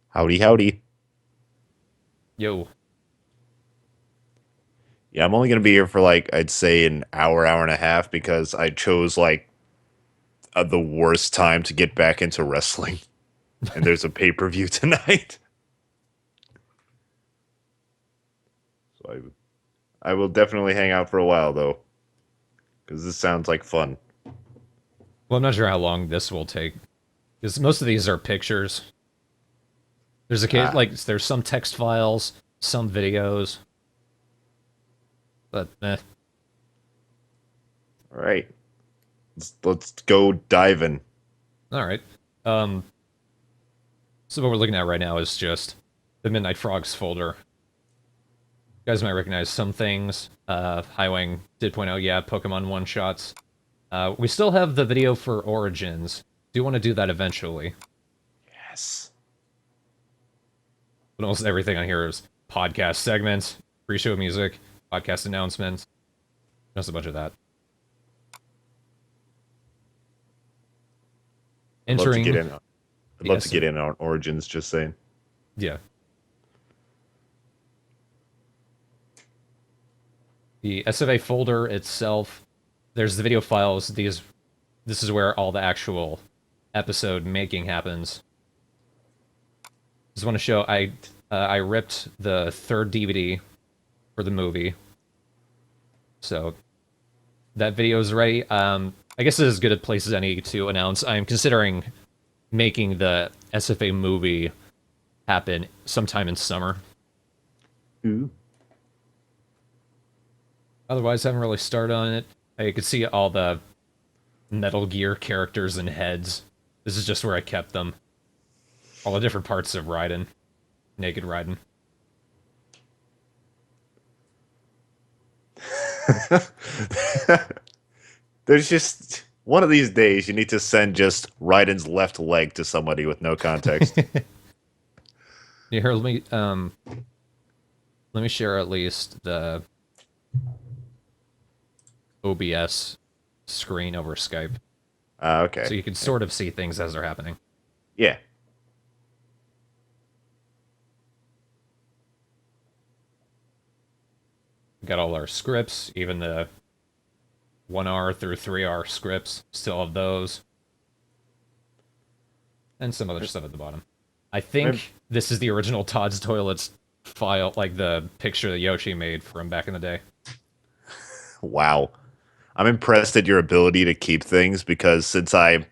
Howdy, howdy. Yo, Yeah, I'm only gonna be here for like I'd say an hour, hour and a half because I chose like the worst time to get back into wrestling, and there's a pay-per-view tonight. So I will definitely hang out for a while though, because this sounds like fun. well, I'm not sure how long this will take because most of these are pictures. There's a case Ah, like there's some text files, some videos, but all right. Let's go diving. all right. Um, so what we're looking at right now is just the Midnight Frogs folder. You guys might recognize some things. Highwing did point out, yeah, Pokemon one shots. We still have the video for Origins. Do want to do that eventually. Yes. But almost everything on here is podcast segments, pre-show music, podcast announcements, just a bunch of that. I'd love to get Entering in. I'd the love to S get in on Origins. Just saying. yeah. The SFA folder itself, there's the video files. This is where all the actual episode making happens. Just want to show I ripped the third DVD for the movie, so that video is ready. I guess it's as good a place as any to announce. I'm considering making the SFA movie happen sometime in summer. Ooh. Otherwise, I haven't really started on it. You can see all the Metal Gear characters and heads. This is just where I kept them. All the different parts of Raiden. Naked Raiden. There's just one of these days you need to send just Raiden's left leg to somebody with no context. Yeah, here, let me share at least the OBS screen over Skype. Okay. So you can sort of see things as they're happening. Yeah. We got all our scripts, even the 1R through 3R scripts. Still have those. And some other stuff at the bottom. I Maybe- think this is the original Todd's Toilets file, like the picture that Yoshi made from back in the day. Wow. I'm impressed at your ability to keep things because since I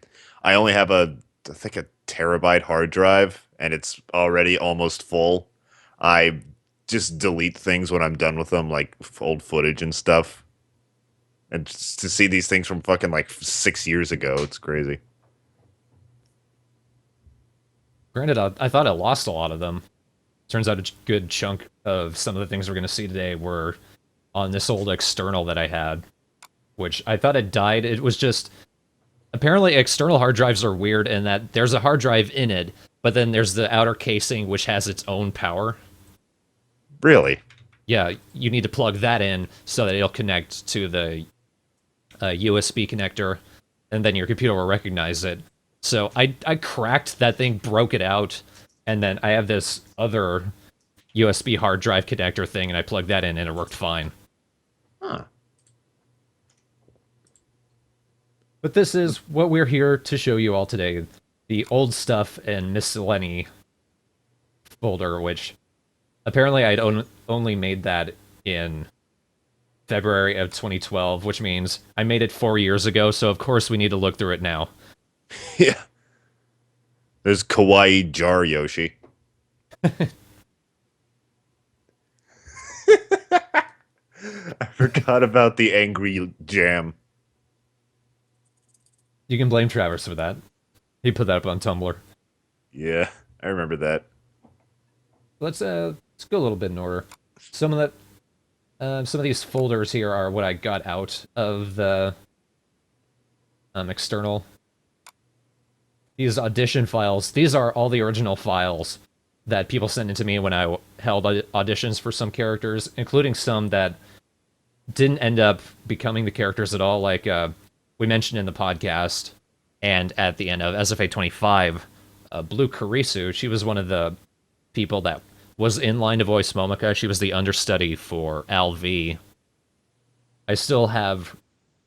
only have I think a terabyte hard drive and it's already almost full, I just delete things when I'm done with them, like old footage and stuff. And just to see these things from fucking like 6 years ago, it's crazy. Granted, I thought I lost a lot of them. Turns out a good chunk of some of the things we're going to see today were on this old external that I had, which I thought had died. It was just apparently external hard drives are weird in that there's a hard drive in it, but then there's the outer casing which has its own power. Really? Yeah, you need to plug that in so that it'll connect to the USB connector, and then your computer will recognize it. So I cracked that thing, broke it out, and then I have this other USB hard drive connector thing, and I plugged that in, and it worked fine. Huh. But this is what we're here to show you all today. The old stuff and Miscellaneous folder, which apparently only made that in February of 2012, which means I made it 4 years ago, so of course we need to look through it now. Yeah. There's Kawaii Jar Yoshi. I forgot about the angry jam. You can blame Travis for that. He put that up on Tumblr. Yeah, I remember that. Let's go a little bit in order. Some of that some of these folders here are what I got out of the external. These audition files, these are all the original files that people sent into me when I held auditions for some characters, including some that didn't end up becoming the characters at all, like we mentioned in the podcast and at the end of SFA 25, Blue Karisu, she was one of the people that was in line to voice Momika. She was the understudy for Al V. I still have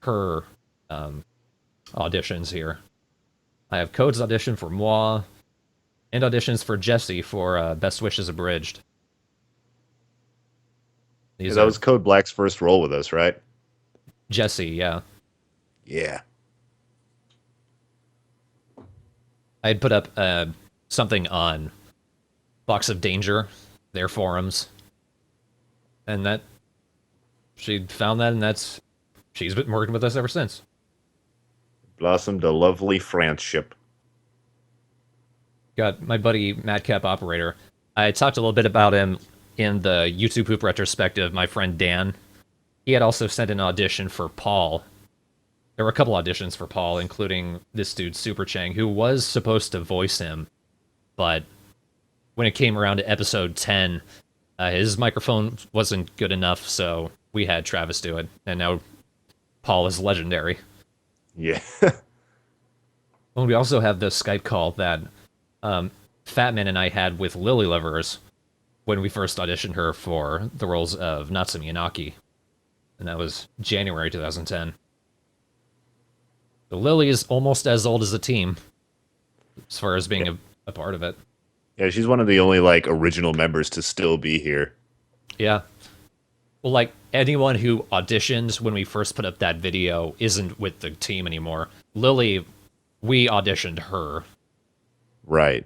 her auditions here. I have Code's audition for Moi, and auditions for Jesse for Best Wishes Abridged. Yeah, These that are was Code Black's first role with us, right? Jesse, yeah. Yeah. I had put up something on Box of Danger, their forums, and that she found that, and that's she's been working with us ever since. Blossomed a lovely friendship. Got my buddy Madcap Operator. I talked a little bit about him in the YouTube Poop retrospective. My friend Dan, he had also sent an audition for Paul. There were a couple auditions for Paul, including this dude Super Chang, who was supposed to voice him, but when it came around to episode 10, his microphone wasn't good enough, so we had Travis do it, and now Paul is legendary. Yeah. And we also have the Skype call that Fatman and I had with Lily Livers when we first auditioned her for the roles of Natsumi and Aki, and that was January 2010. So Lily is almost as old as the team, as far as being Yeah. a part of it. Yeah, she's one of the only like original members to still be here. Yeah. Well, like, anyone who auditioned when we first put up that video isn't with the team anymore. Lily, we auditioned her. Right.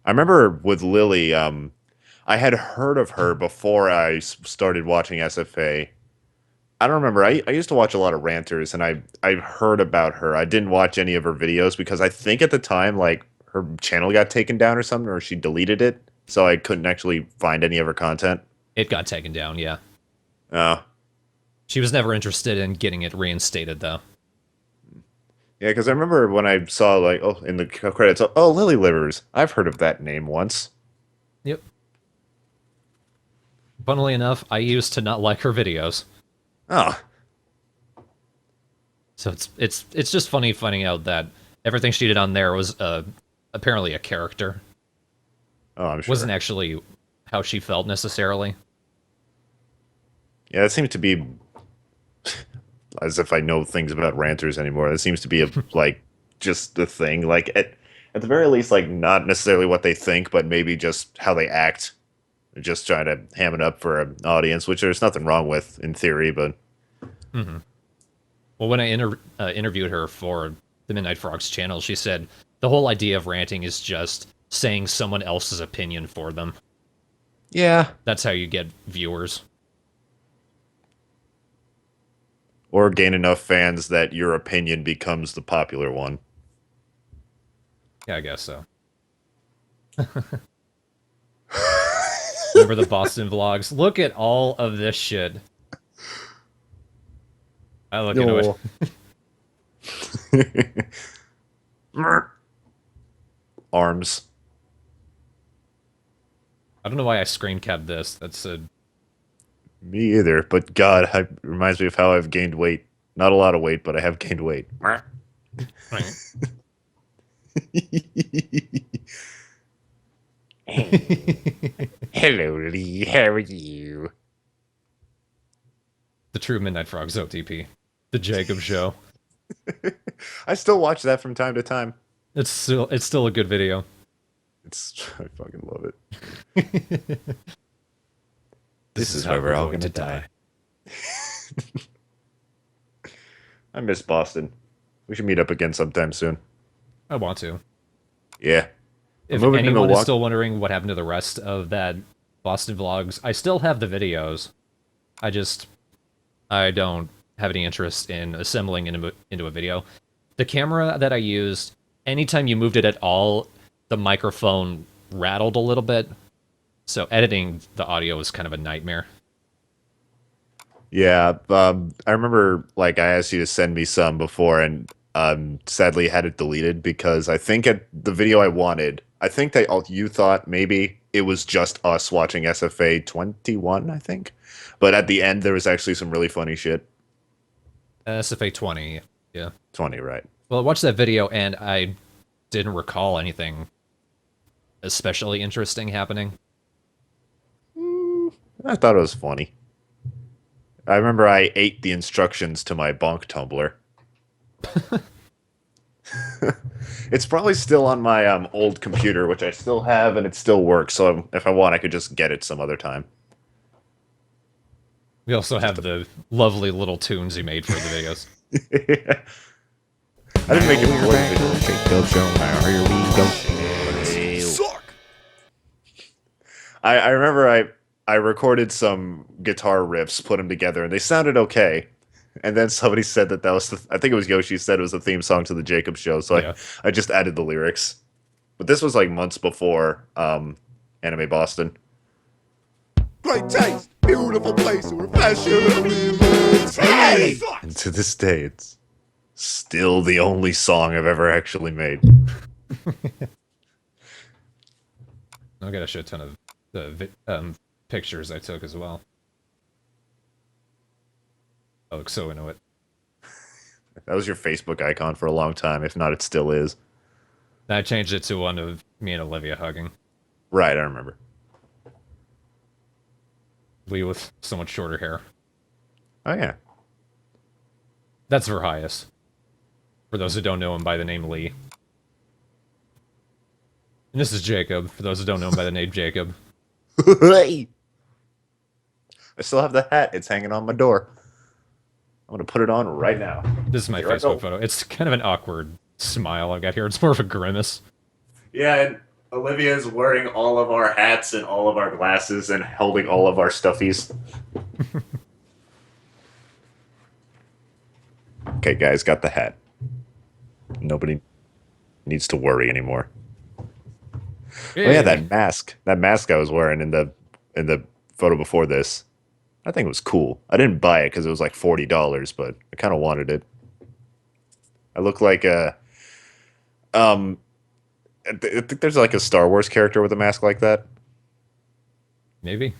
I remember with Lily, I had heard of her before started watching SFA. I don't remember. I used to watch a lot of ranters, and I heard about her. I didn't watch any of her videos because I think at the time, like, her channel got taken down or something, or she deleted it, so I couldn't actually find any of her content. It got taken down, yeah. Oh, She was never interested in getting it reinstated, though. yeah, because I remember when I saw like, oh, in the credits, oh, Lily Livers. I've heard of that name once. Yep. Funnily enough, I used to not like her videos. Oh, So it's just funny finding out that everything she did on there was apparently a character. oh, I'm Wasn't sure. actually how she felt necessarily. Yeah, that seems to be as if I know things about ranters anymore. That seems to be a like just the thing. Like at the very least, like not necessarily what they think, but maybe just how they act. They're just trying to ham it up for an audience, which there's nothing wrong with in theory. But Hmm. Well, when I interviewed her for the Midnight Frogs channel, she said the whole idea of ranting is just saying someone else's opinion for them. yeah, That's how you get viewers. or gain enough fans that your opinion becomes the popular one. Yeah, I guess so. Remember the Boston vlogs? Look at all of this shit. I look into it. Arms. I don't know why I screen capped this. That's a Me either. But God, it reminds me of how I've gained weight. Not a lot of weight, but I have gained weight. Hello, Lee. How are you? the true Midnight Frogs OTP. The Jacob Show. I still watch that from time to time. It's still a good video. I fucking love it. This is how we're all going to die. I miss Boston. We should meet up again sometime soon. I want to. Yeah. I'm If moving to anyone is Milwaukee. still wondering what happened to the rest of that Boston vlogs, I still have the videos. I don't have any interest in assembling into a video. The camera that I used, anytime you moved it at all, the microphone rattled a little bit. So editing the audio was kind of a nightmare. Yeah, I remember like I asked you to send me some before, and sadly had it deleted because I think at the video I wanted, I think that you thought maybe it was just us watching SFA 21, I think, but at the end there was actually some really funny shit. SFA 20, yeah. 20, right? Well, I watched that video and I didn't recall anything especially interesting happening? I thought it was funny. I remember I ate the instructions to my bonk tumbler. It's probably still on my old computer, which I still have, and it still works. So if I want, I could just get it some other time. We also Just have the lovely little tunes you made for the videos. I didn't Now make it we're for the back on video. Shake Up Show. Now here we go. Suck. I remember I recorded some guitar riffs, put them together, and they sounded okay. And then somebody said that was I think it was Yoshi said it was the theme song to the Jacob Show, so Yeah. I just added the lyrics. But this was like months before Anime Boston. Great taste, beautiful place where fashion lives. And to this day, it's still the only song I've ever actually made. I got a shit ton of the pictures I took as well. I look so into it. That was your Facebook icon for a long time. If not, it still is. I changed it to one of me and Olivia hugging. Right, I remember. Lee with so much shorter hair. Oh, yeah. That's Verhias. For those who don't know him by the name Lee. And this is Jacob, for those who don't know him by the name Jacob. I still have the hat. It's hanging on my door. I'm going to put it on right now. This is my Here I go. Facebook photo. It's kind of an awkward smile I've got here. It's more of a grimace. Yeah, and Olivia is wearing all of our hats and all of our glasses and holding all of our stuffies. Okay, guys, got the hat. Nobody needs to worry anymore. Oh yeah, that mask. That mask I was wearing in the photo before this. I think it was cool. I didn't buy it because it was like $40, but I kind of wanted it. I look like a I think there's like a Star Wars character with a mask like that. Maybe.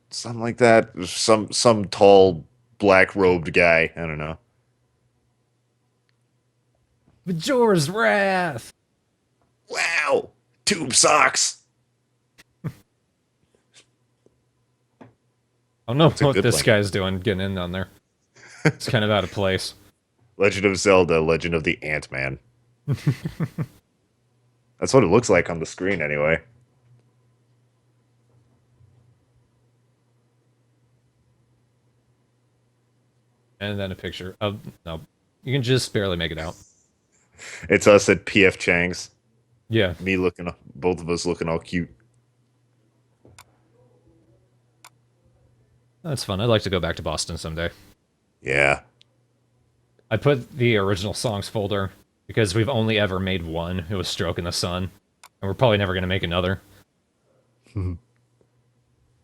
Something like that. Some tall black robed guy. I don't know. Majora's Wrath! Wow, tube socks. I don't know a what good this one. guy's doing getting in on there. It's kind of out of place. Legend of Zelda: Legend of the Ant-Man. That's what it looks like on the screen, anyway. And then a picture of no. You can just barely make it out. It's us at PF Chang's. Yeah. Me looking, both of us looking all cute. That's fun. I'd like to go back to Boston someday. Yeah. I put the original songs folder because we've only ever made one. It was Stroke in the Sun. And we're probably never going to make another. Oh,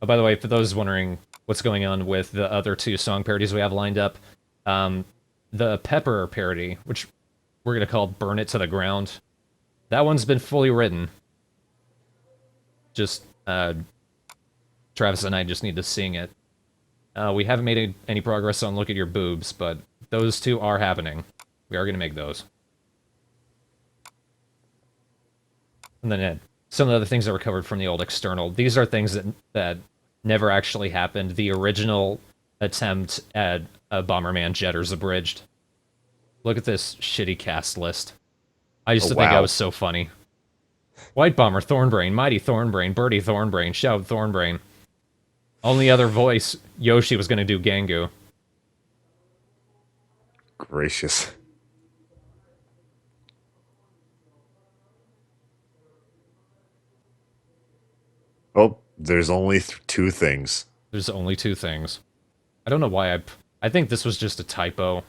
by the way, for those wondering what's going on with the other two song parodies we have lined up, the Pepper parody, which we're going to call Burn It to the Ground, that one's been fully written. Just, Travis and I just need to sing it. We haven't made any progress on Look at Your Boobs, but those two are happening. We are going to make those. And then some of the other things that were covered from the old external. These are things that never actually happened. The original attempt at a Bomberman Jetters Abridged. Look at this shitty cast list. I used to think I wow. was so funny. White Bomber, Thornbrain, Mighty Thornbrain, Birdie Thornbrain, Shout Thornbrain. Only other voice, Yoshi was going to do Gangu. Gracious. Oh, there's only two things. There's only two things. I don't know why I think this was just a typo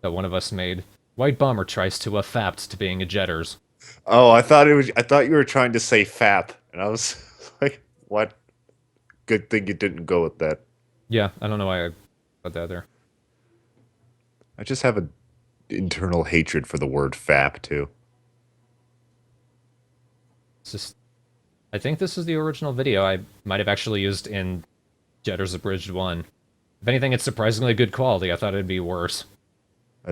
that one of us made. White Bomber tries to affapt to being a Jetters. Oh, I thought it was. I thought you were trying to say "fap," and I was like, "What?" Good thing you didn't go with that. Yeah, I don't know why I put that there. I just have an internal hatred for the word "fap" too. It's just, I think this is the original video I might have actually used in Jetters Abridged 1. If anything, it's surprisingly good quality. I thought it'd be worse.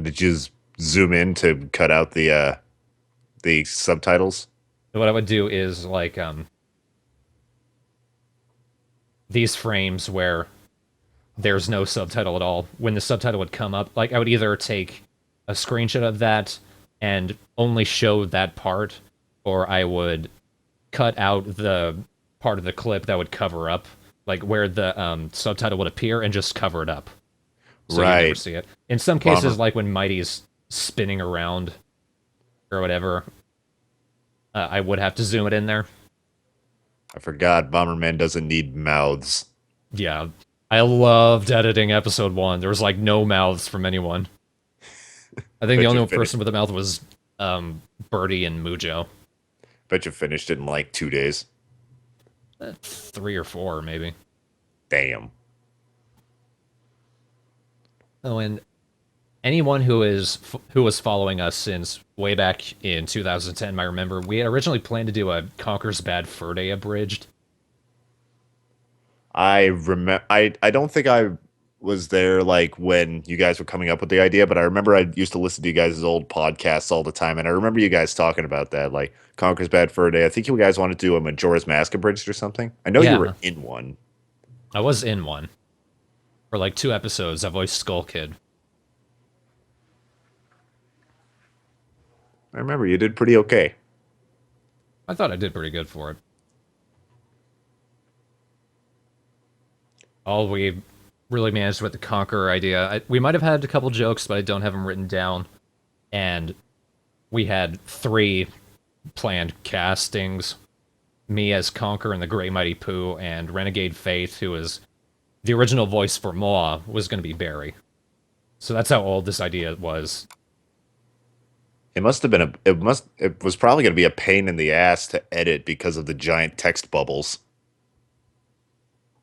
Did you zoom in to cut out the subtitles? What I would do is like these frames where there's no subtitle at all. When the subtitle would come up, like I would either take a screenshot of that and only show that part, or I would cut out the part of the clip that would cover up, like where the subtitle would appear, and just cover it up, so you never Right. see it. In some Bummer. cases, like when Mighty's spinning around or whatever, I would have to zoom it in there. I forgot Bomberman doesn't need mouths. Yeah, I loved editing episode 1. There was like no mouths from anyone. I think the Bet you only finished. person with a mouth was Birdie and Mujo. Bet you finished it in like 2 days. 3 or 4 maybe. Damn. Oh, and anyone who was following us since way back in 2010 might remember we had originally planned to do a Conker's Bad Fur Day abridged. I remember. I don't think I was there like when you guys were coming up with the idea, but I remember I used to listen to you guys' old podcasts all the time, and I remember you guys talking about that, like Conker's Bad Fur Day. I think you guys wanted to do a Majora's Mask abridged or something. I know you were Yeah, in one. I was in one for like 2 episodes. I voiced Skull Kid. I remember you did pretty okay. I thought I did pretty good for it. All we really managed with the Conqueror idea, we might have had a couple jokes, but I don't have them written down. And we had 3 planned castings: me as Conquer and the Great Mighty Pooh, and Renegade Faith, who was the original voice for Moa, was going to be Barry. So that's how old this idea was. It must have been a. It was probably going to be a pain in the ass to edit because of the giant text bubbles.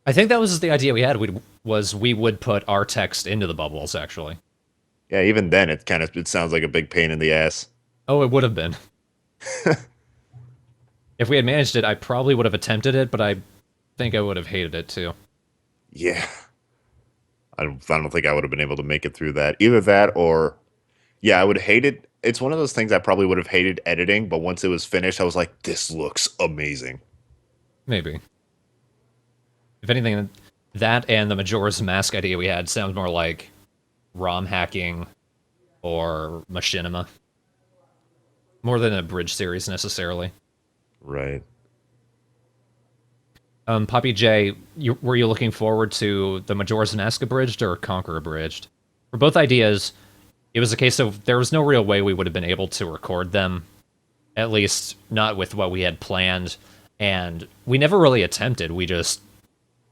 I think that was the idea we had. We would put our text into the bubbles. Actually, Yeah, even then, it sounds like a big pain in the ass. oh, it would have been. If we had managed it, I probably would have attempted it, but I think I would have hated it too. Yeah, I don't think I would have been able to make it through that. Either that or, yeah, I would hate it. It's one of those things I probably would have hated editing, but once it was finished, I was like, this looks amazing. Maybe. If anything, that and the Majora's Mask idea we had sounds more like ROM hacking or machinima, more than a bridge series necessarily. Right. Poppy J, were you looking forward to the Majora's Mask abridged or Conquer abridged? For both ideas, it was a case of there was no real way we would have been able to record them, at least not with what we had planned, and we never really attempted.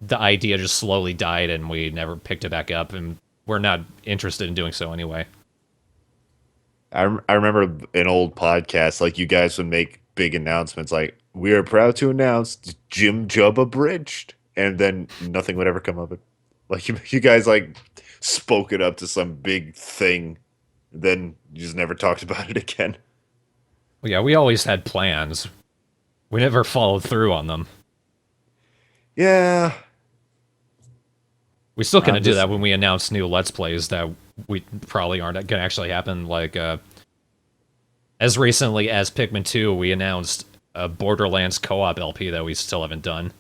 The idea just slowly died and we never picked it back up, and we're not interested in doing so anyway. I remember in old podcasts, like you guys would make big announcements like, we are proud to announce Jim Jubb abridged. And then nothing would ever come of it. Like you guys like spoke it up to some big thing. Then you just never talked about it again. Well, yeah, we always had plans. We never followed through on them. Yeah. We still I'm couldn't do just that when we announce new Let's Plays that we probably aren't going to actually happen. Like, as recently as Pikmin 2, we announced a Borderlands co-op LP that we still haven't done.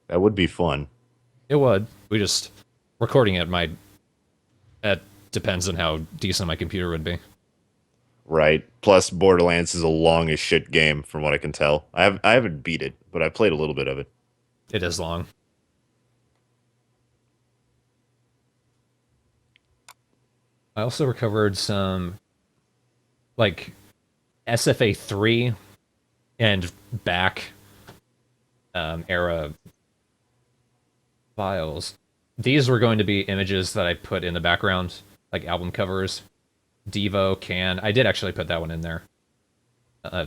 that would be fun. It would. We just... Recording it might... It depends on how decent my computer would be. Right. Plus Borderlands is a long as shit game from what I can tell. I haven't beat it, but I played a little bit of it. It is long. I also recovered some, like, SFA 3 and back era files. These were going to be images that I put in the background, like album covers. Devo, Can. I did actually put that one in there.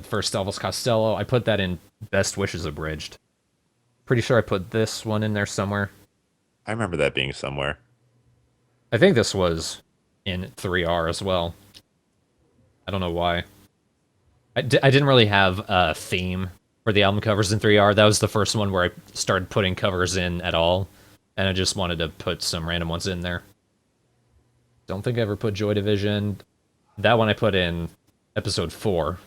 First Elvis Costello. I put that in Best Wishes Abridged. Pretty sure I put this one in there somewhere. I remember that being somewhere. I think this was in 3R as well. I don't know why. I didn't really have a theme for the album covers in 3R. That was the first one where I started putting covers in at all, and I just wanted to put some random ones in there. Don't think I ever put Joy Division. That one I put in episode 4.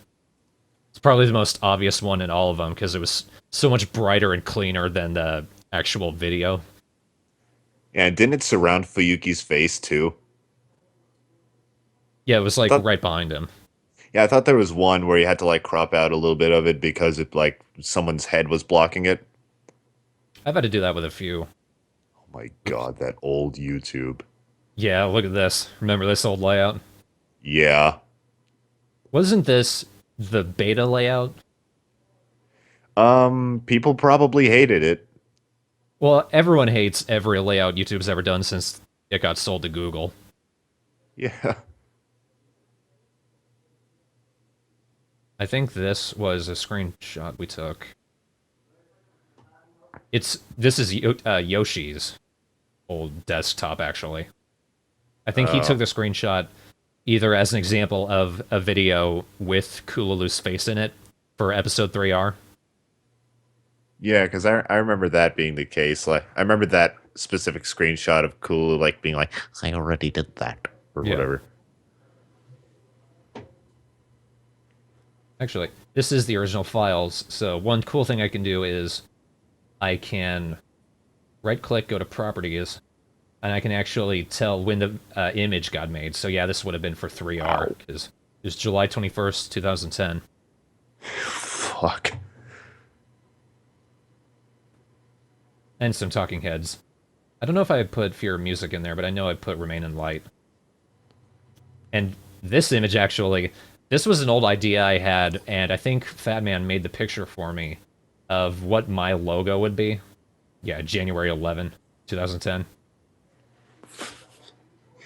It's probably the most obvious one in all of them because it was so much brighter and cleaner than the actual video. Yeah, and didn't it surround Fuyuki's face too? Yeah, it was I like thought right behind him. yeah, I thought there was one where you had to like crop out a little bit of it because it like someone's head was blocking it. I've had to do that with a few. Oh my Oops. god, that old YouTube. Yeah, look at this. Remember this old layout? Yeah. Wasn't this the beta layout? People probably hated it. Well, everyone hates every layout YouTube's ever done since it got sold to Google. Yeah. I think this was a screenshot we took. This is Yoshi's old desktop actually. I think he took Oh. the screenshot either as an example of a video with Kululu's face in it for episode 3R. Yeah, because I remember that being the case. Like I remember that specific screenshot of Cool like being like, I already did that or Yeah. whatever. Actually, this is the original files. So one cool thing I can do is I can right click, go to properties, and I can actually tell when the image got made. So yeah, this would have been for 3R Wow. because it was July 21st, 2010. Fuck. And some talking heads. I don't know if I put Fear of Music in there, but I know I put Remain in Light. And this image actually, this was an old idea I had, and I think Fatman made the picture for me of what my logo would be. Yeah, January 11, 2010.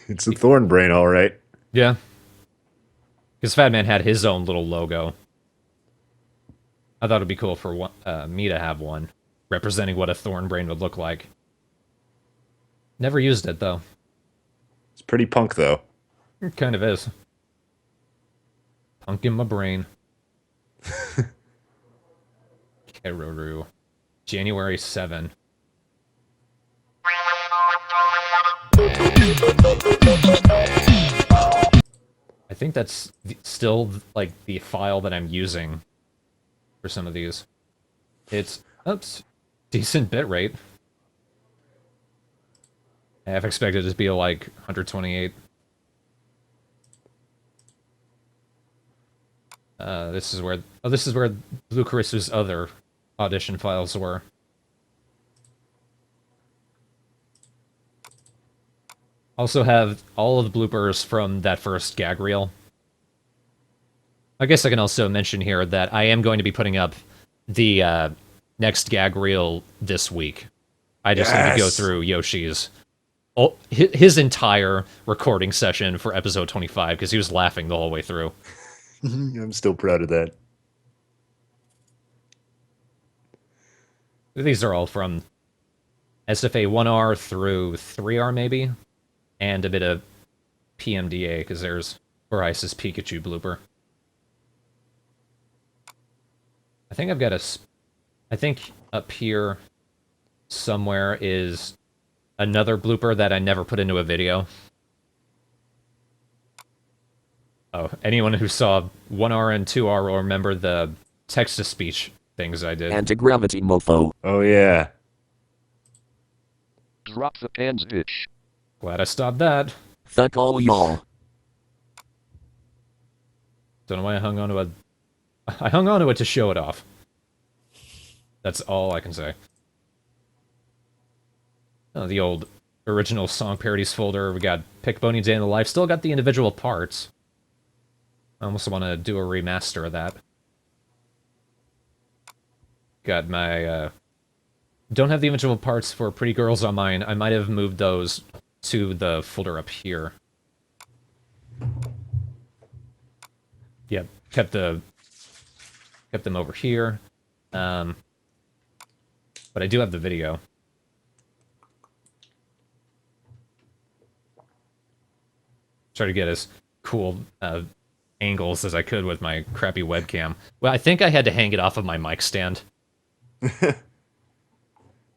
It's a Thorn brain, all right. Yeah. Because Fatman had his own little logo. I thought it'd be cool for me to have one, representing what a Thorn brain would look like. Never used it, though. It's pretty punk though. It kind of is. Punk in my brain. Keruru. January 7. I think that's still, like, the file that I'm using for some of these. It's, oops, decent bitrate. I half expected it to be, like, 128. This is where, oh, this is where Blue Carisu's other audition files were. Also have all of the bloopers from that first gag reel. I guess I can also mention here that I am going to be putting up the next gag reel this week. I just need to go Yes. through Yoshi's his entire recording session for episode 25 because he was laughing the whole way through. I'm still proud of that. These are all from SFA 1R through 3R maybe, and a bit of PMDA because there's Horizon's Pikachu blooper. I think I've got I think up here somewhere is another blooper that I never put into a video. Oh, anyone who saw 1R and 2R will remember the text-to-speech things I did. Anti-gravity mofo. Oh yeah. Drop the pans, bitch. Glad I stopped that. Fuck all y'all. Don't know why I hung on to it. I hung on to it to show it off. That's all I can say. Oh, the old original song parodies folder. We got Pick Boney Day in the Life. Still got the individual parts. I almost want to do a remaster of that. Got my, don't have the individual parts for Pretty Girls on mine. I might have moved those to the folder up here. Yep, kept them over here. But I do have the video. Try to get as cool angles as I could with my crappy webcam. Well, I think I had to hang it off of my mic stand.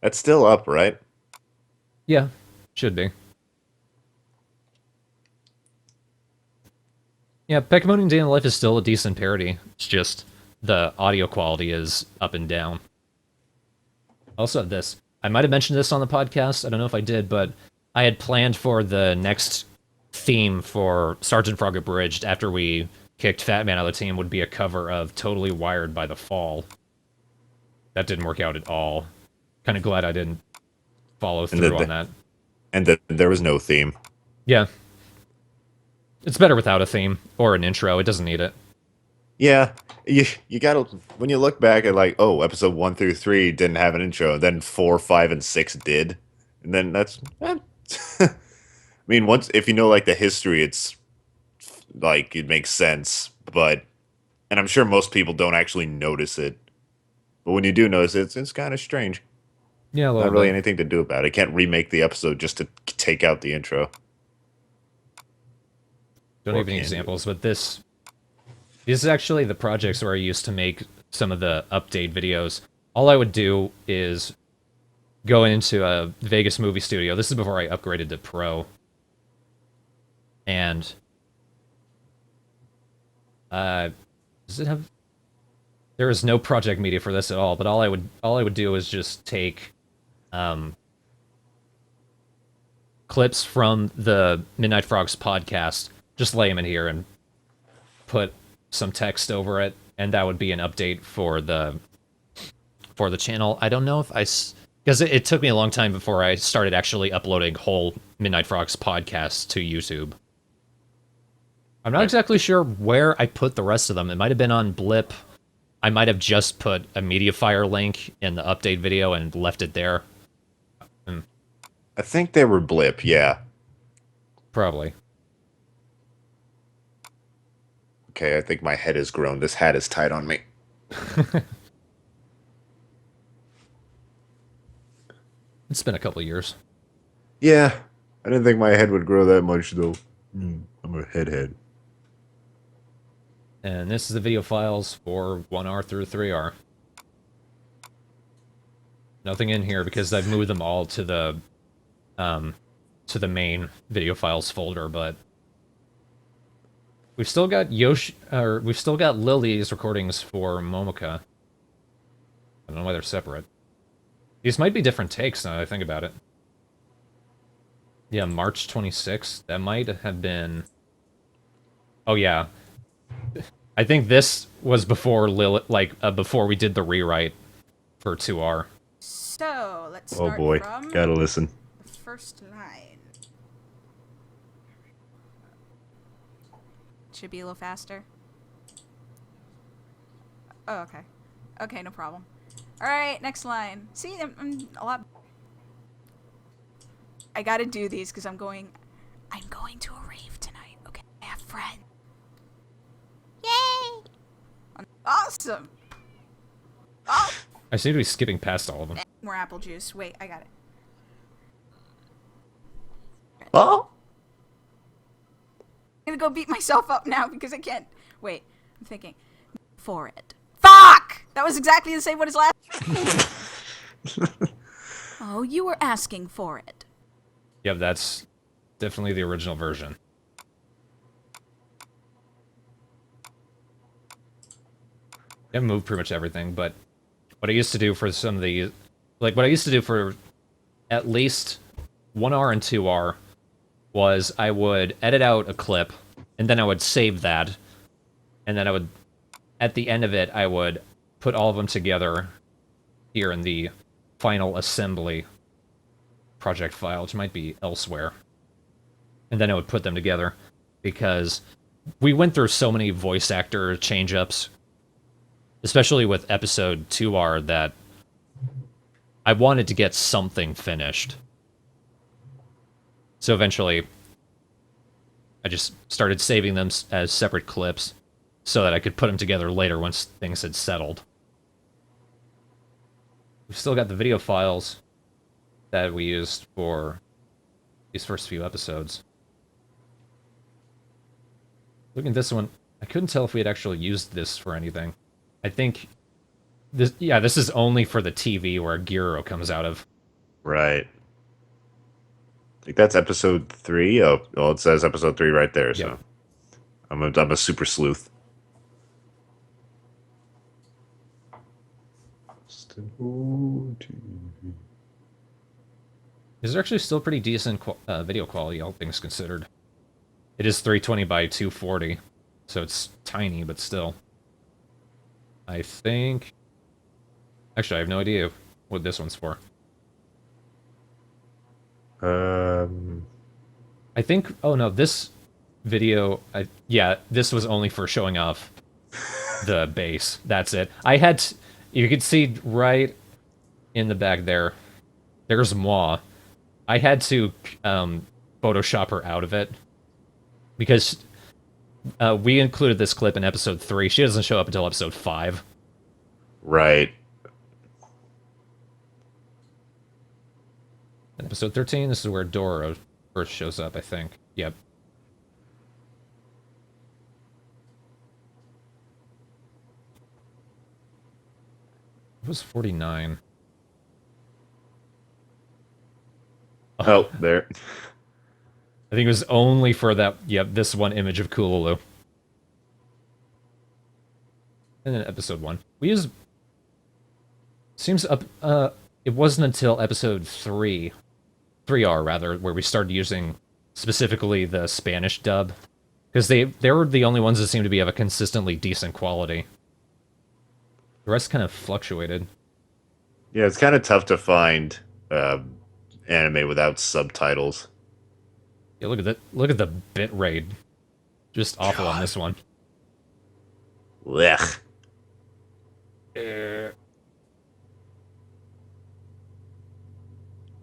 That's still up, right? Yeah, should be. Yeah, Pokemon Day in Life is still a decent parody. It's just the audio quality is up and down. I also have this. I might have mentioned this on the podcast. I don't know if I did, but I had planned for the next theme for Sergeant Frog Abridged after we kicked Fat Man out of the team would be a cover of Totally Wired by The Fall. That didn't work out at all. Kind of glad I didn't follow through on that. And that there was no theme. Yeah. It's better without a theme or an intro. It doesn't need it. Yeah, you gotta when you look back at like, oh, episode 1 through 3 didn't have an intro, and then 4, 5, and 6 did, and then that's. I mean, once if you know like the history, it's like it makes sense, but and I'm sure most people don't actually notice it, but when you do notice it, it's kind of strange. Yeah, a little Not really bit. anything to do about it. Can't remake the episode just to take out the intro. Don't Or have any can you? examples, but this is actually the projects where I used to make some of the update videos. All I would do is go into a Vegas movie studio. This is before I upgraded to Pro. And does it have there is no project media for this at all, but all I would do is just take clips from the Midnight Frogs podcast, just lay them in here and put some text over it, and that would be an update for the channel. I don't know if because it took me a long time before I started actually uploading whole Midnight Frogs podcasts to YouTube. I'm not exactly sure where I put the rest of them. It might have been on Blip. I might have just put a Mediafire link in the update video and left it there. I think they were Blip, yeah. Probably. Okay, I think my head has grown. This hat is tight on me. It's been a couple years. Yeah, I didn't think my head would grow that much, though. I'm a head. And this is the video files for 1R through 3R. Nothing in here because I've moved them all to the main video files folder, but we've still got we've still got Lily's recordings for Momoka. I don't know why they're separate. These might be different takes now that I think about it. Yeah, March 26th. That might have been. Oh yeah, I think this was before before we did the rewrite for 2R. So let's Oh start boy, from gotta listen. the first line. Should be a little faster. Oh, okay. Okay, no problem. All right, next line. See, I'm a lot. I gotta do these because I'm going to a rave tonight. Okay, I have friends. Yay! Awesome. Oh, I seem to be skipping past all of them. more apple juice. Wait, I got it. Oh, I'm gonna go beat myself up now because I can't. Wait, I'm thinking. For it. Fuck! That was exactly the same what his last. Oh, you were asking for it. Yep, that's definitely the original version. I've moved pretty much everything, but what I used to do for some of the, what I used to do for at least 1R and 2R was I would edit out a clip, and then I would save that, and then I would, at the end of it, I would put all of them together here in the final assembly project file, which might be elsewhere. And then I would put them together, because we went through so many voice actor change-ups, especially with episode 2R, that I wanted to get something finished. So eventually, I just started saving them as separate clips so that I could put them together later once things had settled. We've still got the video files that we used for these first few episodes. Looking at this one, I couldn't tell if we had actually used this for anything. I think this, yeah, this is only for the TV where Giro comes out of. right. I think that's episode 3. Oh, well, it says episode 3 right there. So Yep. I'm a super sleuth. These are actually still pretty decent video quality, all things considered. It is 320 by 240, so it's tiny, but still. I think... Actually, I have no idea what this one's for. I think... Oh no, this video... yeah, this was only for showing off the base. That's it. I had... You could see right in the back there. There's Moi. I had to Photoshop her out of it. Because we included this clip in episode 3. She doesn't show up until episode 5. Right. In episode 13, this is where Dora first shows up, I think. Yep. It was 49. Oh, there. I think it was only for that, yep, this one image of Kululu. And then episode 1. We used... Seems up... it wasn't until episode 3R rather, where we started using specifically the Spanish dub. Because they were the only ones that seemed to be of a consistently decent quality. The rest kind of fluctuated. Yeah, it's kind of tough to find anime without subtitles. Yeah, look at that. Look at the bit rate. Just awful on this one. Blech.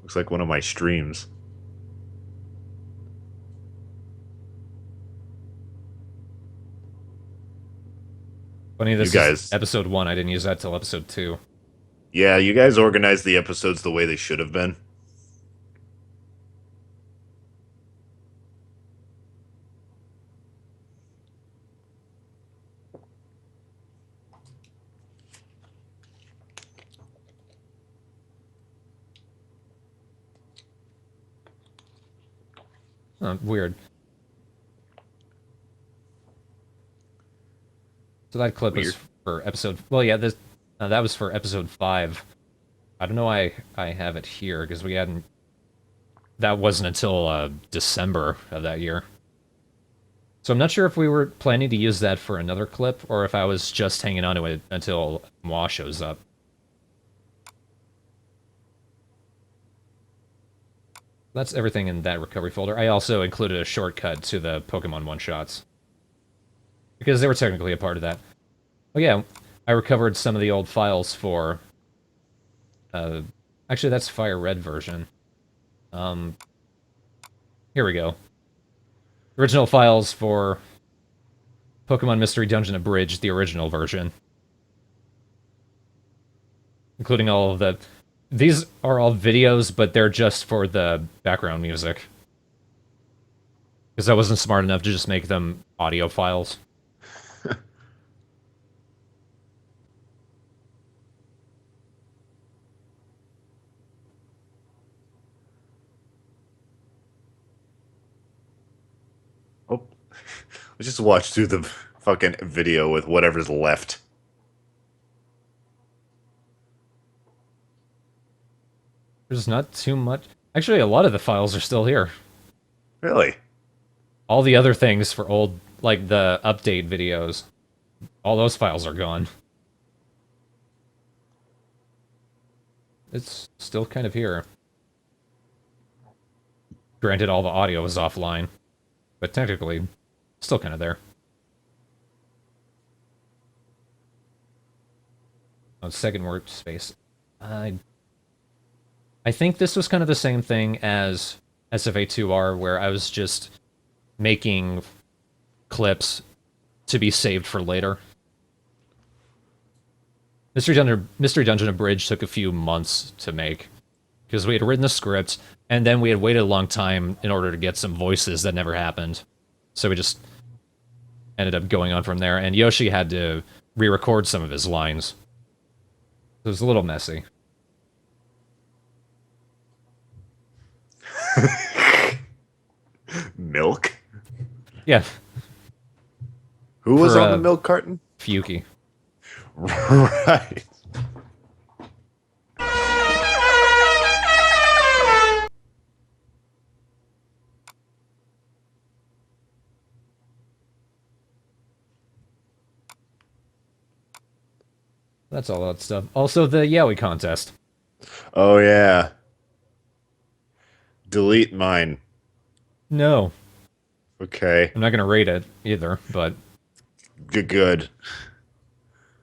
Looks like one of my streams. Funny, this You is guys- episode 1. I didn't use that till episode 2. Yeah, you guys organized the episodes the way they should have been. Weird. So that clip was for episode... Well, yeah, this that was for episode 5. I don't know why I have it here, because we hadn't... That wasn't until December of that year. So I'm not sure if we were planning to use that for another clip, or if I was just hanging on to it until Moi shows up. That's everything in that recovery folder. I also included a shortcut to the Pokemon one-shots. Because they were technically a part of that. Oh yeah, I recovered some of the old files for... actually, that's Fire Red version. Here we go. Original files for Pokemon Mystery Dungeon Abridged, the original version. Including all of the... These are all videos, but they're just for the background music. Because I wasn't smart enough to just make them audio files. Oh, let's just watch through the fucking video with whatever's left. There's not too much... Actually, a lot of the files are still here. Really? All the other things for old, like the update videos, all those files are gone. It's still kind of here. Granted, all the audio is offline, but technically, still kind of there. Oh, second workspace. I think this was kind of the same thing as SFA2R, where I was just making clips to be saved for later. Mystery Dungeon Abridged took a few months to make, because we had written the script, and then we had waited a long time in order to get some voices that never happened. So we just ended up going on from there, and Yoshi had to re-record some of his lines. It was a little messy. Milk? Yeah, Who was For, on the milk carton? Fuyuki. Right. That's all that stuff. Also, the Yowie contest. Oh yeah. Delete mine. No, Okay. I'm not gonna rate it either, but Good.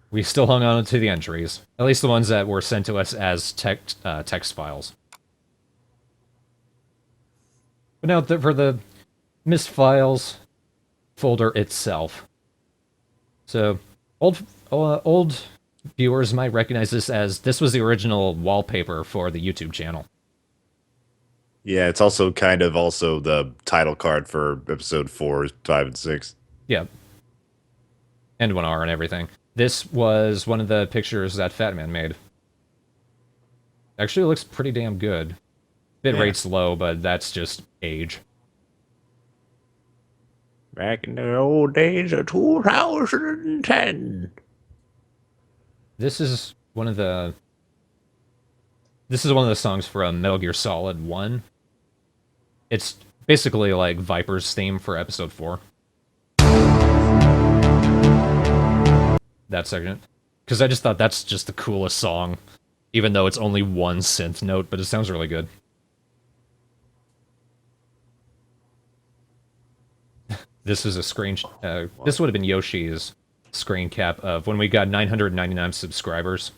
we still hung on to the entries. At least the ones that were sent to us as text files. But now for the missed files folder itself. So old viewers might recognize this was the original wallpaper for the YouTube channel. Yeah, it's also kind of also the title card for episode 4, 5, and 6. Yeah, and 1R and everything. This was one of the pictures that Fat Man made. Actually, it looks pretty damn good. Bit rate's low, but that's just age. Back in the old days of 2010. This is one of the songs from Metal Gear Solid 1. It's basically like Viper's theme for episode 4. That section. Because I just thought that's just the coolest song. Even though it's only one synth note, but it sounds really good. This is a screen... this would have been Yoshi's screen cap of when we got 999 subscribers.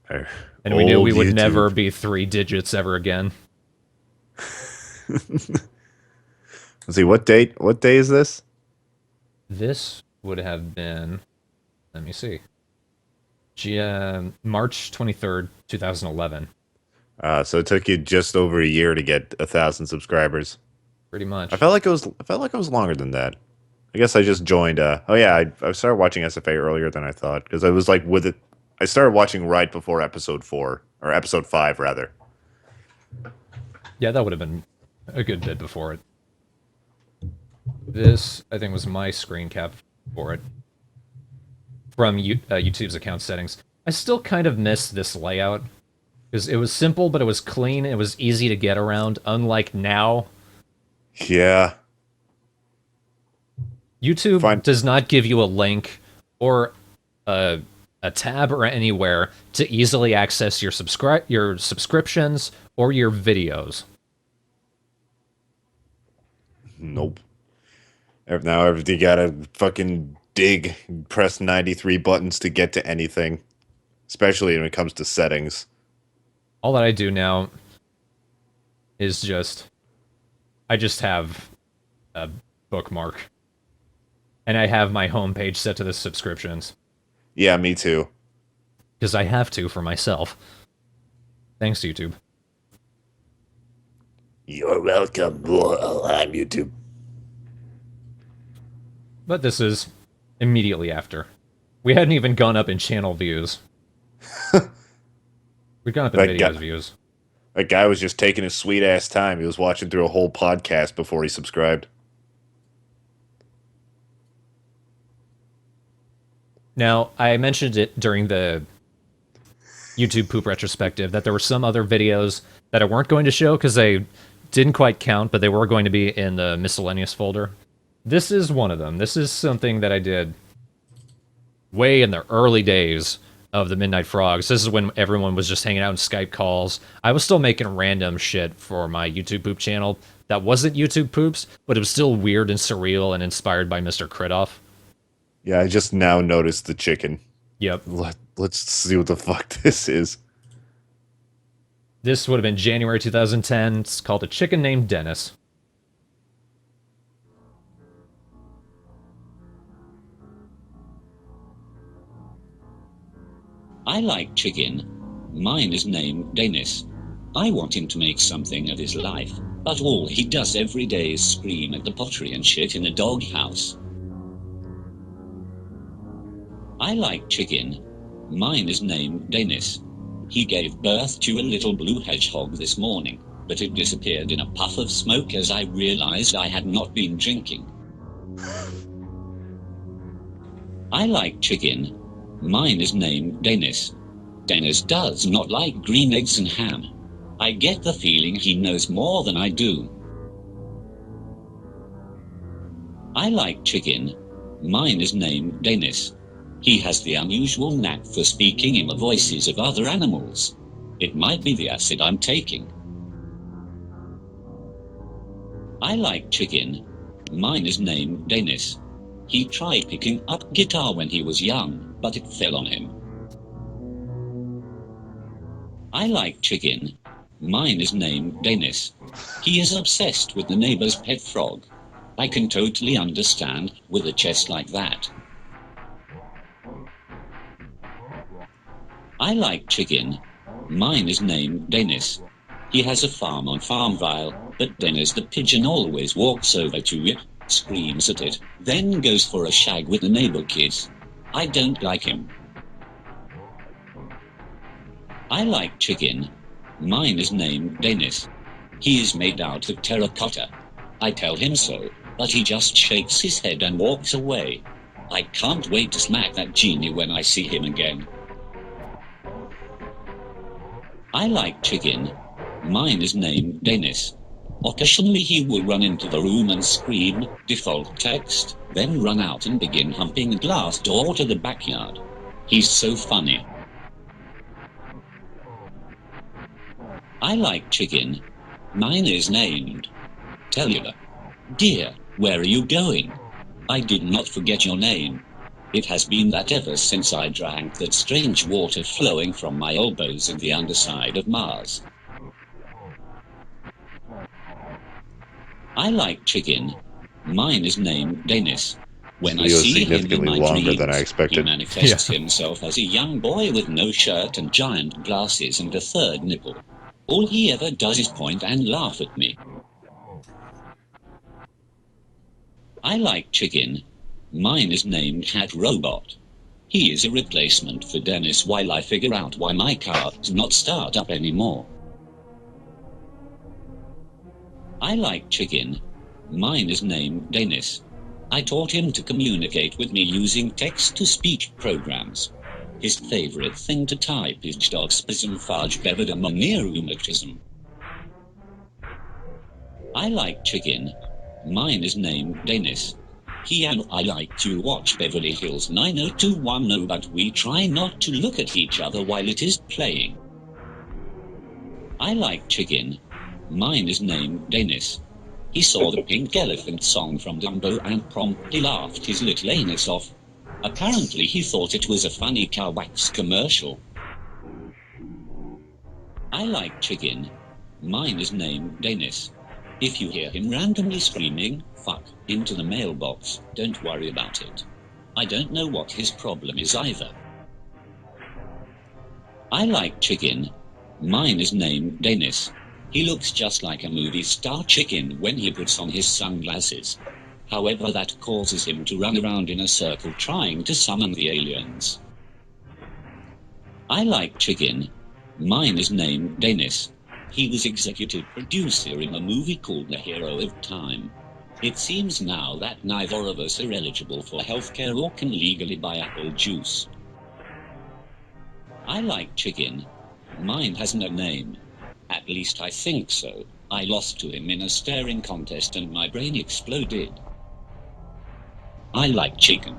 And we knew we would never be 3 digits ever again. Let's see, what day is this? This would have been... Let me see. March 23rd, 2011. So it took you just over a year to get 1,000 subscribers. Pretty much. I felt like it was longer than that. I guess I just joined. Oh yeah, I started watching SFA earlier than I thought because I was like with it. I started watching right before episode 4 or episode 5 rather. Yeah, that would have been a good bit before it. This, I think, was my screen cap for it from YouTube's account settings. I still kind of miss this layout because it was simple, but it was clean. It was easy to get around. Unlike now, Yeah. YouTube does not give you a link or a tab or anywhere to easily access your subscriptions or your videos. Nope. Now you gotta fucking press 93 buttons to get to anything, especially when it comes to settings. All that I do now is I just have a bookmark. And I have my homepage set to the subscriptions. Yeah, me too. Because I have to for myself. Thanks, YouTube. You're welcome. I'm YouTube. But this is immediately after. We hadn't even gone up in channel views. We'd gone up in videos views. That guy was just taking his sweet ass time. He was watching through a whole podcast before he subscribed. Now, I mentioned it during the YouTube poop retrospective that there were some other videos that I weren't going to show because they didn't quite count, but they were going to be in the Miscellaneous folder. This is one of them. This is something that I did way in the early days of the Midnight Frogs. This is when everyone was just hanging out in Skype calls. I was still making random shit for my YouTube poop channel that wasn't YouTube poops, but it was still weird and surreal and inspired by Mr. Kritoff. Yeah, I just now noticed the chicken. Yep. Let's see what the fuck this is. This would have been January 2010. It's called A Chicken Named Dennis. I like chicken. Mine is named Dennis. I want him to make something of his life, but all he does every day is scream at the pottery and shit in a doghouse. I like chicken. Mine is named Dennis. He gave birth to a little blue hedgehog this morning, but it disappeared in a puff of smoke as I realized I had not been drinking. I like chicken. Mine is named Dennis. Dennis does not like green eggs and ham. I get the feeling he knows more than I do. I like chicken. Mine is named Dennis. He has the unusual knack for speaking in the voices of other animals. It might be the acid I'm taking. I like chicken. Mine is named Dennis. He tried picking up guitar when he was young, but it fell on him. I like chicken. Mine is named Dennis. He is obsessed with the neighbor's pet frog. I can totally understand with a chest like that. I like chicken. Mine is named Dennis. He has a farm on Farmville, but Dennis the pigeon always walks over to it, screams at it, then goes for a shag with the neighbor kids. I don't like him. I like chicken. Mine is named Dennis. He is made out of terracotta. I tell him so, but he just shakes his head and walks away. I can't wait to smack that genie when I see him again. I like chicken. Mine is named Dennis. Occasionally he will run into the room and scream, default text, then run out and begin humping a glass door to the backyard. He's so funny. I like chicken. Mine is named Tellular. Dear, where are you going? I did not forget your name. It has been that ever since I drank that strange water flowing from my elbows in the underside of Mars. I like chicken. Mine is named Dennis. This When I video is see him in significantly my longer than I dreams, he expected. manifests Yeah. himself as a young boy with no shirt and giant glasses and a third nipple. All he ever does is point and laugh at me. I like chicken. Mine is named Cat Robot. He is a replacement for Dennis while I figure out why my car does not start up anymore. I like chicken. Mine is named Dennis. I taught him to communicate with me using text-to-speech programs. His favorite thing to type is jdogspism fudge bevedamonerumatism. I like chicken. Mine is named Dennis. He and I like to watch Beverly Hills 90210, but we try not to look at each other while it is playing. I like chicken. Mine is named Dennis. He saw the Pink Elephant song from Dumbo and promptly laughed his little anus off. Apparently he thought it was a funny cow wax commercial. I like chicken. Mine is named Dennis. If you hear him randomly screaming, fuck, into the mailbox, don't worry about it. I don't know what his problem is either. I like chicken. Mine is named Dennis. He looks just like a movie star chicken when he puts on his sunglasses. However, that causes him to run around in a circle trying to summon the aliens. I like chicken. Mine is named Dennis. He was executive producer in a movie called The Hero of Time. It seems now that neither of us are eligible for healthcare or can legally buy apple juice. I like chicken. Mine has no name. At least I think so. I lost to him in a staring contest and my brain exploded. I like chicken.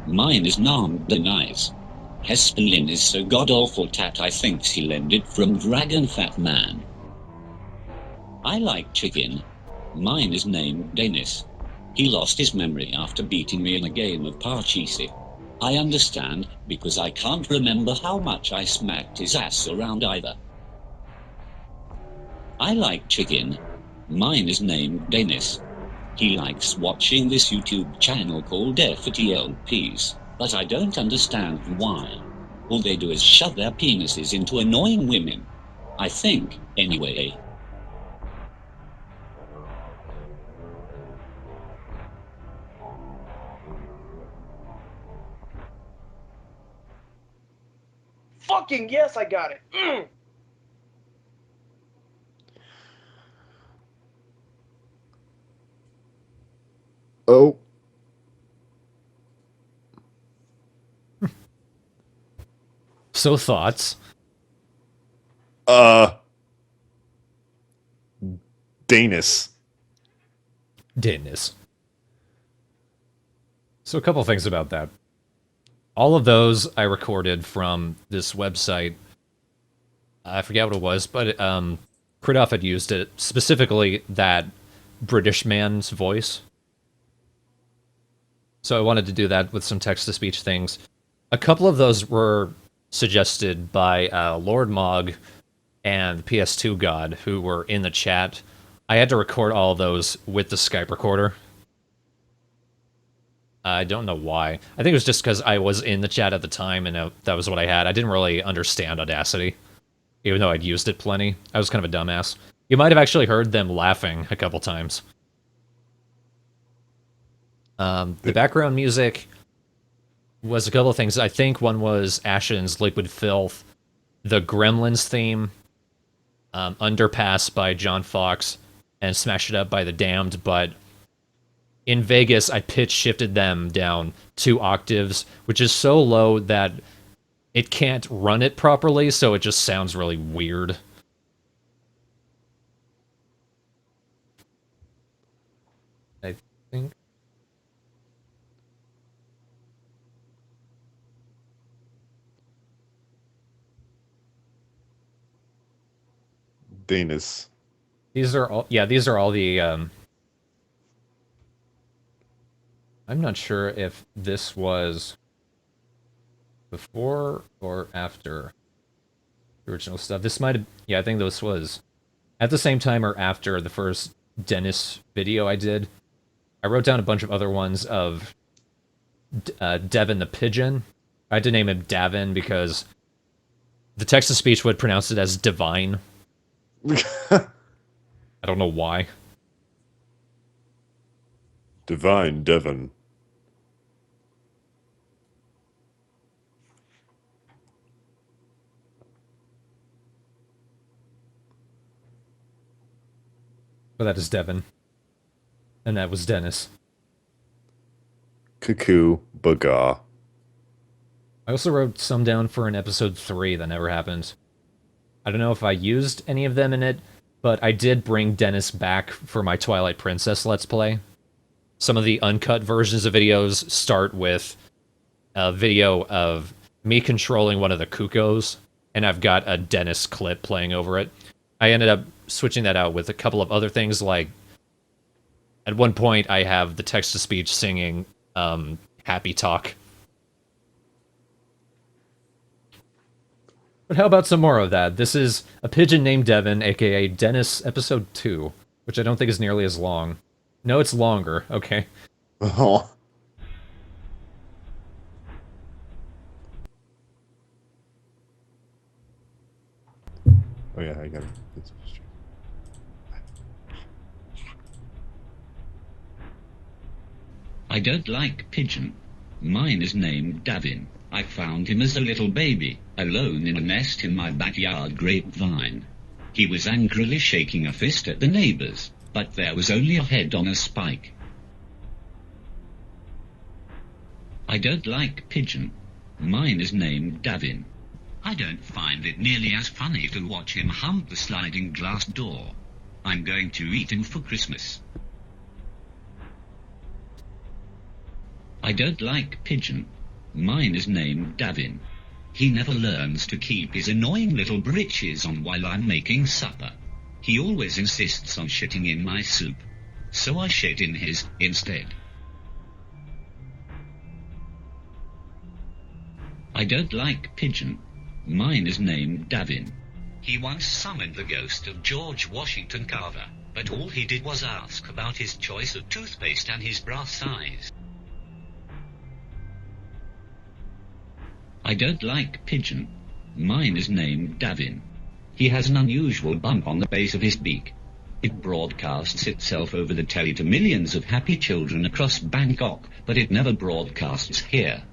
Mine is named Denise. Hespelin is so god-awful tat I think he lended from Dragon Fat Man. I like chicken. Mine is named Dennis. He lost his memory after beating me in a game of Parcheesi. I understand, because I can't remember how much I smacked his ass around either. I like chicken. Mine is named Dennis. He likes watching this YouTube channel called FTLPs, but I don't understand why. All they do is shove their penises into annoying women. I think, anyway. Fucking yes, I got it. Oh. So thoughts? Danis. Dennis. So a couple things about that. All of those I recorded from this website. I forget what it was, but Kridoff had used it, specifically that British man's voice. So I wanted to do that with some text-to-speech things. A couple of those were suggested by Lord Mog and PS2 God, who were in the chat. I had to record all of those with the Skype recorder. I don't know why. I think it was just because I was in the chat at the time, and that was what I had. I didn't really understand Audacity, even though I'd used it plenty. I was kind of a dumbass. You might have actually heard them laughing a couple times. The background music was a couple of things. I think one was Ashen's Liquid Filth, the Gremlins theme, Underpass by John Fox, and Smash It Up by The Damned, but in Vegas, I pitch shifted them down 2 octaves, which is so low that it can't run it properly, so it just sounds really weird. I think. Danis. These are all the I'm not sure if this was before or after the original stuff. This might have, yeah, I think this was at the same time or after the first Dennis video I did. I wrote down a bunch of other ones of Devin the Pigeon. I had to name him Davin because the text-to-speech would pronounce it as Divine. I don't know why. Divine Devon. But that is Devin. And that was Dennis. Cuckoo Baga. I also wrote some down for an episode 3 that never happened. I don't know if I used any of them in it, but I did bring Dennis back for my Twilight Princess Let's Play. Some of the uncut versions of videos start with a video of me controlling one of the Cuckoos, and I've got a Dennis clip playing over it. I ended up switching that out with a couple of other things, like at one point I have the text-to-speech singing Happy Talk. But how about some more of that? This is A Pigeon Named Devin, aka Dennis Episode 2, which I don't think is nearly as long. No, it's longer, okay. Oh. Oh yeah, I got it. I don't like pigeon. Mine is named Davin. I found him as a little baby, alone in a nest in my backyard grapevine. He was angrily shaking a fist at the neighbors, but there was only a head on a spike. I don't like pigeon. Mine is named Davin. I don't find it nearly as funny to watch him hump the sliding glass door. I'm going to eat him for Christmas. I don't like pigeon. Mine is named Davin. He never learns to keep his annoying little britches on while I'm making supper. He always insists on shitting in my soup, so I shit in his instead. I don't like pigeon. Mine is named Davin. He once summoned the ghost of George Washington Carver, but all he did was ask about his choice of toothpaste and his bra size. I don't like pigeon. Mine is named Davin. He has an unusual bump on the base of his beak. It broadcasts itself over the telly to millions of happy children across Bangkok, but it never broadcasts here.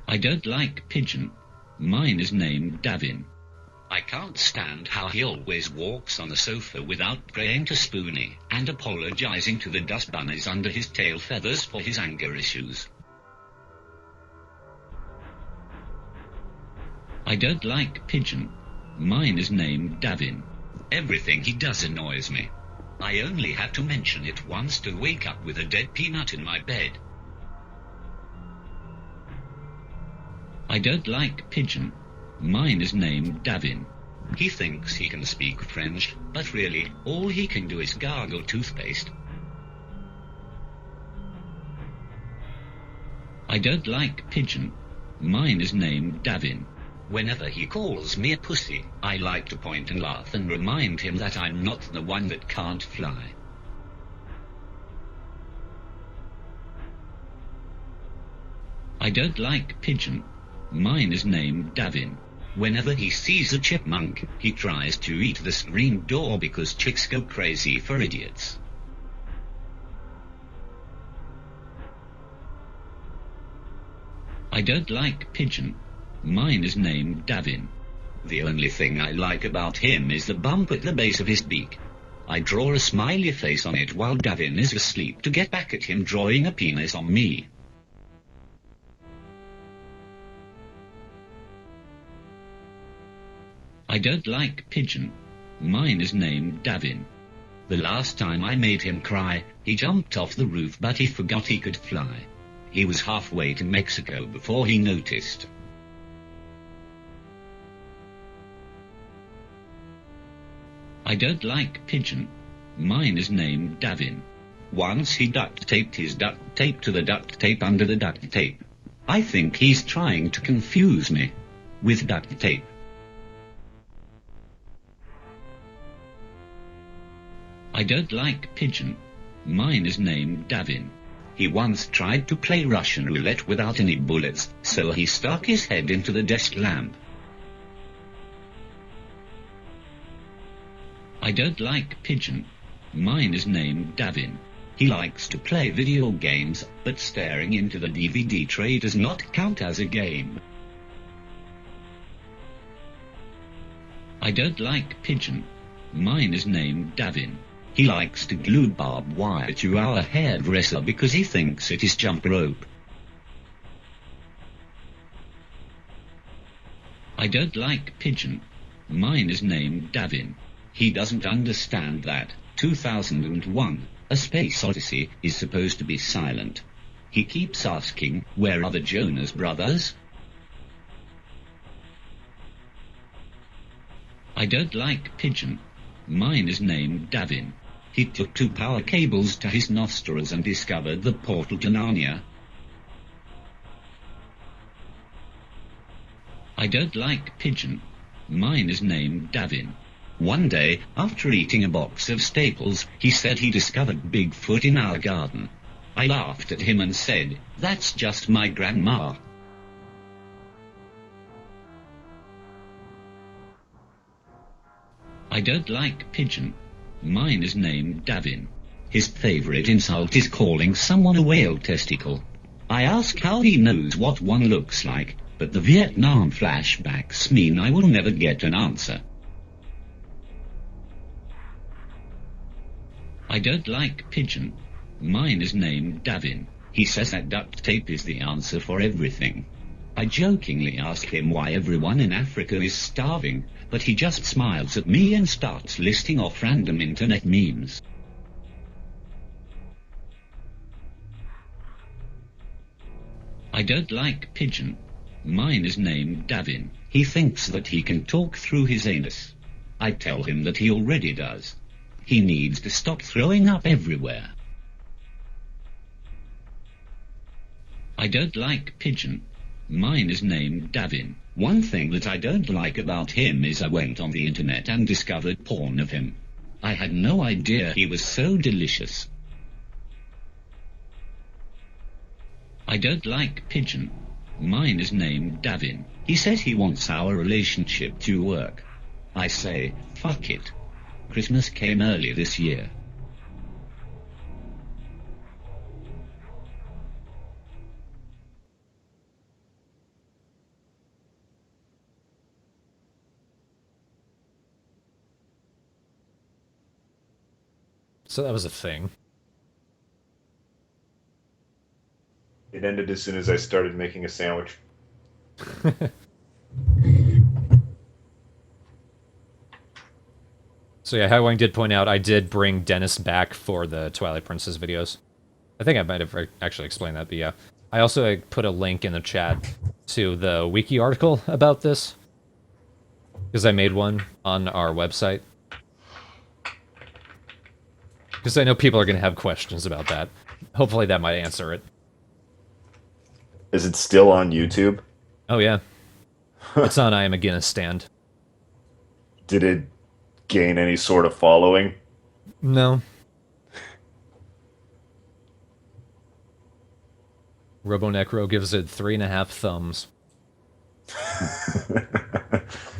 I don't like pigeon. Mine is named Davin. I can't stand how he always walks on the sofa without praying to Spoonie and apologizing to the dust bunnies under his tail feathers for his anger issues. I don't like pigeon. Mine is named Davin. Everything he does annoys me. I only had to mention it once to wake up with a dead peanut in my bed. I don't like pigeon. Mine is named Davin. He thinks he can speak French, but really, all he can do is gargle toothpaste. I don't like pigeon. Mine is named Davin. Whenever he calls me a pussy, I like to point and laugh and remind him that I'm not the one that can't fly. I don't like pigeon. Mine is named Davin. Whenever he sees a chipmunk, he tries to eat the screen door because chicks go crazy for idiots. I don't like pigeon. Mine is named Davin. The only thing I like about him is the bump at the base of his beak. I draw a smiley face on it while Davin is asleep to get back at him drawing a penis on me. I don't like pigeon. Mine is named Davin. The last time I made him cry, he jumped off the roof but he forgot he could fly. He was halfway to Mexico before he noticed. I don't like pigeon. Mine is named Davin. Once he duct taped his duct tape to the duct tape under the duct tape. I think he's trying to confuse me with duct tape. I don't like pigeon. Mine is named Davin. He once tried to play Russian roulette without any bullets, so he stuck his head into the desk lamp. I don't like pigeon. Mine is named Davin. He likes to play video games, but staring into the DVD tray does not count as a game. I don't like pigeon. Mine is named Davin. He likes to glue barbed wire to our hairdresser because he thinks it is jump rope. I don't like pigeon. Mine is named Davin. He doesn't understand that 2001, A Space Odyssey, is supposed to be silent. He keeps asking, where are the Jonas Brothers? I don't like pigeon. Mine is named Davin. He took 2 power cables to his nostrils and discovered the portal to Narnia. I don't like pigeon. Mine is named Davin. One day, after eating a box of Staples, he said he discovered Bigfoot in our garden. I laughed at him and said, "That's just my grandma." I don't like pigeon. Mine is named Davin. His favorite insult is calling someone a whale testicle. I ask how he knows what one looks like, but the Vietnam flashbacks mean I will never get an answer. I don't like pigeon. Mine is named Davin. He says that duct tape is the answer for everything. I jokingly ask him why everyone in Africa is starving, but he just smiles at me and starts listing off random internet memes. I don't like pigeon. Mine is named Davin. He thinks that he can talk through his anus. I tell him that he already does. He needs to stop throwing up everywhere. I don't like pigeon. Mine is named Davin. One thing that I don't like about him is I went on the internet and discovered porn of him. I had no idea he was so delicious. I don't like pigeon. Mine is named Davin. He says he wants our relationship to work. I say, fuck it. Christmas came early this year. So that was a thing. It ended as soon as I started making a sandwich. So yeah, Highwing did point out I did bring Dennis back for the Twilight Princess videos. I think I might have actually explained that, but yeah. I also put a link in the chat to the wiki article about this, because I made one on our website. Because I know people are going to have questions about that. Hopefully that might answer it. Is it still on YouTube? Oh yeah. It's on I Am a Guinness stand. Did it gain any sort of following? No. RoboNecro gives it 3.5 thumbs.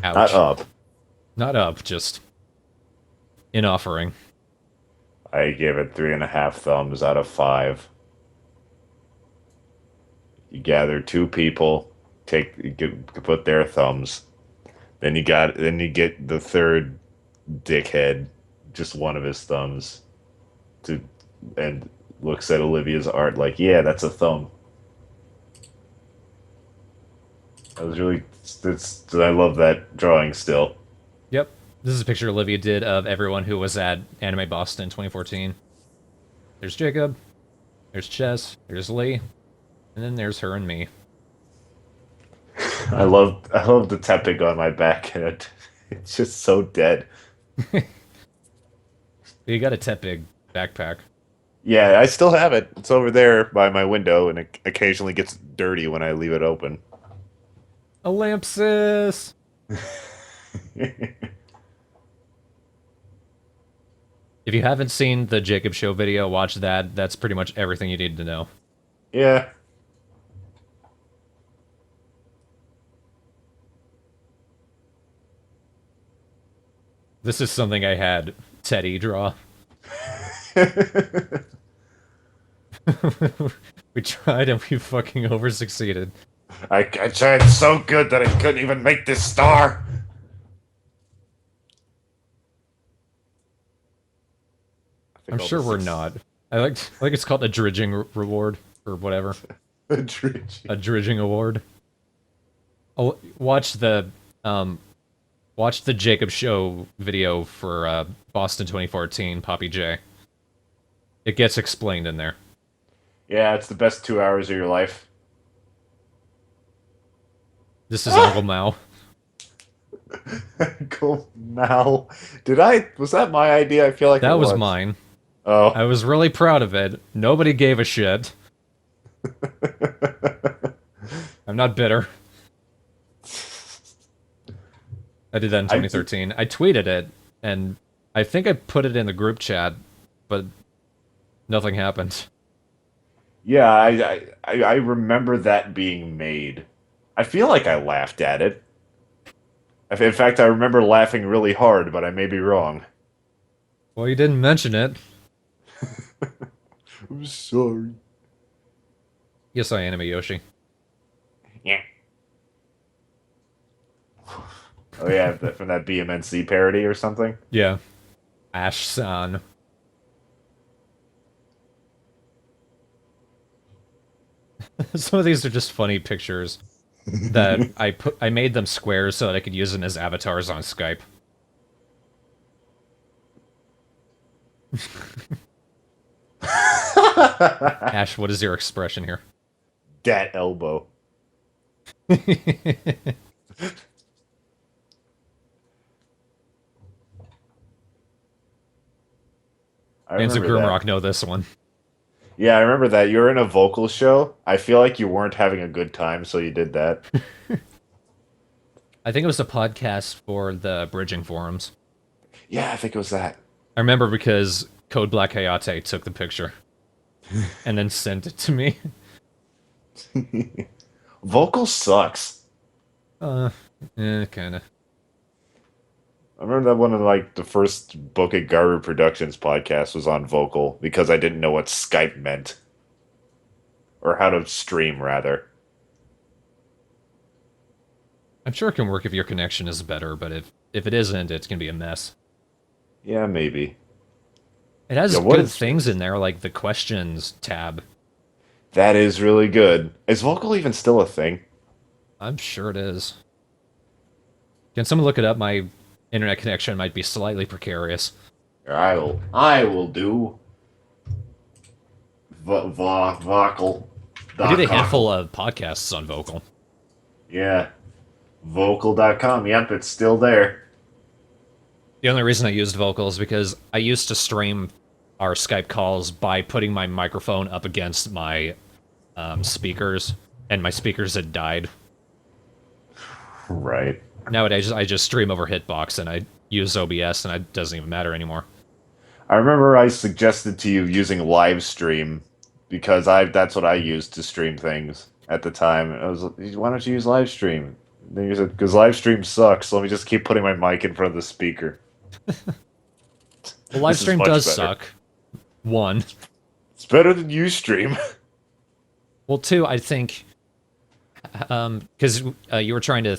Ouch. Not up. Not up, just in offering. I give it 3.5 thumbs out of 5. You gather 2 people, put their thumbs. Then you get the third dickhead, just one of his thumbs, and looks at Olivia's art like, yeah, that's a thumb. I was really, I love that drawing still. Yep. This is a picture Olivia did of everyone who was at Anime Boston 2014. There's Jacob, there's Chess, there's Lee, and then there's her and me. I love the tapping on my back, and it's just so dead. You got a Tepig backpack. Yeah, I still have it. It's over there by my window, and it occasionally gets dirty when I leave it open. A lampsis! If you haven't seen the Jacob Show video, watch that. That's pretty much everything you need to know. Yeah. This is something I had Teddy draw. We tried and we fucking over-succeeded. I tried so good that I couldn't even make this star. I'm sure we're not. I like it's called a dredging reward or whatever. A dredging. A dredging award. Oh, watch the Jacob Show video for Boston 2014, Poppy J. It gets explained in there. Yeah, it's the best 2 hours of your life. This is Uncle Mao. Uncle Mal. Was that my idea? I feel like That it was mine. Oh. I was really proud of it. Nobody gave a shit. I'm not bitter. I did that in 2013. I tweeted it, and I think I put it in the group chat, but nothing happened. Yeah, I remember that being made. I feel like I laughed at it. In fact, I remember laughing really hard, but I may be wrong. Well, you didn't mention it. I'm sorry. Yes, I anime Yoshi. Yeah. Oh yeah, from that BMNC parody or something? Yeah. Ash-san. Some of these are just funny pictures that I made them squares so that I could use them as avatars on Skype. Ash, what is your expression here? Dat elbow. Fans of Grimrock know this one. Yeah, I remember that. You were in a vocal show. I feel like you weren't having a good time, so you did that. I think it was a podcast for the Bridging forums. Yeah, I think it was that. I remember because Code Black Hayate took the picture and then sent it to me. Vocal sucks. Kinda. I remember that one of the first Book at Garu Productions podcast was on vocal because I didn't know what Skype meant. Or how to stream, rather. I'm sure it can work if your connection is better, but if it isn't, it's gonna be a mess. Yeah, maybe. It has good things in there, like the questions tab. That is really good. Is vocal even still a thing? I'm sure it is. Can someone look it up? My internet connection might be slightly precarious. I will do vocal. We did a handful of podcasts on Vocal. Yeah, vocal.com. Yep, it's still there. The only reason I used Vocal is because I used to stream our Skype calls by putting my microphone up against my speakers, and my speakers had died. Right. Nowadays, I just stream over Hitbox, and I use OBS, and it doesn't even matter anymore. I remember I suggested to you using live stream because that's what I used to stream things at the time. I was like, why don't you use live stream? Then you said, because live stream sucks, so let me just keep putting my mic in front of the speaker. Well, live This is stream much does better. suck. One. It's better than Ustream. Well, two, I think, because you were trying to,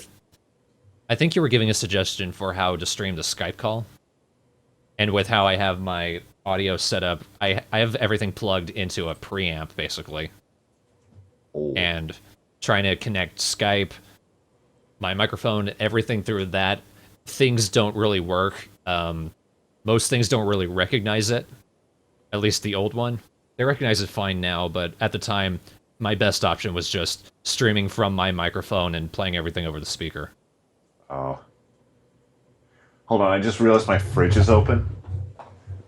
I think you were giving a suggestion for how to stream the Skype call. And with how I have my audio set up, I have everything plugged into a preamp, basically. Oh. And trying to connect Skype, my microphone, everything through that, things don't really work. Most things don't really recognize it. At least the old one. They recognize it fine now, but at the time, my best option was just streaming from my microphone and playing everything over the speaker. Oh. Hold on, I just realized my fridge is open.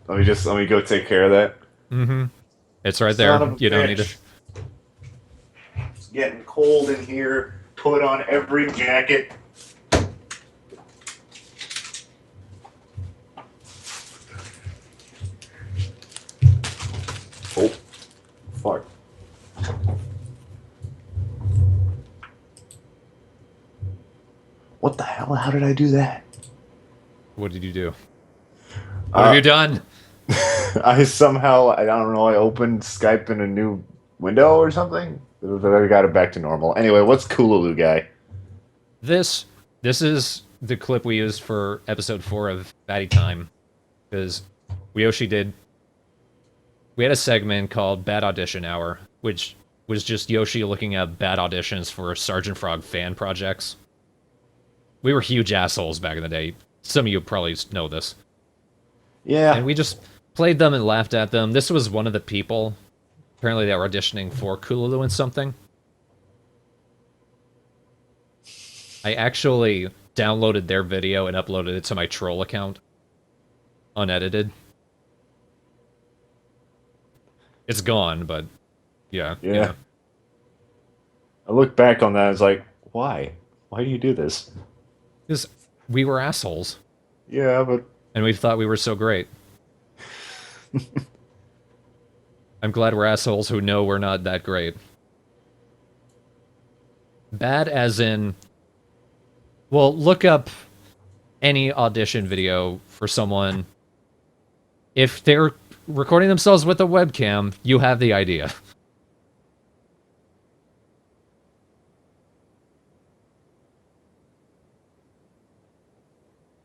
Let me go take care of that. Mm-hmm. It's right Son there. of a You don't need bitch. to. It's getting cold in here. Put on every jacket. Oh, fuck. What the hell? How did I do that? What did you do? What have you done? I don't know, I opened Skype in a new window or something. I got it back to normal. Anyway, what's Coolaloo guy? This is the clip we used for episode 4 of Batty Time. Because we had a segment called Bad Audition Hour, which was just Yoshi looking at bad auditions for Sergeant Frog fan projects. We were huge assholes back in the day. Some of you probably know this. Yeah. And we just played them and laughed at them. This was one of the people, apparently they were auditioning for Coolaloo and something. I actually downloaded their video and uploaded it to my troll account. Unedited. It's gone, but yeah. Yeah. I look back on that, I was like, why? Why do you do this? Because we were assholes. Yeah, but And we thought we were so great. I'm glad we're assholes who know we're not that great. Bad as in... Well, look up any audition video for someone. If they're recording themselves with a webcam, you have the idea.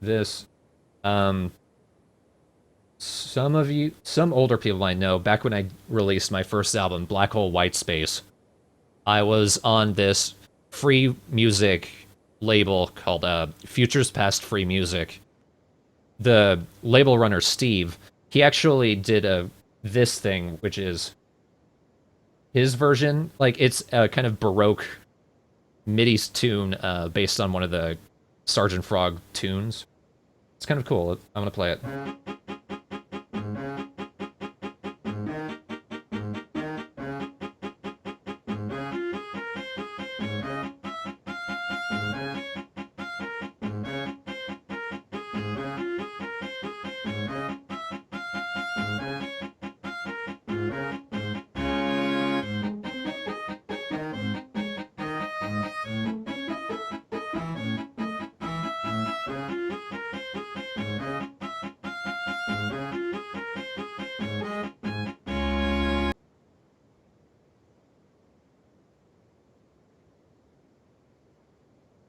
This, some older people I know, back when I released my first album, Black Hole White Space, I was on this free music label called Futures Past Free Music. The label runner, Steve, he actually did this thing, which is his version. Like, it's a kind of Baroque MIDI tune based on one of the Sergeant Frog tunes. It's kind of cool. I'm gonna play it.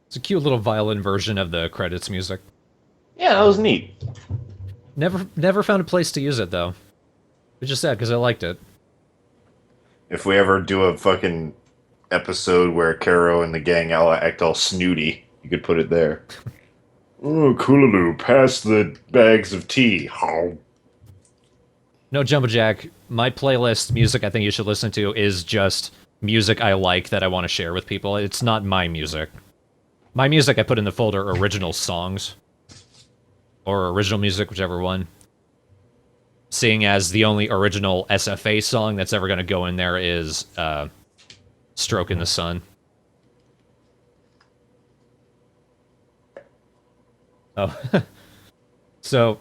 It's a cute little violin version of the credits music. yeah, that was neat. Never found a place to use it, though. It's just sad, because I liked it. If we ever do a fucking episode where Caro and the gang act all snooty, you could put it there. Oh, Koolaloo, pass the bags of tea. No, Jumbo Jack, my playlist music I think you should listen to is just music I like that I want to share with people. It's not my music. My music I put in the folder original songs. Or original music, whichever one. Seeing as the only original SFA song that's ever going to go in there is Stroke in the Sun. Oh. So,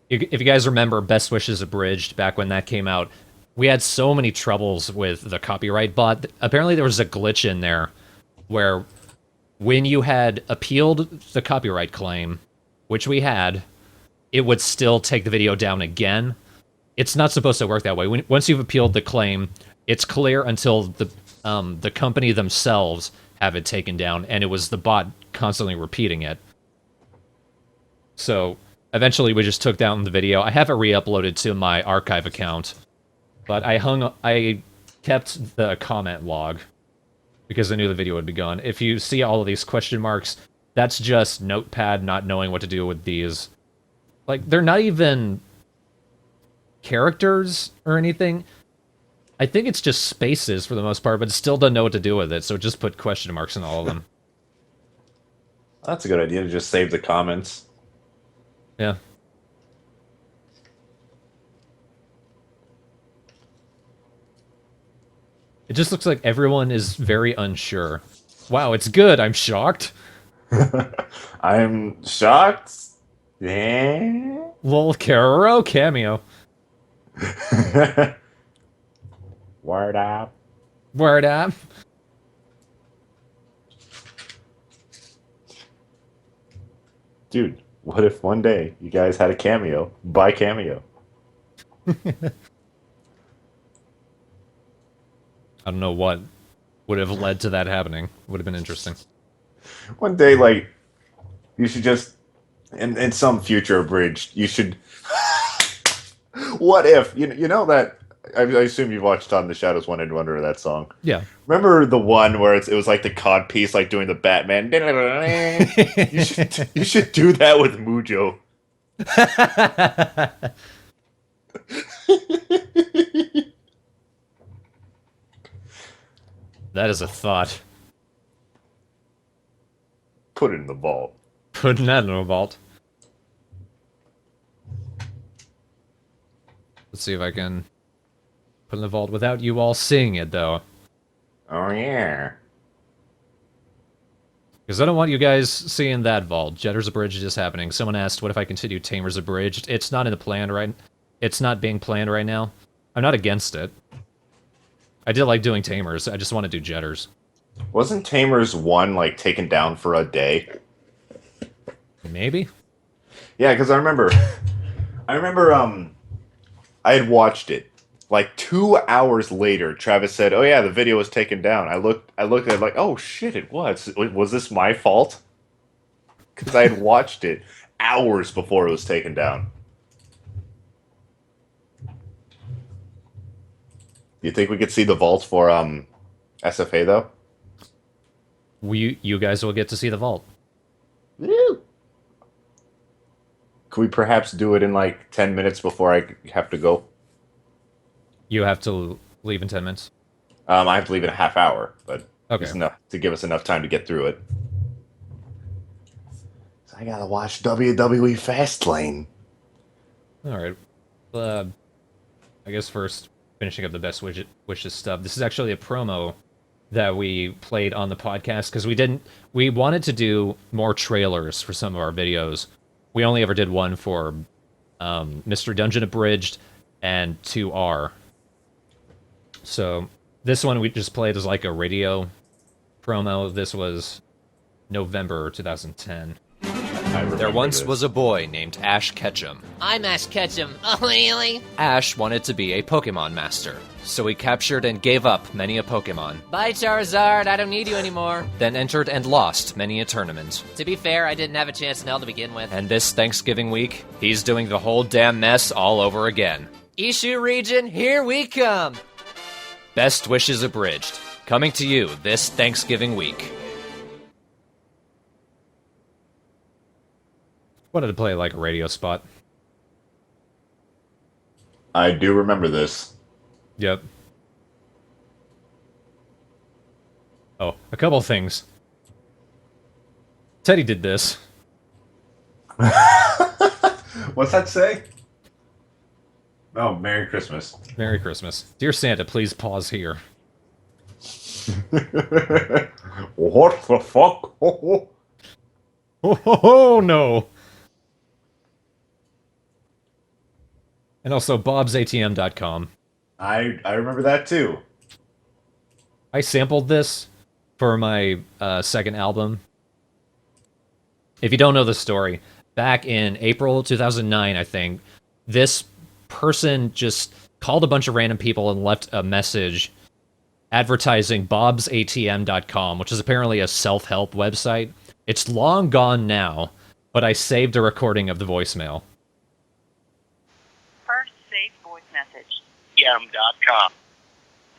if you guys remember Best Wishes Abridged, back when that came out, we had so many troubles with the copyright bot. Apparently there was a glitch in there where when you had appealed the copyright claim, which we had, it would still take the video down again. It's not supposed to work that way. Once you've appealed the claim, it's clear until the company themselves have it taken down, and it was the bot constantly repeating it. So eventually we just took down the video. I have it re-uploaded to my archive account, but I kept the comment log because I knew the video would be gone. If you see all of these question marks, that's just Notepad not knowing what to do with these. Like, they're not even characters or anything. I think it's just spaces for the most part, but it still doesn't know what to do with it, so just put question marks in all of them. That's a good idea to just save the comments. Yeah. It just looks like everyone is very unsure. Wow, it's good. I'm shocked. I'm shocked. Yeah. Lol, Caro cameo. Word up. Word up. Dude, what if one day you guys had a cameo by Cameo? I don't know what would have led to that happening. Would have been interesting. One day, like, you should just, in some future abridged, you should. What if you know that? I assume you've watched on the Shadows One and Wonder that song. Yeah. Remember the one where it was like the cod piece, like doing the Batman. You should do that with Mujo. That is a thought. Put it in the vault. Putting that in a vault. Let's see if I can put in the vault without you all seeing it, though. Oh yeah. Because I don't want you guys seeing that vault. Jetter's Abridged is happening. Someone asked, what if I continue Tamer's Abridged? It's not in the plan right... It's not being planned right now. I'm not against it. I did like doing Tamers. I just want to do Jetters. Wasn't Tamers 1 like taken down for a day? Maybe? Yeah, because I remember I had watched it. Like 2 hours later, Travis said, "Oh yeah, the video was taken down." I looked at it like, "Oh shit, it was. Was this my fault?" Because I had watched it hours before it was taken down. Do you think we could see the vault for SFA though? You guys will get to see the vault. Woo! Could we perhaps do it in like 10 minutes before I have to go? You have to leave in 10 minutes. I have to leave in a half hour, but Okay. it's enough to give us enough time to get through it. So I gotta watch WWE Fastlane. Alright. I guess first, finishing up the best wishes stuff. This is actually a promo that we played on the podcast, because we wanted to do more trailers for some of our videos. We only ever did one for Mr. Dungeon Abridged and 2R. So this one we just played as like a radio promo. This was November 2010. There once was a boy named Ash Ketchum. I'm Ash Ketchum. Oh, really? Ash wanted to be a Pokemon master, so he captured and gave up many a Pokemon, Bye, Charizard. I don't need you anymore. then entered and lost many a tournament. To be fair, I didn't have a chance in hell to begin with. And this Thanksgiving week, he's doing the whole damn mess all over again. Ishu region, here we come. Best Wishes Abridged, coming to you this Thanksgiving week. Wanted to play like a radio spot. I do remember this. Yep. Oh, a couple things. Teddy did this. What's that say? Oh, Merry Christmas. Merry Christmas. Dear Santa, please pause here. What the fuck? Oh, no! And also bobsatm.com. I remember that too. I sampled this for my second album. If you don't know the story, back in April 2009, I think, this person just called a bunch of random people and left a message advertising bobsatm.com, which is apparently a self-help website. It's long gone now, but I saved a recording of the voicemail. First saved voice message. ATM.com.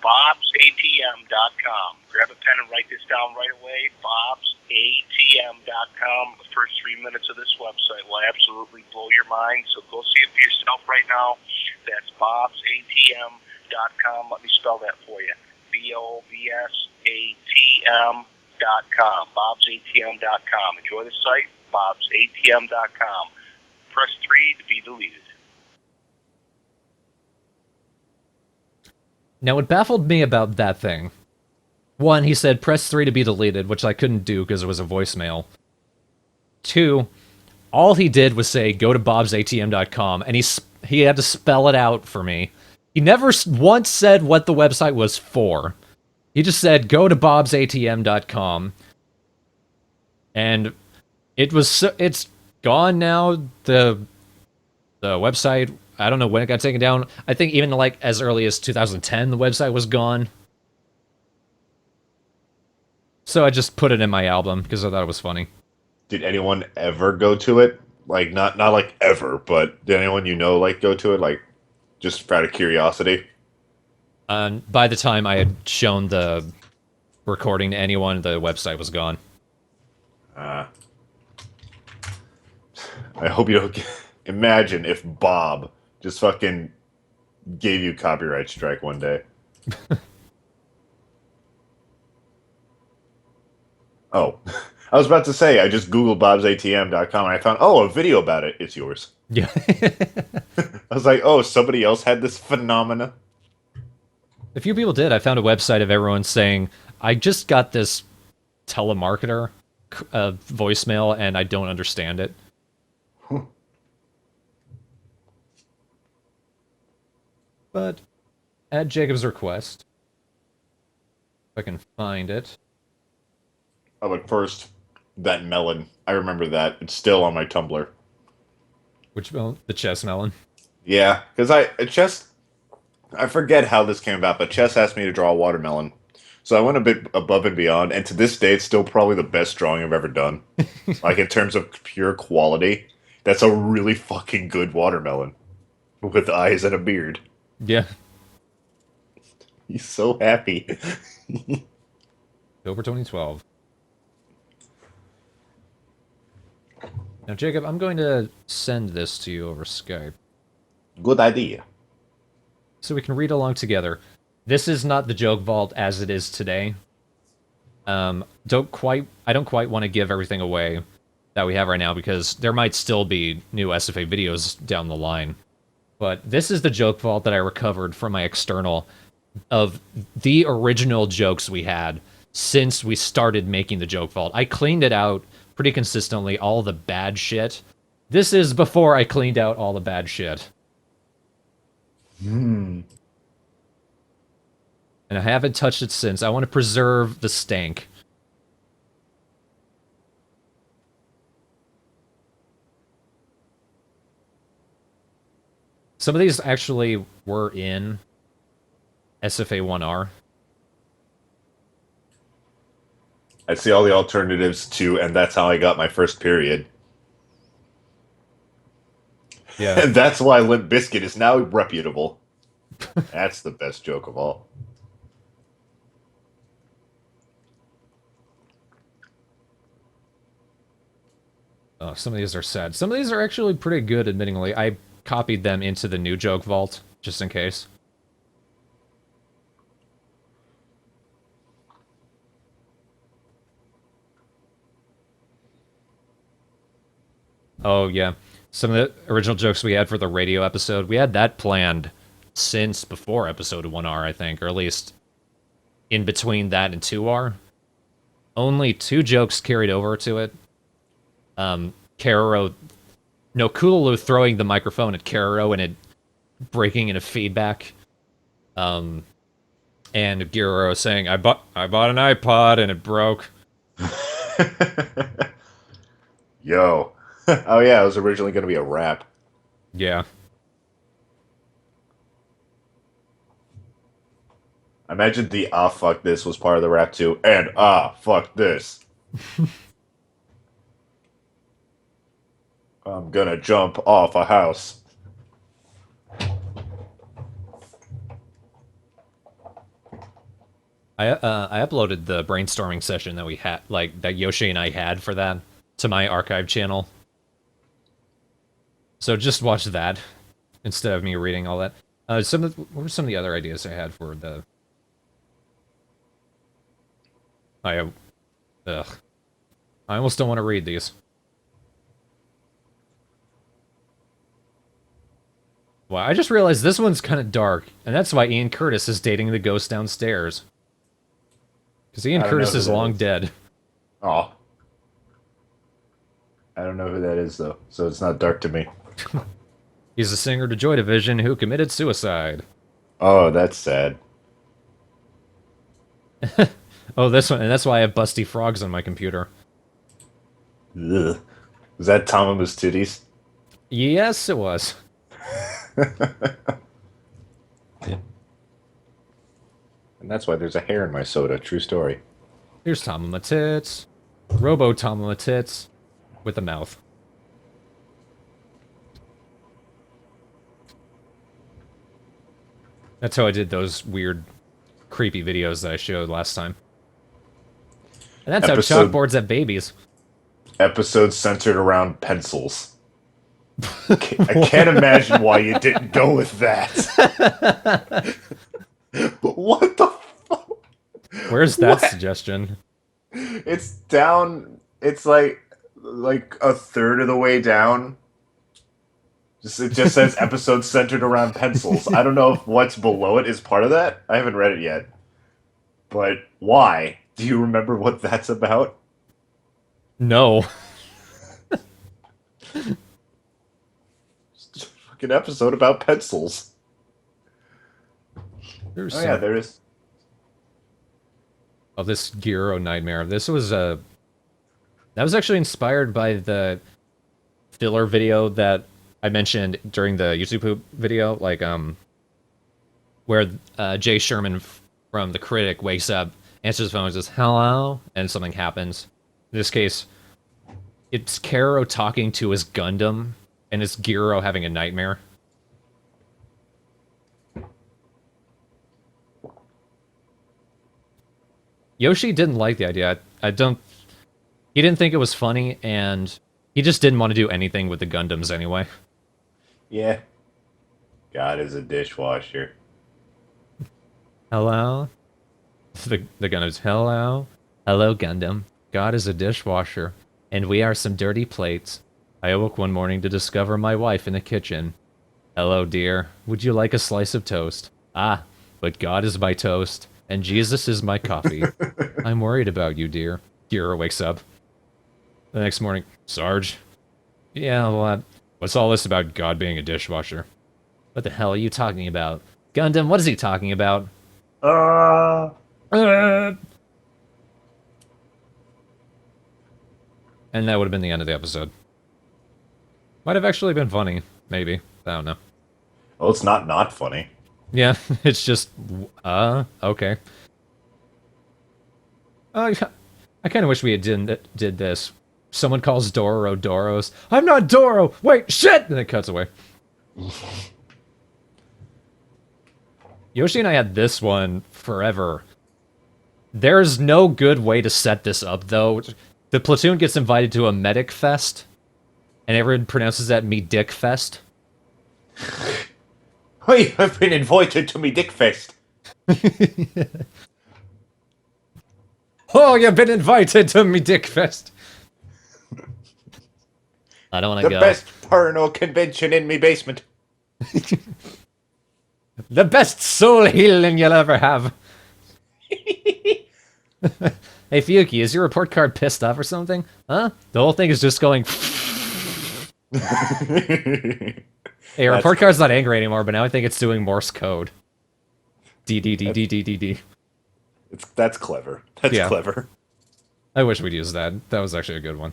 BobsATM.com. Grab a pen and write this down right away. BobsATM.com. The first 3 minutes of this website will absolutely blow your mind, so go see it for yourself right now. That's BobsATM.com. Let me spell that for you. BobsATM.com. BobsATM.com. Enjoy the site. BobsATM.com. Press 3 to be deleted. Now, what baffled me about that thing, one, he said press 3 to be deleted, which I couldn't do because it was a voicemail. Two, all he did was say go to bobsatm.com, and he had to spell it out for me. He never once said what the website was for. He just said go to bobsatm.com, and it's gone now. The website, I don't know when it got taken down. I think even like as early as 2010, the website was gone. So I just put it in my album because I thought it was funny. Did anyone ever go to it? Like not like ever, but did anyone you know like go to it? Like just out of curiosity? By the time I had shown the recording to anyone, the website was gone. I hope you don't imagine if Bob just fucking gave you copyright strike one day. Oh, I was about to say, I just Googled bobsatm.com and I found, oh, a video about it. It's yours. Yeah. I was like, oh, somebody else had this phenomena. A few people did. I found a website of everyone saying, I just got this telemarketer voicemail and I don't understand it. But at Jacob's request, if I can find it. Oh, but first, that melon. I remember that. It's still on my Tumblr. Which melon? The chess melon. Yeah, because I forget how this came about, but Chess asked me to draw a watermelon. So I went a bit above and beyond, and to this day, it's still probably the best drawing I've ever done. Like, in terms of pure quality, that's a really fucking good watermelon. With eyes and a beard. Yeah. He's so happy. October 2012. Now, Jacob, I'm going to send this to you over Skype. Good idea. So we can read along together. This is not the joke vault as it is today. I don't quite want to give everything away that we have right now because there might still be new SFA videos down the line. But this is the joke vault that I recovered from my external of the original jokes we had since we started making the joke vault. I cleaned it out pretty consistently, all the bad shit. This is before I cleaned out all the bad shit. And I haven't touched it since. I want to preserve the stank. Some of these actually were in SFA 1R. I see all the alternatives too, and that's how I got my first period. Yeah. And that's why Limp Bizkit is now reputable. That's the best joke of all. Oh, some of these are sad. Some of these are actually pretty good, admittingly. I copied them into the new joke vault, just in case. Oh, yeah. Some of the original jokes we had for the radio episode, we had that planned since before episode 1R, I think, or at least in between that and 2R. Only 2 jokes carried over to it. Kararo... No, Kululu throwing the microphone at Kararo and it breaking into feedback. And Giro saying, I bought an iPod and it broke. Yo. Oh yeah, it was originally going to be a rap. Yeah. I imagine the fuck this was part of the rap too, and fuck this. I'm gonna jump off a house. I uploaded the brainstorming session that we had, like, that Yoshi and I had for that, to my archive channel. So just watch that, instead of me reading all that. What were some of the other ideas I had for the... I almost don't want to read these. Well, I just realized this one's kind of dark, and that's why Ian Curtis is dating the ghost downstairs. Because Ian Curtis is long dead. Oh. I don't know who that is, though, so it's not dark to me. He's a singer to Joy Division who committed suicide. Oh, that's sad. Oh, this one, and that's why I have busty frogs on my computer. Ugh. Was that Tomamu's titties? Yes, it was. Yeah. And that's why there's a hair in my soda. True story. Here's Tomama Tits. Robo Tomama Tits. With a mouth. That's how I did those weird, creepy videos that I showed last time. And that's how chalkboards have babies. Episode centered around pencils. I can't imagine why you didn't go with that. What the fuck? Where's that suggestion? It's down. It's like a third of the way down. It just says episode centered around pencils. I don't know if what's below it is part of that. I haven't read it yet. But why? Do you remember what that's about? No. It's a fucking episode about pencils. There's yeah, there is. Oh, this Giro nightmare. This was that was actually inspired by the filler video that I mentioned during the YouTube video, like where Jay Sherman from The Critic wakes up, answers the phone, and says hello, and something happens. In this case, it's Karo talking to his Gundam, and it's Giro having a nightmare. Yoshi didn't like the idea. He didn't think it was funny, and he just didn't want to do anything with the Gundams anyway. Yeah. God is a dishwasher. Hello? The Gundam's, hello? Hello, Gundam. God is a dishwasher, and we are some dirty plates. I awoke one morning to discover my wife in the kitchen. Hello, dear. Would you like a slice of toast? Ah, but God is my toast, and Jesus is my coffee. I'm worried about you, dear. Kira wakes up. The next morning, Sarge? Yeah, what's all this about God being a dishwasher? What the hell are you talking about? Gundam, what is he talking about? And that would have been the end of the episode. Might have actually been funny, maybe. I don't know. Well, it's not funny. Yeah, it's just, okay. I kind of wish we had did this. Someone calls Doro Doros. I'm not Doro! Wait, shit! And it cuts away. Yoshi and I had this one forever. There's no good way to set this up, though. The platoon gets invited to a medic fest, And everyone pronounces that me dick fest. I have been invited to me dick fest. Oh, you've been invited to me dick fest. I don't want The to go. best porno convention in me basement. The best soul healing you'll ever have. Hey, Fuyuki, is your report card pissed off or something? Huh? The whole thing is just going... Hey, your report card's not angry anymore, but now I think it's doing Morse code. D D D D D D D. That's clever. That's Yeah. clever. I wish we'd use that. That was actually a good one.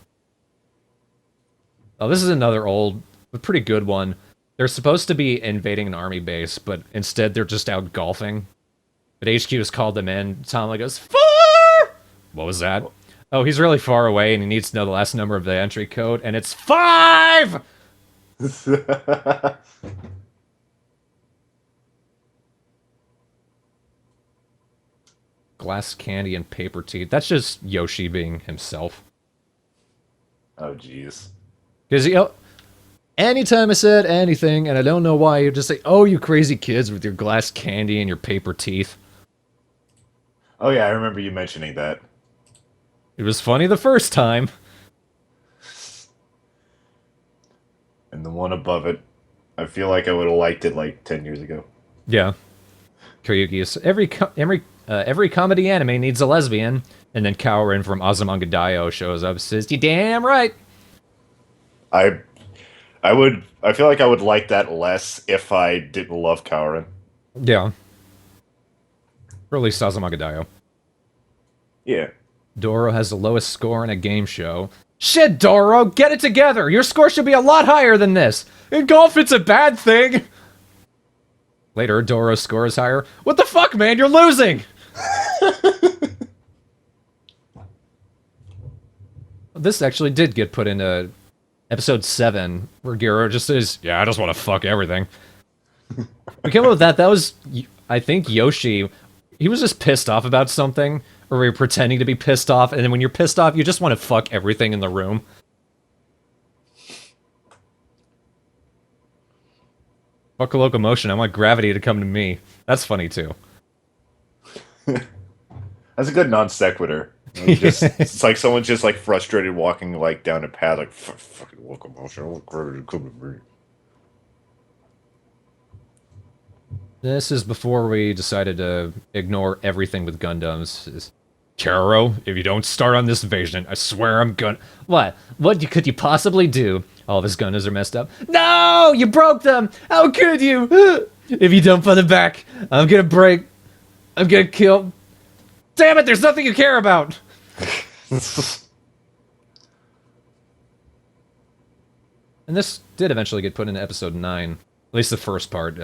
Oh, this is another old, but pretty good one. They're supposed to be invading an army base, but instead they're just out golfing. But HQ has called them in. Tom goes, "Far!" What was that? Oh, he's really far away and he needs to know the last number of the entry code, and it's 5! Glass candy and paper teeth. That's just Yoshi being himself. Oh, jeez. Because, you know, anytime I said anything, and I don't know why, you just say, "Oh, you crazy kids with your glass candy and your paper teeth." Oh, yeah, I remember you mentioning that. It was funny the first time. And the one above it, I feel like I would have liked it like 10 years ago. Yeah. Karyuki is every comedy anime needs a lesbian, and then Kaorin from Azumanga Daioh shows up and says, "You damn right." I feel like I would like that less if I didn't love Kaorin. Yeah. Or at least Azumanga Daioh. Yeah. Doro has the lowest score in a game show. Shit, Doro, get it together! Your score should be a lot higher than this! In golf, it's a bad thing! Later, Doro's score is higher. What the fuck, man? You're losing! This actually did get put into episode 7, where Gero just says, "Yeah, I just want to fuck everything." We came up with that. That was, I think, Yoshi. He was just pissed off about something, or we were pretending to be pissed off, and then when you're pissed off, you just want to fuck everything in the room. Fuck a locomotion, I want gravity to come to me. That's funny, too. That's a good non sequitur. It's like someone's just like frustrated walking like down a path, like fucking locomotion. I want gravity to come to me. This is before we decided to ignore everything with Gundams. Kero, if you don't start on this invasion, I swear I'm gonna... What? What could you possibly do? All of his Gundams are messed up. No! You broke them! How could you? If you don't put them back, I'm gonna break. I'm gonna kill. Damn it, there's nothing you care about! And this did eventually get put into episode 9. At least the first part.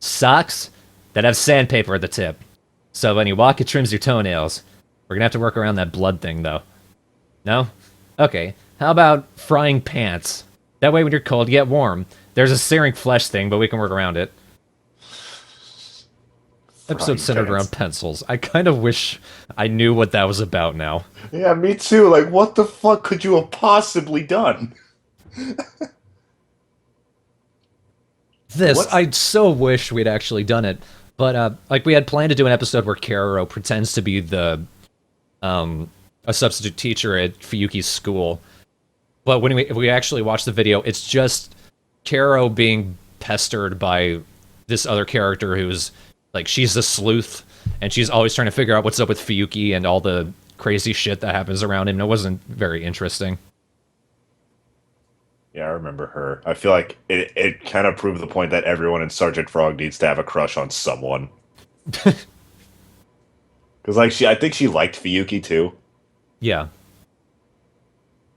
Socks that have sandpaper at the tip. So when you walk, it trims your toenails. We're gonna have to work around that blood thing, though. No? Okay. How about frying pants? That way when you're cold, you get warm. There's a searing flesh thing, but we can work around it. Episode centered around pencils. I kind of wish I knew what that was about now. Yeah, me too. Like, what the fuck could you have possibly done? I so wish we'd actually done it. But, like, we had planned to do an episode where Kararo pretends to be the, a substitute teacher at Fuyuki's school. But when we actually watch the video, it's just Kararo being pestered by this other character who's, like, she's the sleuth, and she's always trying to figure out what's up with Fuyuki and all the crazy shit that happens around him. It wasn't very interesting. Yeah, I remember her. I feel like it kind of proved the point that everyone in Sergeant Frog needs to have a crush on someone. Because, like, I think she liked Fuyuki, too. Yeah.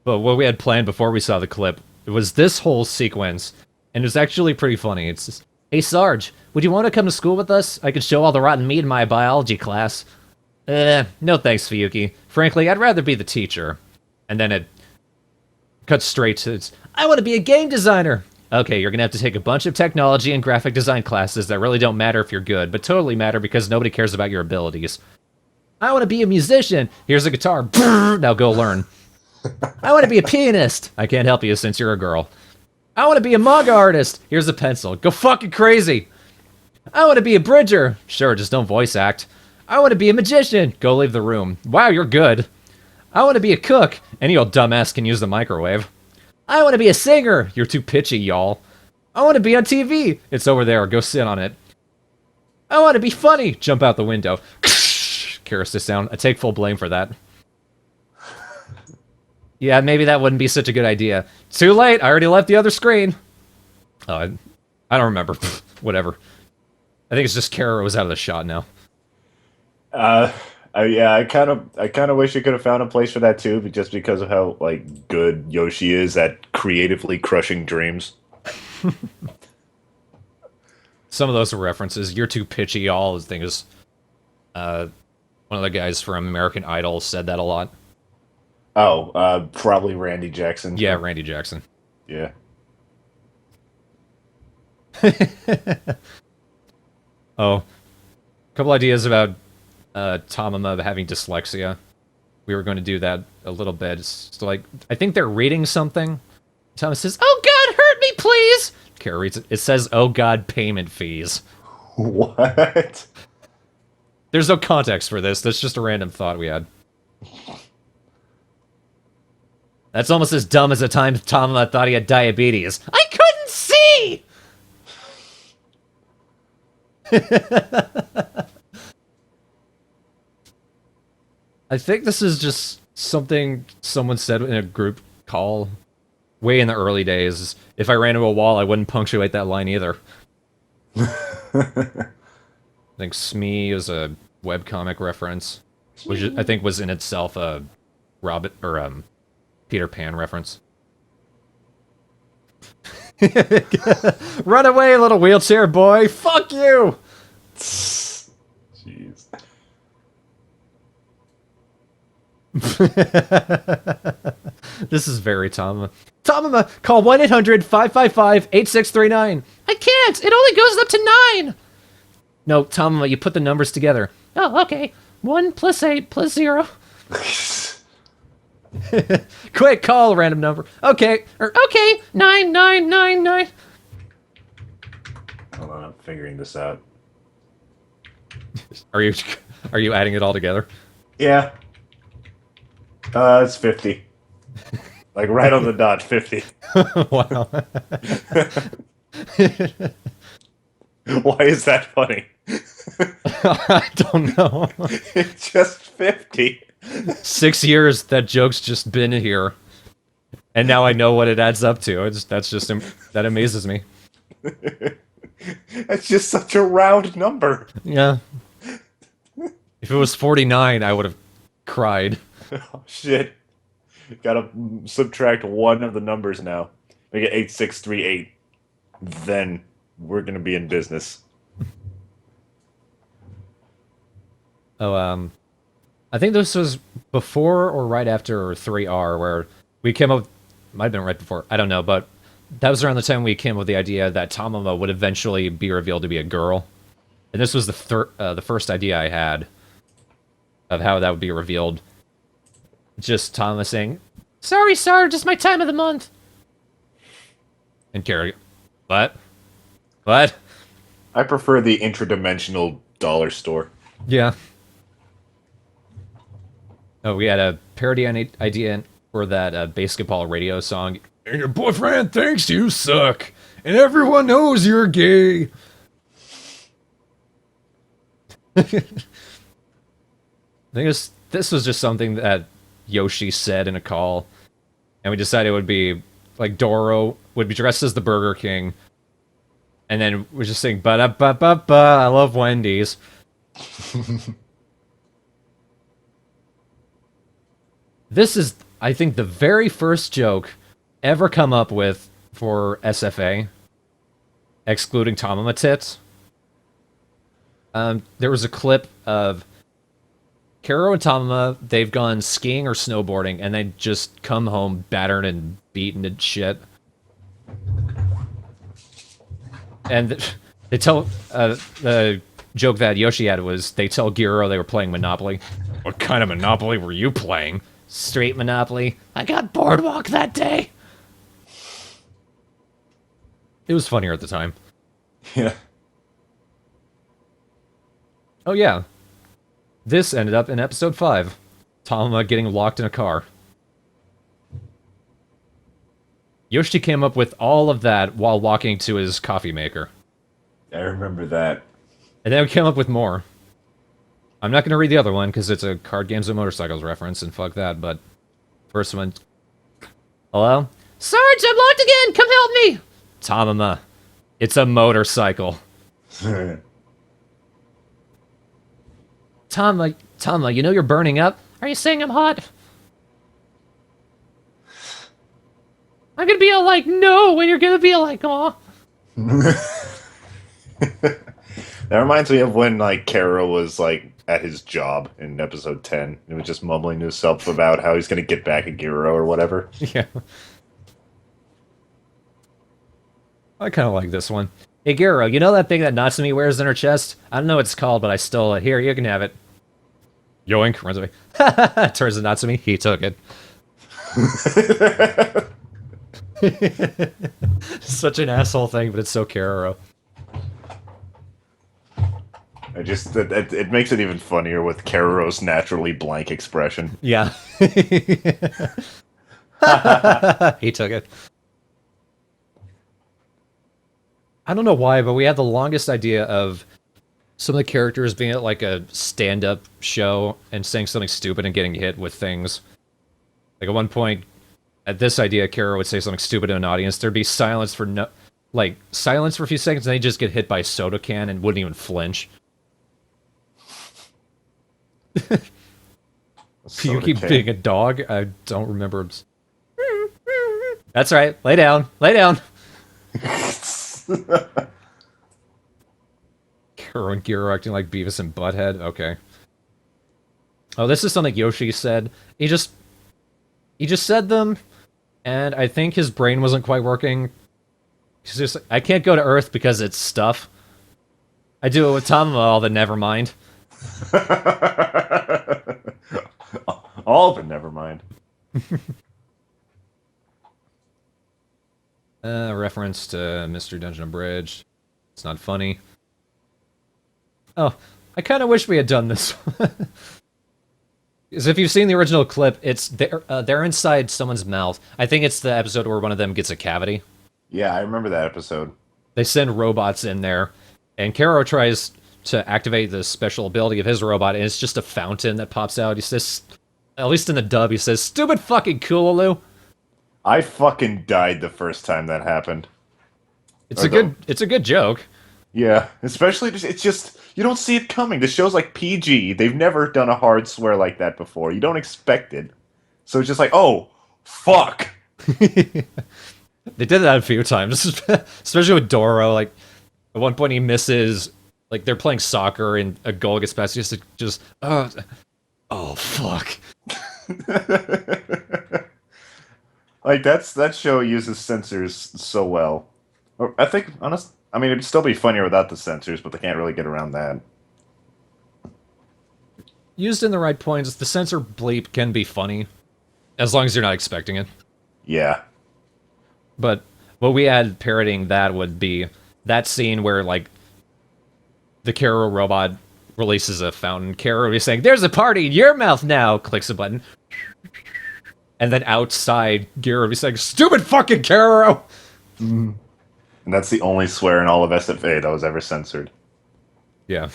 But what we had planned before we saw the clip, it was this whole sequence, and it was actually pretty funny. It's just, "Hey, Sarge, would you want to come to school with us? I could show all the rotten meat in my biology class." No thanks, Fuyuki. Frankly, I'd rather be the teacher. And then it cuts straight to, "I want to be a game designer." Okay, you're gonna have to take a bunch of technology and graphic design classes that really don't matter if you're good, but totally matter because nobody cares about your abilities. "I want to be a musician. Here's a guitar. Now go learn." I want to be a pianist. I can't help you since you're a girl. I want to be a manga artist. Here's a pencil. Go fucking crazy. I want to be a bridger. Sure, just don't voice act. I want to be a magician. Go leave the room. Wow, you're good. I want to be a cook. Any old dumbass can use the microwave. I want to be a singer. You're too pitchy, y'all. I want to be on TV. It's over there. Go sit on it. I want to be funny. Jump out the window. Karastis sound. I take full blame for that. Yeah, maybe that wouldn't be such a good idea. Too late. I already left the other screen. Oh, I don't remember. Whatever. I think it's just Kara was out of the shot now. I kind of wish you could have found a place for that too, but just because of how like good Yoshi is at creatively crushing dreams. Some of those are references. You're too pitchy, all. The thing is, one of the guys from American Idol said that a lot. Oh, probably Randy Jackson. Yeah, Randy Jackson. Yeah. Oh, a couple ideas about Tamama having dyslexia. We were going to do that a little bit. It's like, I think they're reading something. Thomas says, "Oh God, hurt me, please." Kara reads it. It says, "Oh God, payment fees." What? There's no context for this. That's just a random thought we had. That's almost as dumb as the time Tamama thought he had diabetes. I couldn't see! I think this is just something someone said in a group call way in the early days. If I ran into a wall, I wouldn't punctuate that line either. I think Smee is a webcomic reference, which I think was in itself a Peter Pan reference. Run away, little wheelchair boy! Fuck you! Jeez. This is very Tamama. Tamama, call 1-800-555-8639. I can't! It only goes up to 9! No, Tamama, you put the numbers together. Oh, okay. 1 plus 8 plus 0. Quick, call a random number. Okay, okay, 9999. Hold on, I'm figuring this out. Are you adding it all together? Yeah. It's 50. Like right on the dot, 50. Wow. Why is that funny? I don't know. It's just 50. 6 years that joke's just been here, and now I know what it adds up to. That amazes me. That's just such a round number. Yeah. If it was 49, I would have cried. Oh, shit. Gotta subtract one of the numbers now. Make it 8638. Then we're gonna be in business. Oh, I think this was before or right after 3R, where we came up... Might have been right before. I don't know, but that was around the time we came up with the idea that Tamama would eventually be revealed to be a girl. And this was the first idea I had of how that would be revealed. Just Tamama saying, "Sorry, sir, just my time of the month." And Kara, what? What? I prefer the interdimensional dollar store. Yeah. Oh, we had a parody idea for that basketball radio song. "And your boyfriend thinks you suck, and everyone knows you're gay." I think this was just something that Yoshi said in a call, and we decided it would be like Doro would be dressed as the Burger King, and then we're just saying "ba-da-ba-ba-ba, I love Wendy's." This is, I think, the very first joke ever come up with for SFA, excluding Tamama tits. There was a clip of Karo and Tamama, they've gone skiing or snowboarding, and they just come home battered and beaten and shit. And they tell, the joke that Yoshi had was, they tell Giro they were playing Monopoly. "What kind of Monopoly were you playing?" Street Monopoly. I got Boardwalk that day. It was funnier at the time. Yeah. Oh yeah. This ended up in episode 5. Tama getting locked in a car. Yoshi came up with all of that while walking to his coffee maker. I remember that. And then we came up with more. I'm not going to read the other one because it's a card games and motorcycles reference, and fuck that, but first one. Hello? Sarge, I'm locked again! Come help me! Tamama. It's a motorcycle. Tama, you know you're burning up? Are you saying I'm hot? I'm gonna be all like, no, when you're gonna be all like, aw. That reminds me of when, like, Kara was, like, at his job in episode 10. He was just mumbling to himself about how he's gonna get back at Giro or whatever. Yeah. I kind of like this one. Hey, Giro, you know that thing that Natsumi wears in her chest? I don't know what it's called, but I stole it. Here, you can have it. Yoink, runs away. Turns to Natsumi, he took it. Such an asshole thing, but it's so Kero. It makes it even funnier with Karo's naturally blank expression. Yeah. He took it. I don't know why, but we had the longest idea of some of the characters being at like a stand-up show and saying something stupid and getting hit with things. Like at one point, at this idea, Kara would say something stupid to an audience. There'd be silence for silence for a few seconds, and they just get hit by a soda can and wouldn't even flinch. Pukey being a dog? I don't remember. That's right. Lay down. Lay down. Kara and Giro acting like Beavis and Butthead. Okay. Oh, this is something Yoshi said. He just said them, and I think his brain wasn't quite working. He's just, I can't go to Earth because it's stuff. I do it with Tamama, all the never mind. All of it, never mind. Reference to Mystery Dungeon Abridged. It's not funny. Oh, I kind of wish we had done this. Because if you've seen the original clip, it's they're inside someone's mouth. I think it's the episode where one of them gets a cavity. Yeah, I remember that episode. They send robots in there, and Karo tries to activate the special ability of his robot, and it's just a fountain that pops out. He says, at least in the dub, he says, "Stupid fucking Cooloo." I fucking died the first time that happened. It's a good joke. Yeah, especially it's just you don't see it coming. The show's like PG. They've never done a hard swear like that before. You don't expect it. So it's just like, "Oh, fuck." They did that a few times, especially with Doro. Like, at one point he misses, like, they're playing soccer and a goal gets past, oh, fuck. Like, that show uses censors so well. I think, it'd still be funnier without the censors, but they can't really get around that. Used in the right points, the censor bleep can be funny, as long as you're not expecting it. Yeah. But what we had parroting that would be that scene where, like, the Karo robot releases a fountain. Karo would be saying, "There's a party in your mouth now!" Clicks a button. And then outside, Giro would be saying, "Stupid fucking Karo!" And that's the only swear in all of SFA that was ever censored. Yeah.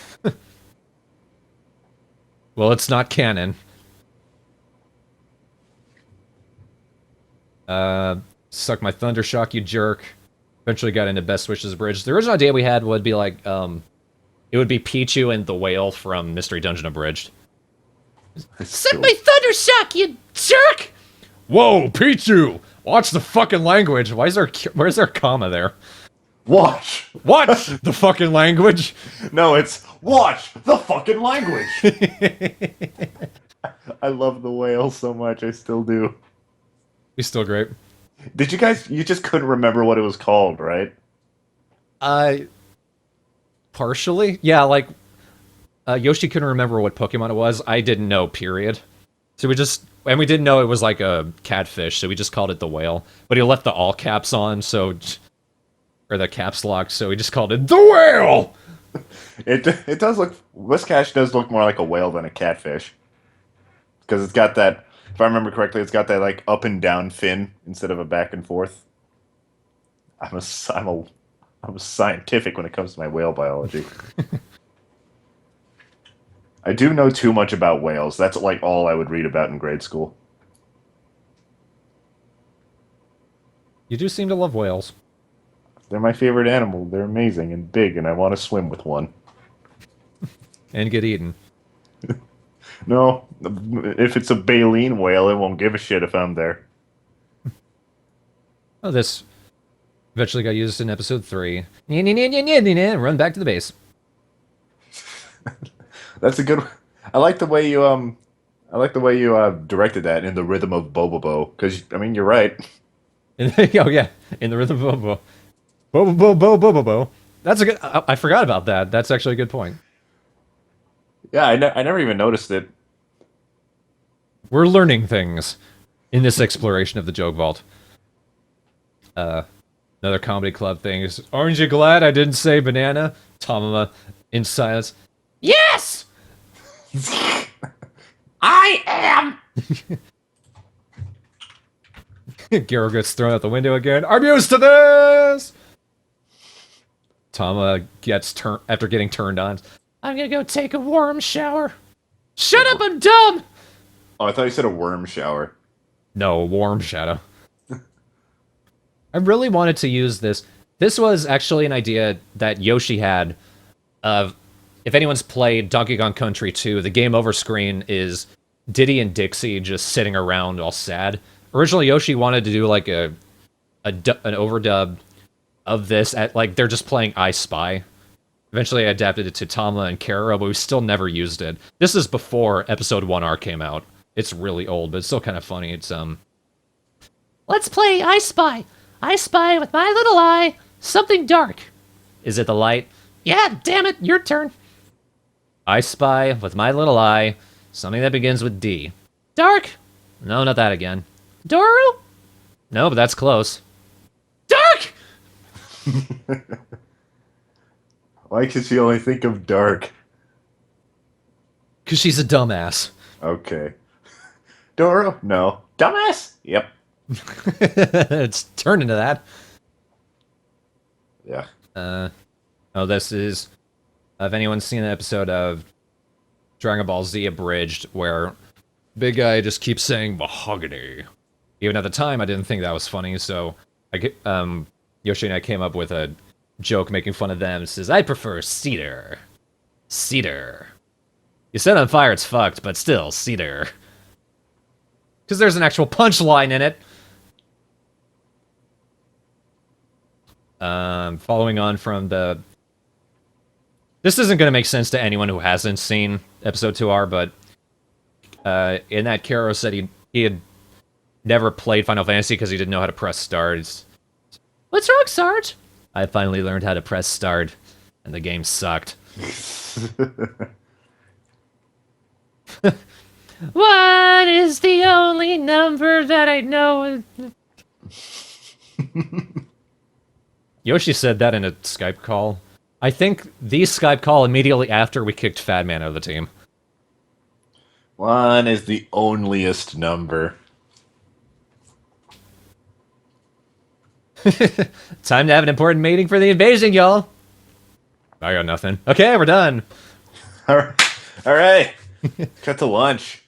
Well, it's not canon. Suck my thunder shock, you jerk. Eventually got into Best Wishes Bridge. The original idea we had would be like, it would be Pichu and the whale from Mystery Dungeon Abridged. Suck my thunder shock, you jerk! Whoa, Pichu! Watch the fucking language. Where's there a comma there? Watch! Watch the fucking language! No, it's watch the fucking language! I love the whale so much, I still do. He's still great. Did you just couldn't remember what it was called, right? Partially? Yeah, like, Yoshi couldn't remember what Pokemon it was. I didn't know, period. So we just, and we didn't know it was like a catfish, so we just called it the whale. But he left the all caps on, so, or the caps lock, so we just called it the whale. It does look, Whiscash does look more like a whale than a catfish, because it's got that. If I remember correctly, it's got that like up and down fin instead of a back and forth. I'm a scientific when it comes to my whale biology. I do know too much about whales. That's like all I would read about in grade school. You do seem to love whales. They're my favorite animal. They're amazing and big, and I want to swim with one. And get eaten. No, if it's a baleen whale, it won't give a shit if I'm there. Oh, this eventually got used in episode 3. Run back to the base. That's a good. I like the way you directed that in the rhythm of Bobobo. Because I mean, you're right. Oh yeah, in the rhythm of Bobo. Bobo. That's a good. I forgot about that. That's actually a good point. Yeah, I never even noticed it. We're learning things in this exploration of the joke vault. Another comedy club thing is, aren't you glad I didn't say banana? Tamama in silence. Yes! I am. Garo gets thrown out the window again. I'm used to this! Tama gets after getting turned on. I'm gonna go take a warm shower. Shut up, I'm dumb! Oh, I thought you said a worm shower. No, a warm shadow. I really wanted to use this. This was actually an idea that Yoshi had of, if anyone's played Donkey Kong Country 2, the game over screen is Diddy and Dixie just sitting around all sad. Originally, Yoshi wanted to do like an overdub of this, at like they're just playing I Spy. Eventually, I adapted it to Tama and Kara, but we still never used it. This is before Episode 1R came out. It's really old, but it's still kind of funny. It's let's play I Spy. I spy with my little eye something dark. Is it the light? Yeah, damn it, your turn. I spy with my little eye something that begins with D. Dark? No, not that again. Doru? No, but that's close. Dark! Why could she only think of dark? Because she's a dumbass. Okay. Doro? No. Dumbass? Yep. It's turned into that. Yeah. Oh, this is... Have anyone seen an episode of Dragon Ball Z Abridged where big guy just keeps saying mahogany? Even at the time, I didn't think that was funny, so Yoshi and I came up with a joke making fun of them. It says, I prefer cedar. Cedar. You set on fire, it's fucked, but still, cedar. Because there's an actual punchline in it. Following on from the... This isn't going to make sense to anyone who hasn't seen Episode 2R, but in that, Karo said he had never played Final Fantasy because he didn't know how to press start. What's wrong, Sarge? I finally learned how to press start, and the game sucked. What is the only number that I know? Yoshi said that in a Skype call. I think the Skype call immediately after we kicked Fat Man out of the team. One is the onlyest number. Time to have an important meeting for the invasion, y'all. I got nothing. Okay, we're done. All right. Cut to lunch.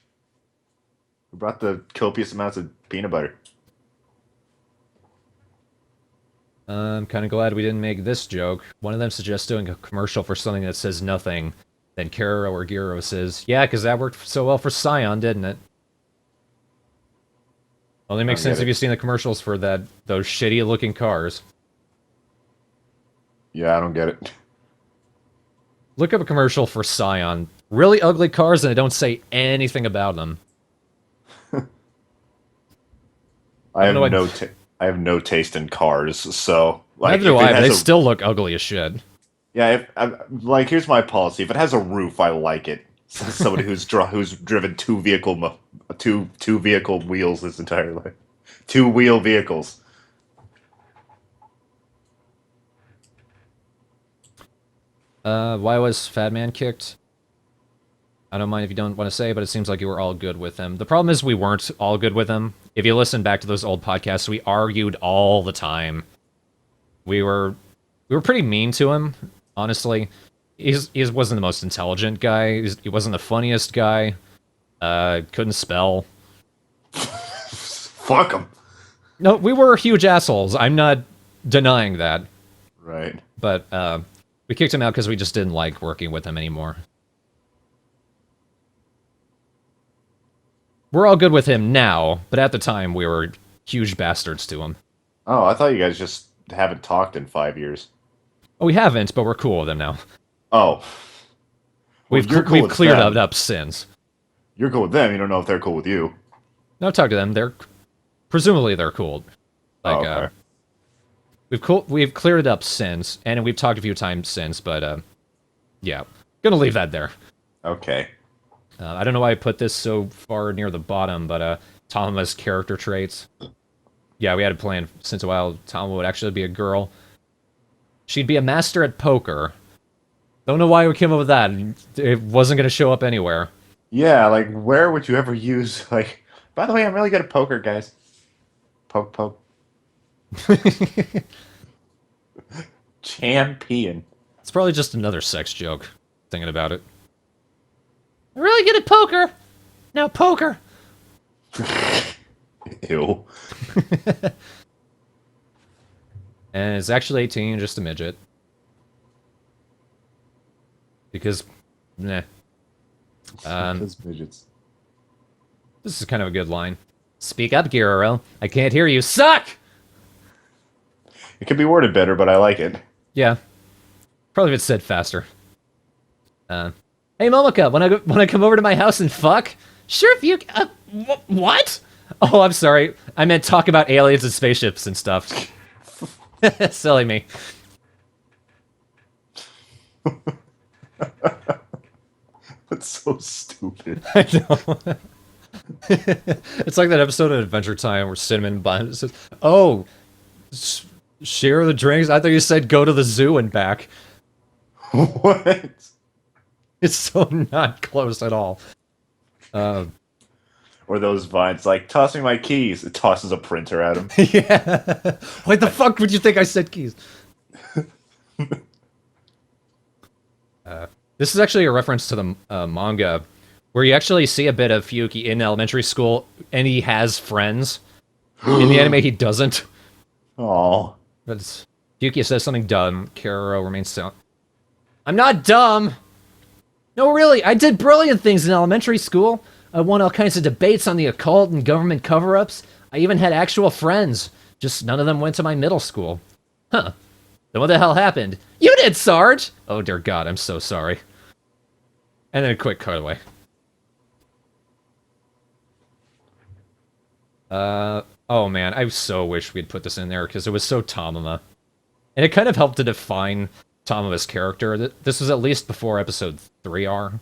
We brought the copious amounts of peanut butter. I'm kind of glad we didn't make this joke. One of them suggests doing a commercial for something that says nothing. Then Karo or Giro says, yeah, because that worked so well for Scion, didn't it? Only makes sense if you've seen the commercials for those shitty-looking cars. Yeah, I don't get it. Look up a commercial for Scion. Really ugly cars, and they don't say anything about them. I have no taste in cars, so like, neither do I, but they still look ugly as shit. Yeah, like here's my policy: if it has a roof, I like it. Somebody who's driven two vehicle wheels this entire life. Two wheel vehicles. Why was Fat Man kicked? I don't mind if you don't want to say, but it seems like you were all good with him. The problem is we weren't all good with him. If you listen back to those old podcasts, we argued all the time. We were pretty mean to him, honestly. He wasn't the most intelligent guy. He wasn't the funniest guy. Couldn't spell. Fuck him. No, we were huge assholes. I'm not denying that. Right. But we kicked him out because we just didn't like working with him anymore. We're all good with him now, but at the time we were huge bastards to him. Oh, I thought you guys just haven't talked in 5 years. Oh, we haven't, but we're cool with him now. Oh. We've you're cool we've with cleared them. it up since. You're cool with them. You don't know if they're cool with you. No, talk to them. They're presumably they're cool. Like okay. we've cleared it up since, and we've talked a few times since. But yeah, gonna leave that there. Okay. I don't know why I put this so far near the bottom, but Tama's character traits. Yeah, we had a plan since a while. Tama would actually be a girl. She'd be a master at poker. Don't know why we came up with that. It wasn't going to show up anywhere. Yeah, like, where would you ever use, like, by the way, I'm really good at poker, guys. Poke, poke. Champion. It's probably just another sex joke, thinking about it. I'm really good at poker. Now poker. Ew. And it's actually 18, just a midget. Because, nah. Those midgets. This is kind of a good line. Speak up, Guerrero. I can't hear you. Suck! It could be worded better, but I like it. Yeah. Probably if it's said faster. Hey, Momoka, wanna come over to my house and fuck? Sure, if you... what? Oh, I'm sorry. I meant talk about aliens and spaceships and stuff. Silly me. That's so stupid. I know. It's like that episode of Adventure Time where Cinnamon Bun says, "Oh, share the drinks." I thought you said go to the zoo and back. What? It's so not close at all. Or those vines, like, toss me my keys. It tosses a printer at him. Yeah. Why the fuck would you think I said keys? This is actually a reference to the manga, where you actually see a bit of Fuyuki in elementary school, and he has friends. In the anime, he doesn't. Aww. But Fuyuki says something dumb. Kero remains silent. I'm not dumb! No, really, I did brilliant things in elementary school. I won all kinds of debates on the occult and government cover-ups. I even had actual friends. Just none of them went to my middle school. Huh. Then what the hell happened? You did, Sarge! Oh, dear God, I'm so sorry. And then a quick cutaway. Oh man, I so wish we'd put this in there, because it was so Tamama. And it kind of helped to define Tamama's character. This was at least before episode 3R.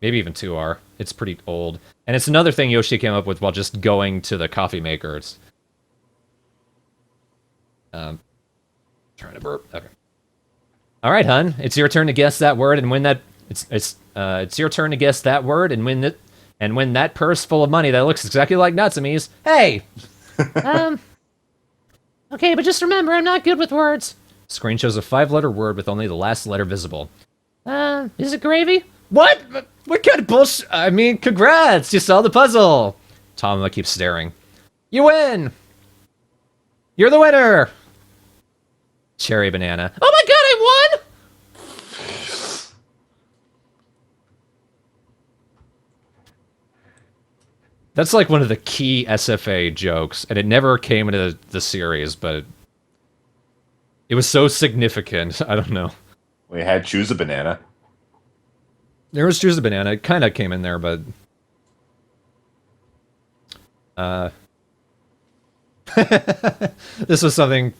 Maybe even 2R. It's pretty old. And it's another thing Yoshi came up with while just going to the coffee maker. It's... trying to burp. Okay. Alright, hun. It's your turn to guess that word and win that... It's your turn to guess that word and win it... And win that purse full of money that looks exactly like Natsumi's. Hey! Okay, but just remember, I'm not good with words. Screen shows a 5-letter word with only the last letter visible. Is it gravy? What? What kind of bullshit? I mean, congrats! You solved the puzzle! Tamama keeps staring. You win! You're the winner! Cherry banana. Oh my god, I won! That's like one of the key SFA jokes, and it never came into the series, but it was so significant. I don't know. We had choose a banana. There was choose a banana. It kind of came in there, but... this was something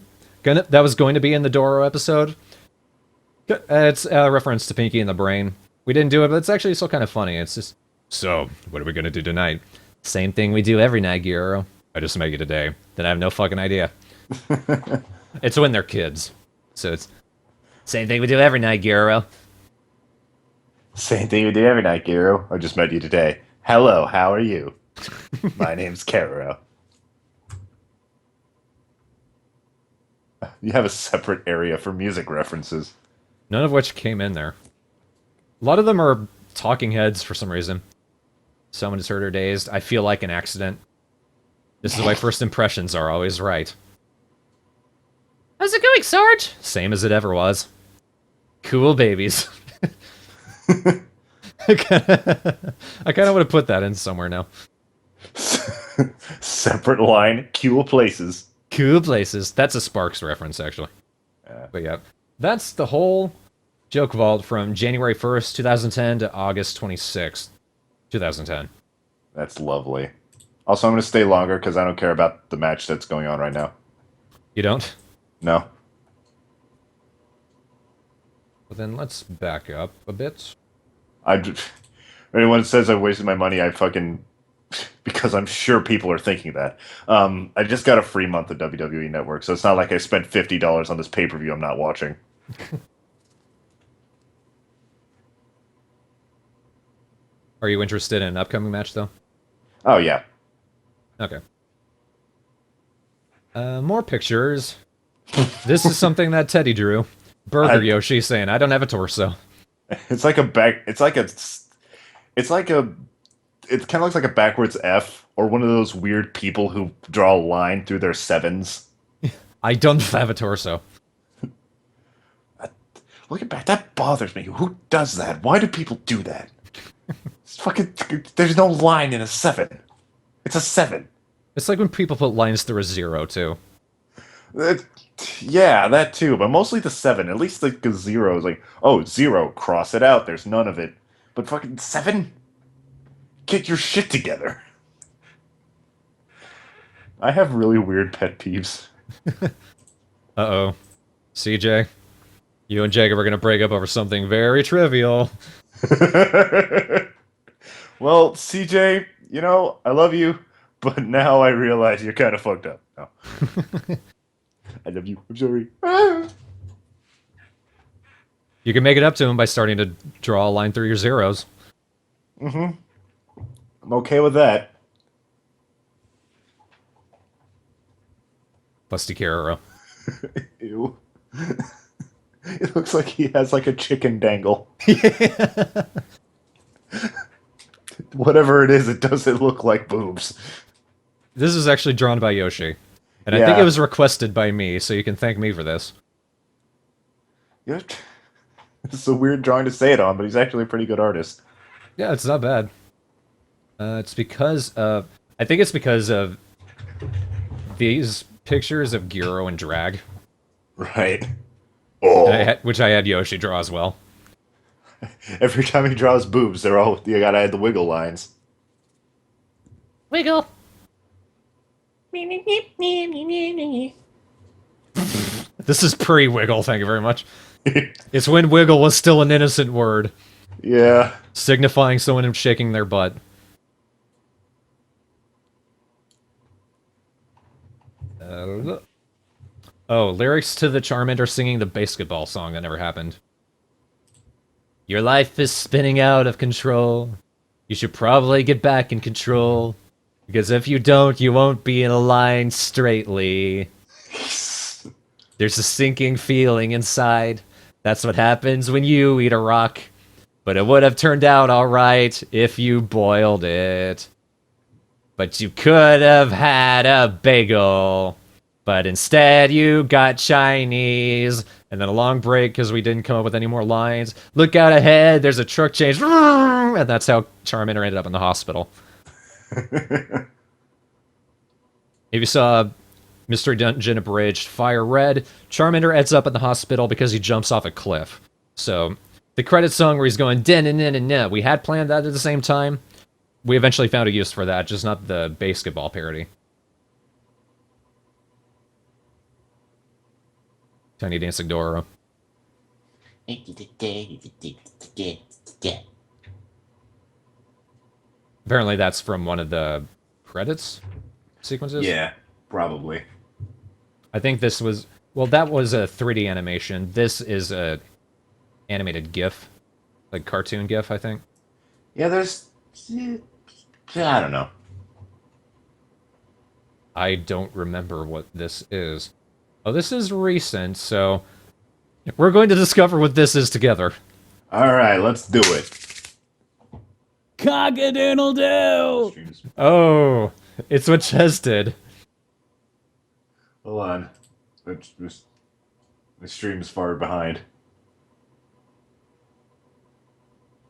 that was going to be in the Doro episode. It's a reference to Pinky and the Brain. We didn't do it, but it's actually still kind of funny. It's just, so, what are we gonna do tonight? Same thing we do every night, Giro. I just make it today. Then I have no fucking idea. It's when they're kids. So it's, same thing we do every night, Giro. Same thing we do every night, Giro. I just met you today. Hello, how are you? My name's Kero. You have a separate area for music references. None of which came in there. A lot of them are talking heads for some reason. Someone is hurt or dazed. I feel like an accident. This is why first impressions are always right. How's it going, Sarge? Same as it ever was. Cool babies. I kind of want to put that in somewhere now. Separate line, cool places. Cool places. That's a Sparks reference, actually. But yeah, that's the whole joke vault from January 1st, 2010 to August 26th, 2010. That's lovely. Also, I'm going to stay longer because I don't care about the match that's going on right now. You don't? No. Well, then let's back up a bit. Anyone says I wasted my money, I fucking... Because I'm sure people are thinking that. I just got a free month of WWE Network, so it's not like I spent $50 on this pay-per-view I'm not watching. Are you interested in an upcoming match, though? Oh, yeah. Okay. More pictures. This is something that Teddy drew. Burger Yoshi saying, I don't have a torso. It's like a back... It's like a... It's like a... It kind of looks like a backwards F, or one of those weird people who draw a line through their sevens. I don't have a torso. Looking back, that bothers me. Who does that? Why do people do that? It's fucking... There's no line in a 7. It's a 7. It's like when people put lines through a 0, too. Yeah, that too, but mostly the 7. At least like the 0 is like, oh, 0, cross it out, there's none of it. But fucking 7? Get your shit together. I have really weird pet peeves. Uh-oh. CJ, you and Jacob are gonna break up over something very trivial. Well, CJ, you know, I love you, but now I realize you're kind of fucked up. No. I love you. I'm sorry. You can make it up to him by starting to draw a line through your zeros. Mm-hmm. I'm okay with that. Busty Carrero. Ew. It looks like he has like a chicken dangle. Whatever it is, it doesn't look like boobs. This is actually drawn by Yoshi. And I think it was requested by me, so you can thank me for this. Yeah. It's a weird drawing to say it on, but he's actually a pretty good artist. Yeah, it's not bad. It's because of... I think it's because of these pictures of Gyro and Drag. Right. Oh. Which I had Yoshi draw as well. Every time he draws boobs, they're all... You gotta add the wiggle lines. Wiggle. This is pre-Wiggle, thank you very much. It's when Wiggle was still an innocent word. Yeah. Signifying someone shaking their butt. Oh, lyrics to the Charmander singing the basketball song that never happened. Your life is spinning out of control. You should probably get back in control. Because if you don't, you won't be in a line straightly. There's a sinking feeling inside. That's what happens when you eat a rock. But it would have turned out alright if you boiled it. But you could have had a bagel. But instead you got Chinese. And then a long break because we didn't come up with any more lines. Look out ahead, there's a truck change. And that's how Charmander ended up in the hospital. If you saw Mr. Dungeon Abridged Fire Red, Charmander ends up in the hospital because he jumps off a cliff. So, the credit song where he's going din-din-din-din-din, we had planned that at the same time. We eventually found a use for that, just not the basketball parody. Tiny Dancing Dora. Yeah. Apparently that's from one of the credits sequences. Yeah, probably. I think this was... Well, that was a 3D animation. This is a animated GIF. Like cartoon GIF, I think. Yeah, there's... I don't know. I don't remember what this is. Oh, this is recent, so... We're going to discover what this is together. Alright, let's do it. Cock-a-doodle-doo! Oh, it's what Ches did. Hold on. My stream's far behind.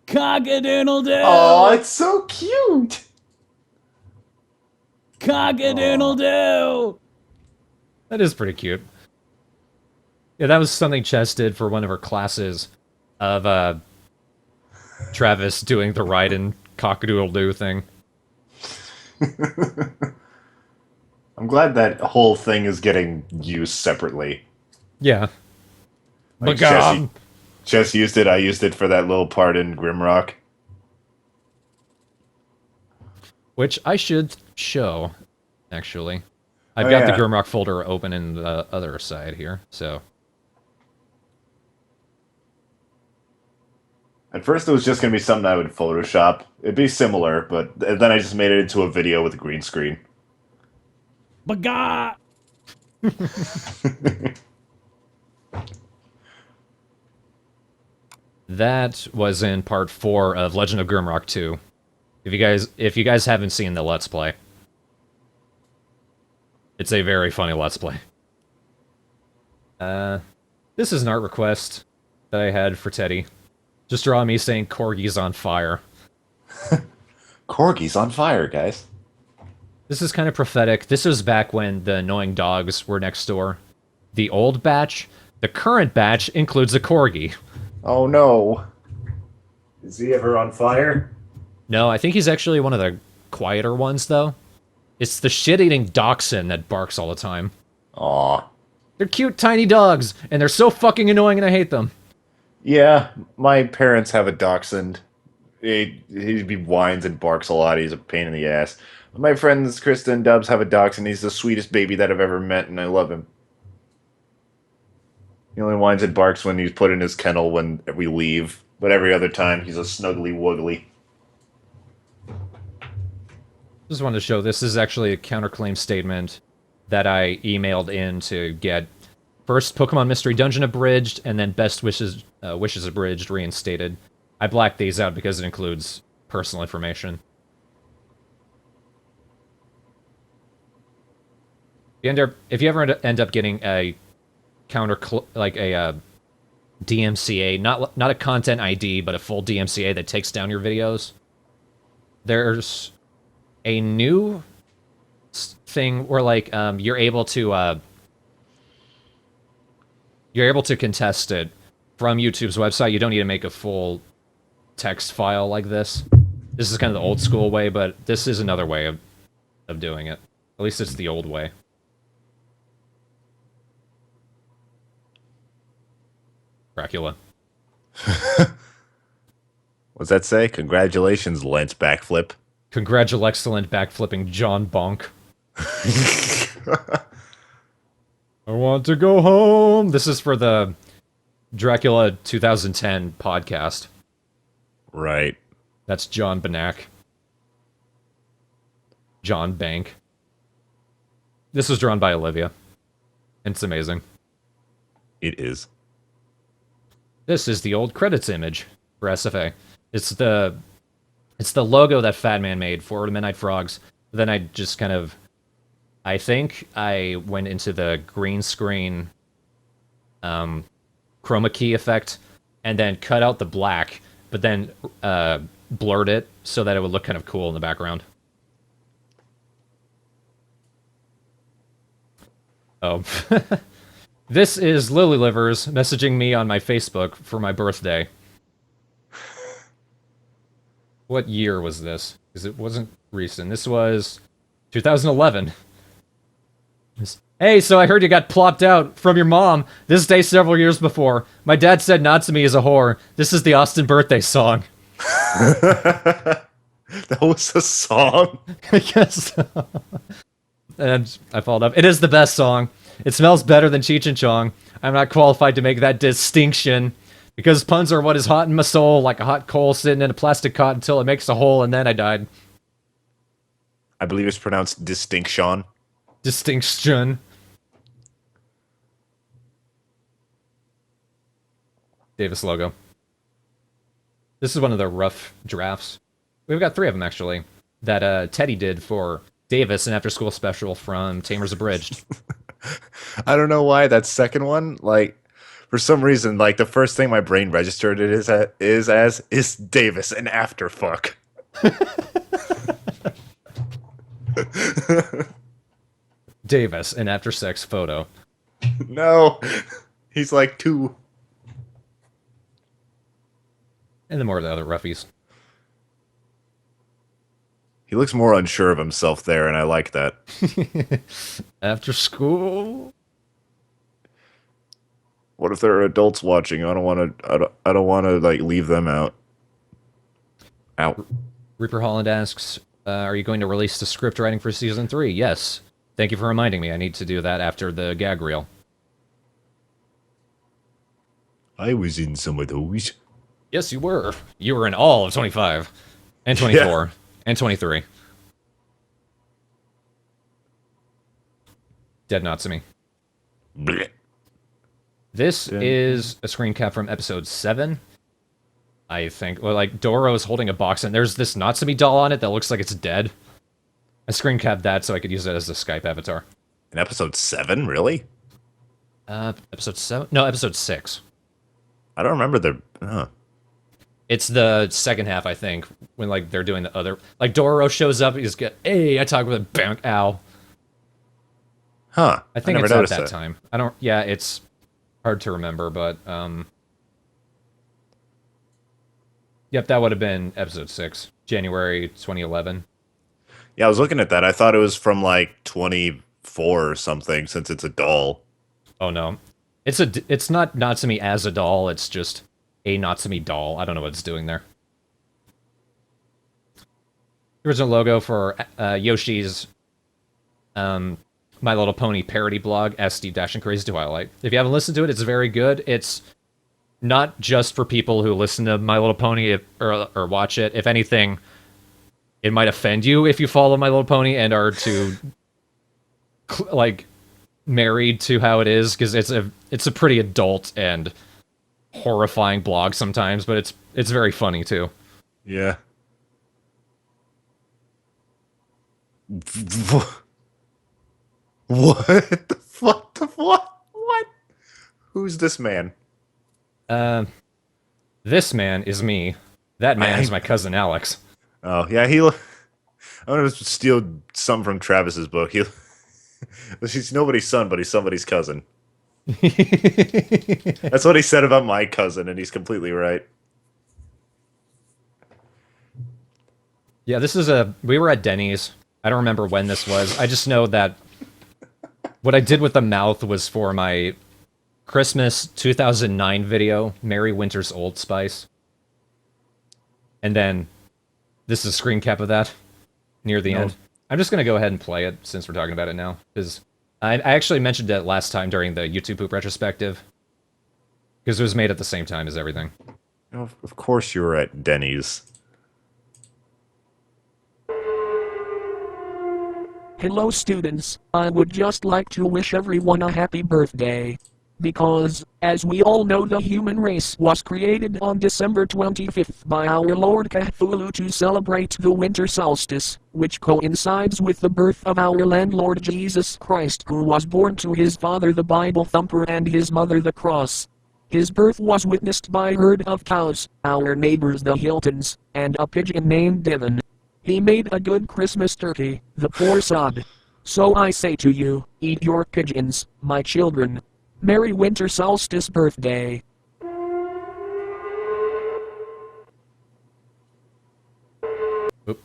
Cock-a-doodle-doo! Oh, it's so cute! Cock-a-doodle-doo! That is pretty cute. Yeah, that was something Ches did for one of her classes of Travis doing the Raiden cock-a-doodle-doo thing. I'm glad that whole thing is getting used separately. Yeah. Like Bagam! Chess used it, I used it for that little part in Grimrock. Which I should show, actually. I've Oh, got the yeah. Grimrock folder open in the other side here, so... At first it was just going to be something I would Photoshop. It'd be similar, but then I just made it into a video with a green screen. Baga! That was in part 4 of Legend of Grimrock 2. If you guys haven't seen the Let's Play, it's a very funny Let's Play. This is an art request that I had for Teddy. Just draw me saying Corgi's on fire. Corgi's on fire, guys. This is kind of prophetic. This was back when the annoying dogs were next door. The old batch, the current batch includes a Corgi. Oh no. Is he ever on fire? No, I think he's actually one of the quieter ones, though. It's the shit-eating dachshund that barks all the time. Aw. They're cute, tiny dogs, and they're so fucking annoying and I hate them. Yeah, my parents have a dachshund. He whines and barks a lot. He's a pain in the ass. My friends Krista and Dubs have a dachshund. He's the sweetest baby that I've ever met, and I love him. He only whines and barks when he's put in his kennel when we leave, but every other time he's a snuggly woogly. Just wanted to show this is actually a counterclaim statement that I emailed in to get first Pokemon Mystery Dungeon abridged, and then Best Wishes abridged reinstated. I blacked these out because it includes personal information. If you ever end up getting a DMCA, not a content ID, but a full DMCA that takes down your videos, there's a new thing where you're able to contest it from YouTube's website. You don't need to make a full text file like this. This is kind of the old school way, but this is another way of doing it. At least it's the old way. Dracula. What's that say? Congratulations, Lance Backflip. Congratulexcellent backflipping John Bonk. I want to go home. This is for the Dracula 2010 podcast. Right. That's John Banak. John Bank. This was drawn by Olivia. It's amazing. It is. This is the old credits image for SFA. It's the logo that Fat Man made for the TheMidnightFrogs. Then I just kind of... I think I went into the green screen chroma key effect and then cut out the black, but then blurred it so that it would look kind of cool in the background. Oh. This is Lily Livers messaging me on my Facebook for my birthday. What year was this? Because it wasn't recent. This was 2011. Hey, so I heard you got plopped out from your mom this day several years before. My dad said not to me as a whore. This is the Austin birthday song. That was a song. I guess so. And I followed up. It is the best song. It smells better than Cheech and Chong. I'm not qualified to make that distinction. Because puns are what is hot in my soul, like a hot coal sitting in a plastic cot until it makes a hole, and then I died. I believe it's pronounced distinction. Distinction. Davis logo. This is one of the rough drafts. We've got 3 of them, actually, that Teddy did for Davis, an after-school special from Tamers Abridged. I don't know why that second one, like, for some reason, like, the first thing my brain registered it is Davis, an afterfuck. Davis, an after-sex photo. No, he's like 2. And then more of the other roughies. He looks more unsure of himself there, and I like that. After school. What if there are adults watching? I don't want to. I don't want to like leave them out. Out. Reaper Holland asks, "Are you going to release the script writing for season 3?" Yes. Thank you for reminding me. I need to do that after the gag reel. I was in some of those. Yes, you were. You were in all of 25 and 24 and 23. Dead Natsumi. Blech. This is a screen cap from episode 7. I think. Well, like, Doro's holding a box, and there's this Natsumi doll on it that looks like it's dead. I screen capped that so I could use it as the Skype avatar. In episode 7, really? Episode 7? No, episode 6. I don't remember the. It's the second half, I think, when, like, they're doing the other... Like, Doro shows up, he's got, hey, I talk with a bang, ow. Huh. I think never it's not noticed that time. I don't... Yeah, it's hard to remember, but, Yep, that would have been episode 6, January 2011. Yeah, I was looking at that. I thought it was from, like, 24 or something, since it's a doll. Oh, no. It's not Natsumi as a doll, it's just a Natsumi doll. I don't know what it's doing there. The original logo for Yoshi's My Little Pony parody blog, SD-Crazy Twilight. If you haven't listened to it, it's very good. It's not just for people who listen to My Little Pony or watch it. If anything, it might offend you if you follow My Little Pony and are to like married to how it is, because it's a pretty adult and horrifying blog sometimes, but it's very funny too. Yeah. What the fuck? What? Who's this man? This man is me. That man is my cousin Alex. Oh, yeah, I'm gonna steal some from Travis's book. He's nobody's son, but he's somebody's cousin. That's what he said about my cousin, and he's completely right. Yeah, we were at Denny's. I don't remember when this was. I just know that what I did with the mouth was for my Christmas 2009 video, Merry Winter's Old Spice. And then this is a screen cap of that near the end. I'm just going to go ahead and play it since we're talking about it now, because I actually mentioned it last time during the YouTube Poop retrospective, because it was made at the same time as everything. Of course you were at Denny's. Hello students, I would just like to wish everyone a happy birthday. Because, as we all know, the human race was created on December 25th by our Lord Cthulhu to celebrate the winter solstice, which coincides with the birth of our landlord Jesus Christ, who was born to his father the Bible thumper and his mother the cross. His birth was witnessed by a herd of cows, our neighbors the Hiltons, and a pigeon named Devon. He made a good Christmas turkey, the poor sod. So I say to you, eat your pigeons, my children. Merry Winter Solstice birthday. Oop.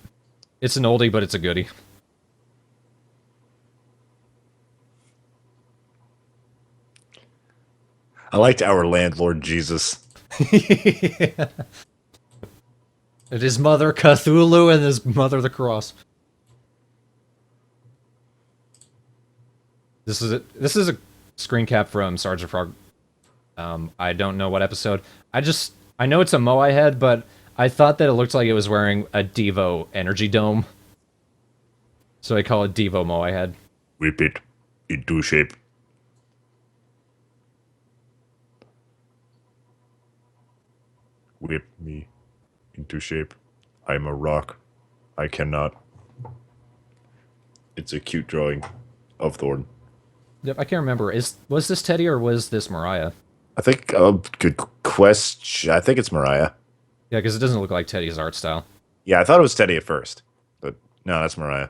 It's an oldie, but it's a goodie. I liked our landlord Jesus. Yeah. It is Mother Cthulhu and his Mother the Cross. This is a screen cap from Sergeant Frog. I don't know what episode. I know it's a Moai head, but I thought that it looked like it was wearing a Devo energy dome. So I call it Devo Moai head. Whip it into shape. Whip me into shape. I'm a rock. I cannot. It's a cute drawing of Thorn. Yep, I can't remember. Was this Teddy or was this Mariah? I think, good question. I think it's Mariah. Yeah, because it doesn't look like Teddy's art style. Yeah, I thought it was Teddy at first. But no, that's Mariah.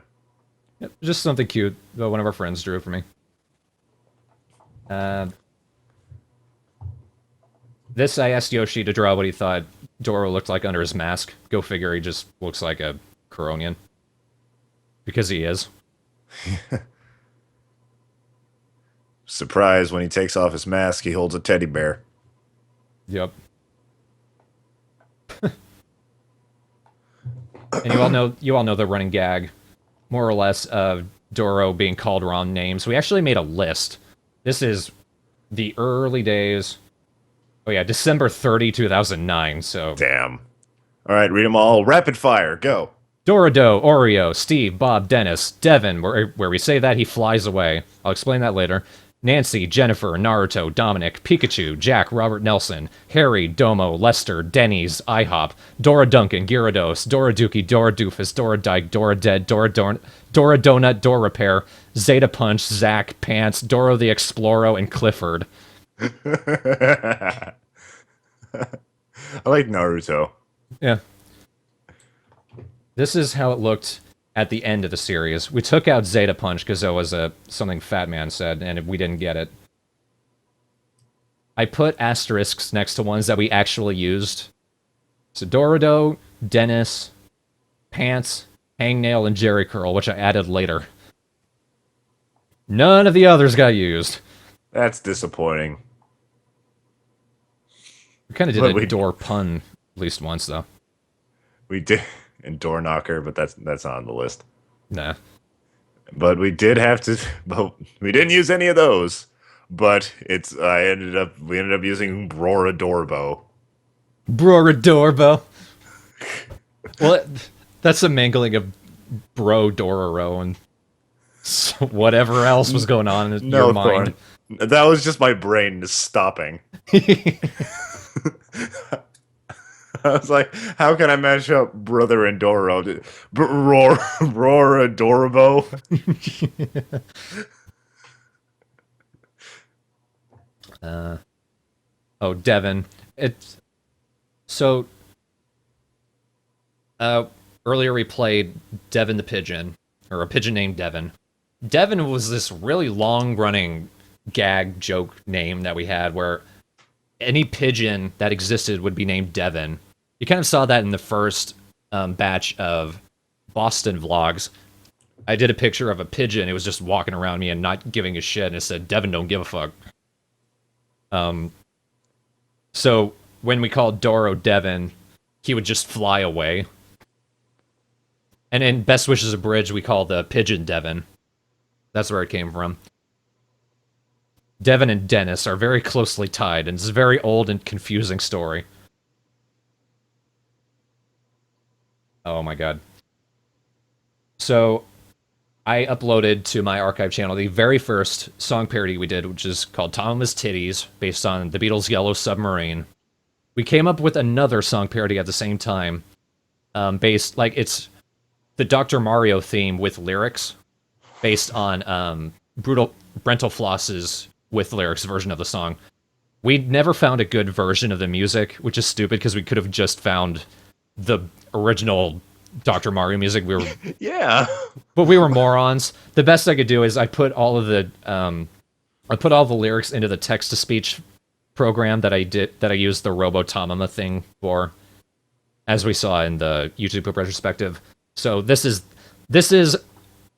Yep, just something cute that one of our friends drew for me. This, I asked Yoshi to draw what he thought Doro looked like under his mask. Go figure, he just looks like a Coronian. Because he is. Surprise, when he takes off his mask, he holds a teddy bear. Yep. And you all know the running gag, more or less, of Doro being called wrong names. We actually made a list. This is the early days. Oh yeah, December 30, 2009, so... Damn. Alright, read them all. Rapid fire, go. Dorado, Oreo, Steve, Bob, Dennis, Devin, where we say that he flies away. I'll explain that later. Nancy, Jennifer, Naruto, Dominic, Pikachu, Jack, Robert Nelson, Harry, Domo, Lester, Denny's, IHOP, Dora Duncan, Gyarados, Dora Dookie, Dora Doofus, Dora Dyke, Dora Dead, Dora Donut, Dora Repair, Zeta Punch, Zach, Pants, Dora the Explorer, and Clifford. I like Naruto. Yeah. This is how it looked at the end of the series. We took out Zeta Punch because it was something Fat Man said, and we didn't get it. I put asterisks next to ones that we actually used. So Dorado, Dennis, Pants, Hangnail, and Jerry Curl, which I added later. None of the others got used. That's disappointing. We kind of did a door pun at least once, though. We did, and door knocker, but that's not on the list. Nah. But we did have to. But we didn't use any of those. But we ended up using Broradorbo. Broradorbo. Well, that's a mangling of Bro Dororo and whatever else was going on in your mind. Thorn. That was just my brain stopping. I was like, how can I match up Brother and Doro? Roar Adorable. Devin. Earlier we played Devin the Pigeon, or a pigeon named Devin. Devin was this really long-running gag joke name that we had where any pigeon that existed would be named Devin. You kind of saw that in the first batch of Boston vlogs. I did a picture of a pigeon. It was just walking around me and not giving a shit, and it said, Devin don't give a fuck. So when we called Doro Devin, he would just fly away. And in Best Wishes Abridged, we call the pigeon Devin. That's where it came from. Devin and Dennis are very closely tied, and it's a very old and confusing story. Oh my god. So, I uploaded to my archive channel the very first song parody we did, which is called Thomas Titties, based on the Beatles' Yellow Submarine. We came up with another song parody at the same time, it's the Dr. Mario theme with lyrics, based on Brental Floss's with lyrics version of the song. We never found a good version of the music, which is stupid because we could have just found the original Dr. Mario music. Yeah. But we were morons. The best I could do is I put all the lyrics into the text-to-speech program that I used the Robotomama thing for, as we saw in the YouTube retrospective. So this is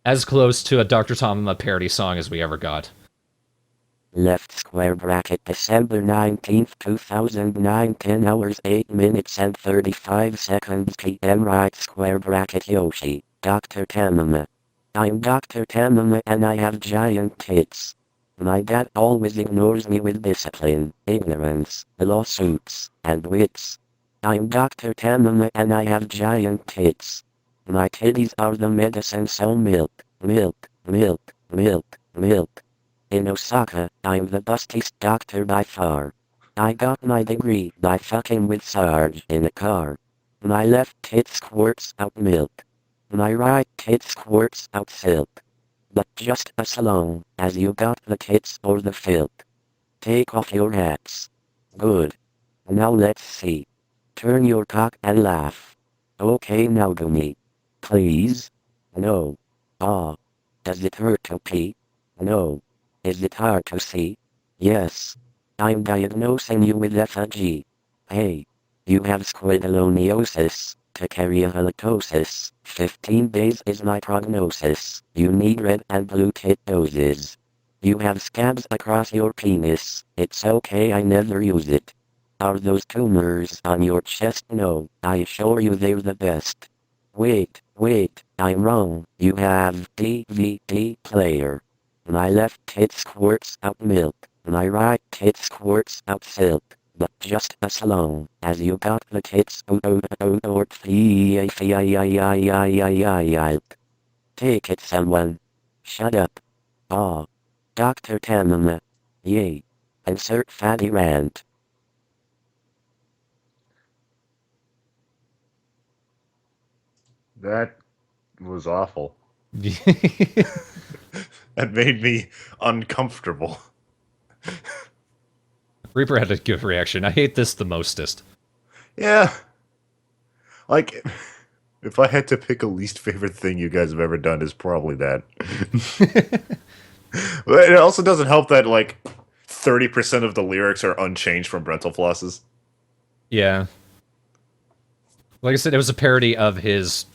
as close to a Dr. Tomama parody song as we ever got. Left square bracket December 19th 2009 10 hours 8 minutes and 35 seconds PM right square bracket Yoshi, Dr. Tamama. I'm Dr. Tamama and I have giant tits. My dad always ignores me with discipline, ignorance, lawsuits, and wits. I'm Dr. Tamama and I have giant tits. My titties are the medicine so milk, milk, milk, milk, milk. In Osaka, I'm the bustiest doctor by far. I got my degree by fucking with Sarge in a car. My left tit squirts out milk. My right tit squirts out silk. But just as long as you got the tits or the filk. Take off your hats. Good. Now let's see. Turn your cock and laugh. Okay now do me. Please? No. Ah. Does it hurt to pee? No. Is it hard to see? Yes. I'm diagnosing you with FAG. Hey. You have squidoloniosis, halitosis. 15 days is my prognosis. You need red and blue tit doses. You have scabs across your penis. It's okay I never use it. Are those tumors on your chest? No, I assure you they're the best. Wait, I'm wrong. You have DVD player. My left tit squirts out milk. My right tit squirts out silk. But just as long as you got the tits Take it someone. Shut up. Aw. Dr. Tamama. Yay. Insert fatty rant. That was awful. That made me uncomfortable. Reaper had a good reaction. I hate this the mostest. Yeah. Like, if I had to pick a least favorite thing you guys have ever done, is probably that. But it also doesn't help that, like, 30% of the lyrics are unchanged from Brental Floss's. Yeah. Like I said, it was a parody of his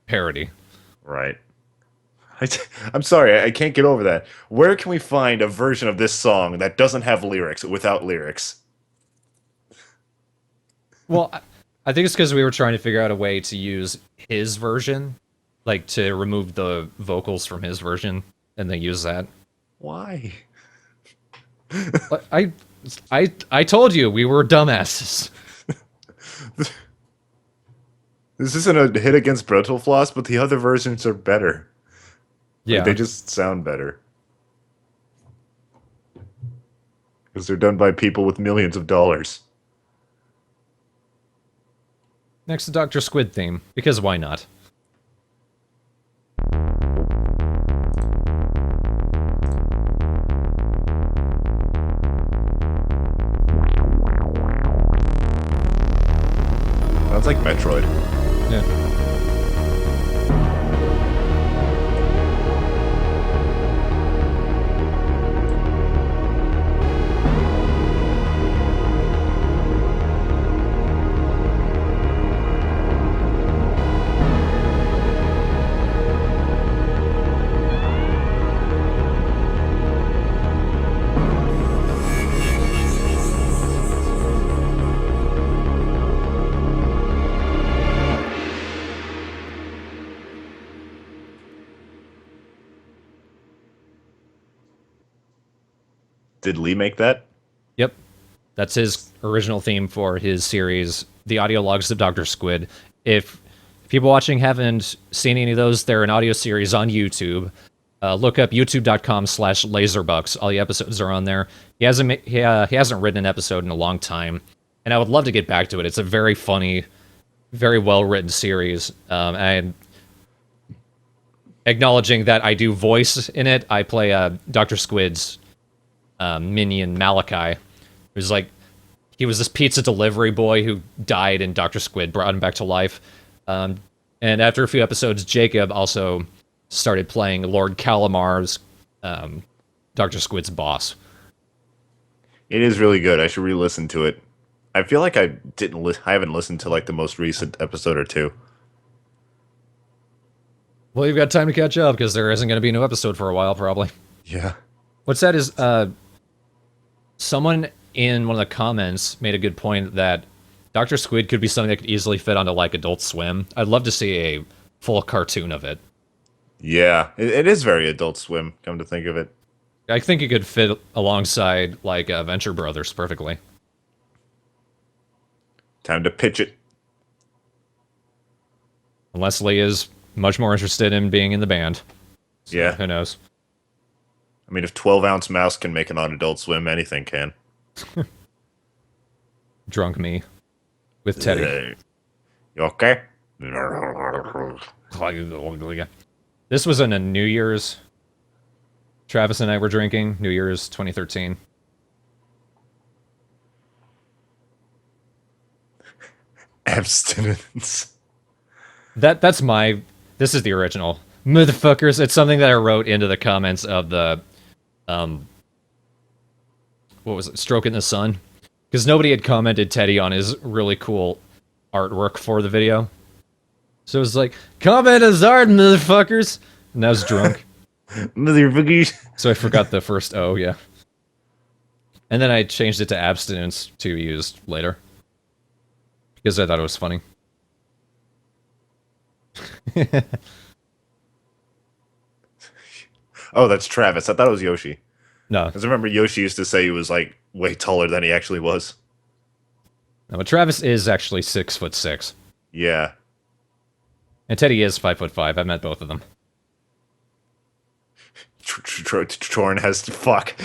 parody. Right. I'm sorry, I can't get over that. Where can we find a version of this song that doesn't have lyrics without lyrics? Well, I think it's because we were trying to figure out a way to use his version, like to remove the vocals from his version, and then use that. Why? I told you we were dumbasses. This isn't a hit against Brental Floss, but the other versions are better. Yeah, Like, they just sound better. Because they're done by people with millions of dollars. Next, the Dr. Squid theme, because why not? Sounds like Metroid. Yeah. Did Lee make that? Yep. That's his original theme for his series, The Audio Logs of Dr. Squid. If people watching haven't seen any of those, they're an audio series on YouTube. Look up youtube.com/laserbucks. All the episodes are on there. He hasn't written an episode in a long time, and I would love to get back to it. It's a very funny, very well-written series. And acknowledging that I do voice in it, I play Dr. Squid's minion Malachi, who's like, he was this pizza delivery boy who died, and Dr. Squid brought him back to life. And after a few episodes, Jacob also started playing Lord Calamar's Dr. Squid's boss. It is really good. I should re-listen to it. I feel like I haven't listened to like the most recent episode or two. Well, you've got time to catch up because there isn't going to be a new episode for a while, probably. Yeah. What's that is Someone in one of the comments made a good point that Dr. Squid could be something that could easily fit onto like Adult Swim. I'd love to see a full cartoon of it. Yeah, it is very Adult Swim, come to think of it. I think it could fit alongside like Venture Brothers perfectly. Time to pitch it. Unless Lee is much more interested in being in the band. So, Yeah. who knows? I mean, if 12-ounce Mouse can make it on Adult Swim, anything can. Drunk me. With Teddy. Hey. You okay? This was in a New Year's. Travis and I were drinking. New Year's 2013. Abstinence. That's my... This is the original. Motherfuckers. It's something that I wrote into the comments of the... what was it? Stroke in the Sun? Because nobody had commented Teddy on his really cool artwork for the video. So it was like, comment Azard, motherfuckers! And I was drunk. Motherfuckers. So I forgot the first O, yeah. And then I changed it to abstinence to be used later. Because I thought it was funny. Oh, that's Travis. I thought it was Yoshi. No. Because I remember Yoshi used to say he was, like, way taller than he actually was. No, but Travis is actually 6'6". Yeah. And Teddy is 5'5". I met both of them. Thorn has to fuck.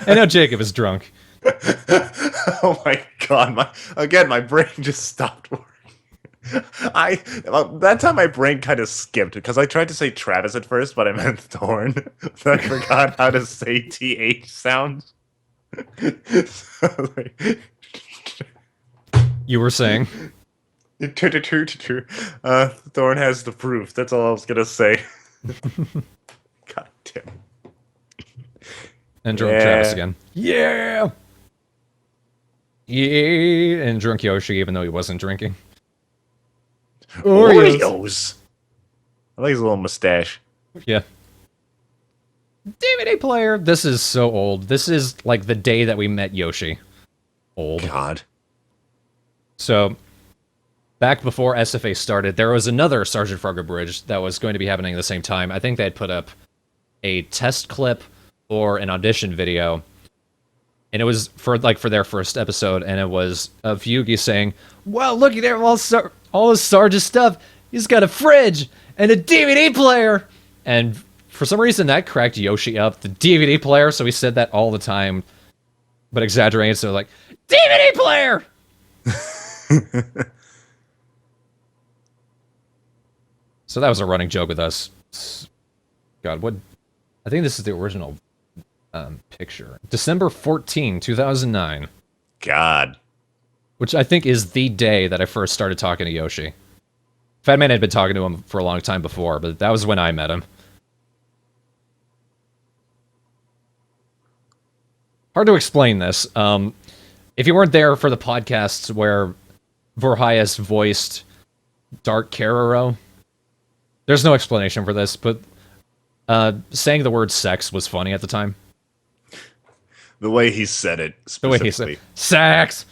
I know Jacob is drunk. Oh my god! My brain just stopped working. That time my brain kind of skipped because I tried to say Travis at first, but I meant Thorn. I forgot how to say th sounds. You were saying? Thorn has the proof. That's all I was gonna say. God damn. And drunk Travis again. Yeah! Yeah! And drunk Yoshi, even though he wasn't drinking. Oreos! I like his little mustache. Yeah. DVD player! This is so old. This is like the day that we met Yoshi. Old. God. So, back before SFA started, there was another Sergeant Frogger Bridge that was going to be happening at the same time. I think they had put up a test clip or an audition video, and it was for their first episode, and it was of Yugi saying, "Wow, look at all his Sarge's stuff. He's got a fridge and a DVD player." And for some reason, that cracked Yoshi up, the DVD player. So he said that all the time, but exaggerated. So like, DVD player. So that was a running joke with us. God, what? I think this is the original picture. December 14, 2009. God. Which I think is the day that I first started talking to Yoshi. Fat Man had been talking to him for a long time before, but that was when I met him. Hard to explain this. If you weren't there for the podcasts where Vorhias voiced Dark Carrero, there's no explanation for this, but saying the word sex was funny at the time. The way he said it, The way he said, sex!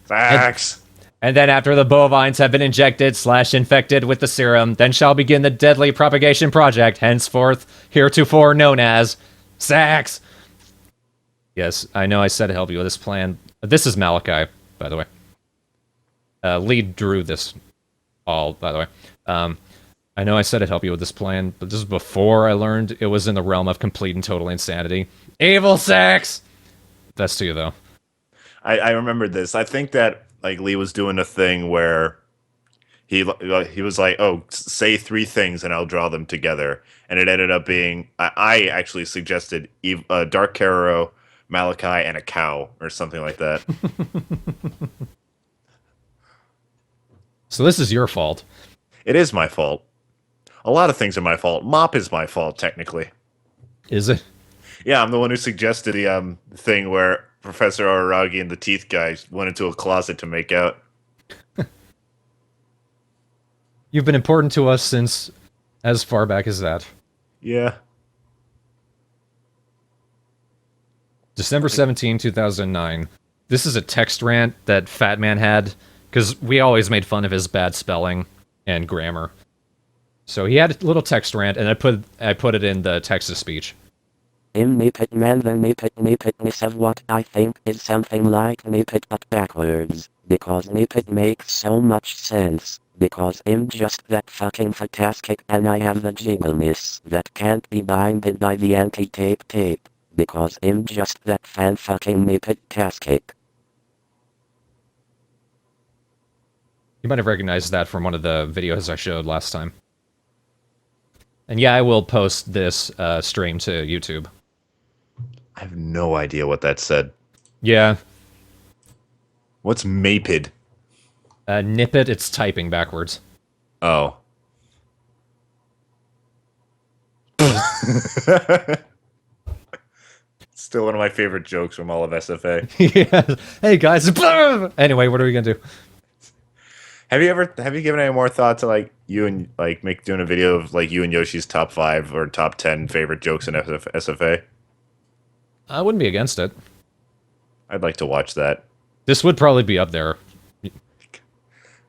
Facts. And then after the bovines have been injected/infected with the serum, then shall begin the deadly propagation project, henceforth heretofore known as sex. Yes, I know I said to help you with this plan. This is Malachi, by the way. Lee drew this all, by the way. I know I said I'd help you with this plan, but this is before I learned it was in the realm of complete and total insanity. Evil sex! That's to you, though. I remembered this. I think that like Lee was doing a thing where he was like, "Oh, say 3 things and I'll draw them together," and it ended up being I actually suggested Dark Carrero, Malachi, and a cow or something like that. So this is your fault. It is my fault. A lot of things are my fault. Mop is my fault, technically. Is it? Yeah, I'm the one who suggested the thing where Professor Araragi and the teeth guy went into a closet to make out. You've been important to us since as far back as that. Yeah. December 17, 2009. This is a text rant that Fat Man had, because we always made fun of his bad spelling and grammar. So he had a little text rant, and I put it in the text-to-speech. In Nipit Man the Nipitness of what I think is something like Nipit but backwards, because Nipit makes so much sense, because I'm just that fucking fantastic and I have the jiggleness that can't be binded by the anti-tape tape, because I'm just that fan-fucking Nipit-tastic. You might have recognized that from one of the videos I showed last time. And yeah, I will post this stream to YouTube. I have no idea what that said. Yeah. What's Mapid? Nip it, it's typing backwards. Oh. Still one of my favorite jokes from all of SFA. Yeah. Hey guys. Anyway, what are we gonna do? Have you given any more thought to like you and like doing a video of like you and Yoshi's top 5 or top 10 favorite jokes in SFA? I wouldn't be against it. I'd like to watch that. This would probably be up there.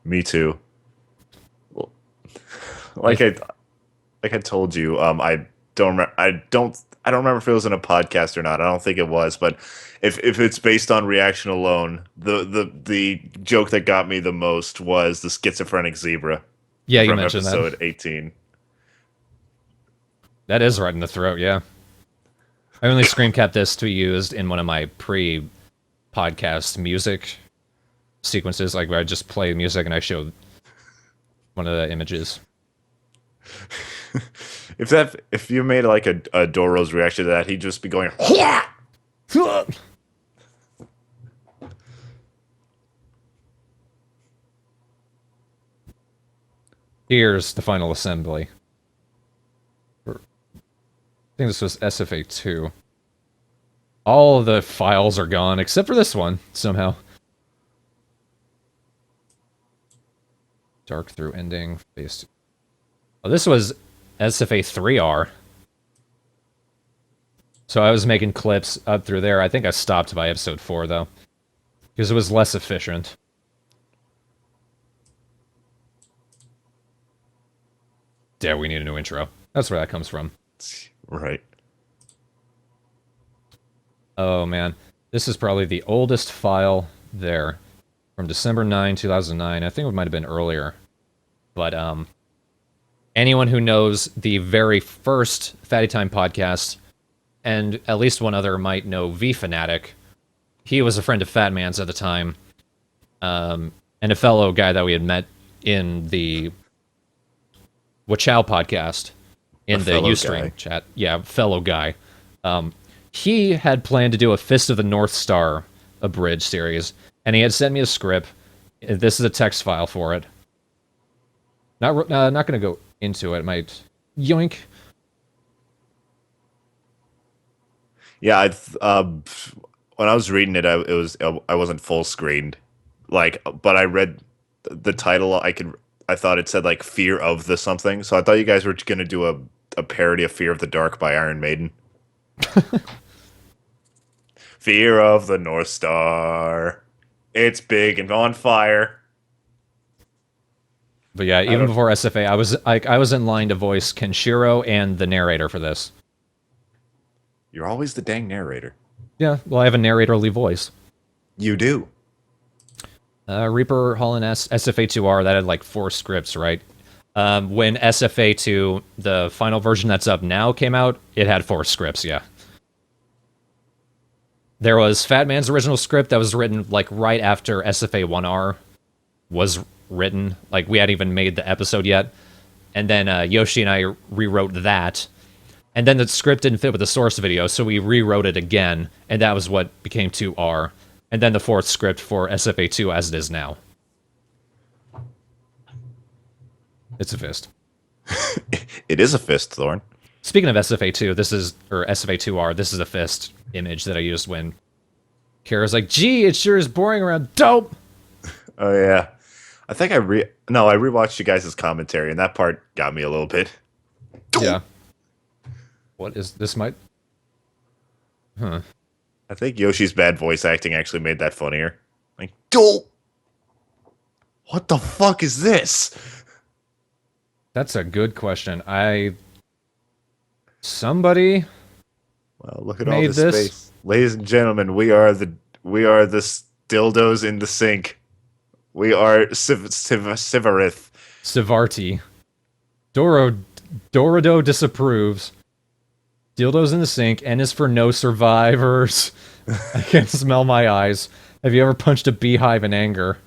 Me too. Well, like I told you, I don't remember if it was in a podcast or not. I don't think it was, but if it's based on reaction alone, the joke that got me the most was the schizophrenic zebra. Yeah, you from mentioned episode that. 18. That is right in the throat, yeah. I only screen capped this to be used in one of my pre-podcast music sequences, like where I just play music and I show one of the images. If you made like a Doro's reaction to that, he'd just be going. Here's the final assembly. I think this was SFA 2. All of the files are gone except for this one somehow. Dark through ending phase 2. Oh, this was SFA 3R. So I was making clips up through there. I think I stopped by episode 4 though, because it was less efficient. Yeah, we need a new intro. That's where that comes from. Right. Oh man, this is probably the oldest file there, from December 9, 2009. I think it might have been earlier, but anyone who knows the very first Fatty Time podcast, and at least one other might know V Fanatic. He was a friend of Fat Man's at the time, and a fellow guy that we had met in the Wachow podcast in the Ustream chat. Yeah, fellow guy. He had planned to do a Fist of the North Star abridged series, and he had sent me a script. This is a text file for it. Not going to go into it. Might yoink. Yeah, when I was reading it, I wasn't full screened, like, but I read the title. I thought it said like "Fear of the something," so I thought you guys were gonna do a parody of "Fear of the Dark" by Iron Maiden. Fear of the North Star, it's big and on fire. But yeah, even before SFA, I was in line to voice Kenshiro and the narrator for this. You're always the dang narrator. Yeah, well, I have a narratorly voice. You do. Reaper Holland SFA2R, that had like 4 scripts, right? When SFA2, the final version that's up now, came out, it had 4 scripts, yeah. There was Fat Man's original script that was written like right after SFA1R was written. Like we hadn't even made the episode yet. And then Yoshi and I rewrote that. And then the script didn't fit with the source video, so we rewrote it again, and that was what became 2R. And then the 4th script for SFA2 as it is now. It's a fist. It is a fist, Thorn. Speaking of SFA2, or SFA2R, this is a fist image that I used when Kara's like, gee, it sure is boring around dope! Oh yeah. I think I rewatched you guys' commentary, and that part got me a little bit. Yeah. What is this? Huh. I think Yoshi's bad voice acting actually made that funnier. Like, don't. What the fuck is this? That's a good question. Somebody Well, look at all made this this. space, ladies and gentlemen. We are the dildos in the sink. We are Sivarith. Sivarti. Dorado disapproves. Dildos in the sink. N is for no survivors. I can't smell my eyes. Have you ever punched a beehive in anger?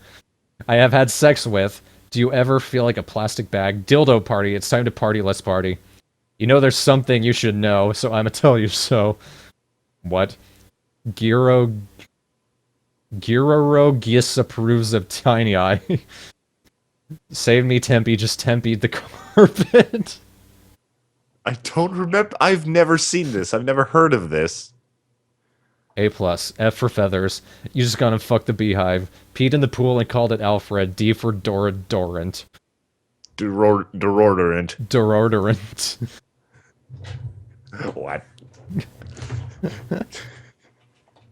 I have had sex with. Do you ever feel like a plastic bag? Dildo party. It's time to party. Let's party. You know there's something you should know, so I'ma tell you so. What? Giro disapproves of Tiny Eye. Save me, Tempe. Just Tempe the carpet. I don't remember. I've never seen this. I've never heard of this. A+. F for feathers. You just gonna fuck the beehive. Peed in the pool and called it Alfred. D for Dorant. Deodorant. Deodorant. What?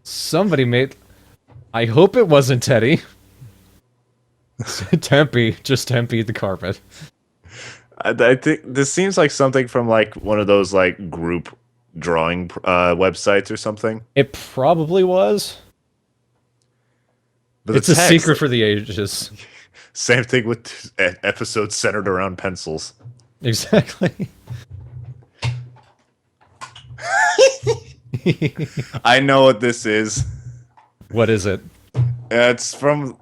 Somebody made... I hope it wasn't Teddy. Tempe. Just Tempe the carpet. I think this seems like something from like one of those like group drawing websites or something. It probably was. But It's a secret for the ages. Same thing with episodes centered around pencils. Exactly. I know what this is. What is it? It's from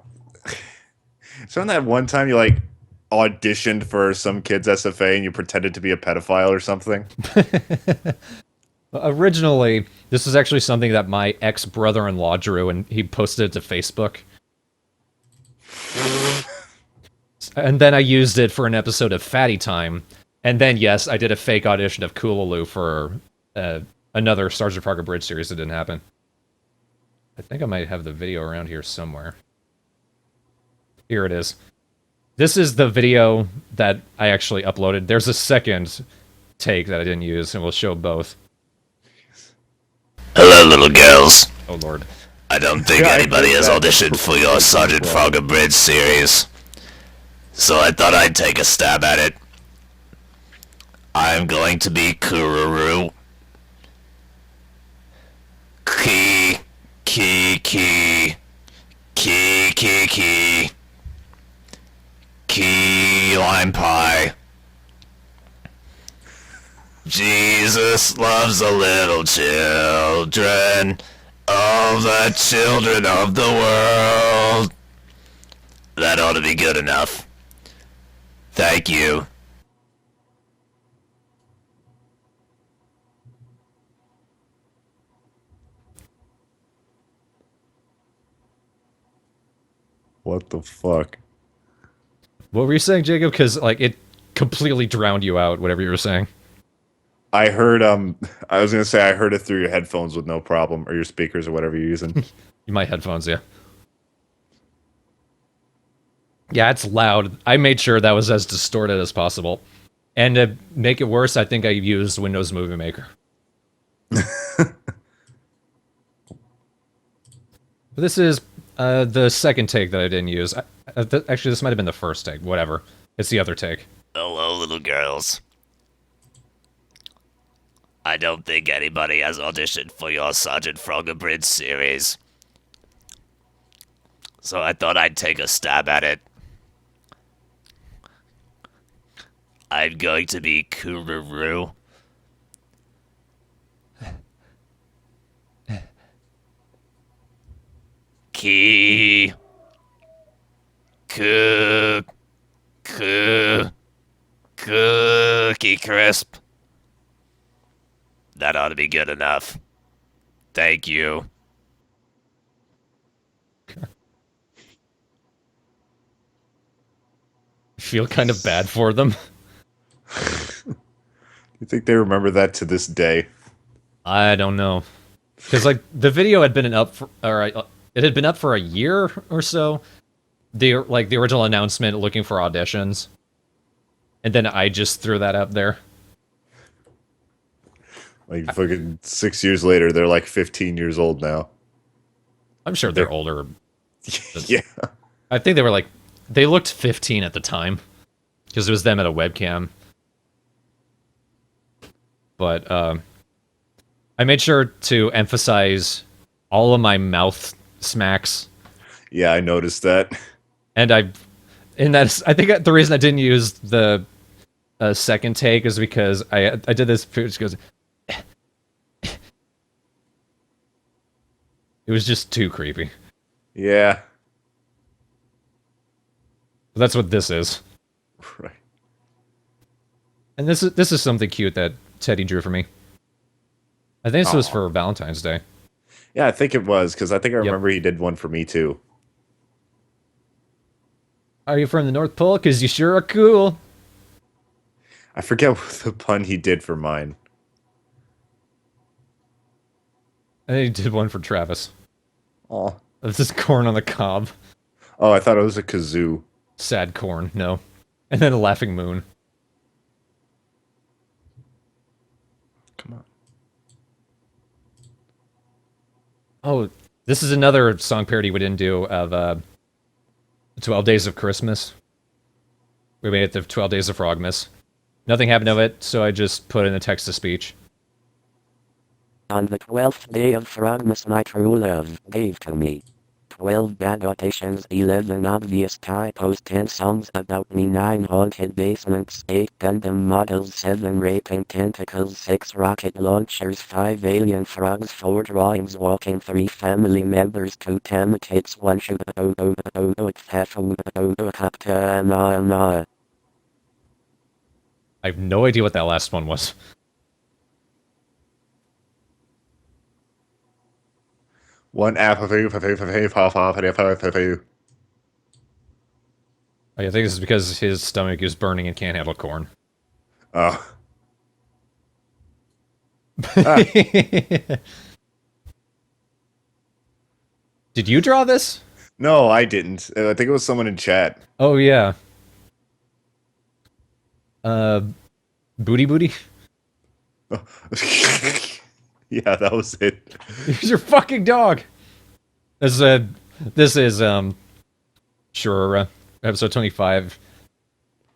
that one time you like auditioned for some kid's SFA and you pretended to be a pedophile or something. Originally, this was actually something that my ex-brother-in-law drew, and he posted it to Facebook. And then I used it for an episode of Fatty Time. And then, yes, I did a fake audition of Koolaloo for another Sergeant Frogger Bridge series that didn't happen. I think I might have the video around here somewhere. Here it is. This is the video that I actually uploaded. There's a second take that I didn't use, and we'll show both. Hello, little girls. Oh, Lord. I don't think anybody has auditioned for your Sergeant Frogger Bridge series, so I thought I'd take a stab at it. I'm going to be Kururu. Key, key, key, key, key, key, key lime pie. Jesus loves the little children, all the children of the world. That ought to be good enough. Thank you. What the fuck? What were you saying, Jacob? Because, like, it completely drowned you out, whatever you were saying. I heard I was gonna say I heard it through your headphones with no problem, or your speakers or whatever you're using. My headphones, yeah. Yeah, it's loud. I made sure that was as distorted as possible. And to make it worse, I think I used Windows Movie Maker. This is the second take that I didn't use. Actually, this might have been the first take. Whatever. It's the other take. Hello, little girls. I don't think anybody has auditioned for your Sergeant Frogger Bridge series, so I thought I'd take a stab at it. I'm going to be Kururu. Key. Cookie Crisp. That ought to be good enough. Thank you. I feel kind of bad for them. You think they remember that to this day? I don't know. Because, like, the video had been up for, it had been up for a year or so. The original announcement looking for auditions. And then I just threw that up there. Like fucking 6 years later, they're like 15 years old now. I'm sure they're older. Yeah. I think they were like, they looked 15 at the time because it was them at a webcam. But I made sure to emphasize all of my mouth smacks. Yeah, I noticed that. And I think the reason I didn't use the second take is because I did this. It goes. It was just too creepy. Yeah. That's what this is. Right. And this is something cute that Teddy drew for me. I think this was for Valentine's Day. Yeah, I think it was, because I think I remember he did one for me too. Are you from the North Pole? Because you sure are cool. I forget what the pun he did for mine. I think he did one for Travis. Oh. This is corn on the cob. Oh, I thought it was a kazoo. Sad corn, no. And then a laughing moon. Come on. Oh, this is another song parody we didn't do of 12 Days of Christmas. We made it the 12 Days of Frogmas. Nothing happened of it, so I just put in a text-to-speech. On the 12th day of Frogmas my true love gave to me 12 bad auditions, 11 obvious typos, 10 songs about me, 9 haunted basements, 8 Gundam models, 7 raping tentacles, 6 rocket launchers, 5 alien frogs, 4 drawings walking, 3 family members, 2 tits, 1 shoot, I have no idea what that last one was. One apple. I think this is because his stomach is burning and can't handle corn. Oh. Did you draw this? No, I didn't. I think it was someone in chat. Oh, yeah. Booty booty? Yeah, that was it. Here's your fucking dog! This is Shurura, episode 25,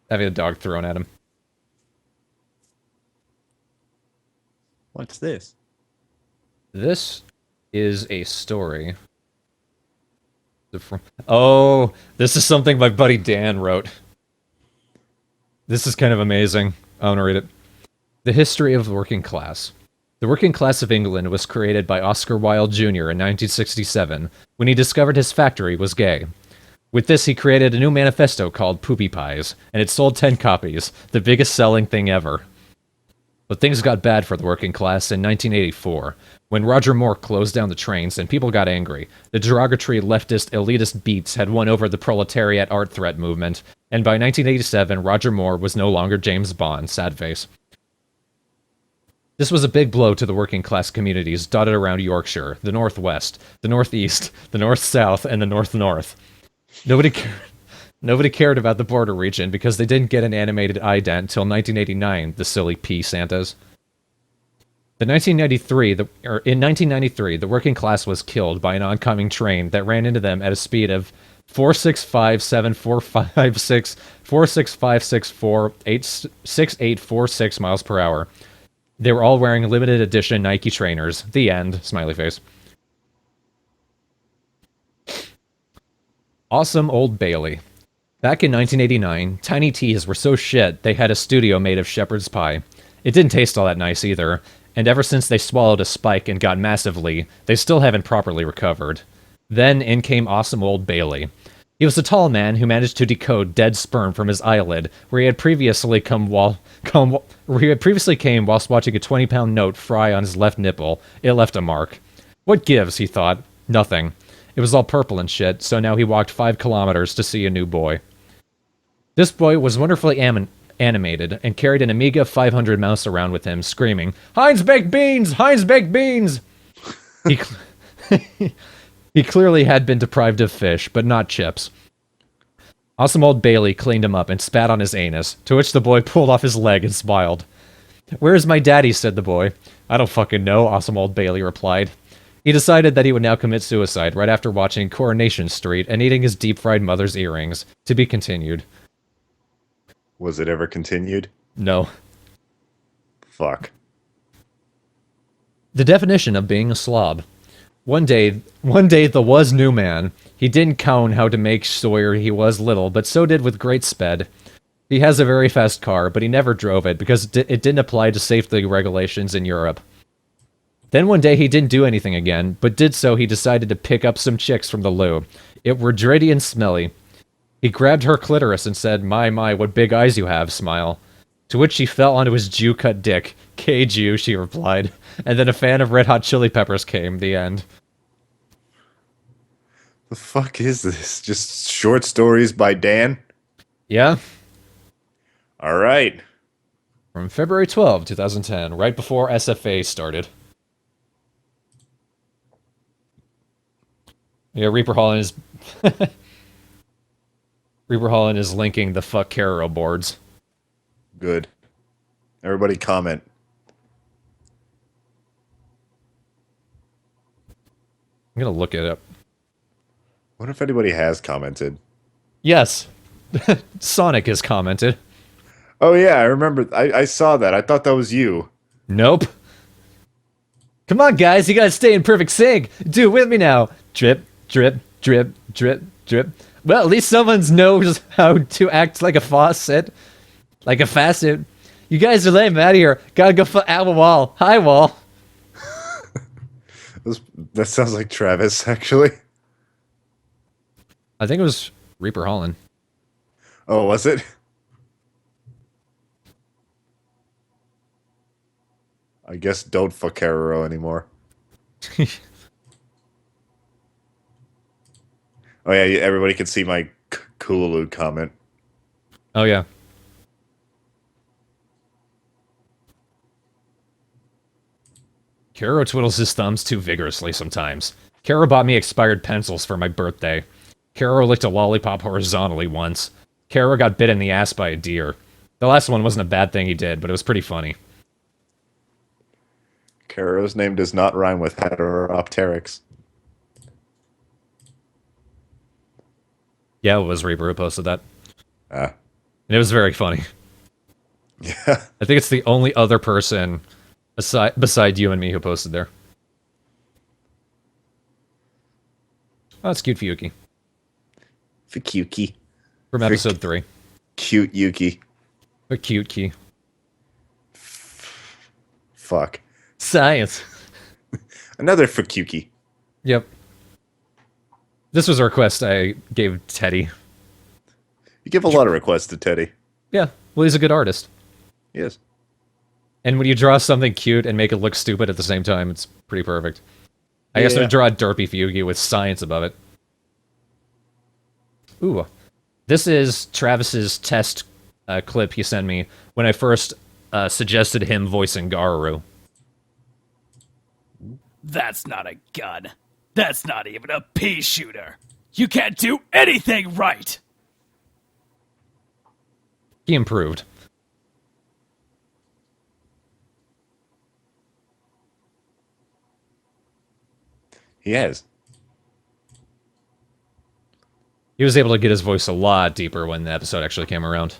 having a dog thrown at him. What's this? This is a story. Oh, this is something my buddy Dan wrote. This is kind of amazing. I want to read it. The history of the working class. The working class of England was created by Oscar Wilde Jr. in 1967, when he discovered his factory was gay. With this, he created a new manifesto called Poopy Pies, and it sold 10 copies, the biggest selling thing ever. But things got bad for the working class in 1984, when Roger Moore closed down the trains and people got angry. The derogatory leftist elitist beats had won over the proletariat art threat movement, and by 1987, Roger Moore was no longer James Bond, sad face. This was a big blow to the working class communities dotted around Yorkshire, the Northwest, the Northeast, the North-South, and the North-North. Nobody cared about the border region because they didn't get an animated ident until 1989, the silly pea Santas. In 1993, the working class was killed by an oncoming train that ran into them at a speed of 465,745,6,468,6846 miles per hour. They were all wearing limited edition Nike trainers. The end. Smiley face. Awesome Old Bailey. Back in 1989, tiny teas were so shit they had a studio made of shepherd's pie. It didn't taste all that nice either, and ever since they swallowed a spike and got massively, they still haven't properly recovered. Then in came Awesome Old Bailey. He was a tall man who managed to decode dead sperm from his eyelid, where he had previously came whilst watching a 20-pound note fry on his left nipple. It left a mark. What gives, he thought? Nothing. It was all purple and shit, so now he walked 5 kilometers to see a new boy. This boy was wonderfully animated, and carried an Amiga 500 mouse around with him, screaming, "Heinz Baked Beans! Heinz Baked Beans!" He clearly had been deprived of fish, but not chips. Awesome Old Bailey cleaned him up and spat on his anus, to which the boy pulled off his leg and smiled. Where's my daddy, said the boy. I don't fucking know, awesome old Bailey replied. He decided that he would now commit suicide right after watching Coronation Street and eating his deep-fried mother's earrings. To be continued. Was it ever continued? No. Fuck. The definition of being a slob. One day the was new man. He didn't count how to make sure he was little, but so did with great sped. He has a very fast car, but he never drove it because it didn't apply to safety regulations in Europe. Then one day he didn't do anything again, but did so he decided to pick up some chicks from the loo. It were dirty and smelly. He grabbed her clitoris and said, my, what big eyes you have, smile. To which she fell onto his Jew-cut dick. K-Jew, she replied. And then a fan of Red Hot Chili Peppers came, the end. The fuck is this? Just short stories by Dan? Yeah. Alright. From February 12, 2010, right before SFA started. Yeah, Reaper Holland is... Reaper Holland is linking the fuck Caro boards. Good. Everybody comment. I'm gonna look it up. What if anybody has commented? Yes. Sonic has commented. Oh yeah, I remember. I saw that. I thought that was you. Nope. Come on, guys. You gotta stay in perfect sync. Do it with me now. Drip, drip, drip, drip, drip. Well, at least someone knows how to act like a faucet. Like a facet. You guys are lame. Out of here. Gotta go at a wall. Hi, wall. That sounds like Travis, actually. I think it was Reaper Holland. Oh, was it? I guess don't fuck Caro anymore. Oh yeah, everybody can see my Coolaloot comment. Oh yeah. Caro twiddles his thumbs too vigorously sometimes. Caro bought me expired pencils for my birthday. Caro licked a lollipop horizontally once. Caro got bit in the ass by a deer. The last one wasn't a bad thing he did, but it was pretty funny. Caro's name does not rhyme with Heteropteryx. Yeah, it was Reaper who posted that. Ah. And it was very funny. Yeah. I think it's the only other person beside you and me who posted there. Oh, it's cute for Yuki. For Yuki. From episode 3. Cute Yuki. A cute key. Fuck. Science. Another for Yuki. Yep. This was a request I gave Teddy. You give a lot of requests to Teddy. Yeah, well, he's a good artist. Yes. And when you draw something cute and make it look stupid at the same time, it's pretty perfect. I guess I'm gonna draw a derpy Fugi with science above it. Ooh. This is Travis's test clip he sent me when I first suggested him voicing Garuru. That's not a gun. That's not even a pea shooter. You can't do anything right! He improved. He has. He was able to get his voice a lot deeper when the episode actually came around.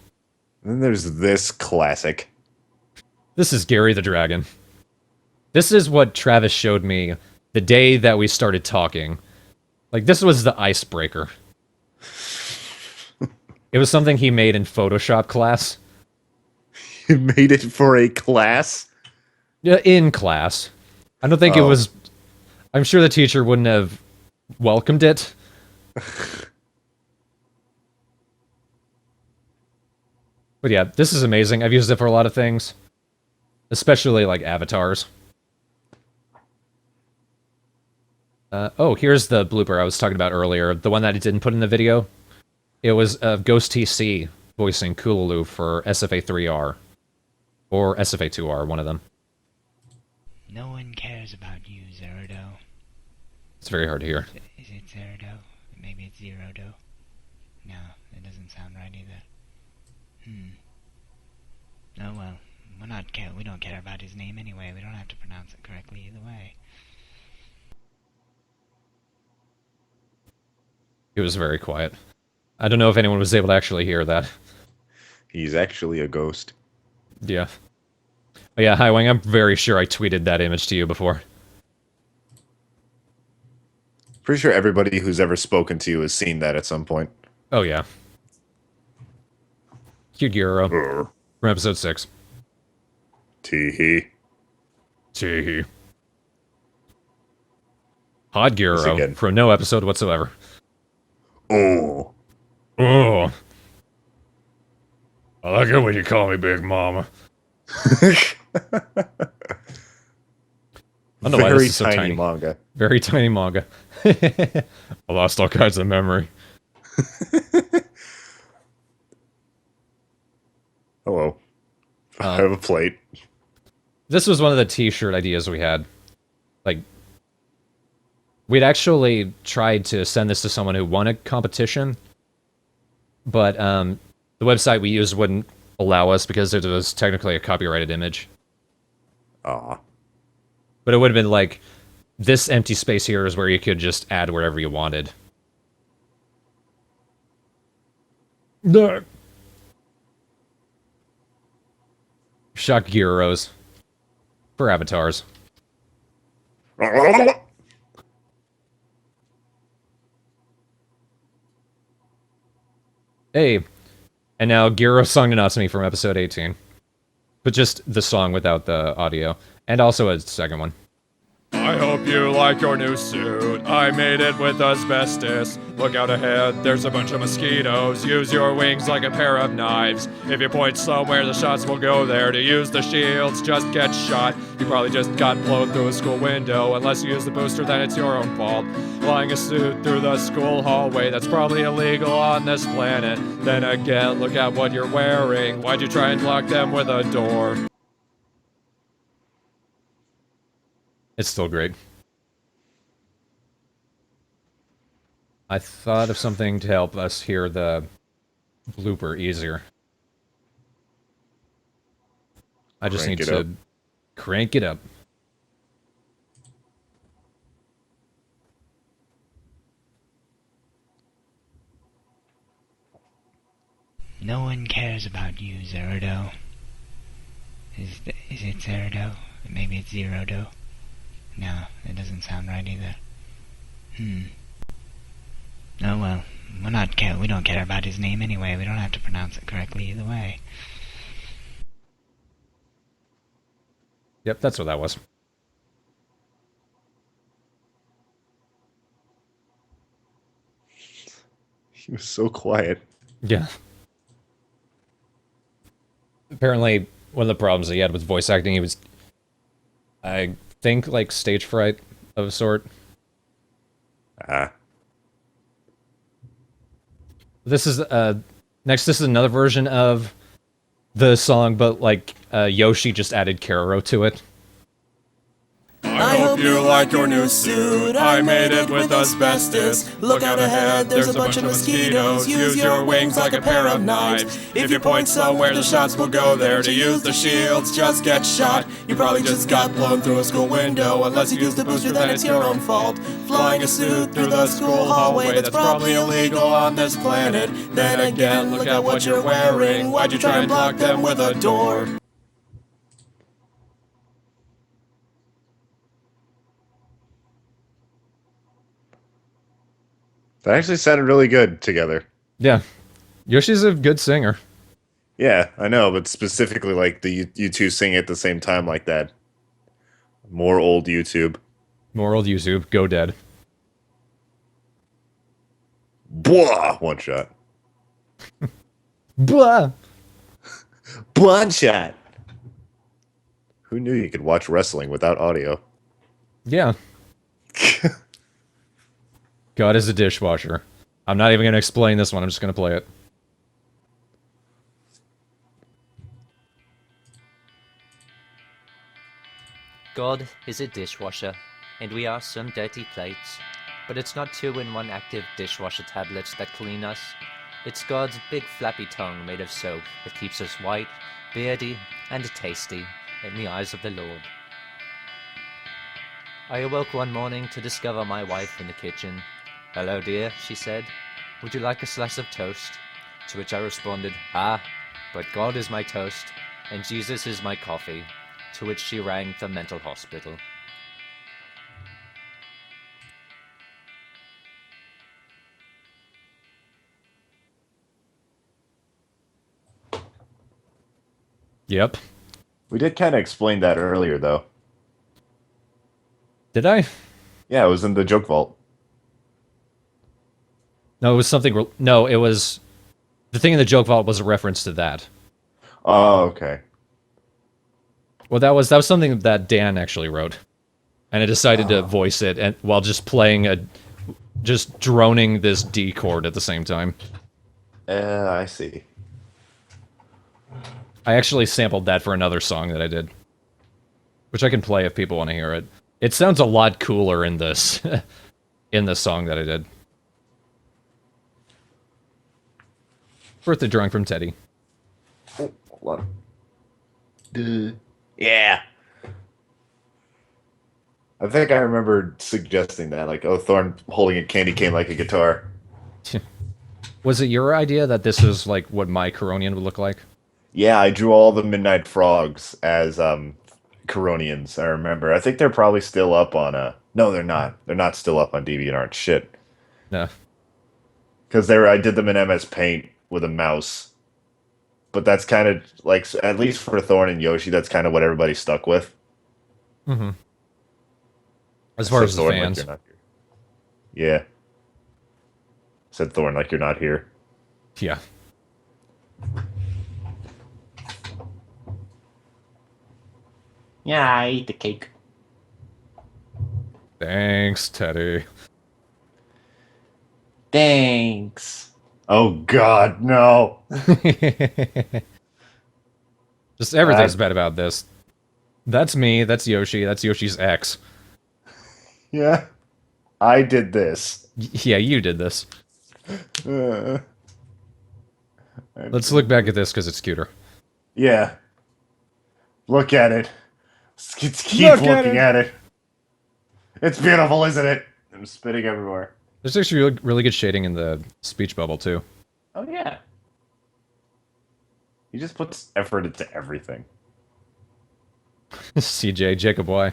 And then there's this classic. This is Gary the Dragon. This is what Travis showed me the day that we started talking. Like, this was the icebreaker. It was something he made in Photoshop class. You made it for a class? Yeah, in class. I don't think it was... I'm sure the teacher wouldn't have welcomed it. But yeah, this is amazing. I've used it for a lot of things. Especially, like, avatars. Oh, here's the blooper I was talking about earlier. The one that I didn't put in the video. It was Ghost TC voicing Coolaloot for SFA3R. Or SFA2R, one of them. No one cares about you, Zerdo. It's very hard to hear. Is it Zerdo? Maybe it's Zerodo. No, it doesn't sound right either. Oh well, we don't care about his name anyway. We don't have to pronounce it correctly either way. It was very quiet. I don't know if anyone was able to actually hear that. He's actually a ghost. Yeah. But yeah, Highwing, I'm very sure I tweeted that image to you before. Pretty sure everybody who's ever spoken to you has seen that at some point. Oh, yeah. Cute Gyro. From episode 6. Tee-hee. Tee-hee. Hot Gyro from no episode whatsoever. Oh. Oh. I like it when you call me Big Mama. I don't know why this is so tiny. Manga. Very tiny manga. I lost all kinds of memory. Hello. I have a plate. This was one of the t-shirt ideas we had. Like, we'd actually tried to send this to someone who won a competition, but the website we used wouldn't allow us because it was technically a copyrighted image. Aw. But it would have been like, this empty space here is where you could just add wherever you wanted. No. Shock Gyros. For avatars. Hey. And now Gyro song Nanatsume from episode 18. But just the song without the audio. And also a second one. I hope you like your new suit. I made it with asbestos. Look out ahead, there's a bunch of mosquitoes. Use your wings like a pair of knives. If you point somewhere, the shots will go there. To use the shields, just get shot. You probably just got blown through a school window. Unless you use the booster, then it's your own fault. Flying a suit through the school hallway, that's probably illegal on this planet. Then again, look at what you're wearing. Why'd you try and block them with a door? It's still great. I thought of something to help us hear the blooper easier. I just need to crank it up. No one cares about you, Zerdo. Is it Zerdo? Maybe it's Zerodo. No, it doesn't sound right either. Oh well, we don't care about his name anyway. We don't have to pronounce it correctly either way. Yep, that's what that was. He was so quiet. Yeah. Apparently, one of the problems that he had with voice acting, he was, I think, like, stage fright of a sort. This is, next, this is another version of the song, but, like, Yoshi just added Karoro to it. I hope you like your new suit. I made it with asbestos. Look out ahead, there's a bunch of mosquitoes. Use your wings like a pair of knives. If you point somewhere, the shots will go there. To use the shields, just get shot. You probably just got blown through a school window. Unless you use the booster, then it's your own fault. Flying a suit through the school hallway, that's probably illegal on this planet. Then again, look at what you're wearing. Why'd you try and block them with a door? That actually sounded really good together. Yeah. Yoshi's a good singer. Yeah, I know, but specifically like you two sing at the same time like that. More old YouTube. More old YouTube. Go dead. Blah! One shot. Blah! One shot! Who knew you could watch wrestling without audio? Yeah. God is a dishwasher. I'm not even going to explain this one, I'm just going to play it. God is a dishwasher, and we are some dirty plates. But it's not 2-in-1 active dishwasher tablets that clean us. It's God's big flappy tongue made of soap that keeps us white, beardy, and tasty in the eyes of the Lord. I awoke one morning to discover my wife in the kitchen. "Hello, dear," she said. "Would you like a slice of toast?" To which I responded, "Ah, but God is my toast, and Jesus is my coffee." To which she rang the mental hospital. Yep. We did kind of explain that earlier, though. Did I? Yeah, it was in the joke vault. No, it was something. No, it was the thing in the joke vault was a reference to that. Oh, okay. Well, that was something that Dan actually wrote, and I decided to voice it, and while just just droning this D chord at the same time. I see. I actually sampled that for another song that I did, which I can play if people want to hear it. It sounds a lot cooler in this, in this song that I did. Birthday drawing from Teddy. Oh, hold on. Duh. Yeah. I think I remember suggesting that, like, oh, Thorn holding a candy cane like a guitar. Was it your idea that this is like what my Coronian would look like? Yeah, I drew all the Midnight Frogs as Coronians, I remember. I think they're probably still up on no, they're not. They're not still up on DeviantArt. Shit. No. Because I did them in MS Paint with a mouse. But that's kind of like, at least for Thorn and Yoshi, that's kind of what everybody's stuck with. Mm-hmm. As far as the Thorn, fans. like you're not here. Yeah. Said Thorn like you're not here. Yeah. Yeah, I eat the cake. Thanks, Teddy. Thanks. Oh God, no. Just everything's bad about this. That's me, that's Yoshi, that's Yoshi's ex. Yeah. I did this. Yeah, you did this. Let's look back at this because it's cuter. Yeah. Look at it. Let's keep looking at it. It's beautiful, isn't it? I'm spitting everywhere. There's actually really good shading in the speech bubble, too. Oh, yeah. He just puts effort into everything. CJ, Jacob, why?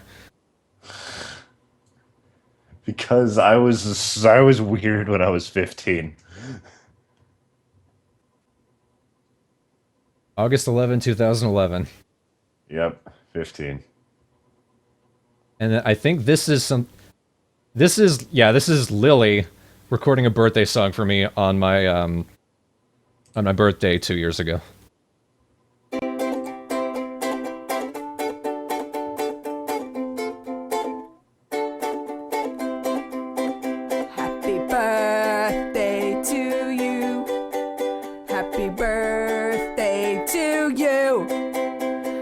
Because I was weird when I was 15. August 11, 2011. Yep, 15. And I think this is this is Lily recording a birthday song for me on my birthday 2 years ago. Happy birthday to you. Happy birthday to you.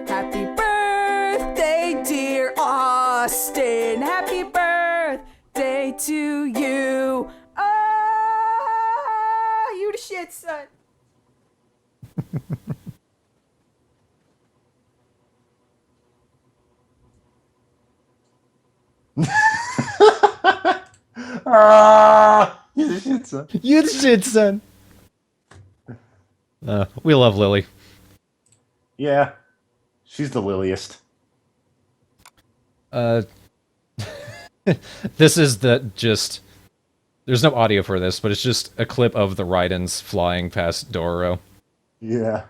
Happy birthday, dear Austin. Happy birthday to you. Oh, you the shit, son. You the shit, son. You the shit, son. We love Lily. Yeah. She's the liliest. This is there's no audio for this, but it's just a clip of the Raidens flying past Dororo. Yeah.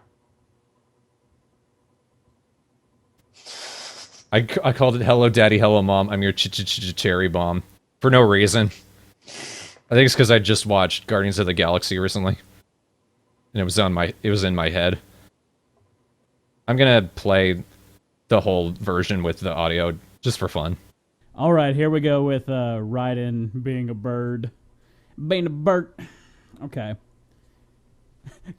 I called it Hello Daddy, Hello Mom, I'm your cherry bomb. For no reason. I think it's because I just watched Guardians of the Galaxy recently. And it was in my head. I'm gonna play the whole version with the audio, just for fun. Alright, here we go with Raiden being a bird. Being a bird. Okay.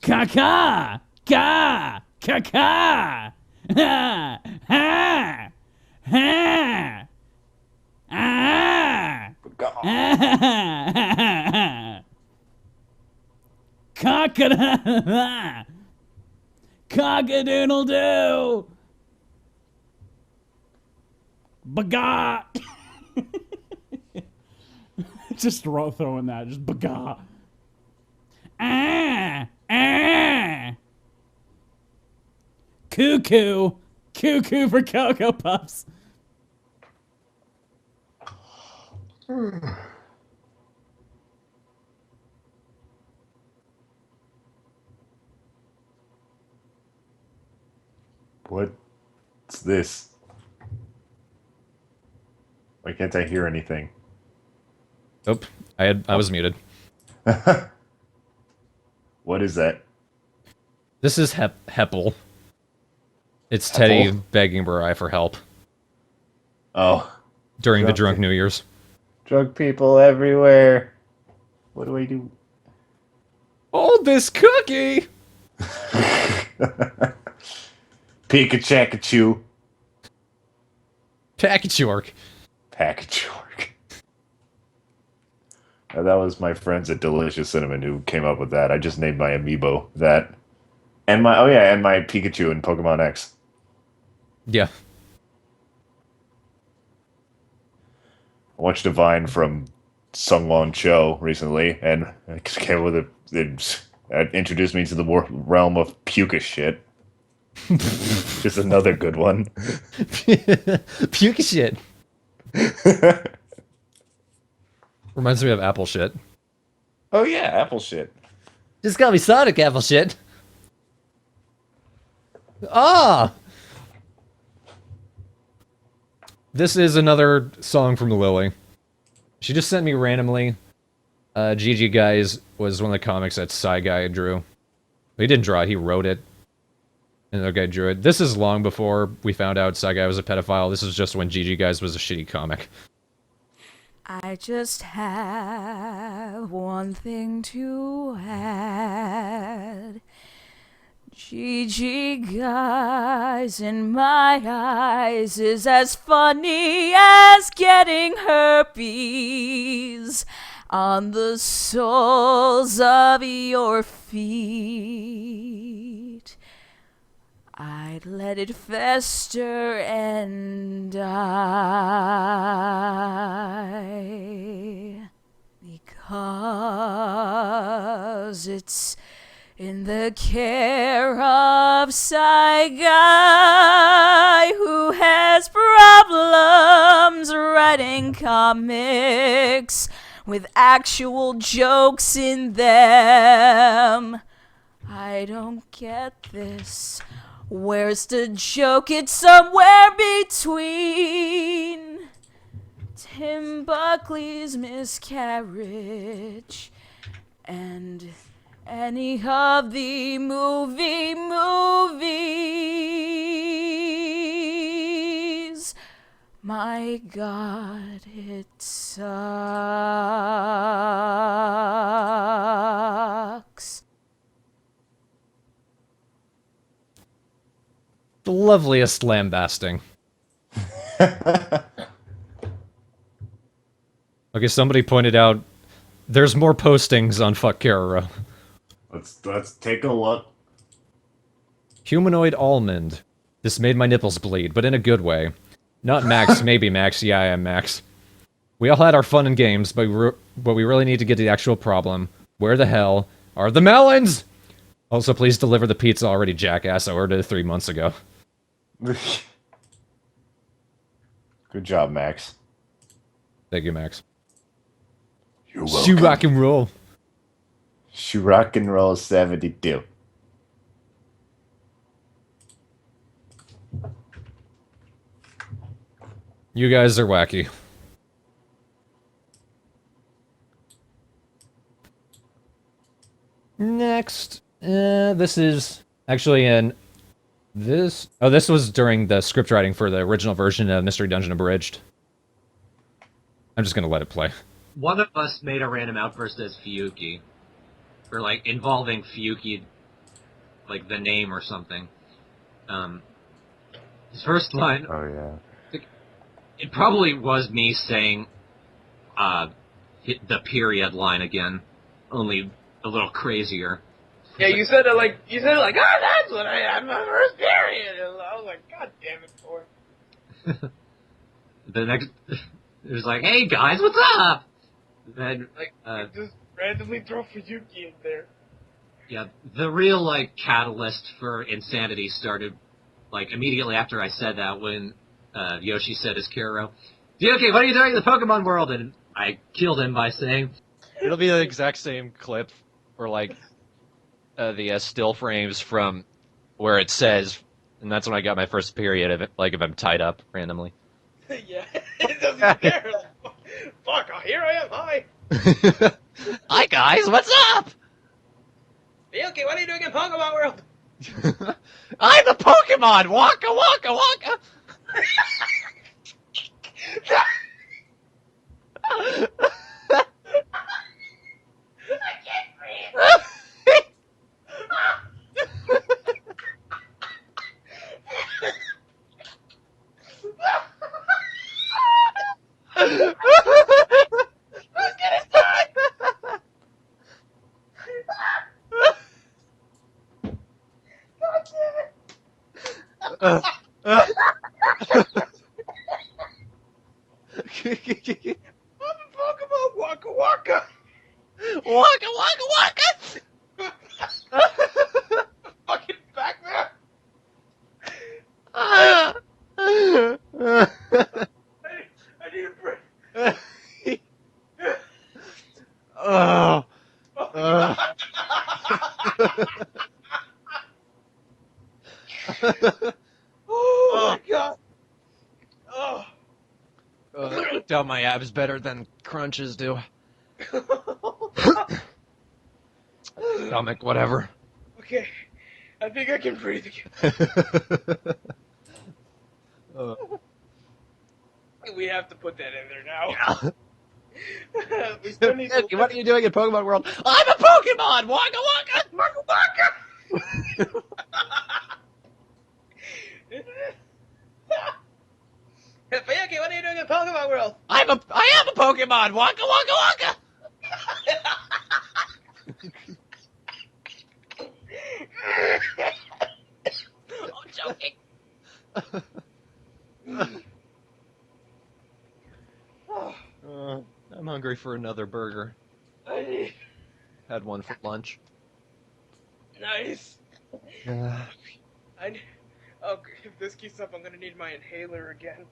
Ka-ka! Ka! Ka-ka! Ha! Ha! Ha! Ah! Cock-a-doodle-doo! Baga! Just throwing that. Just baga. Cuckoo. Cuckoo for Cocoa Puffs. What's this? Why can't I hear anything? Oop, I was muted. What is that? This is Heppel. It's Teddy Heppel? begging Barai for help. Oh. During the Drunk New Year's. Drunk people everywhere. What do I do? Hold this cookie! Pikachu. Packagork. Packagork. That was my friends at Delicious Cinnamon who came up with that. I just named my amiibo that. And my Pikachu in Pokemon X. Yeah. I watched a Vine from Sungwon Cho recently, and it came with it introduced me to the realm of puka shit. Just another good one. Puka shit. Reminds me of apple shit. Oh yeah, apple shit. Just call me Sonic apple shit. Ah! This is another song from Lily. She just sent me randomly. Gigi Guys was one of the comics that Psy Guy drew. He didn't draw it, he wrote it. And the guy drew it. This is long before we found out Psy Guy was a pedophile. This is just when Gigi Guys was a shitty comic. I just have one thing to add. Gigi Guys in my eyes is as funny as getting herpes on the soles of your feet. I'd let it fester and die because it's in the care of Psy Guy who has problems writing comics with actual jokes in them. I don't get this. Where's the joke? It's somewhere between Tim Buckley's miscarriage and any of the movies. My God, it sucks. The loveliest lambasting. Okay, somebody pointed out there's more postings on Fuck Keroro. Let's take a look. Humanoid almond. This made my nipples bleed, but in a good way. Not Max, maybe Max. Yeah, I am Max. We all had our fun and games, but we really need to get to the actual problem. Where the hell are the melons? Also, please deliver the pizza already, jackass. I ordered it 3 months ago. Good job, Max. Thank you, Max. You're Shoe welcome. rock and roll. Shoe rock and roll 72. You guys are wacky. Next, this is actually this was during the script writing for the original version of Mystery Dungeon Abridged. I'm just gonna let it play. One of us made a random outburst as Fiyuki. Or, like, involving Fiyuki, like, the name or something. His first line... Oh, yeah. It probably was me saying, the period line again. Only a little crazier. Yeah, you said it like, ah, that's when I had my first period. And I was like, God damn it, Thorn. the next, it was like, hey guys, what's up? Then, just randomly throw Fuyuki in there. yeah, the real, like, catalyst for insanity started, like, immediately after I said that when, Yoshi said his Kiro, okay, what are you doing in the Pokemon world? And I killed him by saying... It'll be the exact same clip, or, like, the still frames from where it says, and that's when I got my first period of it, like, if I'm tied up randomly. Yeah, it doesn't care. Fuck, here I am, hi. Hi guys, what's up? Okay, what are you doing in Pokemon World? I'm a Pokemon! Waka waka waka! I can't breathe. Let's get it done. God damn it. I'm a Pokemon Waka Waka. Waka waka waka! Fucking Pac-Man. I need a break. Oh. Oh my god. Oh. Doubt my abs better than crunches do. Stomach, whatever. Okay. I think I can breathe again. We have to put that in there now. We still need to... What are you doing in Pokemon World? I'm a Pokemon! Waka waka! Waka waka! Fuyuki, what are you doing in Pokemon World? I am a Pokemon! Waka waka waka! I'm joking. I'm hungry for another burger. Had one for lunch. Nice. Oh, if this keeps up, I'm gonna need my inhaler again.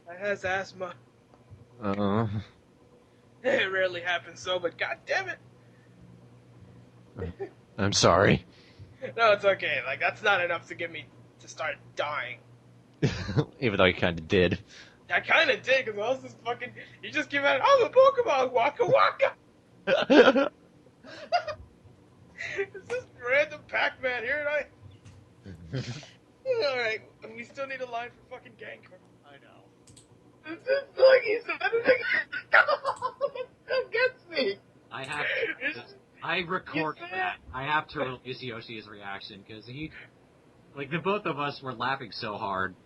I has asthma. It rarely happens so, but god damn it. I'm sorry. No, it's okay. Like, that's not enough to get me to start dying. Even though you kind of did. I kind of did, because I was just fucking... You just keep at I'm a Pokemon, Waka Waka! It's just random Pac-Man here, and Alright, we still need a line for fucking Gengar. I know. It's just like he said it still gets me! I recorded that. I have to release Yoshi's reaction, because the both of us were laughing so hard.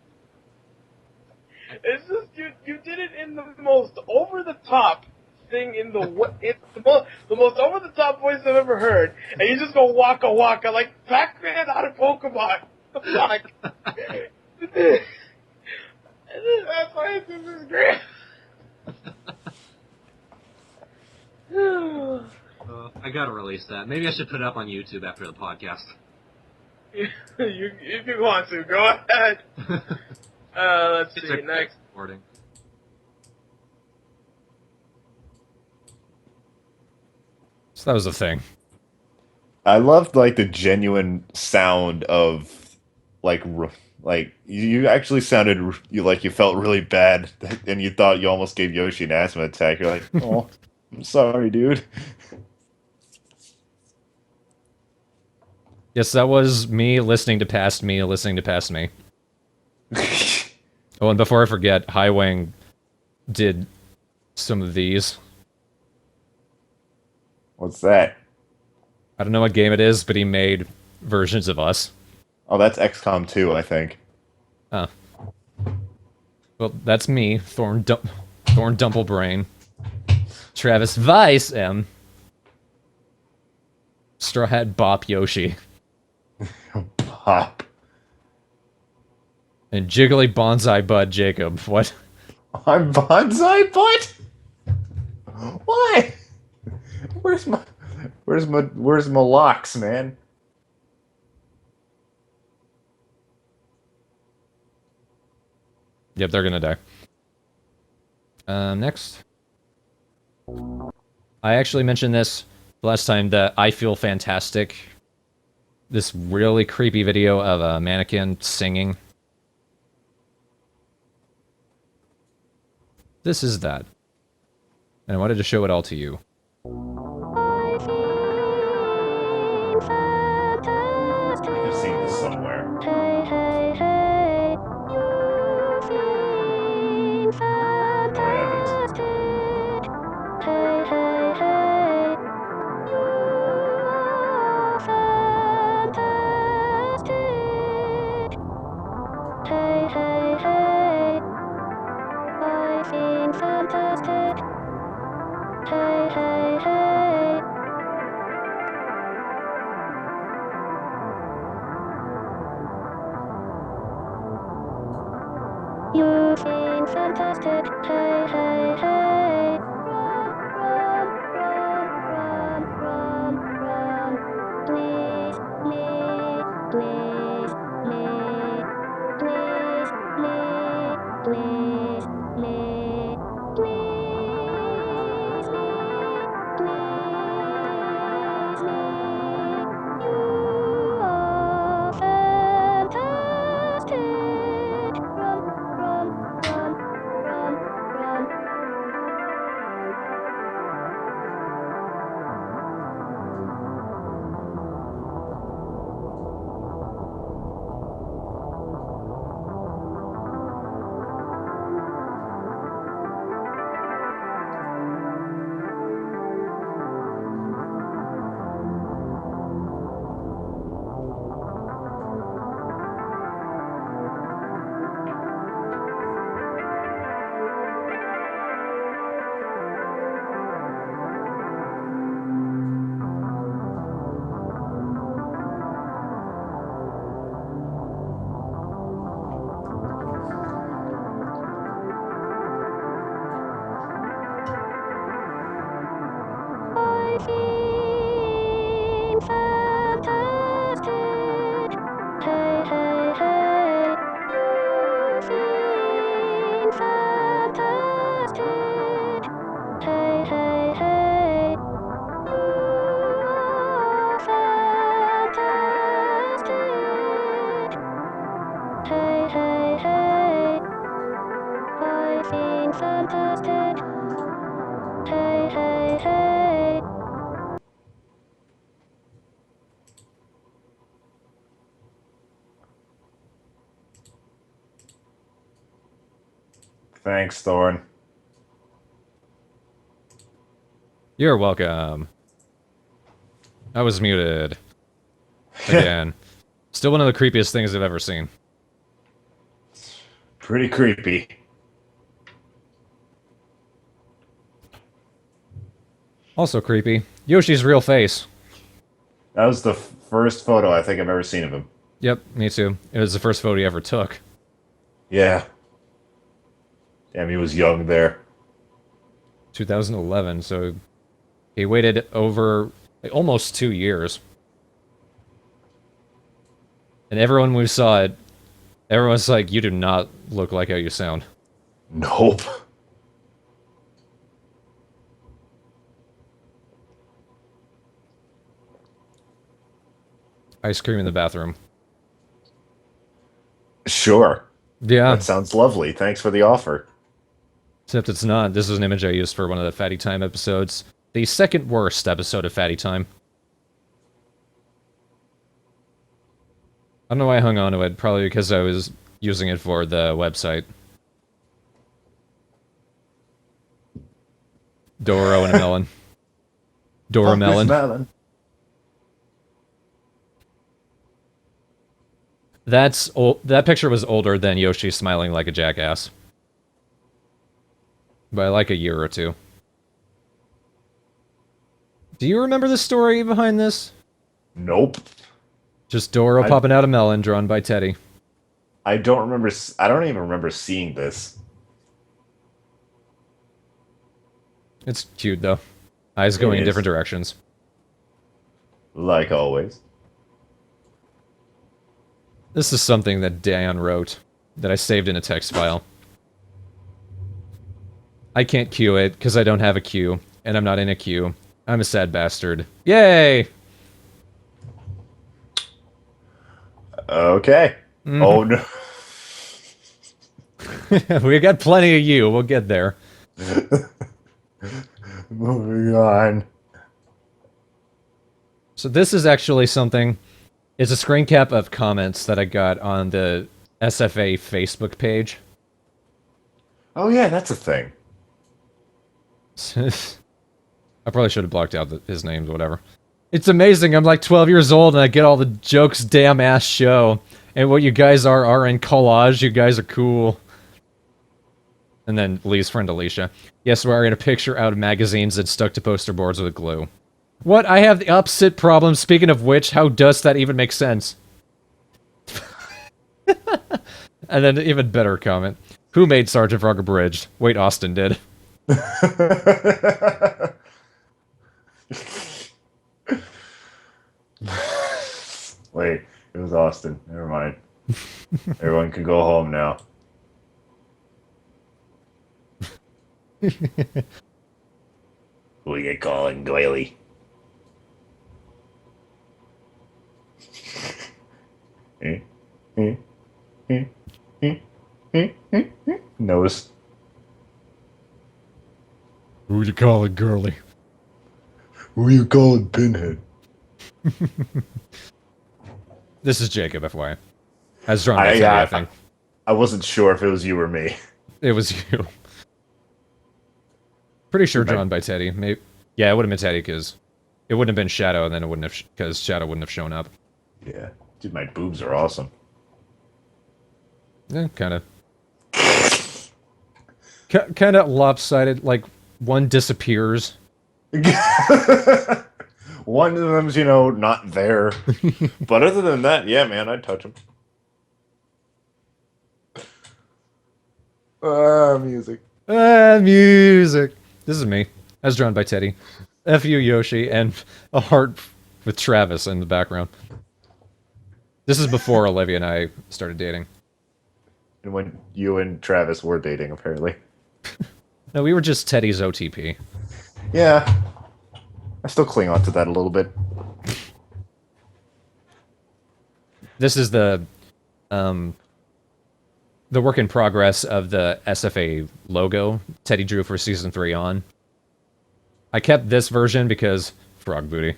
It's just, you did it in the most over-the-top thing in it's the most over-the-top voice I've ever heard, and you just go Waka Waka like Pac-Man out of Pokemon. Like, that's why this is great. I gotta release that. Maybe I should put it up on YouTube after the podcast. If you want to, go ahead. Let's see, next. Recording. So that was the thing. I loved like the genuine sound of like you actually sounded you felt really bad and you thought you almost gave Yoshi an asthma attack. You're like, oh, I'm sorry, dude. Yes, that was me listening to Past Me, listening to Past Me. Oh, and before I forget, Highwing did some of these. What's that? I don't know what game it is, but he made versions of us. Oh, that's XCOM 2, I think. Oh. Well, that's me, Thorn Dumplebrain. Travis Weiss, Straw Hat Bop Yoshi. Bop. And Jiggly Bonsai Bud Jacob. What? I'm Bonsai Butt? Why? Where's my locks, man? Yep, they're gonna die. Next. I actually mentioned this last time, that I Feel Fantastic. This really creepy video of a mannequin singing. This is that. And I wanted to show it all to you. I've seen this somewhere. No, I haven't. You seem fantastic, hey, hey, hey. Please, please, please, please, please, please, please, please, please, you are fantastic. I feel fantastic. Hey, hey, hey. You feel fantastic. Hey, hey, hey. You are fantastic. Hey, hey, hey. I feel fantastic. Hey, hey, hey. Thanks, Thorn. You're welcome. I was muted. Again. Still one of the creepiest things I've ever seen. Pretty creepy. Also creepy. Yoshi's real face. That was the first photo I think I've ever seen of him. Yep, me too. It was the first photo he ever took. Yeah. Damn, he was young there. 2011, so he waited over almost 2 years. And everyone who saw it, everyone's like, you do not look like how you sound. Nope. Ice cream in the bathroom. Sure. Yeah. That sounds lovely. Thanks for the offer. Except it's not. This is an image I used for one of the Fatty Time episodes. The second worst episode of Fatty Time. I don't know why I hung on to it. Probably because I was using it for the website. Doro and a melon. Dora melon. Melon. That's old. That picture was older than Yoshi smiling like a jackass. By like a year or two. Do you remember the story behind this? Nope. Just Doro popping out a melon drawn by Teddy. I don't remember. I don't even remember seeing this. It's cute though. Eyes It going in is. different directions. Like always. This is something that Dan wrote that I saved in a text file. I can't queue it because I don't have a queue, and I'm not in a queue. I'm a sad bastard. Yay! Okay. Oh no. We got plenty of you. We'll get there. Moving on. So this is actually something. It's a screen cap of comments that I got on the SFA Facebook page. Oh yeah, that's a thing. I probably should have blocked out his names, whatever. It's amazing. I'm like 12 years old and I get all the jokes damn ass show. And what you guys are in collage. You guys are cool. And then Lee's friend Alicia. Yes, we're in a picture out of magazines and stuck to poster boards with glue. What? I have the opposite problem. Speaking of which, how does that even make sense? And then an even better comment. Who made Sergeant Frog Abridged? Wait, Austin did. Wait, it was Austin. Never mind. Everyone can go home now. Who you calling Doily? Nose. Who you calling girly? Who you calling Pinhead? This is Jacob, FYI. As drawn by Teddy, I think. I wasn't sure if it was you or me. It was you. Pretty sure drawn by Teddy. Maybe. Yeah, it would have been Teddy because it wouldn't have been Shadow, and then it wouldn't have because Shadow wouldn't have shown up. Yeah, dude, my boobs are awesome. Yeah, kind of. Kind of lopsided. Like one disappears. One of them's, not there. But other than that, yeah, man, I'd touch them. Music. Music. This is me, as drawn by Teddy. F you, Yoshi, and a heart with Travis in the background. This is before Olivia and I started dating. And when you and Travis were dating, apparently. No, we were just Teddy's OTP. Yeah. I still cling on to that a little bit. This is the work in progress of the SFA logo Teddy drew for Season 3 on. I kept this version because frog booty.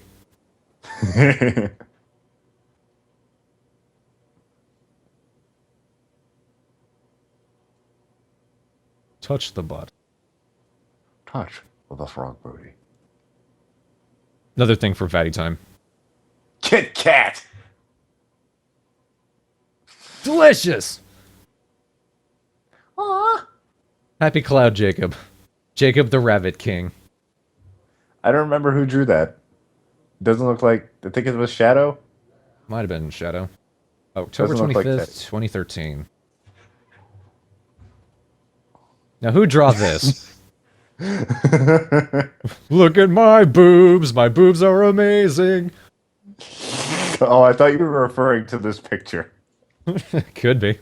Touch the butt. Touch with a frog booty. Another thing for fatty time. Kit Kat! Delicious! Aww. Happy Cloud Jacob. Jacob the Rabbit King. I don't remember who drew that. Doesn't look like... I think it was Shadow? Might have been Shadow. October Doesn't look 25th, like 2013. Now, who draw this? Look at my boobs. My boobs are amazing. Oh, I thought you were referring to this picture. Could be.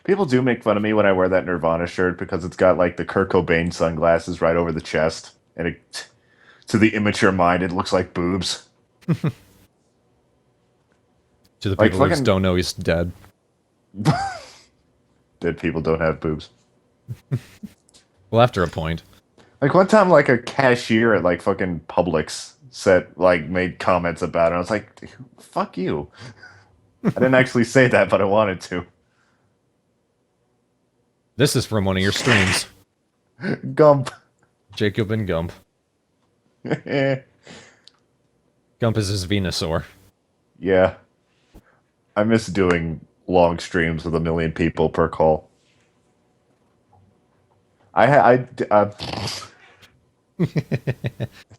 People do make fun of me when I wear that Nirvana shirt because it's got like the Kurt Cobain sunglasses right over the chest, and it, to the immature mind, it looks like boobs. To the Like people who fucking- don't know he's dead. Dead people don't have boobs. Well, after a point. Like one time, like a cashier at like fucking Publix made comments about it. I was like, "Fuck you." I didn't actually say that, but I wanted to. This is from one of your streams. Gump. Jacob and Gump. Gump is his Venusaur. Yeah. I miss doing long streams with 1 million people per call. It's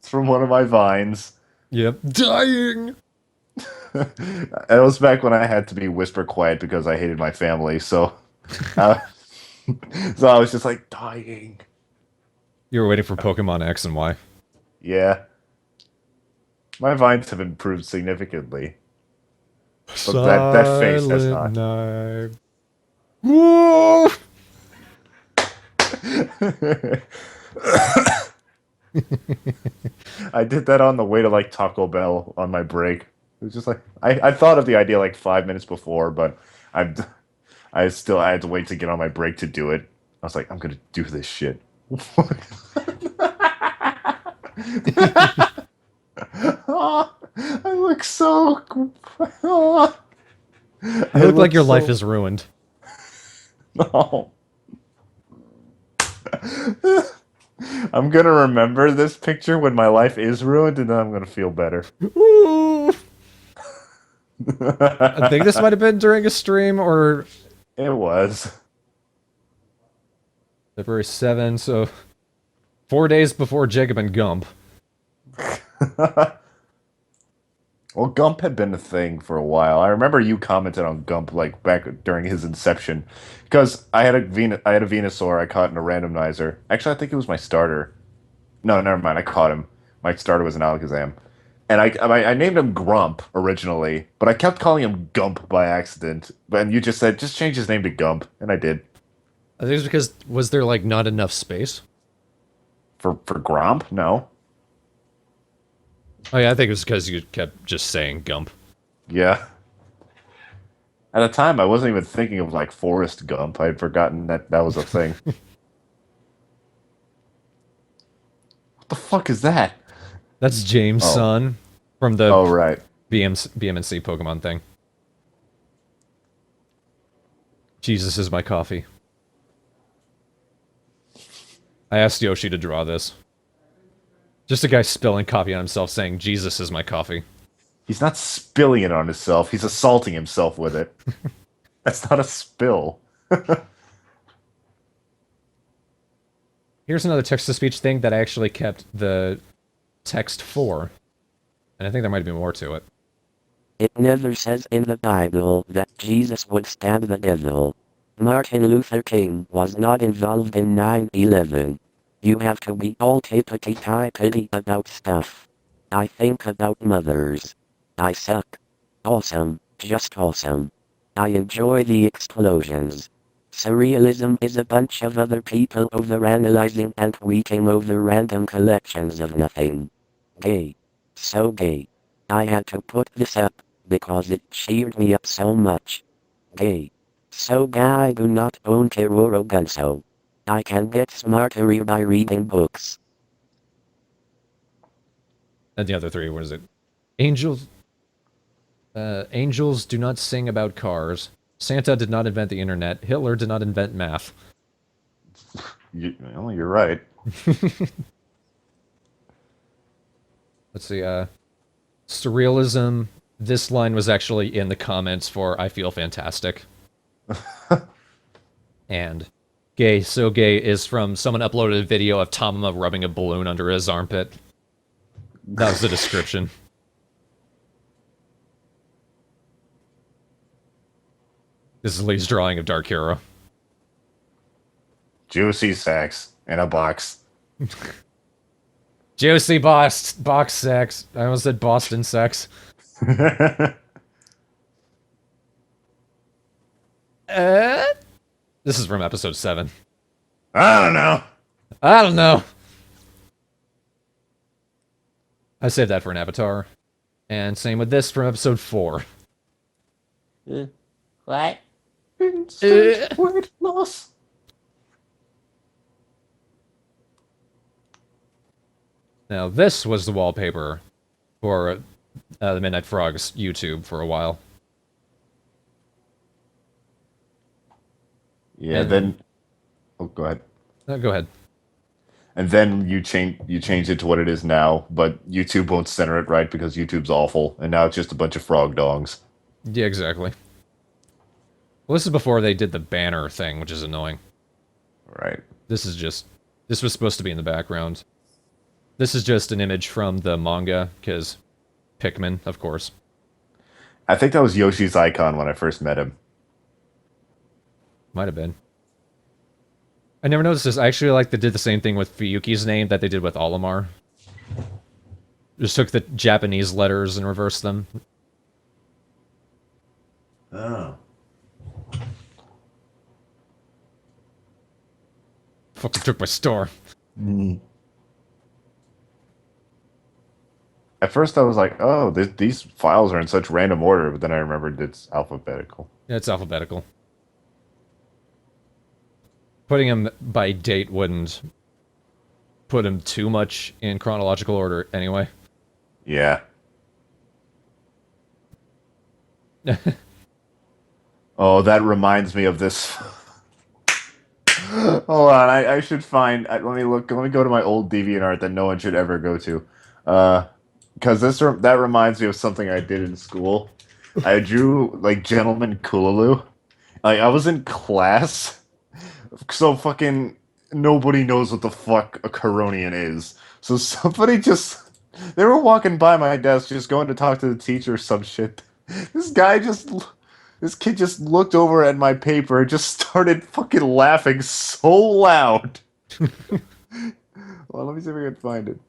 from one of my vines. Yep. Dying! It was back when I had to be whisper quiet because I hated my family, so uh, so I was just like dying. You were waiting for Pokemon X and Y. Yeah. My vines have improved significantly. But that face has Silent not. night. Woo! I did that on the way to like Taco Bell on my break. It was just like I thought of the idea like 5 minutes before, but I I had to wait to get on my break to do it. I was like, I'm gonna do this shit. Oh, I look so. Oh, You I look like your so, life is ruined. No. I'm gonna remember this picture when my life is ruined, and then I'm gonna feel better. I think this might have been during a stream or It was. February 7, so 4 days before Jacob and Gump. Well, Gump had been a thing for a while. I remember you commented on Gump like back during his inception, because I had a Venusaur I caught in a randomizer. Actually, I think it was my starter. No, never mind. I caught him. My starter was an Alakazam, and I named him Grump originally, but I kept calling him Gump by accident. And you just said just change his name to Gump, and I did. I think it's because was there like not enough space for Grump? No. Oh yeah, I think it was because you kept just saying Gump. Yeah. At the time, I wasn't even thinking of like Forrest Gump. I had forgotten that was a thing. What the fuck is that? That's James' son from the right. BMNC Pokemon thing. Jesus is my coffee. I asked Yoshi to draw this. Just a guy spilling coffee on himself saying, Jesus is my coffee. He's not spilling it on himself. He's assaulting himself with it. That's not a spill. Here's another text-to-speech thing that I actually kept the text for. And I think there might be more to it. It never says in the Bible that Jesus would stab the devil. Martin Luther King was not involved in 9/11. You have to be all tippity-typity about stuff. I think about mothers. I suck. Awesome, just awesome. I enjoy the explosions. Surrealism is a bunch of other people overanalyzing and tweaking over random collections of nothing. Gay. So gay. I had to put this up, because it cheered me up so much. Gay. So gay I do not own Kiroro Gunso. I can get smarter by reading books. And the other three, what is it? Angels do not sing about cars. Santa did not invent the internet. Hitler did not invent math. You're right. Let's see, surrealism. This line was actually in the comments for I Feel Fantastic. And gay, so gay is from someone uploaded a video of Tamama rubbing a balloon under his armpit. That was the description. This is Lee's drawing of Dark Hero. Juicy sex in a box. Juicy box sex. I almost said Boston sex. This is from episode 7. I don't know. I don't know. I saved that for an avatar. And same with this from episode 4. What? Word loss. Now this was the wallpaper for the Midnight Frogs YouTube for a while. Yeah, and then... Oh, go ahead. Go ahead. And then you change it to what it is now, but YouTube won't center it right because YouTube's awful, and now it's just a bunch of frog dongs. Yeah, exactly. Well, this is before they did the banner thing, which is annoying. Right. This was supposed to be in the background. This is just an image from the manga, because Pikmin, of course. I think that was Yoshi's icon when I first met him. Might have been. I never noticed this. I actually like they did the same thing with Fuyuki's name that they did with Olimar. Just took the Japanese letters and reversed them. Oh. Fucking took my star. At first I was like, oh, these files are in such random order, but then I remembered it's alphabetical. Yeah, it's alphabetical. Putting them by date wouldn't put them too much in chronological order anyway. Yeah. Oh, that reminds me of this. Hold on, I should find. Let me look. Let me go to my old DeviantArt that no one should ever go to, because that reminds me of something I did in school. I drew like Gentleman Kulalu. Like I was in class, so fucking nobody knows what the fuck a Coronian is. So somebody just they were walking by my desk, just going to talk to the teacher or some shit. This kid just looked over at my paper and just started fucking laughing so loud. Well, let me see if I can find it.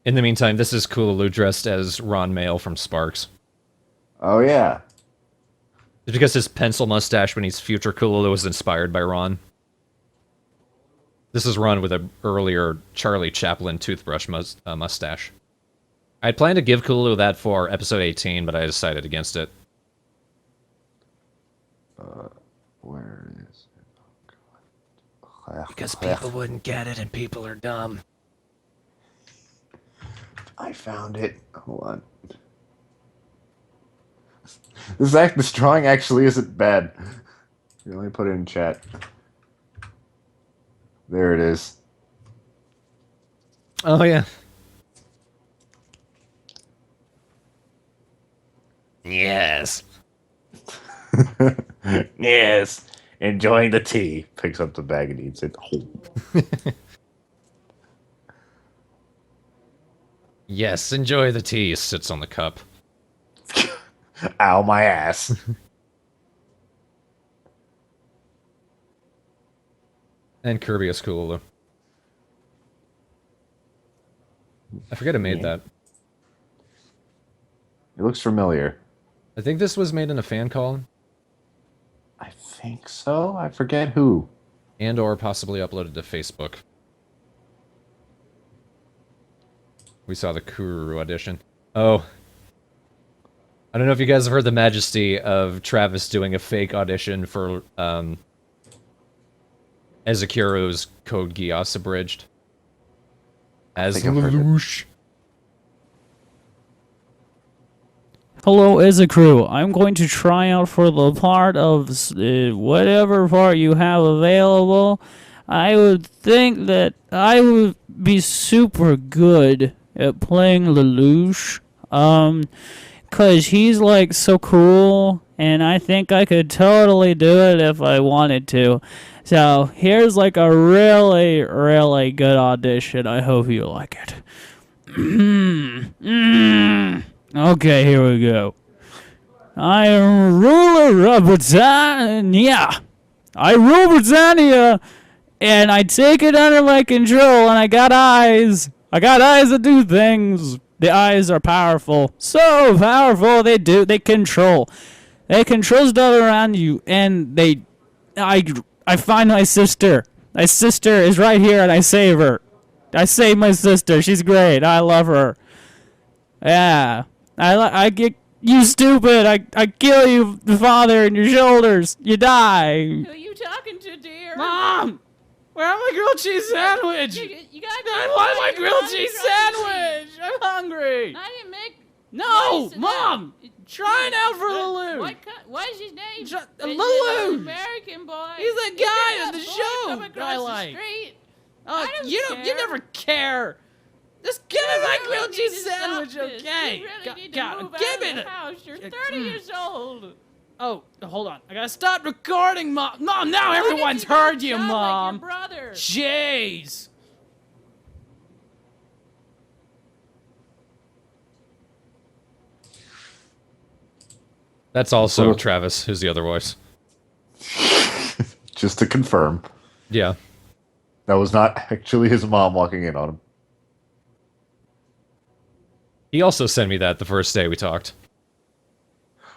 In the meantime, this is Kulalu dressed as Ron Mail from Sparks. Oh, yeah. It's because his pencil mustache when he's future Kulalu was inspired by Ron. This is Ron with an earlier Charlie Chaplin toothbrush mustache. I had planned to give Kulalu that for episode 18, but I decided against it. Where is it? Oh, God. Because people wouldn't get it and people are dumb. I found it. Hold on. This drawing actually isn't bad. Here, let me put it in chat. There it is. Oh, yeah. Yes. Yes. Enjoying the tea. Picks up the bag and eats it. Yes, enjoy the tea. Sits on the cup. Ow, my ass. And Kirby is Kulalu. I forget who made that. It looks familiar. I think this was made in a fan call. I think so. I forget who. And or possibly uploaded to Facebook. We saw the Kururu audition. Oh. I don't know if you guys have heard the majesty of Travis doing a fake audition for Ezekiel's Code Geass Abridged. As Lelouch. Hello, Izakru. I'm going to try out for the part of whatever part you have available. I would think that I would be super good at playing Lelouch. Cause he's like so cool, and I think I could totally do it if I wanted to. So here's like a really, really good audition. I hope you like it. Okay, here we go. I am ruler of Britannia. I rule Britannia, and I take it under my control, and I got eyes. I got eyes that do things. The eyes are powerful. So powerful, they control. They control stuff around you, and I find my sister. My sister is right here, and I save her. I save my sister. She's great. I love her. Yeah. I get you stupid. I kill you, father, in your shoulders. You die. Who are you talking to, dear? Mom! Where my grilled cheese sandwich? You gotta I want my grilled cheese sandwich. I'm hungry. I didn't make. No, Mom! Trying out for Lelouch. What is his name? Lelouch. American boy. He's the guy in the show Come that across I the like. street. Oh, I don't you care. never care. Just give me my grilled need cheese to stop sandwich, this. okay? You really need to God, move give out me of the the house. You're 30 years old. Oh, hold on. I gotta stop recording, Mom. Mom, now Why everyone's did you heard you, sound Mom. like your brother? Jeez. That's also Little- Travis, who's the other voice. Just to confirm. Yeah. That was not actually his mom walking in on him. He also sent me that the first day we talked.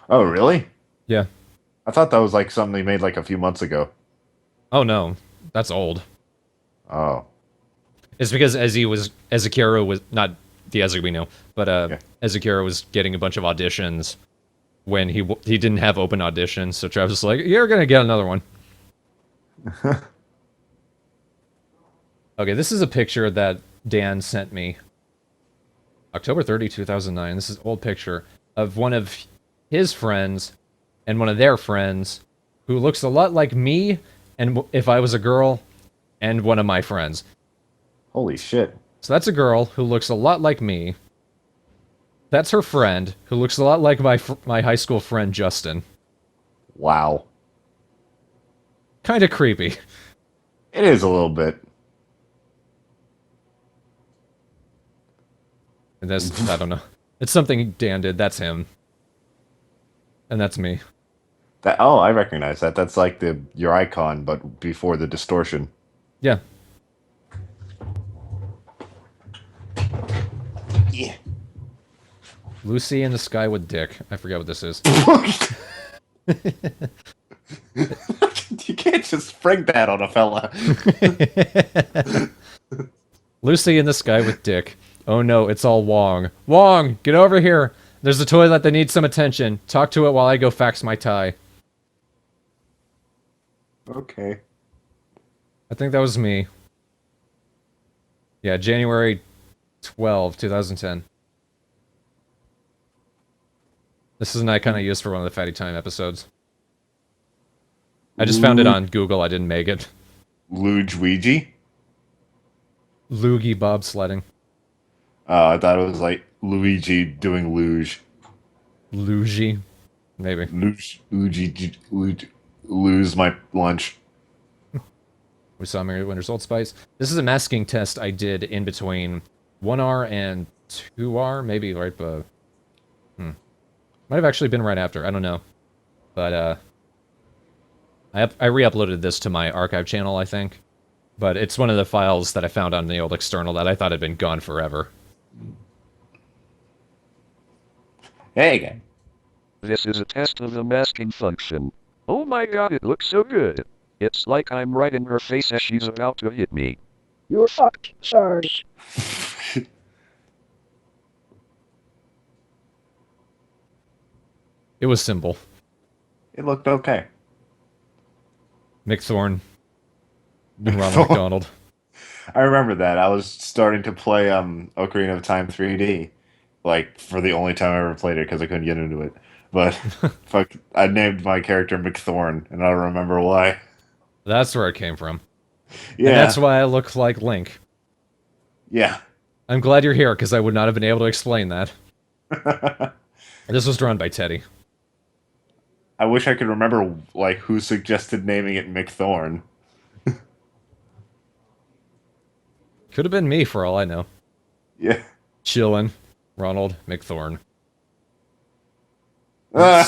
Oh, really? Yeah. I thought that was like something they made like a few months ago. Oh no, that's old. Oh. It's because Ezekiro was not the Ezek we know, but Ezekiro was getting a bunch of auditions when he didn't have open auditions, so Travis was like, "You're gonna get another one." Okay, this is a picture that Dan sent me. October 30, 2009. This is an old picture of one of his friends and one of their friends who looks a lot like me and if I was a girl and one of my friends. Holy shit. So that's a girl who looks a lot like me. That's her friend who looks a lot like my high school friend Justin. Wow. Kind of creepy. It is a little bit. And that's, I don't know. It's something Dan did. That's him. And that's me. I recognize that. That's like your icon, but before the distortion. Yeah. Yeah. Lucy in the Sky with Dick. I forget what this is. You can't just spring that on a fella. Lucy in the Sky with Dick. Oh no, it's all Wong. Wong, get over here. There's a toilet that needs some attention. Talk to it while I go fax my tie. Okay. I think that was me. Yeah, January 12, 2010. This is an icon I used for one of the Fatty Time episodes. I just found it on Google. I didn't make it. Luigi Ouija? Loogie bobsledding. Oh, I thought it was like Luigi doing luge. Luigi? Maybe. Luigi, lose my lunch. We saw Mary Winter's Old Spice. This is a masking test I did in between 1R and 2R, maybe right, but... Might have actually been right after, I don't know. But, I re-uploaded this to my archive channel, I think. But it's one of the files that I found on the old external that I thought had been gone forever. Hey, again. This is a test of the masking function. Oh my god, it looks so good. It's like I'm right in her face as she's about to hit me. You're fucked, Sarge. It was simple. It looked okay. Mick Thorn and Ronald McDonald. I remember that. I was starting to play Ocarina of Time 3D, like for the only time I ever played it because I couldn't get into it. But fuck, I named my character McThorn, and I don't remember why. That's where it came from. Yeah, and that's why I look like Link. Yeah. I'm glad you're here because I would not have been able to explain that. This was drawn by Teddy. I wish I could remember like who suggested naming it McThorn. Could have been me for all I know. Yeah. Chillin'. Ronald McThorn. Ah.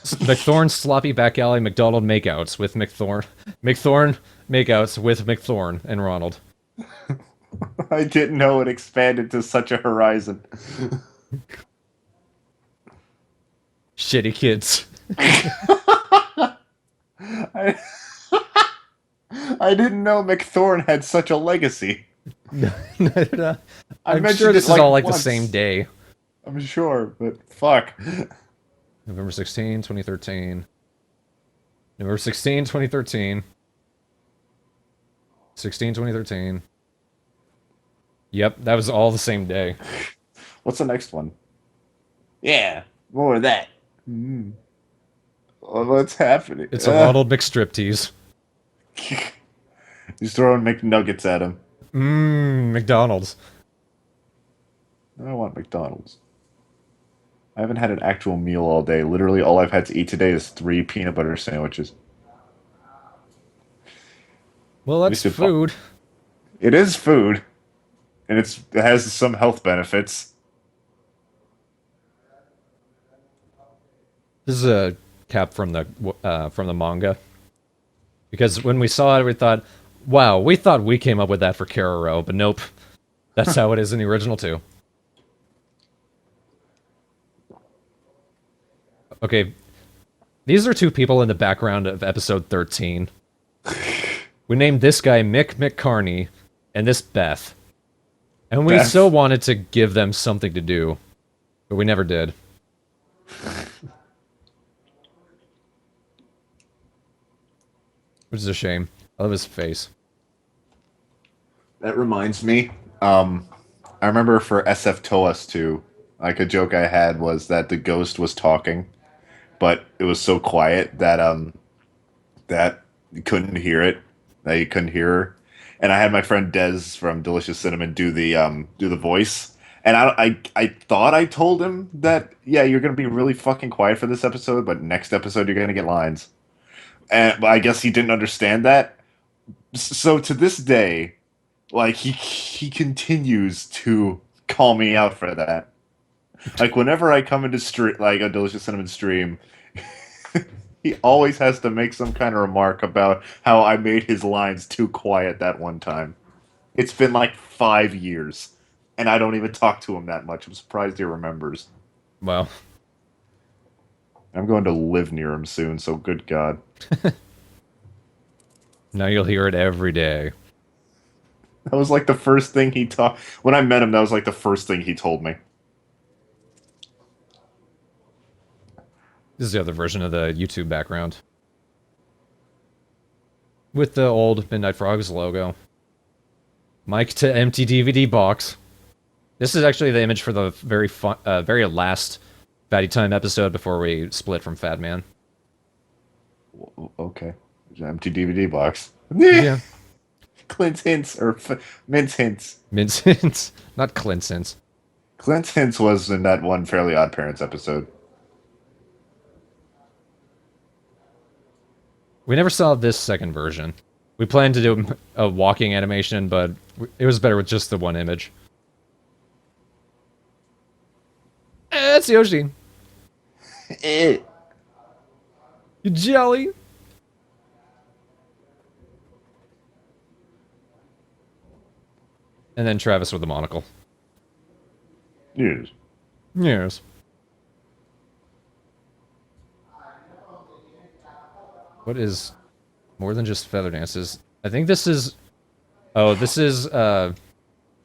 McThorn sloppy back alley McDonald makeouts with McThorn. McThorn makeouts with McThorn and Ronald. I didn't know it expanded to such a horizon. Shitty kids. I didn't know McThorn had such a legacy. I'm sure this is all like the same day. I'm sure, but fuck. November 16, 2013. November 16, 2013. 16, 2013. Yep, that was all the same day. What's the next one? Yeah, more of that. Oh, what's happening? It's a Ronald McStriptease. He's throwing McNuggets at him. McDonald's. I want McDonald's. I haven't had an actual meal all day. Literally, all I've had to eat today is 3 peanut butter sandwiches. Well, that's food. It is food. And it has some health benefits. This is a cap from the manga. Because when we saw it, we thought, wow, we thought we came up with that for Kararo, but nope. That's how it is in the original, too. Okay, these are two people in the background of episode 13. We named this guy Mick McCarney, and this Beth. And we so wanted to give them something to do, but we never did. Which is a shame. I love his face. That reminds me, I remember for SF Toas 2, like a joke I had was that the ghost was talking, but it was so quiet that that you couldn't hear it, that you couldn't hear her. And I had my friend Dez from Delicious Cinnamon do the voice. And I thought I told him that, yeah, you're gonna be really fucking quiet for this episode, but next episode you're gonna get lines. And but I guess he didn't understand that. So to this day, like he continues to call me out for that. Like whenever I come into like a Delicious Cinnamon stream, he always has to make some kind of remark about how I made his lines too quiet that one time. It's been like 5 years, and I don't even talk to him that much. I'm surprised he remembers. Well, I'm going to live near him soon, so good God. Now you'll hear it every day. That was like the first thing he taught. When I met him, that was like the first thing he told me. This is the other version of the YouTube background. With the old Midnight Frogs logo. Mic to empty DVD box. This is actually the image for the very last Fatty Time episode before we split from Fat Man. Okay. There's an empty DVD box. Yeah. Clint's hints, or Mint's hints. Mint's hints. Not Clint's hints. Clint's hints was in that one Fairly Odd Parents episode. We never saw this second version. We planned to do a walking animation, but it was better with just the one image. That's Yoshi. You jelly. And then Travis with the monocle. Yes. Yes. What is more than just feather dances? I think this is... Oh, this is, I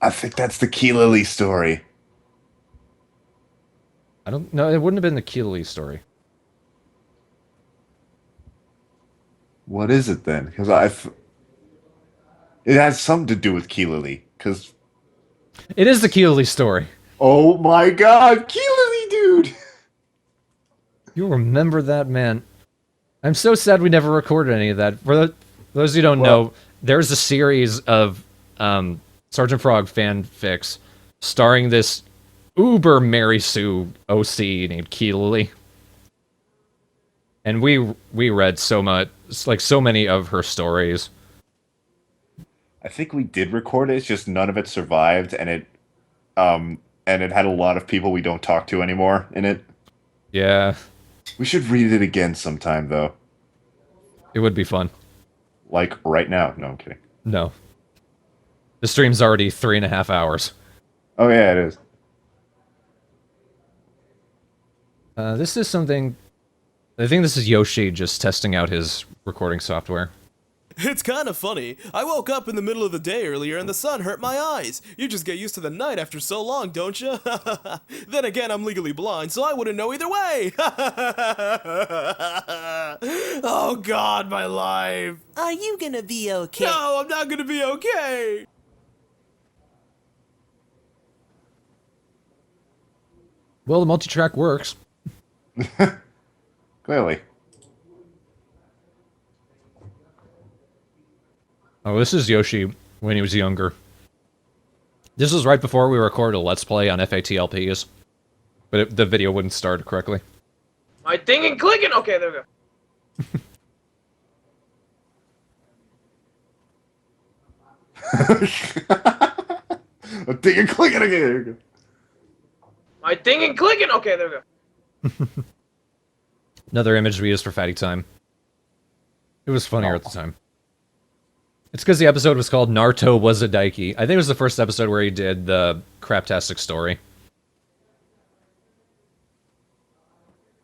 think that's the Key Lily story. I don't know, it wouldn't have been the Keeley story. What is it then? Because it has something to do with Key Lily. Because it is the Keeley story. Oh my God, Key Lily, dude! You remember that, man? I'm so sad we never recorded any of that. For those who don't know, there's a series of Sergeant Frog fanfics starring this uber Mary Sue OC named Key Lily. And we read so much, like so many of her stories. I think we did record it, it's just none of it survived, and it had a lot of people we don't talk to anymore in it. Yeah. We should read it again sometime, though. It would be fun. Like, right now. No, I'm kidding. No. The stream's already 3.5 hours. Oh, yeah, it is. This is something... I think this is Yoshi just testing out his recording software. It's kind of funny. I woke up in the middle of the day earlier and the sun hurt my eyes. You just get used to the night after so long, don't you? Then again, I'm legally blind, so I wouldn't know either way. Oh God, my life. Are you gonna be okay? No, I'm not gonna be okay. Well, the multi-track works. Clearly. Oh, this is Yoshi when he was younger. This was right before we recorded a Let's Play on FATLPs. But the video wouldn't start correctly. My thing and clicking! Okay, there we go. My thing and clicking again! There we go. My thing and clicking! Okay, there we go. Another image we used for Fatty Time. It was funnier at the time. It's because the episode was called Naruto Was a Daiki. I think it was the first episode where he did the craptastic story.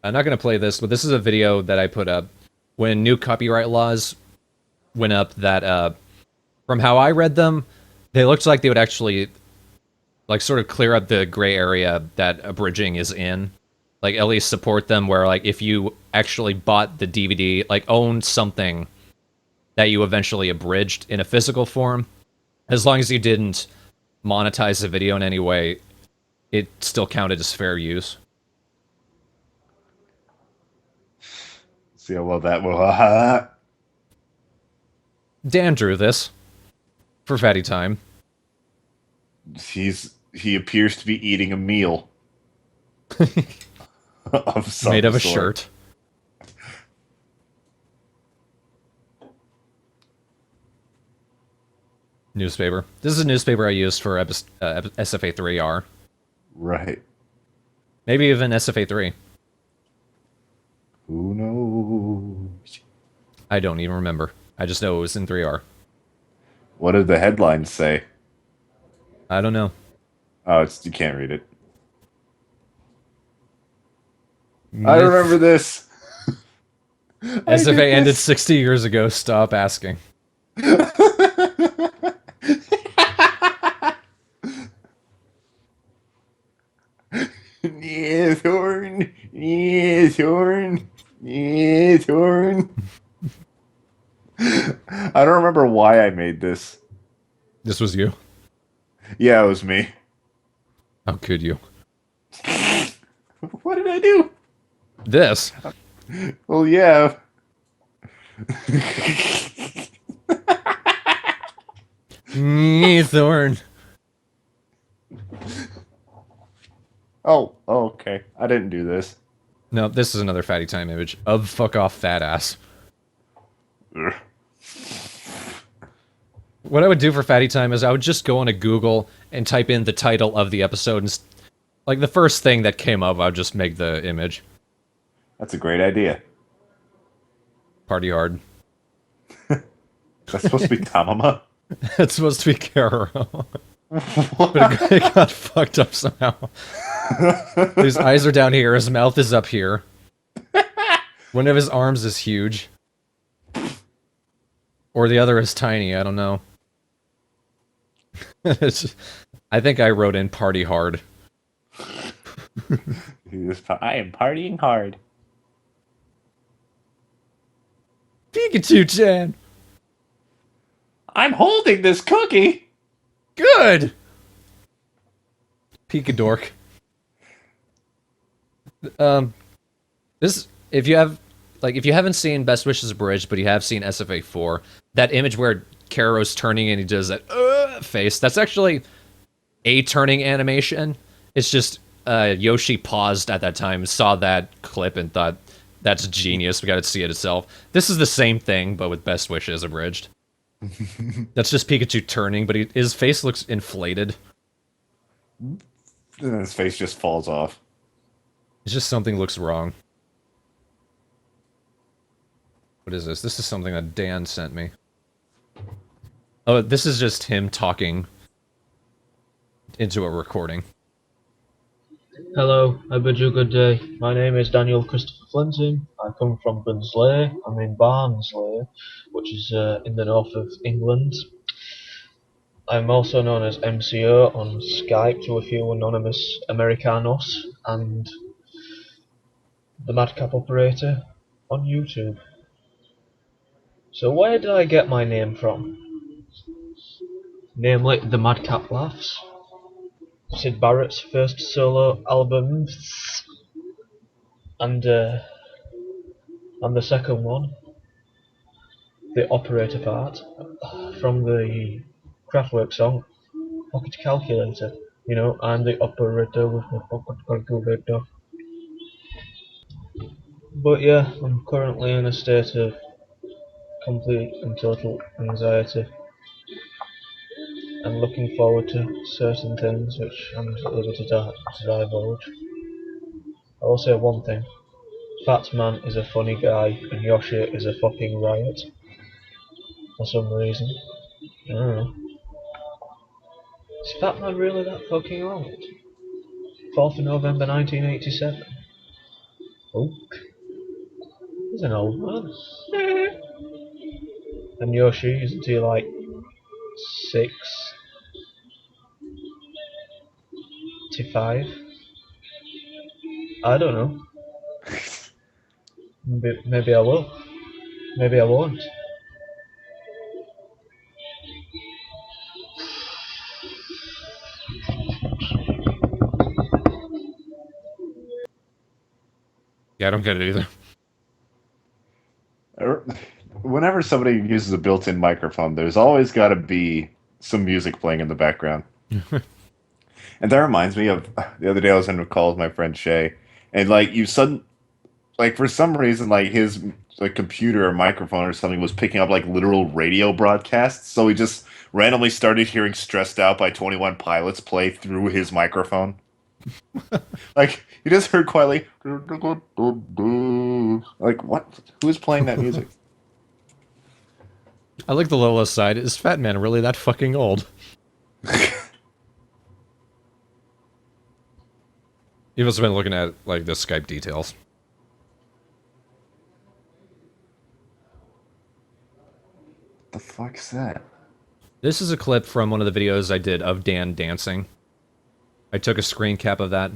I'm not going to play this, but this is a video that I put up when new copyright laws went up that, from how I read them, they looked like they would actually, like, sort of clear up the gray area that abridging is in. Like, at least support them where, like, if you actually bought the DVD, like, owned something that you eventually abridged in a physical form, as long as you didn't monetize the video in any way, it still counted as fair use. See how well that will. Dan drew this for Fatty Time. He appears to be eating a meal of some made of a sort. shirt. Newspaper. This is a newspaper I used for SFA3R. Right. Maybe even SFA3. Who knows? I don't even remember. I just know it was in 3R. What did the headlines say? I don't know. Oh, you can't read it. I remember this. SFA ended 60 years ago. Stop asking. Yeah, Thorn. Yeah, Thorn. Yeah, Thorn. I don't remember why I made this. This was you? Yeah, it was me. How could you? What did I do? This. Well, yeah. Thorn. Oh, okay. I didn't do this. No, this is another Fatty Time image of fuck off fat ass. Ugh. What I would do for Fatty Time is I would just go onto Google and type in the title of the episode, and like the first thing that came up, I would just make the image. That's a great idea. Party hard. That's supposed to be Tamama? That's supposed to be Karo. But it got fucked up somehow. His eyes are down here, his mouth is up here. One of his arms is huge. Or the other is tiny, I don't know. I think I wrote in party hard. I am partying hard. Pikachu-chan! I'm holding this cookie! Good! Pikadork. This, if you haven't seen Best Wishes Abridged, but you have seen SFA 4, that image where Karo's turning and he does that face, that's actually a turning animation. It's just Yoshi paused at that time, saw that clip, and thought, that's genius, we gotta see it itself. This is the same thing, but with Best Wishes Abridged. That's just Pikachu turning, but his face looks inflated. And then his face just falls off. It's just something looks wrong. What is this? This is something that Dan sent me. Oh, this is just him talking into a recording. Hello, I bid you good day. My name is Daniel Christopher Flinting. I come from Burnsley. I'm in Barnsley, which is in the north of England. I'm also known as MCO on Skype to a few anonymous Americanos and the Madcap Operator on YouTube. So where did I get my name from? Namely, the Madcap Laughs, Sid Barrett's first solo album, and the second one, the operator part, from the Kraftwerk song, Pocket Calculator. You know, I'm the operator with my pocket calculator. But yeah, I'm currently in a state of complete and total anxiety. I'm looking forward to certain things which I'm at liberty to divulge. I will say one thing. Fat Man is a funny guy and Yoshi is a fucking riot. For some reason. I don't know. Is Fat Man really that fucking old? 4th of November 1987. Oh. He's an old man. And Yoshi, isn't he like 65? I don't know. Maybe I will. Maybe I won't. Yeah, I don't get it either. Whenever somebody uses a built-in microphone, there's always got to be some music playing in the background. And that reminds me of the other day I was on a call with my friend Shay, and like for some reason like his like computer or microphone or something was picking up like literal radio broadcasts, so he just randomly started hearing "Stressed Out" by 21 Pilots play through his microphone. Like he just heard quietly, like what? Who is playing that music? I like the little aside. Is Fat Man really that fucking old? You've also been looking at like the Skype details. The fuck's that? This is a clip from one of the videos I did of Dan dancing. I took a screen cap of that,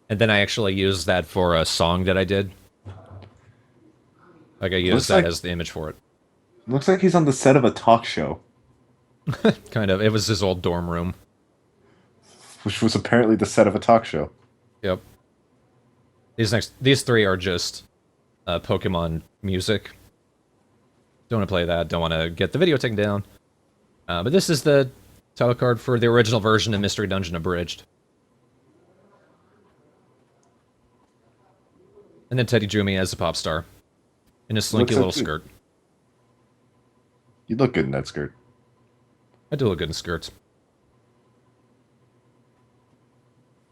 and then I actually used that for a song that I did. Like I used that as the image for it. Looks like he's on the set of a talk show. Kind of. It was his old dorm room. Which was apparently the set of a talk show. Yep. These three are just Pokemon music. Don't want to play that. Don't want to get the video taken down. But this is the title card for the original version of Mystery Dungeon Abridged. And then Teddy drew me as a pop star. In a slinky little skirt. You look good in that skirt. I do look good in skirts.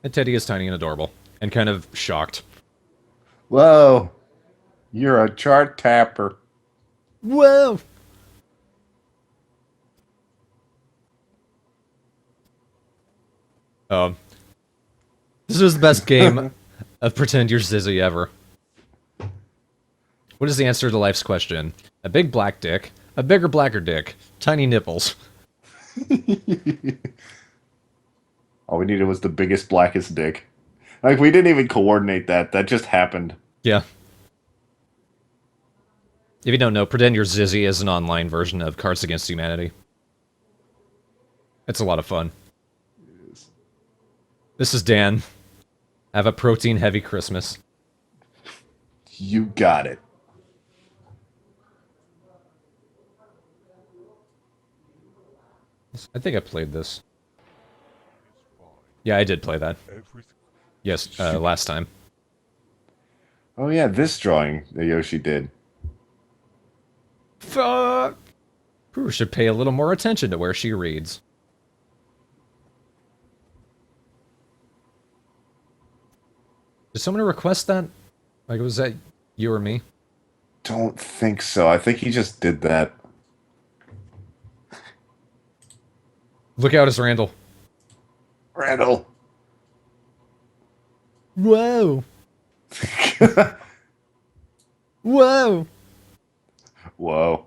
And Teddy is tiny and adorable. And kind of shocked. Whoa! You're a chart tapper. Whoa! This was the best game of Pretend You're Zizzy ever. What is the answer to life's question? A big black dick, a bigger blacker dick, tiny nipples. All we needed was the biggest, blackest dick. Like, we didn't even coordinate that. That just happened. Yeah. If you don't know, Pretend You're Zizzy is an online version of Cards Against Humanity. It's a lot of fun. This is Dan. Have a protein-heavy Christmas. You got it. I think I played this. Yeah, I did play that. Yes, last time. Oh yeah, this drawing that Yoshi did. Fuck! Who should pay a little more attention to where she reads. Did someone request that? Like, was that you or me? Don't think so. I think he just did that. Look out, it's Randall. Randall. Whoa. Whoa. Whoa.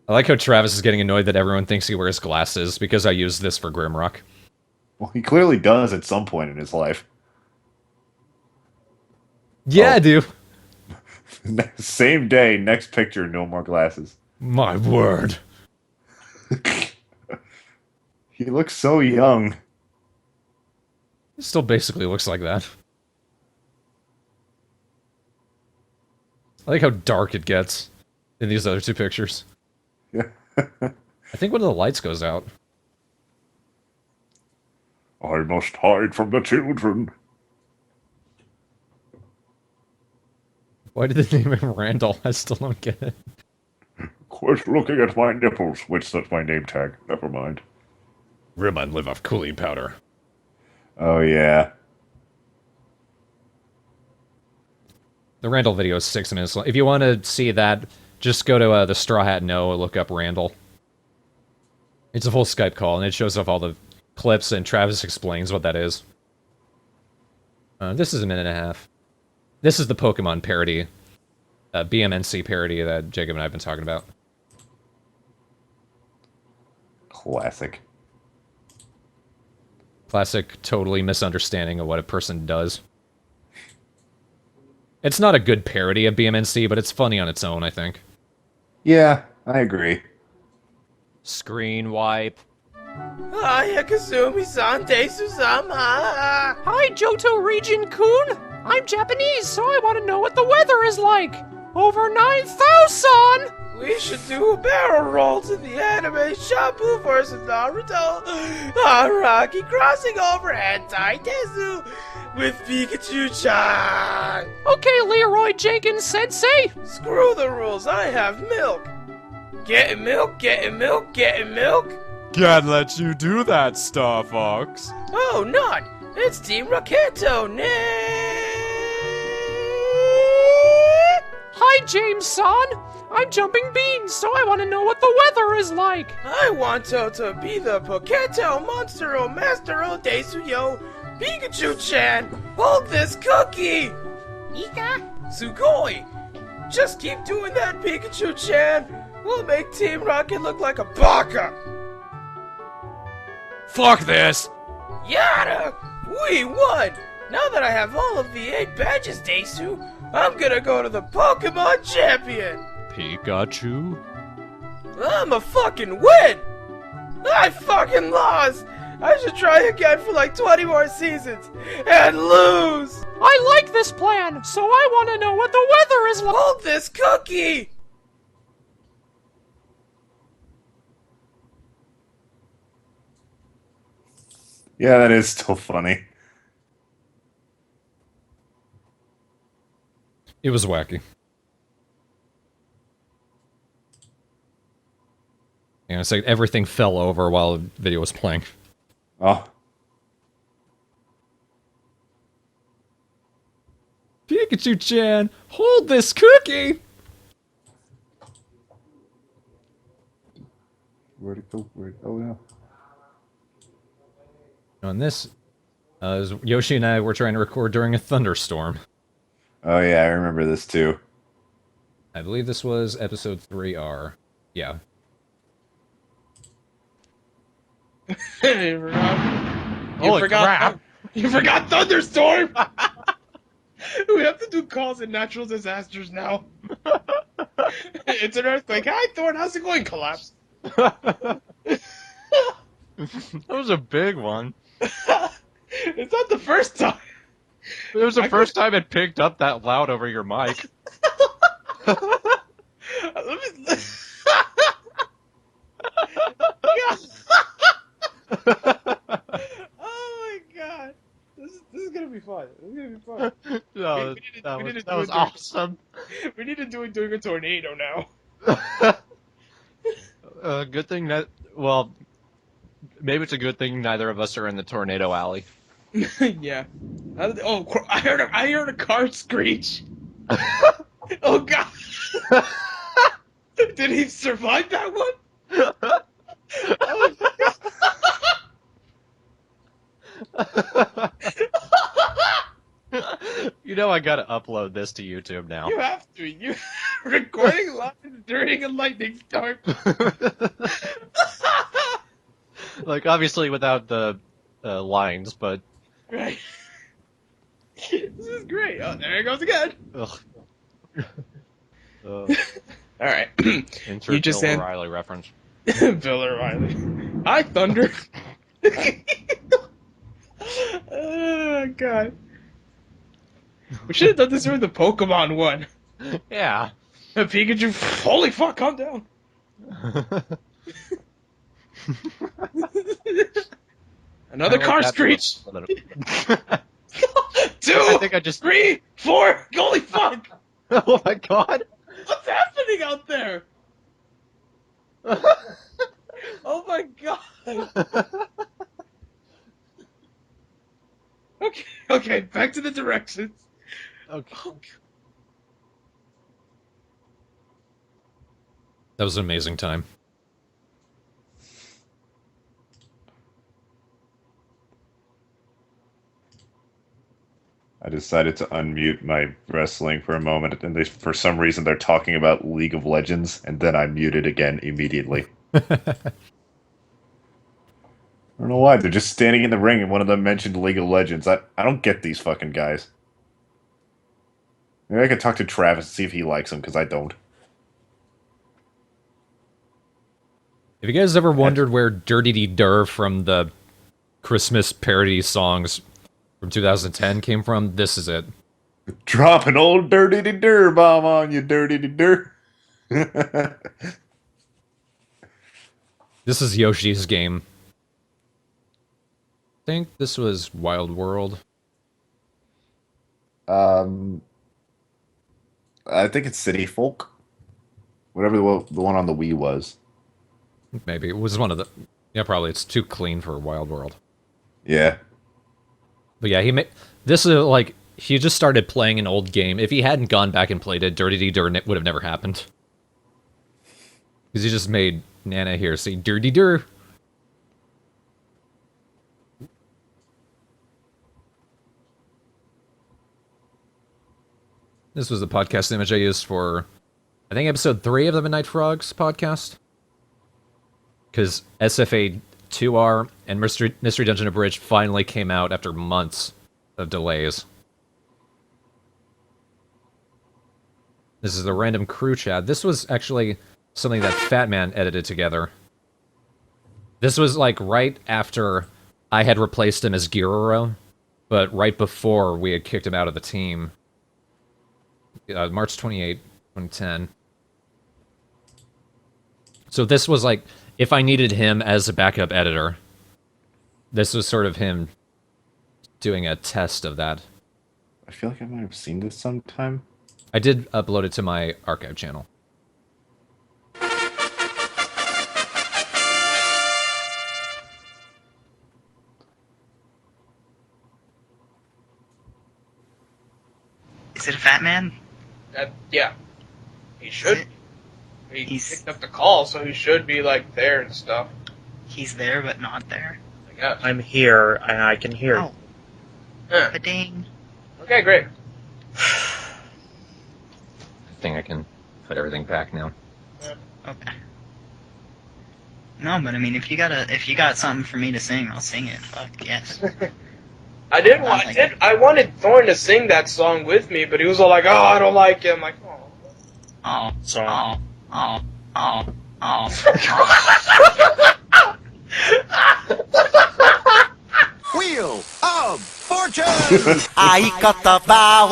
I like how Travis is getting annoyed that everyone thinks he wears glasses because I use this for Grimrock. Well, he clearly does at some point in his life. Yeah, I do. Same day, next picture, no more glasses. My word. He looks so young. It still basically looks like that. I like how dark it gets in these other two pictures. Yeah. I think one of the lights goes out. I must hide from the children. Why did they name him Randall? I still don't get it. Quit looking at my nipples. Wait, that's my name tag. Never mind. Ribon live off cooling powder. Oh, yeah. The Randall video is 6 minutes long. If you want to see that, just go to the Straw Hat No, look up Randall. It's a full Skype call, and it shows off all the clips, and Travis explains what that is. This is a minute and a half. This is the Pokemon parody, BMNC parody that Jacob and I have been talking about. Classic. Classic, totally misunderstanding of what a person does. It's not a good parody of BMNC, but it's funny on its own, I think. Yeah, I agree. Screen wipe. Hiya, Kazumi-san, Desu-sama. Hi, Johto Region-kun. I'm Japanese, so I want to know what the weather is like. Over 9,000! We should do a barrel roll to the anime Shabu vs. Naruto. Araki crossing over Hentai Tezu with Pikachu-chan. Okay, Leroy Jenkins-sensei. Screw the rules, I have milk. Getting milk, getting milk, getting milk. Can't let you do that, Star Fox. Oh, not. It's Team Raketo. Hi, James-san. I'm jumping beans, so I want to know what the weather is like. I want to be the Poketo Monstero Mastero Desuyo Pikachu-chan. Hold this cookie. Ika? Sugoi. Just keep doing that, Pikachu-chan. We'll make Team Rocket look like a baka. Fuck this. Yada! We won! Now that I have all of the 8 badges, Desu, I'm gonna go to the Pokemon Champion! Pikachu? I'm a fucking win! I fucking lost! I should try again for like 20 more seasons and lose! I like this plan, so I want to know what the weather is like. Hold this cookie! Yeah, that is still funny. It was wacky. Yeah, it's like everything fell over while the video was playing. Oh. Pikachu-chan, hold this cookie! Where'd it go? Oh, no. On this, Yoshi and I were trying to record during a thunderstorm. Oh, yeah, I remember this too. I believe this was episode 3R. Yeah. You Holy forgot. crap. You forgot thunderstorm. We have to do calls in natural disasters now. It's an earthquake. Hi, Thorn. How's it going? Collapse. That was a big one. It's not the first time. It was the first time it picked up that loud over your mic. Oh my god. This is gonna be fun. This is gonna be fun. No, that was awesome. We need to do it during a tornado now. Good thing that, well, maybe it's a good thing neither of us are in the tornado alley. Yeah. Oh, I heard a car screech. Oh god. Did he survive that one? Oh god. You know I gotta upload this to YouTube now. You have to. You recording live during a lightning storm. Like, obviously without the lines, but... Right. This is great. Oh, there it goes again. Ugh. Alright. Insert You just Bill said... O'Reilly reference. Bill O'Reilly. Hi, Thunder. Oh, God. We should have done this with the Pokemon one. Yeah. Pikachu, holy fuck, calm down. Another car screech. 2, I think I just 3, 4. Holy fuck! Oh my god! What's happening out there? Oh my god! Okay, back to the directions. Okay. Oh, That was an amazing time. I decided to unmute my wrestling for a moment, and for some reason they're talking about League of Legends, and then I muted again immediately. I don't know why. They're just standing in the ring, and one of them mentioned League of Legends. I don't get these fucking guys. Maybe I could talk to Travis and see if he likes them, because I don't. Have you guys ever wondered where Dirty Dee Dur from the Christmas parody songs from 2010 came from? This is it. Drop an old Dirty Dee Dur bomb on you, Dirty Dee Dur. This is Yoshi's game. I think this was Wild World. I think it's City Folk. Whatever the one on the Wii was. Maybe it was one of the. Yeah, probably. It's too clean for Wild World. Yeah. But yeah, this is like he just started playing an old game. If he hadn't gone back and played it, Dirty Dee Dur would have never happened. Because he just made Nana here say Dirty Dur. This was the podcast image I used for, I think, episode 3 of the Midnight Frogs podcast. Because SFA 2R and Mystery Dungeon Abridged finally came out after months of delays. This is the random crew chat. This was actually something that Fat Man edited together. This was like right after I had replaced him as Giroro, but right before we had kicked him out of the team. March 28, 2010. So this was like, if I needed him as a backup editor, this was sort of him doing a test of that. I feel like I might have seen this sometime. I did upload it to my archive channel. Is it a Fat Man? Yeah. He should. He picked up the call, so he should be, like, there and stuff. He's there, but not there. I guess. I'm here, and I can hear you. Yeah. Ding. Okay, great. I think I can put everything back now. Okay. No, but I mean, if you got something for me to sing, I'll sing it. Fuck yes. I wanted Thorn to sing that song with me, but he was all like, "Oh, I don't like it." I'm like, "Oh." Oh. Song. Oh. Wheel of Fortune! I got the bow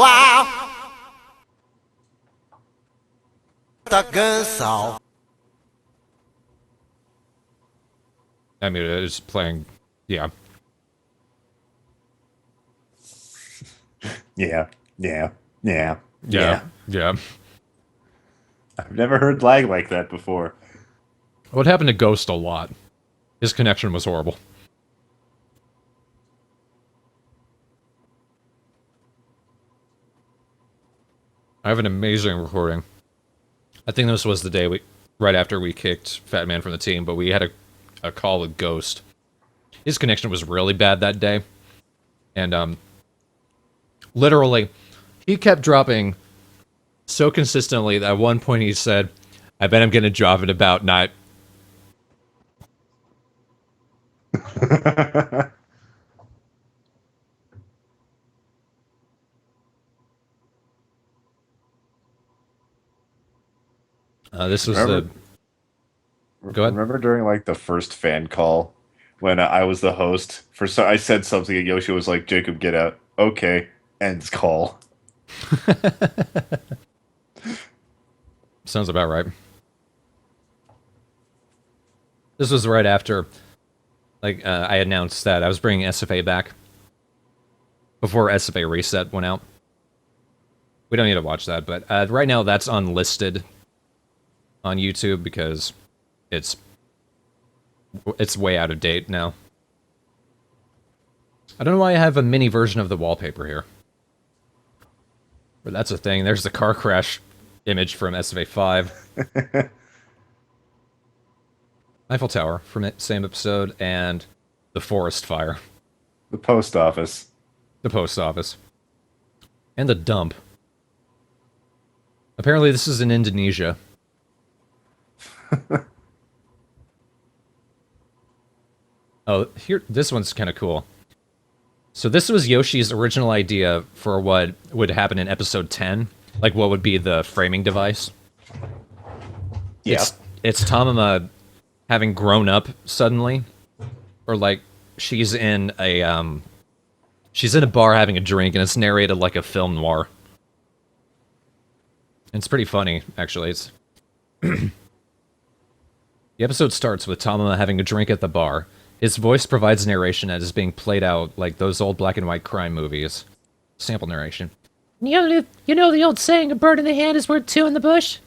the gun saw. I mean, it's playing, yeah. Yeah. I've never heard lag like that before. What happened to Ghost a lot? His connection was horrible. I have an amazing recording. I think this was the day right after we kicked Fat Man from the team, but we had a call with Ghost. His connection was really bad that day. And, literally, he kept dropping so consistently that at one point he said, "I bet I'm gonna drop it about night." This was Go ahead. Remember during like the first fan call when I was the host? I said something and Yoshi was like, "Jacob, get out." Okay, ends call. Sounds about right. This was right after, like, I announced that I was bringing SFA back. Before SFA Reset went out. We don't need to watch that, but right now that's unlisted on YouTube because it's way out of date now. I don't know why I have a mini version of the wallpaper here. But that's a thing. There's the car crash image from SFA 5. Eiffel Tower from the same episode, and the forest fire. The post office. The post office. And the dump. Apparently this is in Indonesia. Oh, here, this one's kind of cool. So this was Yoshi's original idea for what would happen in episode 10. Like, what would be the framing device. Yeah. It's Tamama having grown up suddenly. Or, like, she's in a bar having a drink, and it's narrated like a film noir. It's pretty funny, actually. It's the episode starts with Tamama having a drink at the bar. His voice provides narration as is being played out like those old black and white crime movies. Sample narration. You know the old saying, a bird in the hand is worth two in the bush?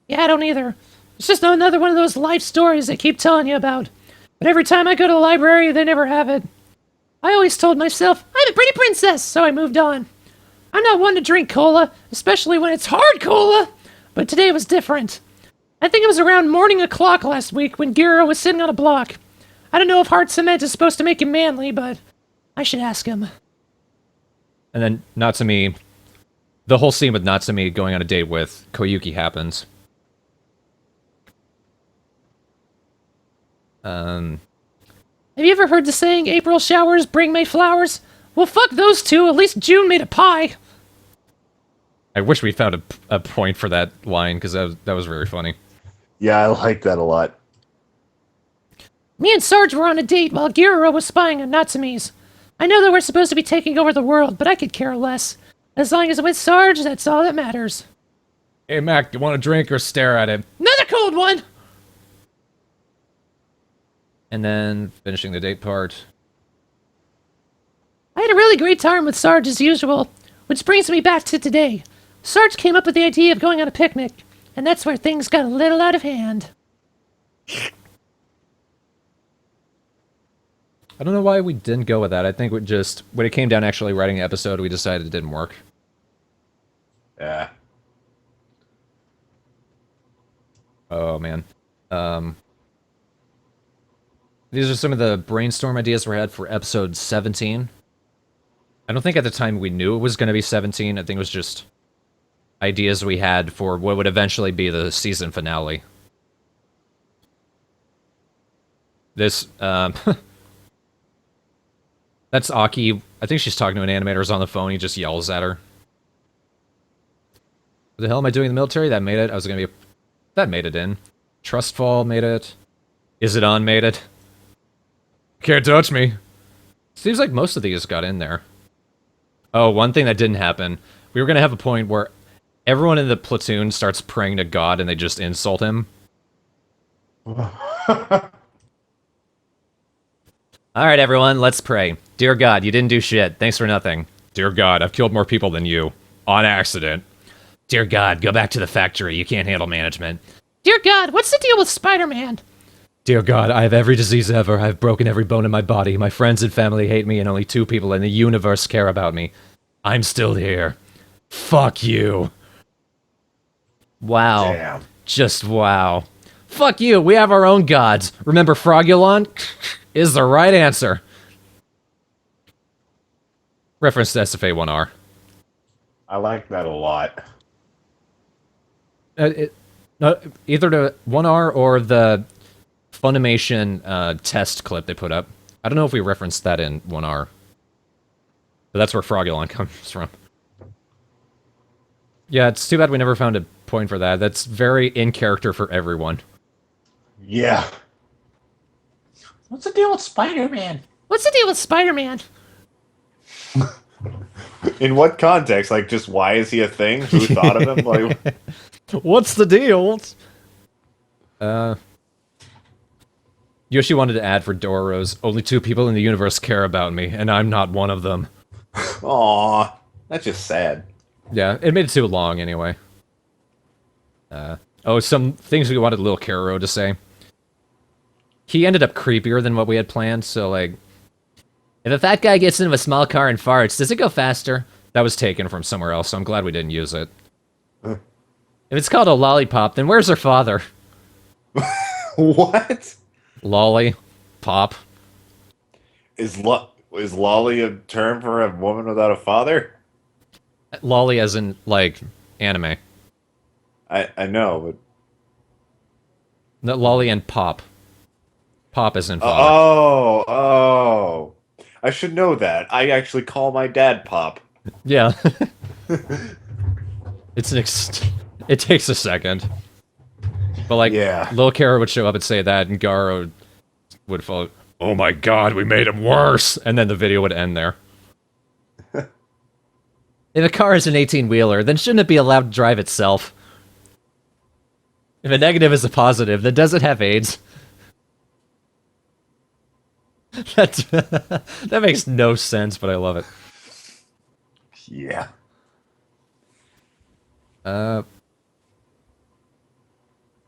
Yeah, I don't either. It's just another one of those life stories they keep telling you about. But every time I go to the library, they never have it. I always told myself, I'm a pretty princess, so I moved on. I'm not one to drink cola, especially when it's hard cola, but today was different. I think it was around morning o'clock last week when Giro was sitting on a block. I don't know if hard cement is supposed to make him manly, but I should ask him. And then Natsumi, the whole scene with Natsumi going on a date with Koyuki happens. Have you ever heard the saying, April showers bring May flowers? Well, fuck those two, at least June made a pie. I wish we found a point for that line, because that was very funny. Yeah, I like that a lot. Me and Sarge were on a date while Giro was spying on Natsumi's. I know that we're supposed to be taking over the world, but I could care less. As long as I'm with Sarge, that's all that matters. Hey, Mac, you want a drink or stare at it? Another cold one! And then, finishing the date part. I had a really great time with Sarge as usual, which brings me back to today. Sarge came up with the idea of going on a picnic, and that's where things got a little out of hand. I don't know why we didn't go with that. I think we just, when it came down actually writing the episode, we decided it didn't work. Yeah. Oh, man. These are some of the brainstorm ideas we had for episode 17. I don't think at the time we knew it was going to be 17. I think it was just ideas we had for what would eventually be the season finale. This, that's Aki. I think she's talking to an animator on the phone. He just yells at her. What the hell am I doing in the military? That made it. I was going to be... That made it in. Trustfall made it. Is it on made it? Can't touch me. Seems like most of these got in there. Oh, one thing that didn't happen. We were going to have a point where everyone in the platoon starts praying to God and they just insult him. Alright, everyone, let's pray. Dear God, you didn't do shit. Thanks for nothing. Dear God, I've killed more people than you. On accident. Dear God, go back to the factory. You can't handle management. Dear God, what's the deal with Spider-Man? Dear God, I have every disease ever. I've broken every bone in my body. My friends and family hate me, and only 2 people in the universe care about me. I'm still here. Fuck you. Wow. Damn. Just wow. Fuck you, we have our own gods. Remember Frogulon? Is the right answer. Reference to SFA 1R. I like that a lot. Either the 1R or the Funimation test clip they put up. I don't know if we referenced that in 1R. But that's where Frogulon comes from. Yeah, it's too bad we never found a point for that. That's very in character for everyone. Yeah. What's the deal with Spider-Man? What's the deal with Spider-Man? In what context? Like, just why is he a thing? Who thought of him? Like, what's the deal? Yoshi wanted to add for Doro's, only 2 people in the universe care about me, and I'm not one of them. Aw, that's just sad. Yeah, it made it too long anyway. Oh, some things we wanted Lil Kero to say. He ended up creepier than what we had planned, so like... If a fat guy gets into a small car and farts, does it go faster? That was taken from somewhere else, so I'm glad we didn't use it. If it's called a lollipop, then where's her father? What? Lolly, pop. Is lolly a term for a woman without a father? Lolly as in, like, anime. I know, but No, lolly and pop. Pop as in father. oh. I should know that. I actually call my dad Pop. Yeah. It takes a second. But like, Yeah. Lil Kara would show up and say that, and Garo would follow. Oh my god, we made him worse! And then the video would end there. If a car is an 18-wheeler, then shouldn't it be allowed to drive itself? If a negative is a positive, then does it have AIDS? That makes no sense, but I love it. Yeah.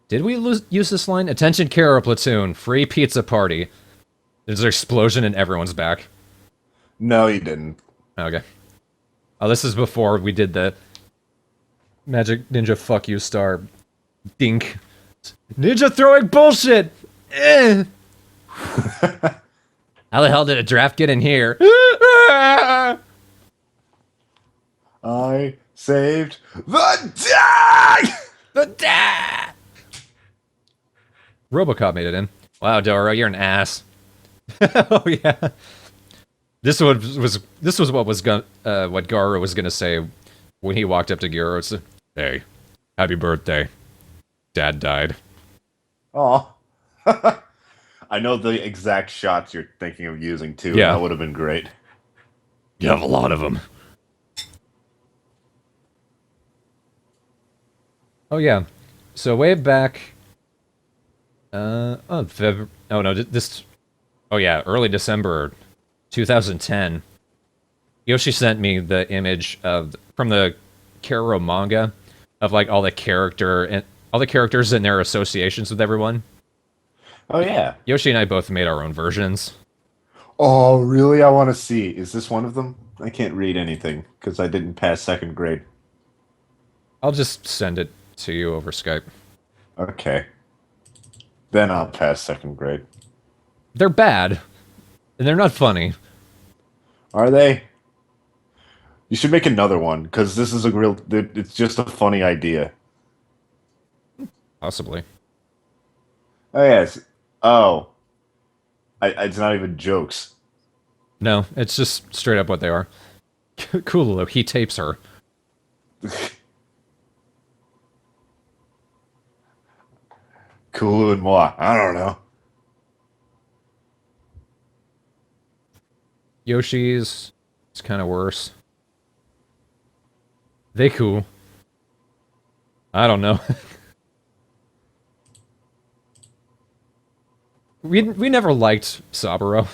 Did we use this line? Attention, Kara platoon, free pizza party. There's an explosion and everyone's back. No, you didn't. Okay. Oh, this is before we did the Magic Ninja fuck you star dink. Ninja throwing bullshit! Eh. How the hell did a draft get in here? I saved the day! The day! Robocop made it in. Wow, Doro, you're an ass. Oh yeah. This was what what Garo was gonna say when he walked up to Garo. It's, hey, happy birthday. Dad died. Aw. I know the exact shots you're thinking of using too. Yeah. That would have been great. You have a lot of them. Oh yeah. So way back. Oh no, this. Oh yeah, early December, 2010. Yoshi sent me the image from the Kero manga of like all the characters and their associations with everyone. Oh yeah. Yoshi and I both made our own versions. Oh, really? I want to see. Is this one of them? I can't read anything because I didn't pass second grade. I'll just send it to you over Skype. Okay. Then I'll pass second grade. They're bad. And they're not funny. Are they? You should make another one, because this is it's just a funny idea. Possibly. Oh, yes. Oh. It's not even jokes. No, it's just straight up what they are. Coolio, he tapes her. Kulu and moi. I don't know. Yoshi's it's kind of worse. They cool. I don't know. we never liked Saburo.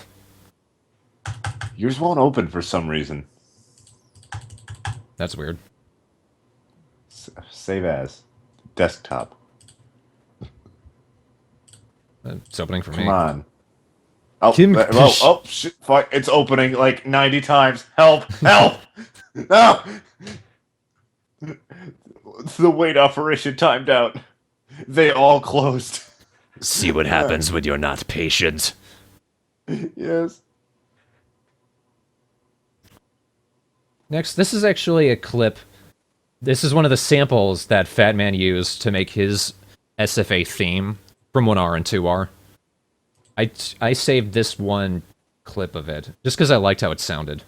Yours won't open for some reason. That's weird. Save as. Desktop. It's opening for me. Come on. Oh, shit, fuck, it's opening like 90 times. Help! Help! No! The wait operation timed out. They all closed. See what happens when you're not patient. Yes. Next, this is actually a clip. This is one of the samples that Fat Man used to make his SFA theme from 1R and 2R. I saved this one clip of it, just because I liked how it sounded.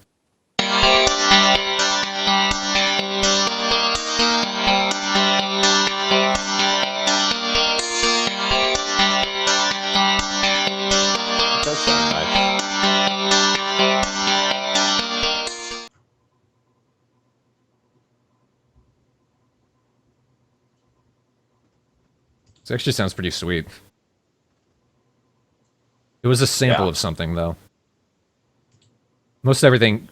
It actually sounds pretty sweet. It was a sample of something, though. Most everything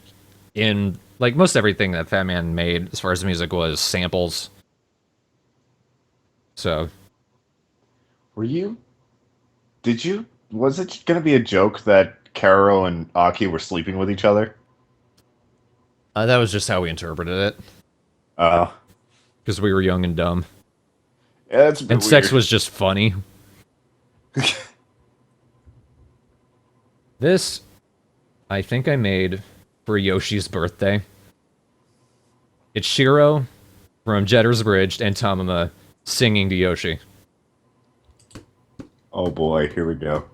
that Fat Man made, as far as music, was samples. So. Was it going to be a joke that Karo and Aki were sleeping with each other? That was just how we interpreted it. Because we were young and dumb. Yeah, that's a bit and sex weird. was just funny. This, I think I made for Yoshi's birthday. It's Shiro from Jetter's Bridge and Tamama singing to Yoshi. Oh boy, here we go.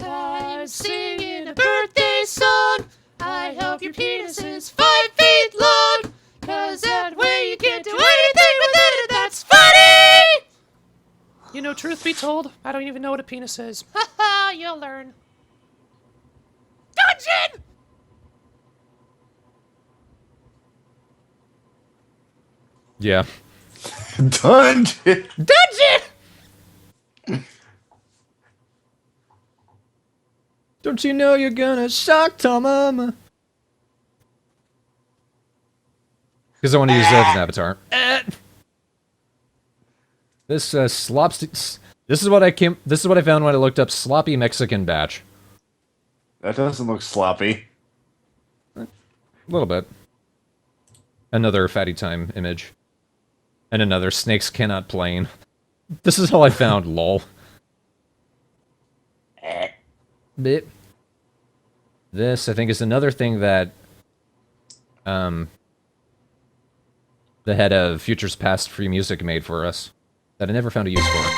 I'm singing a birthday song. I hope your penis is 5 feet long. Cause that way you can't do anything with it, and that's funny! You know, truth be told, I don't even know what a penis is. Haha, you'll learn. Dungeon! Yeah. Dungeon! Dungeon! Don't you know you're gonna shock Tamama? Because I want to use that as an avatar. This This is what I found when I looked up sloppy Mexican batch. That doesn't look sloppy. A little bit. Another fatty time image. And another snakes cannot plane. This is all I found, lol. Bit. This, I think, is another thing that the head of Futures Past Free Music made for us that I never found a use for.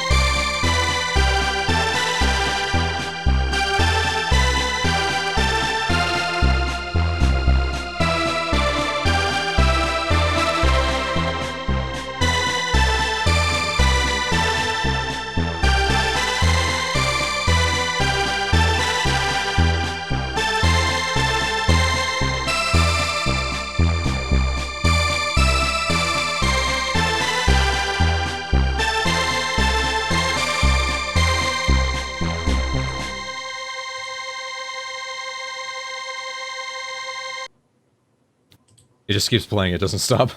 It just keeps playing, it doesn't stop.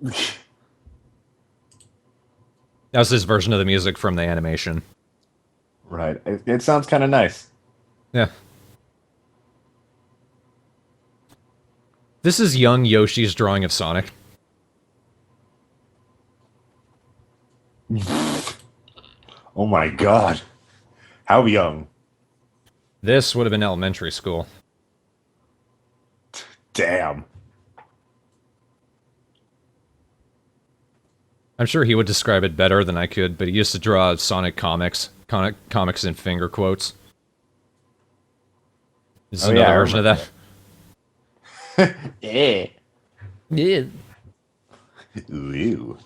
That was his version of the music from the animation. Right. It sounds kind of nice. Yeah. This is young Yoshi's drawing of Sonic. Oh my god. How young? This would have been elementary school. Damn. I'm sure he would describe it better than I could, but he used to draw Sonic comics. Comics in finger quotes. This is another version of that. Yeah. Yeah. Ew.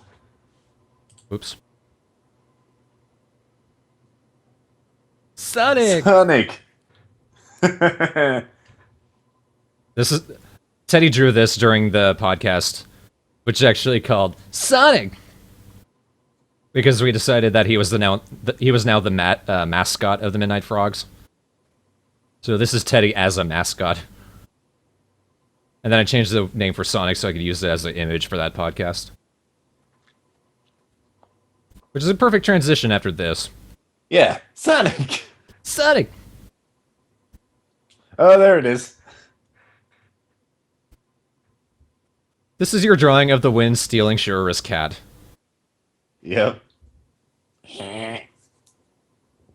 Oops. Sonic! Sonic! This is... Teddy drew this during the podcast, which is actually called Sonic! Because we decided that he was now the mascot of the MidnightFrogs. So this is Teddy as a mascot. And then I changed the name for Sonic so I could use it as an image for that podcast. Which is a perfect transition after this. Yeah, Sonic! Sonic! Oh, there it is. This is your drawing of the wind stealing Shura's cat. Yep.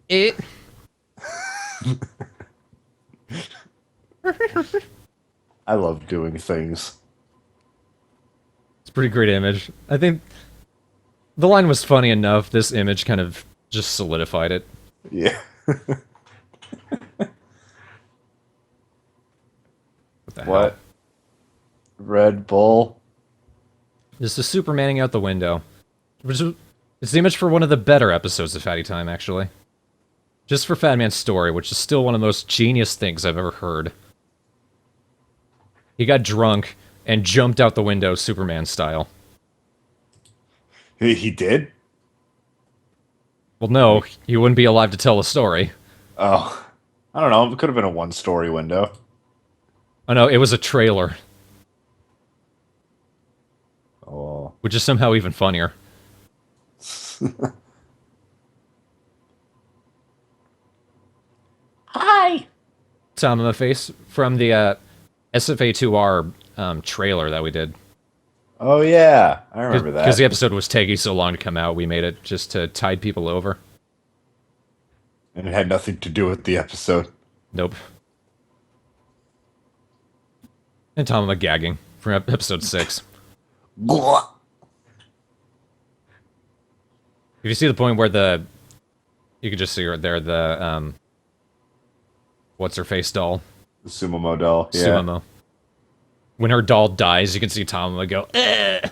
It. I love doing things. It's a pretty great image. I think the line was funny enough, this image kind of just solidified it. Yeah. What? Red Bull? This is Supermaning out the window. It's the image for one of the better episodes of Fatty Time, actually. Just for Fat Man's story, which is still one of the most genius things I've ever heard. He got drunk and jumped out the window Superman style. He did? Well, no, he wouldn't be alive to tell the story. Oh. I don't know, it could have been a one-story window. Oh no, it was a trailer. Oh. Which is somehow even funnier. Hi! Tom in the face from the SFA2R trailer that we did. Oh yeah, I remember that. Because the episode was taking so long to come out, we made it just to tide people over. And it had nothing to do with the episode. Nope. And Tamama gagging from episode 6. If you see the point where you can just see right there, what's her face doll? The Sumomo doll, yeah. Sumomo. When her doll dies, you can see Tamama go, eh!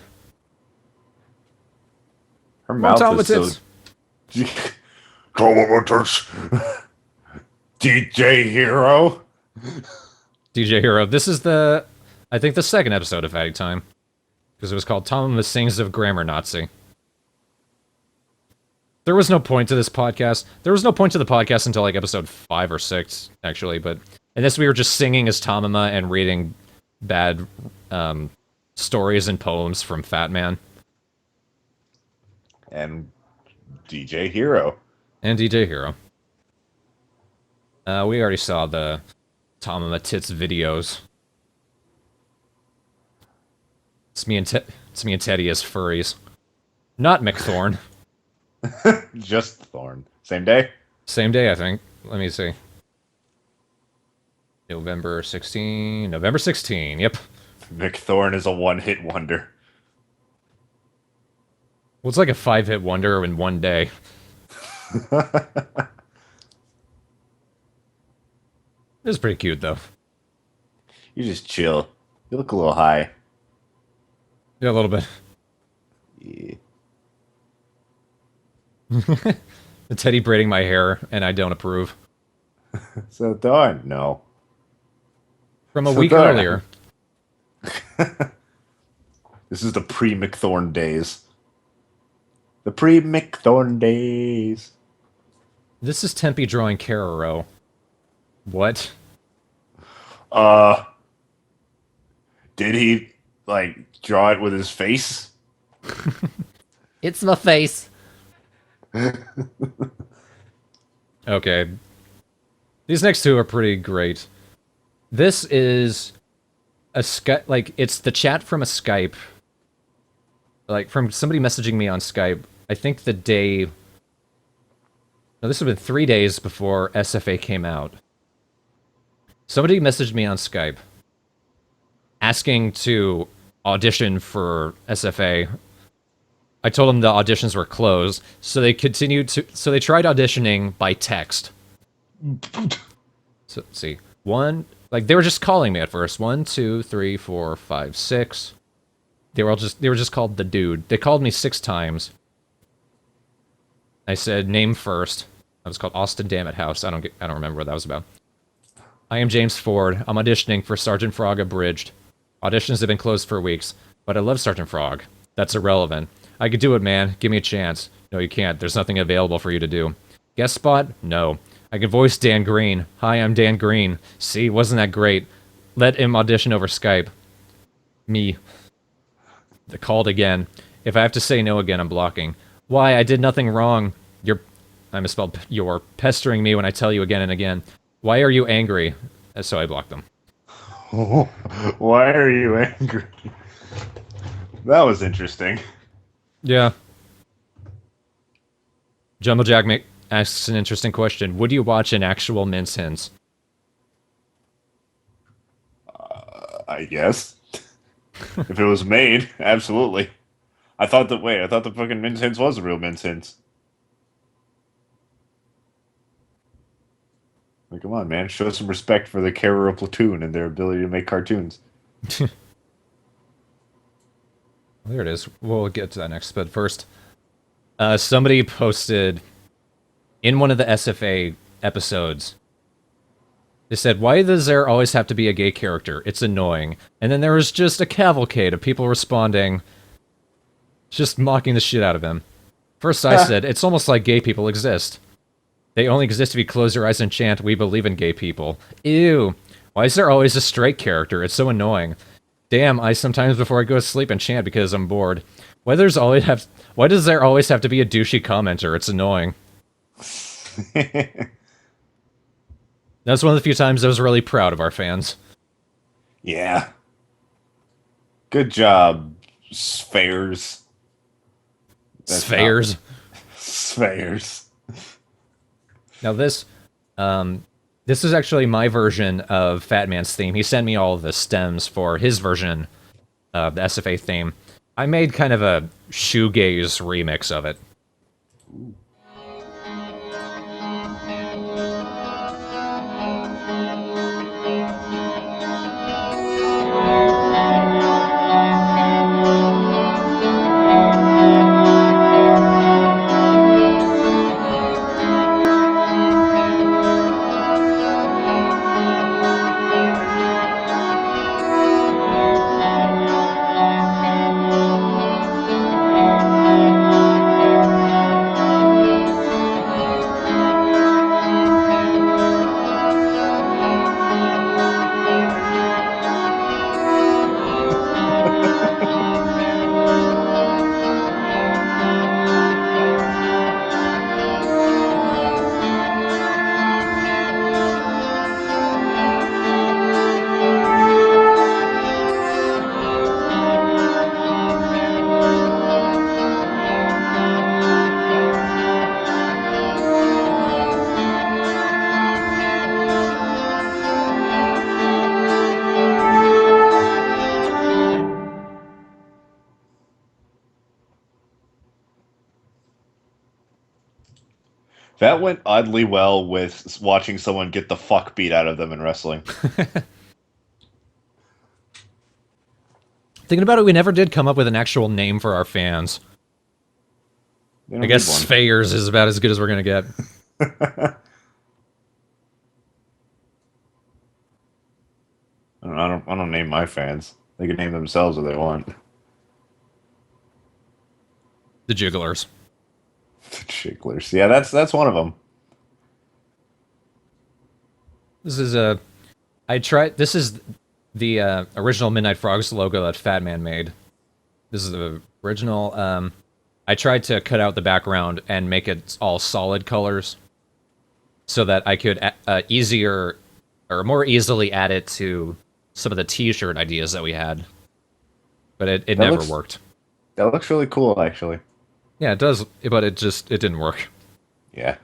Her mouth is so... DJ Hero? DJ Hero. This is I think the second episode of Fatty Time. Because it was called Tamama Sings of Grammar Nazi. There was no point to this podcast. There was no point to the podcast until like episode 5 or 6, actually. But in this, we were just singing as Tamama and reading bad stories and poems from Fat Man. And DJ Hero. And DJ Hero. We already saw the Tamama Tits videos. It's me and Teddy as furries. Not McThorn. Just Thorn. Same day? Same day, I think. Let me see. November 16, yep. McThorn is a one-hit wonder. Well, it's like a 5-hit wonder in one day. It's pretty cute, though. You just chill. You look a little high. Yeah, a little bit. Yeah. The Teddy braiding my hair, and I don't approve. So Thorn, no. From a week earlier. This is the pre-McThorn days. The pre-McThorn days. This is Tempe drawing Cararo. What? Did he, like, draw it with his face? It's my face. Okay. These next two are pretty great. This is a Skype, like, it's the chat from a Skype. Like, from somebody messaging me on Skype. I think the day... No, this would have been 3 days before SFA came out. Somebody messaged me on Skype asking to audition for SFA. I told them the auditions were closed, so they tried auditioning by text. So let's see. They were just calling me at first. 1, 2, 3, 4, 5, 6. They were just called the dude. They called me 6 times. I said name first. I was called Austin Dammit House. I don't remember what that was about. I am James Ford. I'm auditioning for Sergeant Frog Abridged. Auditions have been closed for weeks, but I love Sergeant Frog. That's irrelevant. I could do it, man. Give me a chance. No, you can't. There's nothing available for you to do. Guest spot? No. I can voice Dan Green. Hi, I'm Dan Green. See, wasn't that great? Let him audition over Skype. Me. They called again. If I have to say no again, I'm blocking. Why? I did nothing wrong. I misspelled. You're pestering me when I tell you again and again. Why are you angry? So I blocked them. Why are you angry? That was interesting. Yeah. Jumbo Jack asks an interesting question. Would you watch an actual Mince Hints? I guess. If it was made, absolutely. I thought the fucking Mince Hints was a real Mince Hints. Like, come on, man. Show some respect for the Carrera platoon and their ability to make cartoons. There it is. We'll get to that next, but first, somebody posted in one of the SFA episodes. They said, "Why does there always have to be a gay character? It's annoying." And then there was just a cavalcade of people responding, just mocking the shit out of him. First, I said, "It's almost like gay people exist. They only exist if you close your eyes and chant, 'We believe in gay people.' Ew. Why is there always a straight character? It's so annoying. Damn, I sometimes before I go to sleep and chant because I'm bored. Why does there always have to be a douchey commenter? It's annoying." That's one of the few times I was really proud of our fans. Yeah. Good job, Spheres. Spheres? Spheres. Now this is actually my version of Fat Man's theme. He sent me all of the stems for his version of the SFA theme. I made kind of a shoegaze remix of it. That went oddly well with watching someone get the fuck beat out of them in wrestling. Thinking about it, we never did come up with an actual name for our fans. I guess Spheres is about as good as we're gonna get. I don't name my fans. They can name themselves if they want. The Jigglers. The Jigglers. Yeah, that's one of them. This is This is the original Midnight Frogs logo that Fat Man made. This is the original. I tried to cut out the background and make it all solid colors, so that I could more easily add it to some of the T-shirt ideas that we had. But it never worked. That looks really cool, actually. Yeah, it does, but it didn't work. Yeah.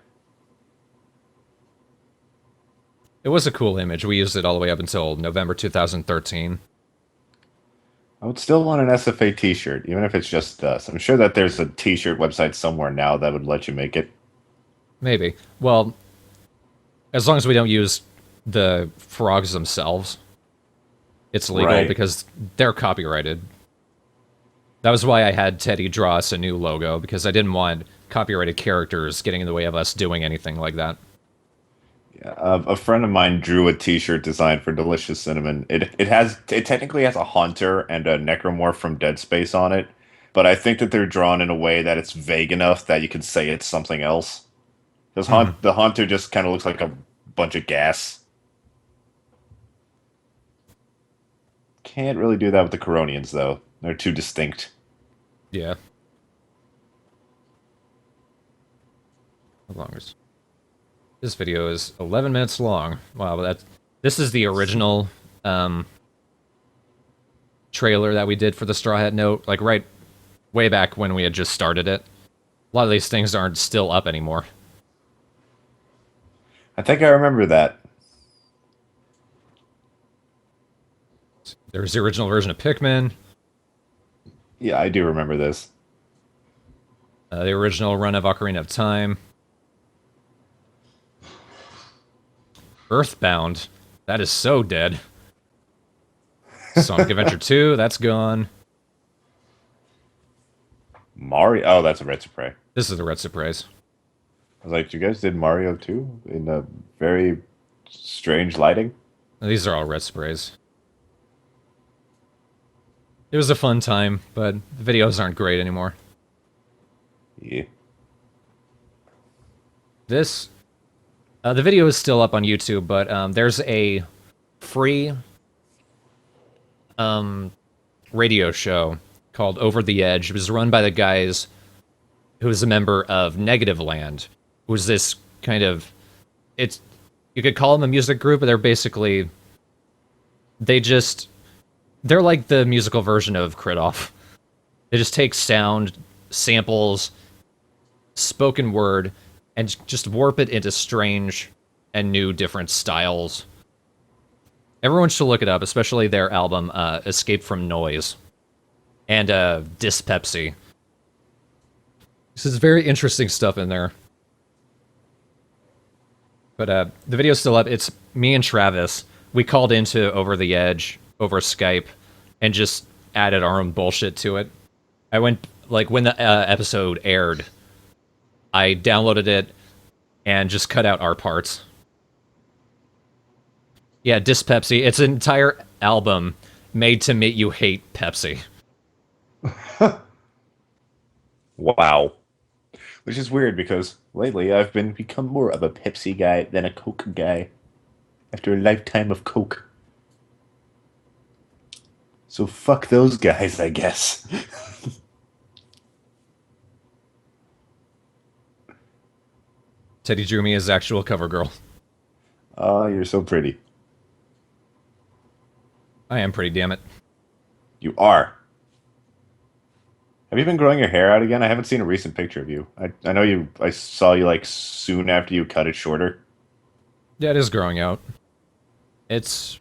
It was a cool image. We used it all the way up until November 2013. I would still want an SFA t-shirt, even if it's just us. I'm sure that there's a t-shirt website somewhere now that would let you make it. Maybe. Well, as long as we don't use the frogs themselves, it's legal, Right. because they're copyrighted. That was why I had Teddy draw us a new logo, because I didn't want copyrighted characters getting in the way of us doing anything like that. Yeah, a friend of mine drew a t-shirt design for Delicious Cinnamon. It technically has a Haunter and a Necromorph from Dead Space on it, but I think that they're drawn in a way that it's vague enough that you can say it's something else. Because the Haunter just kind of looks like a bunch of gas. Can't really do that with the Coronians, though. They're too distinct. Yeah. How long is... This video is 11 minutes long. Wow, but this is the original trailer that we did for the Straw Hat Note, like right way back when we had just started it. A lot of these things aren't still up anymore. I think I remember that. There's the original version of Pikmin. Yeah, I do remember this. The original run of Ocarina of Time. Earthbound. That is so dead. Sonic Adventure 2, that's gone. Mario. Oh, that's a Red Spray. This is the Red Surprise. I was like, you guys did Mario 2 in a very strange lighting? These are all Red Sprays. It was a fun time, but the videos aren't great anymore. Yeah. This... the video is still up on YouTube, but there's a free radio show called Over the Edge. It was run by the guys who was a member of Negative Land, who was this kind of... You could call them a music group, but they're basically... They're like the musical version of Kritoff. They just take sound, samples, spoken word, and just warp it into strange and new different styles. Everyone should look it up, especially their album, Escape from Noise, and Dyspepsy. This is very interesting stuff in there. But the video's still up. It's me and Travis. We called into Over the Edge over Skype and just added our own bullshit to it. I went, like, when the episode aired, I downloaded it and just cut out our parts. Yeah, Dyspepsy. It's an entire album made to make you hate Pepsi. Wow. Which is weird because lately I've become more of a Pepsi guy than a Coke guy after a lifetime of Coke. So fuck those guys, I guess. Teddy drew me as actual cover girl. Oh, you're so pretty. I am pretty, damn it. You are. Have you been growing your hair out again? I haven't seen a recent picture of you. I know you. I saw you like soon after you cut it shorter. Yeah, it is growing out. It's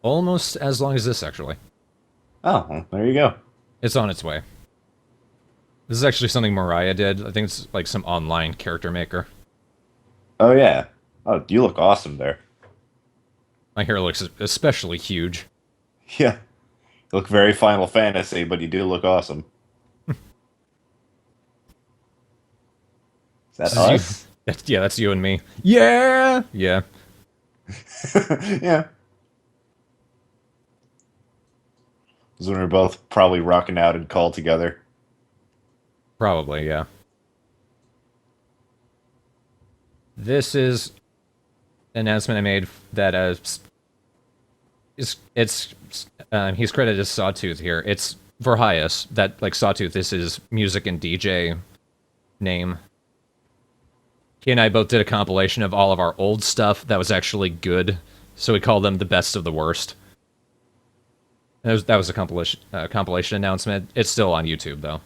almost as long as this, actually. Oh, well, there you go. It's on its way. This is actually something Mariah did. I think it's like some online character maker. Oh, yeah. Oh, you look awesome there. My hair looks especially huge. Yeah. You look very Final Fantasy, but you do look awesome. Is that us? Yeah, that's you and me. Yeah! Yeah. Yeah. Because when we're both probably rocking out and call together. Probably, yeah. This is an announcement I made that he's credited as Sawtooth here. It's for Hyas, that like Sawtooth is his music and DJ name. He and I both did a compilation of all of our old stuff that was actually good, so we called them the best of the worst. That was a compilation announcement. It's still on YouTube though.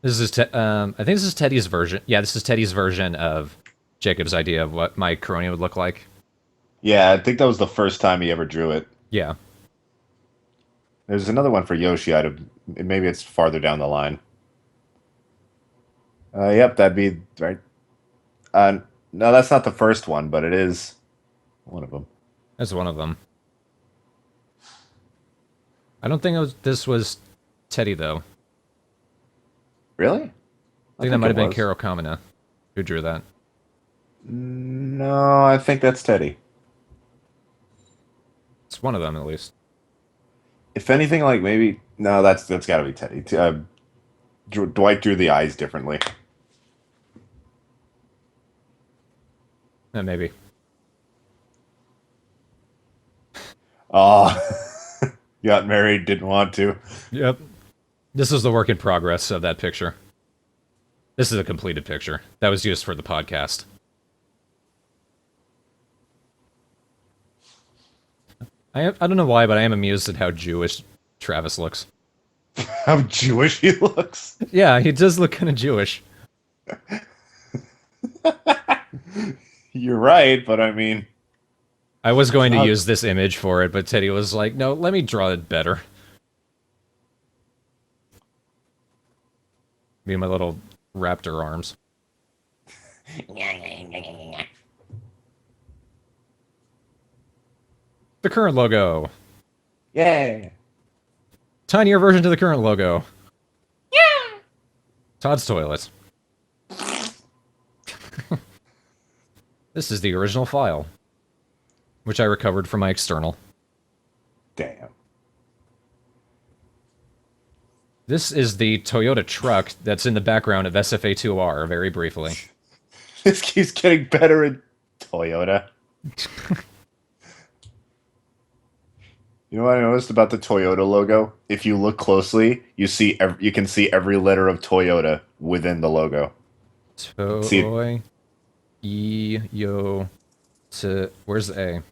This is I think this is Teddy's version. Yeah, this is Teddy's version of Jacob's idea of what my Corona would look like. Yeah, I think that was the first time he ever drew it. Yeah. There's another one for Yoshi. Maybe it's farther down the line. Yep, that'd be right. No, that's not the first one, but it is one of them. That's one of them. I don't think this was Teddy though. Really? I think that might have been Karo Kamina who drew that. No, I think that's Teddy. It's one of them at least. If anything, like maybe no, that's got to be Teddy. Dwight drew the eyes differently. Maybe. Oh, got married, didn't want to. Yep. This is the work in progress of that picture. This is a completed picture. That was used for the podcast. I don't know why, but I am amused at how Jewish Travis looks. How Jewish he looks? Yeah, he does look kind of Jewish. You're right, but I mean... I was going to use this image for it, but Teddy was like, no, let me draw it better. Me and my little raptor arms. The current logo. Yay! Tinier version to the current logo. Yeah! Todd's toilet. This is the original file, which I recovered from my external. Damn. This is the Toyota truck that's in the background of SFA2R, very briefly. This keeps getting better in Toyota. You know what I noticed about the Toyota logo? If you look closely, you can see every letter of Toyota within the logo. Where's the A?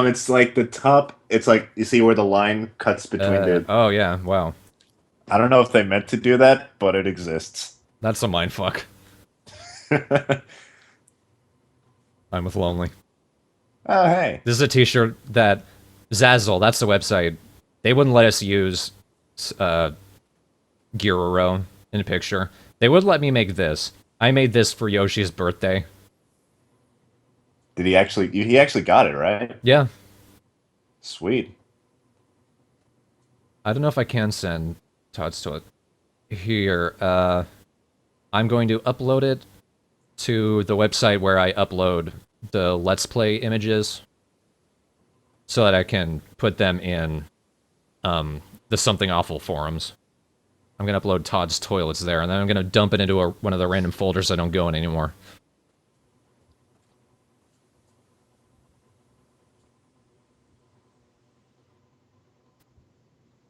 It's like the top. It's like you see where the line cuts between the. Oh yeah! Wow. I don't know if they meant to do that, but it exists. That's a mindfuck. I'm with Lonely. Oh, hey. This is a t-shirt that Zazzle, that's the website, they wouldn't let us use Giroro in a picture. They would let me make this. I made this for Yoshi's birthday. Did he actually... He actually got it, right? Yeah. Sweet. I don't know if I can send Todd's to it. Here, I'm going to upload it to the website where I upload the Let's Play images so that I can put them in the Something Awful forums. I'm going to upload Todd's Toilets there, and then I'm going to dump it into one of the random folders I don't go in anymore.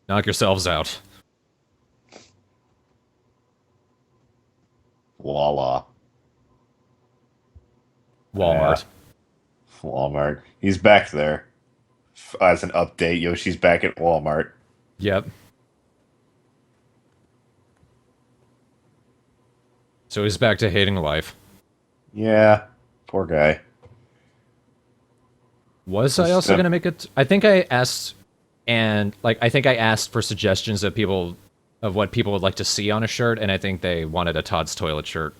Knock yourselves out. Voila. Walmart. Walmart. He's back there. As an update, Yoshi's back at Walmart. Yep. So he's back to hating life. Yeah. Poor guy. Was I also going to make it? I think I asked, and I think I asked for suggestions of people, of what people would like to see on a shirt, and I think they wanted a Todd's Toilet shirt.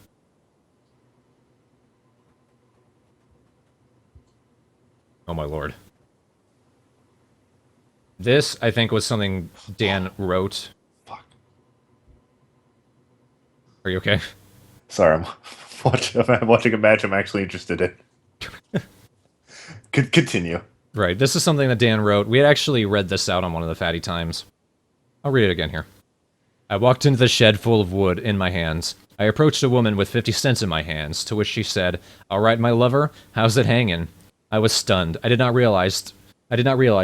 Oh my lord. This, I think, was something Dan wrote. Fuck. Are you okay? Sorry, I'm watching a match I'm actually interested in. Continue. Right, this is something that Dan wrote. We had actually read this out on one of the Fatty Times. I'll read it again here. I walked into the shed full of wood in my hands. I approached a woman with 50 cents in my hands, to which she said, "All right, my lover, how's it hanging?" I was stunned. I did not realize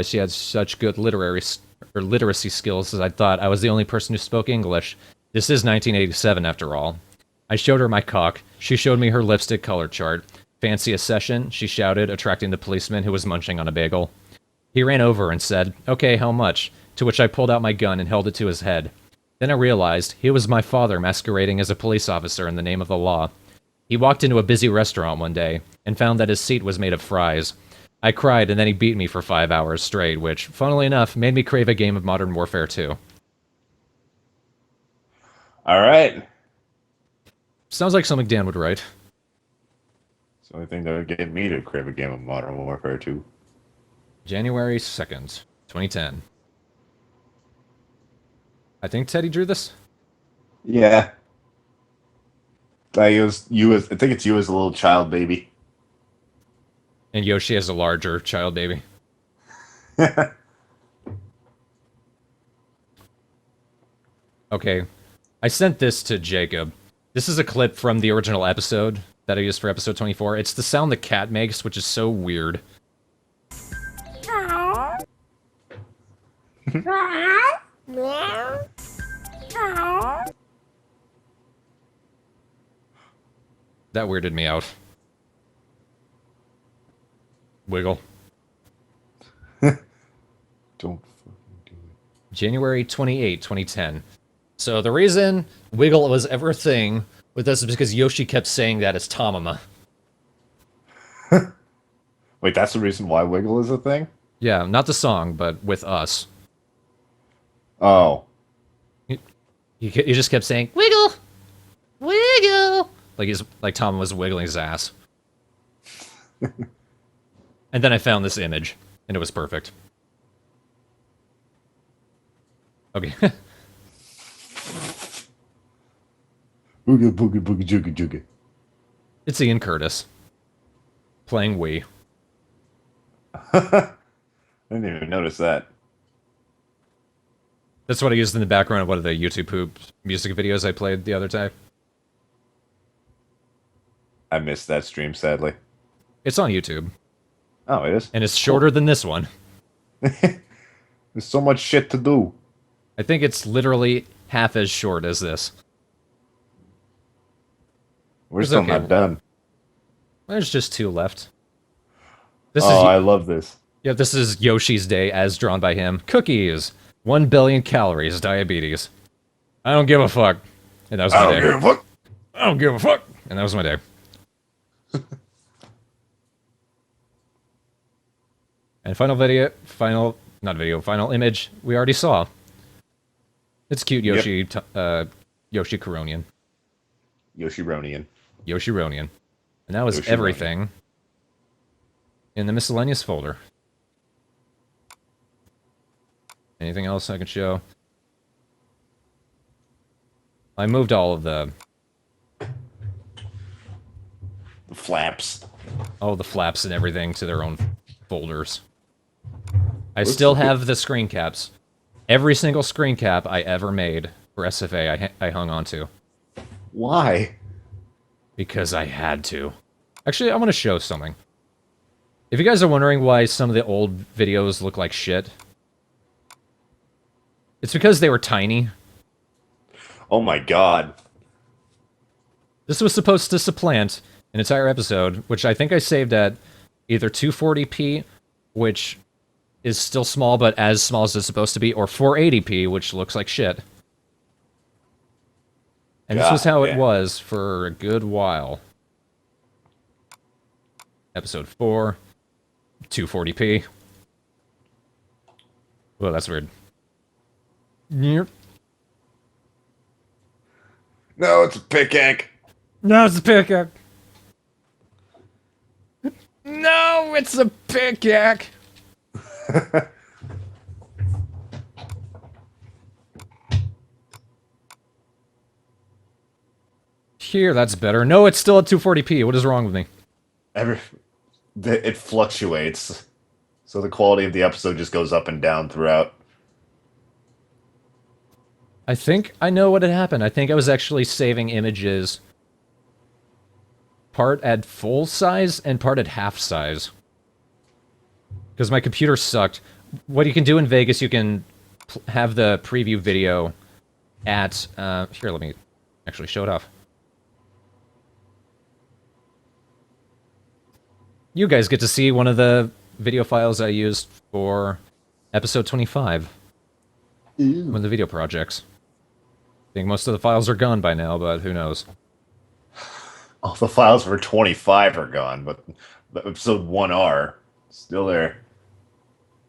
she had such good literacy skills as I thought. I was the only person who spoke English. This is 1987 after all. I showed her my cock. She showed me her lipstick color chart. "Fancy a session?" she shouted, attracting the policeman who was munching on a bagel. He ran over and said, "Okay, how much?" To which I pulled out my gun and held it to his head. Then I realized he was my father masquerading as a police officer in the name of the law. He walked into a busy restaurant one day and found that his seat was made of fries. I cried, and then he beat me for 5 hours straight, which, funnily enough, made me crave a game of Modern Warfare 2. All right. Sounds like something Dan would write. It's the only thing that would get me to crave a game of Modern Warfare 2. January 2nd, 2010. I think Teddy drew this? Yeah. I think it's you as a little child baby. And Yoshi as a larger child baby. Okay. I sent this to Jacob. This is a clip from the original episode that I used for episode 24. It's the sound the cat makes, which is so weird. That weirded me out. Wiggle. Don't fucking do it. January 28, 2010. So the reason Wiggle was ever a thing with this is because Yoshi kept saying that as Tamama. Wait, that's the reason why Wiggle is a thing? Yeah, not the song, but with us. Oh. He just kept saying, "Wiggle! Wiggle!" Like Tom was wiggling his ass. And then I found this image, and it was perfect. Okay. Boogie, boogie, boogie, joogie, joogie. It's Ian Curtis. Playing Wii. I didn't even notice that. That's what I used in the background of one of the YouTube Poop music videos I played the other day. I missed that stream, sadly. It's on YouTube. Oh, it is? And it's shorter than this one. There's so much shit to do. I think it's literally half as short as this. We're still not done. There's just 2 left. I love this. Yeah, this is Yoshi's Day as drawn by him. Cookies. 1 billion calories. Diabetes. I don't give a fuck. And that was my day. I don't give a fuck. I don't give a fuck. And that was my day. And final image we already saw. It's cute Yoshi, Yoshi Coronian. Yoshi-Ronian. Yoshi-Ronian. And that was Yoshi-Ronian. everything in the miscellaneous folder. Anything else I can show? I moved all of the flaps. All the flaps and everything to their own folders. I still have the screen caps. Every single screen cap I ever made for SFA, I hung on to. Why? Because I had to. Actually, I want to show something. If you guys are wondering why some of the old videos look like shit, it's because they were tiny. Oh my god. This was supposed to supplant an entire episode, which I think I saved at either 240p, which is still small, but as small as it's supposed to be, or 480p, which looks like shit. And this was how it was for a good while. Episode 4, 240p. Well, that's weird. Yep. No, it's a pickaxe. No, it's a pickaxe. No, it's a pickaxe. Here, that's better. No, it's still at 240p. What is wrong with me? It fluctuates. So the quality of the episode just goes up and down throughout. I think I know what had happened. I think I was actually saving images part at full size and part at half size. Because my computer sucked. What you can do in Vegas, you can have the preview video at... here, let me actually show it off. You guys get to see one of the video files I used for episode 25. One of the video projects. I think most of the files are gone by now, but who knows. All the files for 25 are gone, but episode 1 are still there.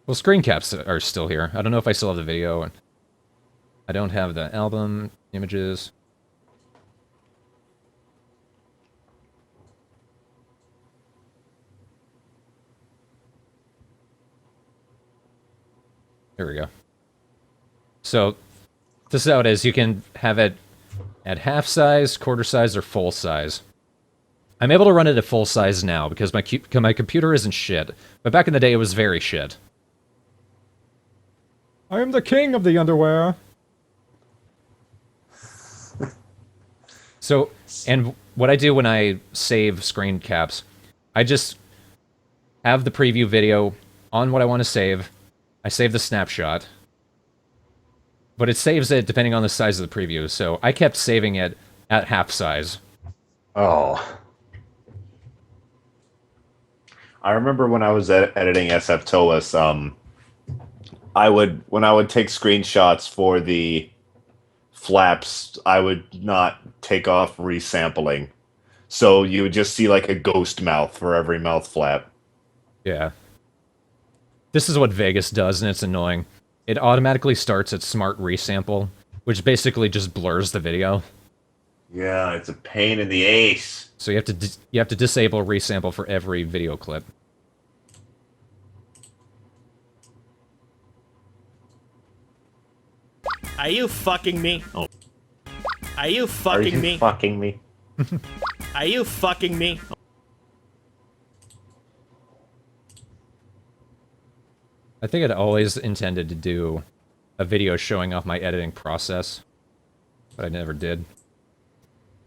Well, screen caps are still here. I don't know if I still have the video. I don't have the album images. There we go. So, this is how it is. You can have it at half size, quarter size, or full size. I'm able to run it at full size now because my computer isn't shit. But back in the day, it was very shit. I am the king of the underwear. So, and what I do when I save screen caps, I just have the preview video on what I want to save. I save the snapshot. But it saves it depending on the size of the preview, so I kept saving it at half size. Oh. I remember when I was editing SF Toas, when I would take screenshots for the flaps, I would not take off resampling. So you would just see like a ghost mouth for every mouth flap. Yeah. This is what Vegas does, and it's annoying. It automatically starts at smart resample, which basically just blurs the video. Yeah, it's a pain in the ace. So you have to disable resample for every video clip. Are you fucking me? Oh. Are you fucking me? Fucking me? Are you fucking me? I think I'd always intended to do a video showing off my editing process, but I never did.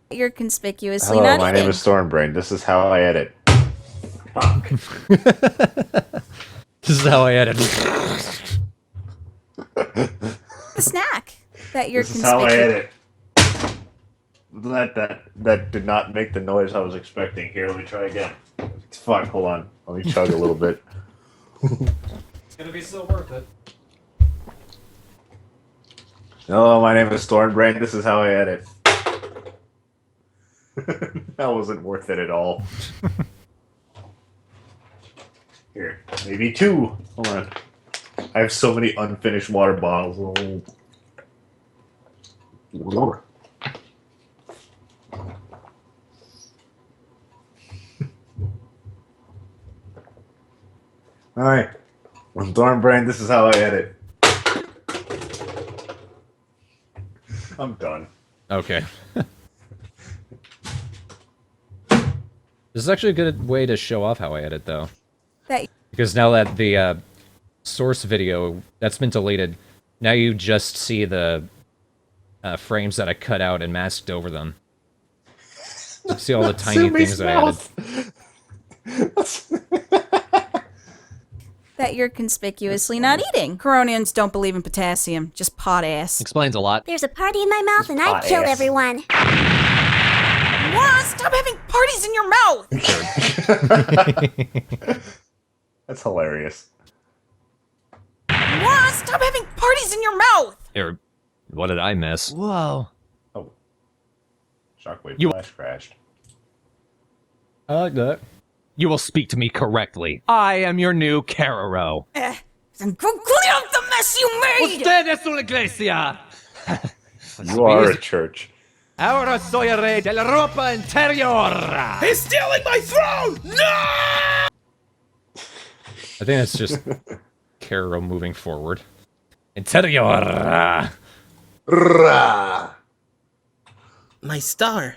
You're conspicuously Hello, not my eating. name is Thornbrain. This is how I edit. Fuck. This is how I edit. A snack that you're This is how I edit. That did not make the noise I was expecting. Here, let me try again. Fuck, hold on. Let me chug a little bit. It's gonna be so worth it. Hello, my name is Thornbrain. This is how I edit. That wasn't worth it at all. Here, maybe 2. Hold on. I have so many unfinished water bottles. Alright. On Thorn Brand, this is how I edit. I'm done. Okay. This is actually a good way to show off how I edit, though. Because now that the source video, that's been deleted, now you just see the frames that I cut out and masked over them. You see all the tiny things that I added. That you're conspicuously not eating. Coronians don't believe in potassium, just pot ass. Explains a lot. There's a party in my mouth and I've killed everyone. What? Stop having parties in your mouth! That's hilarious. What? Stop having parties in your mouth! Here, what did I miss? Whoa. Oh. Shockwave You- flash crashed. I like that. You will speak to me correctly. I am your new Cararo. Then go clean up the mess you made! Usted es una iglesia. You are a church. Ahora soy el rey de la ropa interior. He's stealing my throne! No! I think that's just Cararo moving forward. Interior. My star.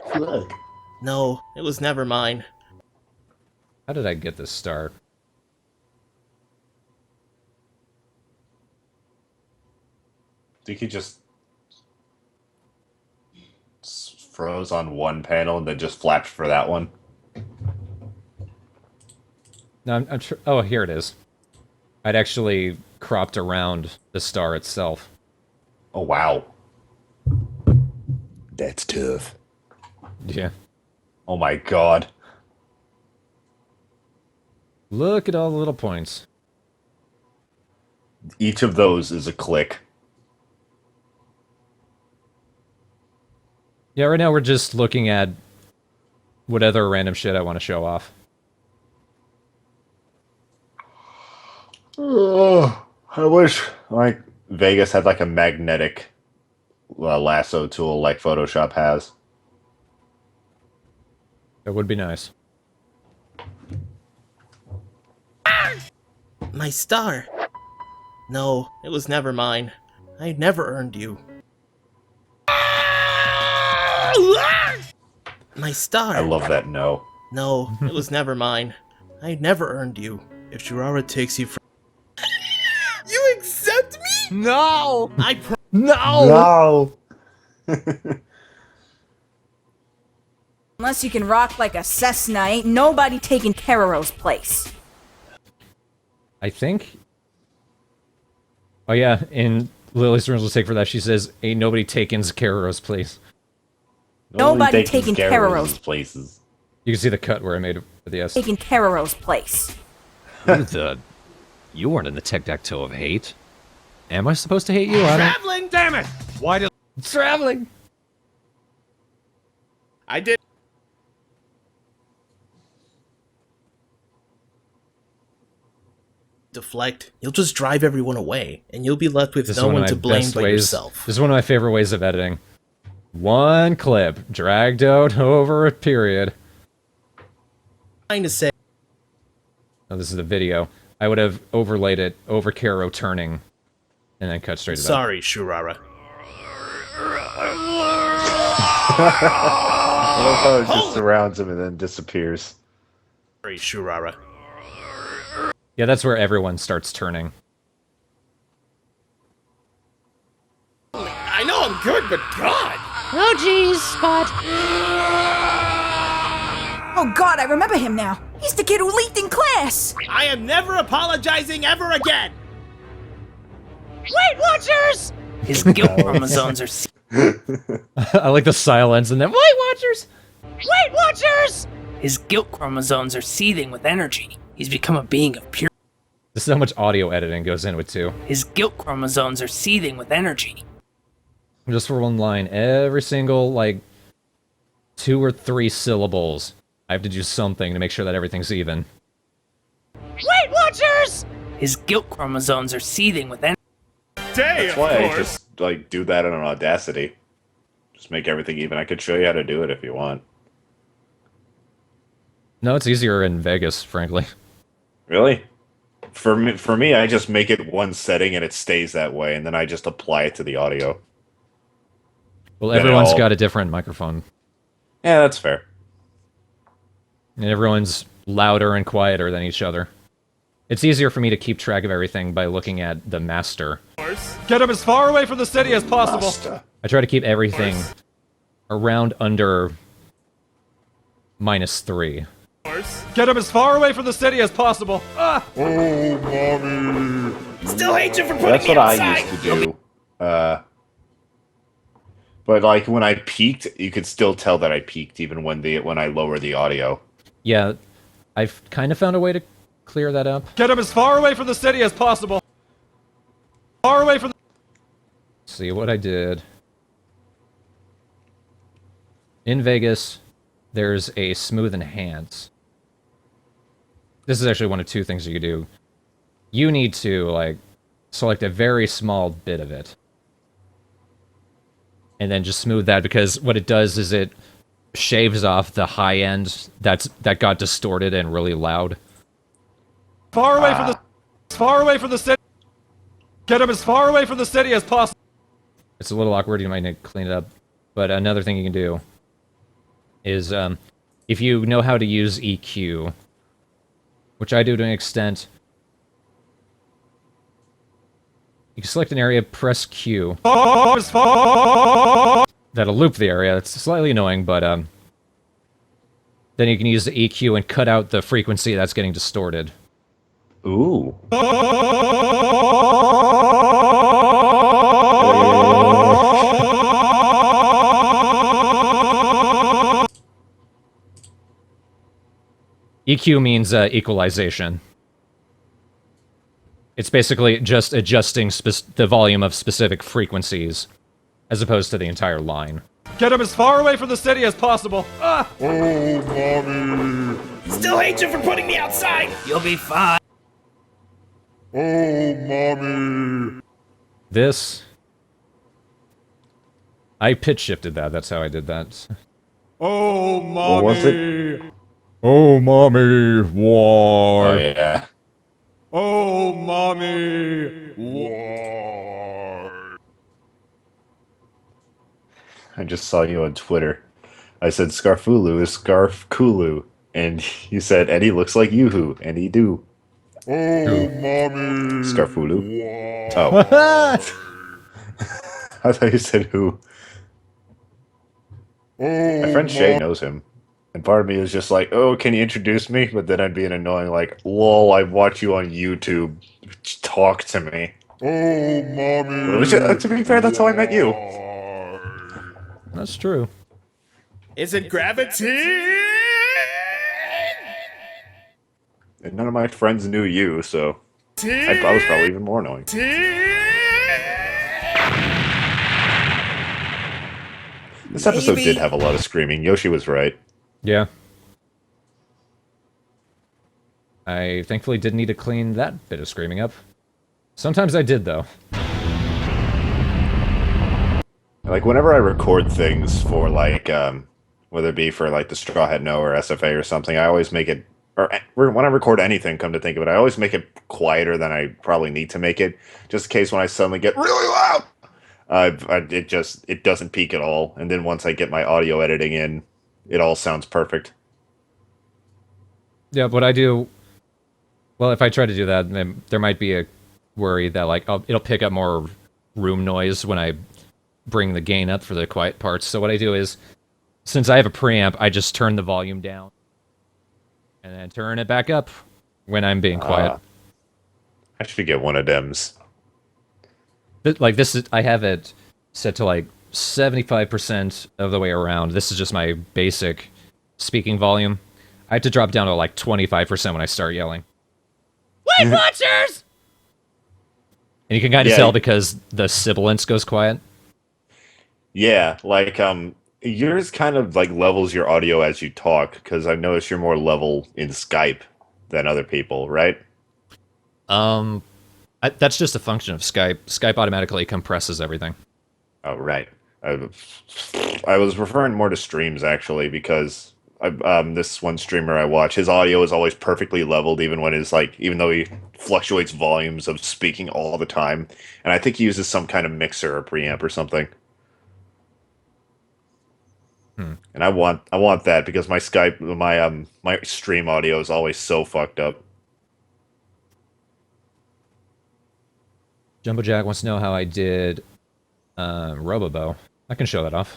No, it was never mine. How did I get this star? I think he just froze on one panel and then just flapped for that one. No, I'm sure. Oh, here it is. I'd actually cropped around the star itself. Oh, wow. That's tough. Yeah. Oh my god. Look at all the little points. Each of those is a click. Yeah, right now we're just looking at what other random shit I want to show off. Oh, I wish like Vegas had like a magnetic lasso tool like Photoshop has. That would be nice. My star. No, it was never mine. I never earned you. My star. I love that no. No, it was never mine. I never earned you. If Shurara takes you from... You accept me? No! No! Unless you can rock like a Cessna, ain't nobody taking Cararo's place. I think... Oh yeah, in Lily's original take for that, she says, ain't nobody taking Cararo's place. Nobody taking Cararo's places. You can see the cut where I made it with the S. Taking Cararo's place. You weren't in the tic-tac-toe of hate. Am I supposed to hate you? I don't... Traveling, damn it! Why did... Traveling! I did... Deflect. You'll just drive everyone away, and you'll be left with no one to blame but yourself. This is one of my favorite ways of editing. One clip, dragged out over a period. Trying to say... Oh, this is the video. I would have overlaid it over Caro turning, and then cut straight to that. Sorry, Shurara. I love how it just surrounds him and then disappears. Sorry, Shurara. Yeah, that's where everyone starts turning. I know I'm good, but God! Oh geez, Spot. Oh god, I remember him now. He's the kid who leaked in class. I am never apologizing ever again! Weight Watchers! His guilt chromosomes are... I like the silence and then, Weight Watchers! Weight Watchers! His guilt chromosomes are seething with energy. He's become a being of pure... This is how much audio editing goes into it, too. His guilt chromosomes are seething with energy. Just for one line, every single, like, 2 or 3 syllables. I have to do something to make sure that everything's even. Weight Watchers! His guilt chromosomes are seething with energy. That's why I just like do that on Audacity. Just make everything even. I could show you how to do it if you want. No, it's easier in Vegas, frankly. Really? For me, I just make it one setting and it stays that way, and then I just apply it to the audio. Well, Then everyone's got a different microphone. Yeah, that's fair. And everyone's louder and quieter than each other. It's easier for me to keep track of everything by looking at the master. Get him as far away from the city as possible. I try to keep everything around under -3. Get him as far away from the city as possible. Ah! Oh, mommy. Still hate you for putting That's me what outside. I used to do. But like when I peaked, you could still tell that I peaked even when I lower the audio. Yeah, I've kind of found a way to clear that up. Get him as far away from the city as possible. Far away from the... See what I did. In Vegas, there's a smooth enhance. This is actually one of 2 things you can do. You need to, like, select a very small bit of it. And then just smooth that, because what it does is it shaves off the high end that got distorted and really loud. Far away from the... Far away from the city. Get him as far away from the city as possible. It's a little awkward, you might need to clean it up. But another thing you can do is, if you know how to use EQ, which I do to an extent, you can select an area, press Q. That'll loop the area. It's slightly annoying, but then you can use the EQ and cut out the frequency that's getting distorted. Ooh. EQ means equalization. It's basically just adjusting the volume of specific frequencies, as opposed to the entire line. Get him as far away from the city as possible. Ah! Oh, mommy. Still hate you for putting me outside. You'll be fine. Oh, mommy. This... I pitch shifted that, that's how I did that. Oh, mommy. What was it? Oh, mommy, why? Oh, yeah. Oh, mommy. Why? I just saw you on Twitter. I said Scarfulu is Scarfkulu, and you said Eddie looks like Yoo-hoo, and he do. Oh, mommy. Scarfulu? Oh. I thought you said who. My friend Shay knows him. And part of me is just like, oh, can you introduce me? But then I'd be an annoying like, lol, I watch you on YouTube. Talk to me. Oh, mommy. Which, to be fair, that's how I met you. That's true. Is it gravity? And none of my friends knew you, so I was probably even more annoying. This episode did have a lot of screaming. Yoshi was right. Yeah. I thankfully didn't need to clean that bit of screaming up. Sometimes I did, though. Like, whenever I record things for, like, whether it be for, like, the Straw Hat No or SFA or something, I always make it, or when I record anything, come to think of it, I always make it quieter than I probably need to make it, just in case when I suddenly get really loud, it doesn't peak at all, and then once I get my audio editing in, it all sounds perfect. Yeah, what I do... Well, if I try to do that, then there might be a worry that, like, it'll pick up more room noise when I bring the gain up for the quiet parts. So what I do is, since I have a preamp, I just turn the volume down. And then turn it back up when I'm being quiet. I should get one of them's. Like, this is... I have it set to, like, 75% of the way around. This is just my basic speaking volume. I have to drop down to like 25% when I start yelling. Weight Watchers! And you can kind of tell because the sibilance goes quiet. Yeah, like, Yours kind of like levels your audio as you talk, because I noticed you're more level in Skype than other people, right? That's just a function of Skype. Skype automatically compresses everything. Oh, right. I was referring more to streams actually, because this one streamer I watch, his audio is always perfectly leveled, even when his like, even though he fluctuates volumes of speaking all the time, and I think he uses some kind of mixer or preamp or something. And I want that because my Skype, my stream audio is always so fucked up. Jumbo Jack wants to know how I did Robobo. I can show that off.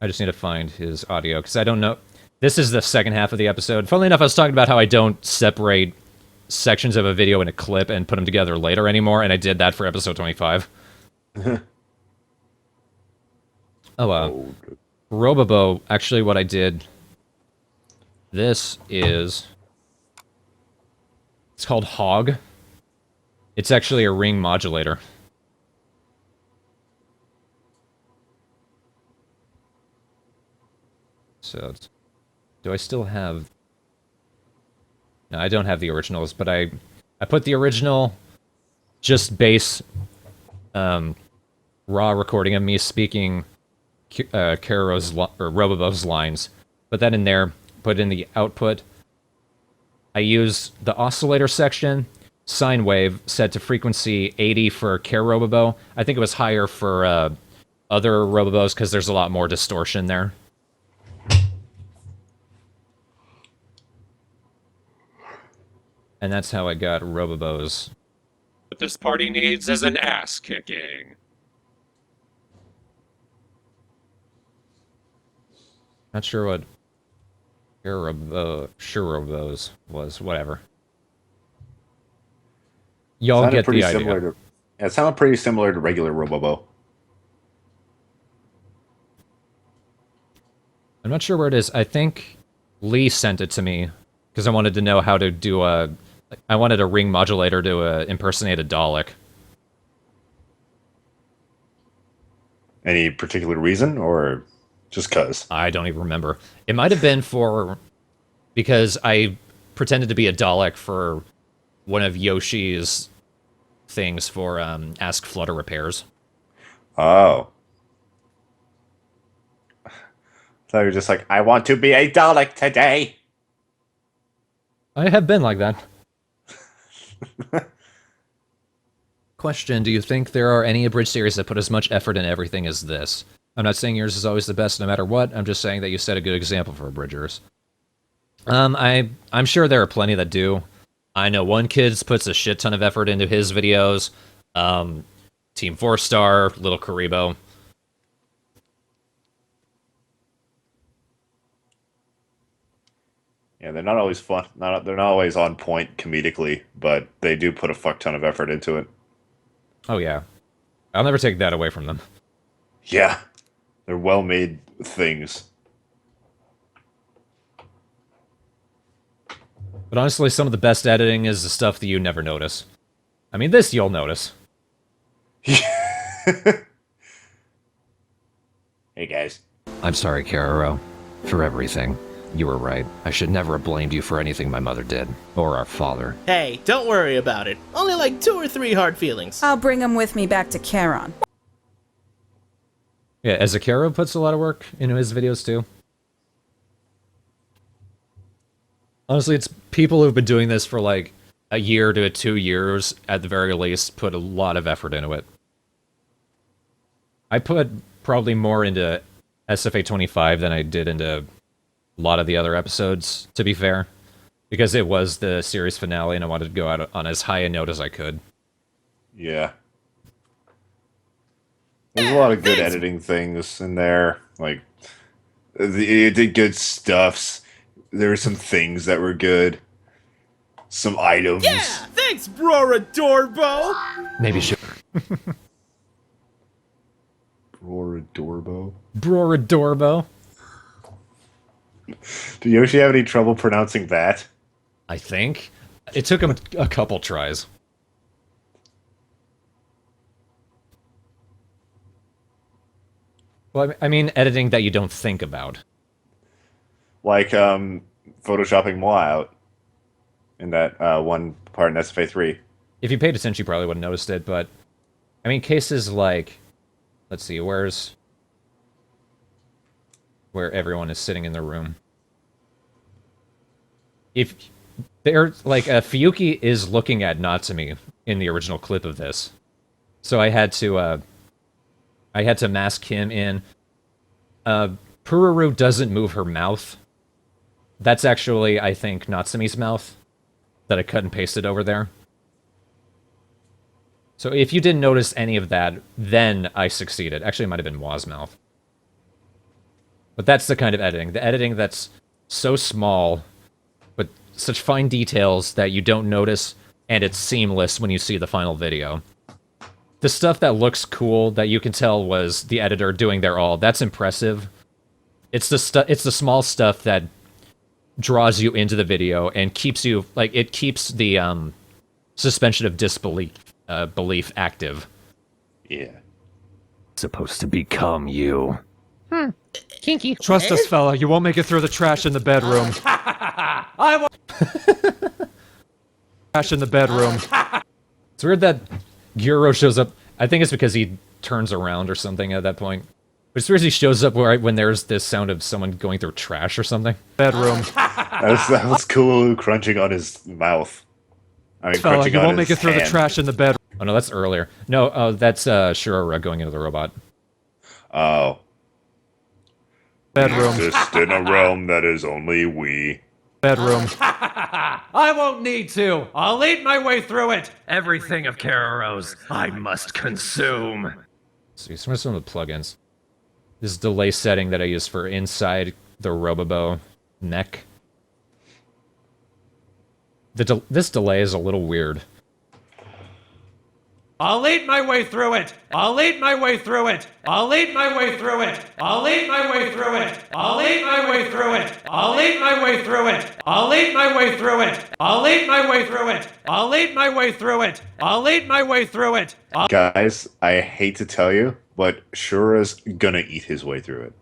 I just need to find his audio because I don't know. This is the second half of the episode. Funnily enough, I was talking about how I don't separate sections of a video in a clip and put them together later anymore, and I did that for episode 25. Robobo, actually what I did, this is, it's called Hog. It's actually a ring modulator. So, do I still have... No, I don't have the originals, but I put the original, just bass, raw recording of me speaking Karo's or Robobo's lines. Put that in there, put in the output. I use the oscillator section, sine wave, set to frequency 80 for Robobo. I think it was higher for other Robobos because there's a lot more distortion there. And that's how I got Robobos. What this party needs is an ass kicking. Not sure what Robos was. Whatever. Y'all get the idea. It sounded pretty similar to regular Robobo. I'm not sure where it is. I think Lee sent it to me because I wanted to know how to do a... I wanted a ring modulator to impersonate a Dalek. Any particular reason, or just cuz? I don't even remember. It might have been for... because I pretended to be a Dalek for one of Yoshi's things for Ask Flutter Repairs. Oh. So you're just like, I want to be a Dalek today. I have been like that. Question, do you think there are any abridged series that put as much effort in everything as this? I'm not saying yours is always the best no matter what, I'm just saying that you set a good example for abridgers. I'm sure there are plenty that do. I know one kid puts a shit ton of effort into his videos. Team 4-Star, Little Karibo. Yeah, they're not always fun. They're not always on point comedically, but they do put a fuck ton of effort into it. Oh yeah, I'll never take that away from them. Yeah, they're well-made things. But honestly, some of the best editing is the stuff that you never notice. I mean, this you'll notice. Hey guys. I'm sorry, Kararo, for everything. You were right. I should never have blamed you for anything my mother did. Or our father. Hey, don't worry about it. Only like 2 or 3 hard feelings. I'll bring him with me back to Charon. Yeah, Ezekaro puts a lot of work into his videos too. Honestly, it's people who've been doing this for like a year to 2 years, at the very least, put a lot of effort into it. I put probably more into SFA 25 than I did into a lot of the other episodes, to be fair. Because it was the series finale and I wanted to go out on as high a note as I could. Yeah. There's a lot of good editing things in there. Like, it did good stuffs. There were some things that were good. Some items. Yeah! Thanks, Broradorbo! Maybe sure. Broradorbo? Broradorbo. Do Yoshi have any trouble pronouncing that? I think. It took him a couple tries. Well, I mean editing that you don't think about. Like photoshopping Moa out in that one part in SFA 3. If you paid attention, you probably would have noticed it, but I mean cases like, let's see, where everyone is sitting in the room. If they're like Fuyuki is looking at Natsumi in the original clip of this, so I had to mask him in. Pururu doesn't move her mouth. That's actually, I think, Natsumi's mouth that I cut and pasted over there. So if you didn't notice any of that, then I succeeded. Actually, it might have been Wa's mouth. But that's the kind of editing. The editing that's so small, but such fine details that you don't notice, and it's seamless when you see the final video. The stuff that looks cool, that you can tell was the editor doing their all, that's impressive. It's the small stuff that draws you into the video and keeps you, like, it keeps the suspension of disbelief belief active. Yeah. Supposed to become you. Kinky. Trust us, fella. You won't make it through the trash in the bedroom. I won't. Trash in the bedroom. It's weird that Gyuro shows up. I think it's because he turns around or something at that point. But it's weird he shows up right when there's this sound of someone going through trash or something. Bedroom. That was cool crunching on his mouth. I mean, Fella, crunching you on won't make his it through the hand. trash in the bedroom. Oh no, that's earlier. No, that's Shirora going into the robot. Oh. Bedroom. We exist in a realm that is only we. Bedroom. I won't need to. I'll eat my way through it. Everything of Kararos I must consume. Let's see, some of the plugins. This delay setting that I use for inside the Robobo neck. This delay is a little weird. I'll eat my way through it. I'll eat my way through it. I'll eat my way through it. I'll eat my way through it. I'll eat my way through it. I'll eat my way through it. I'll eat my way through it. I'll eat my way through it. I'll eat my way through it. I'll eat my way through it. Guys, I hate to tell you, but Shura's gonna eat his way through it.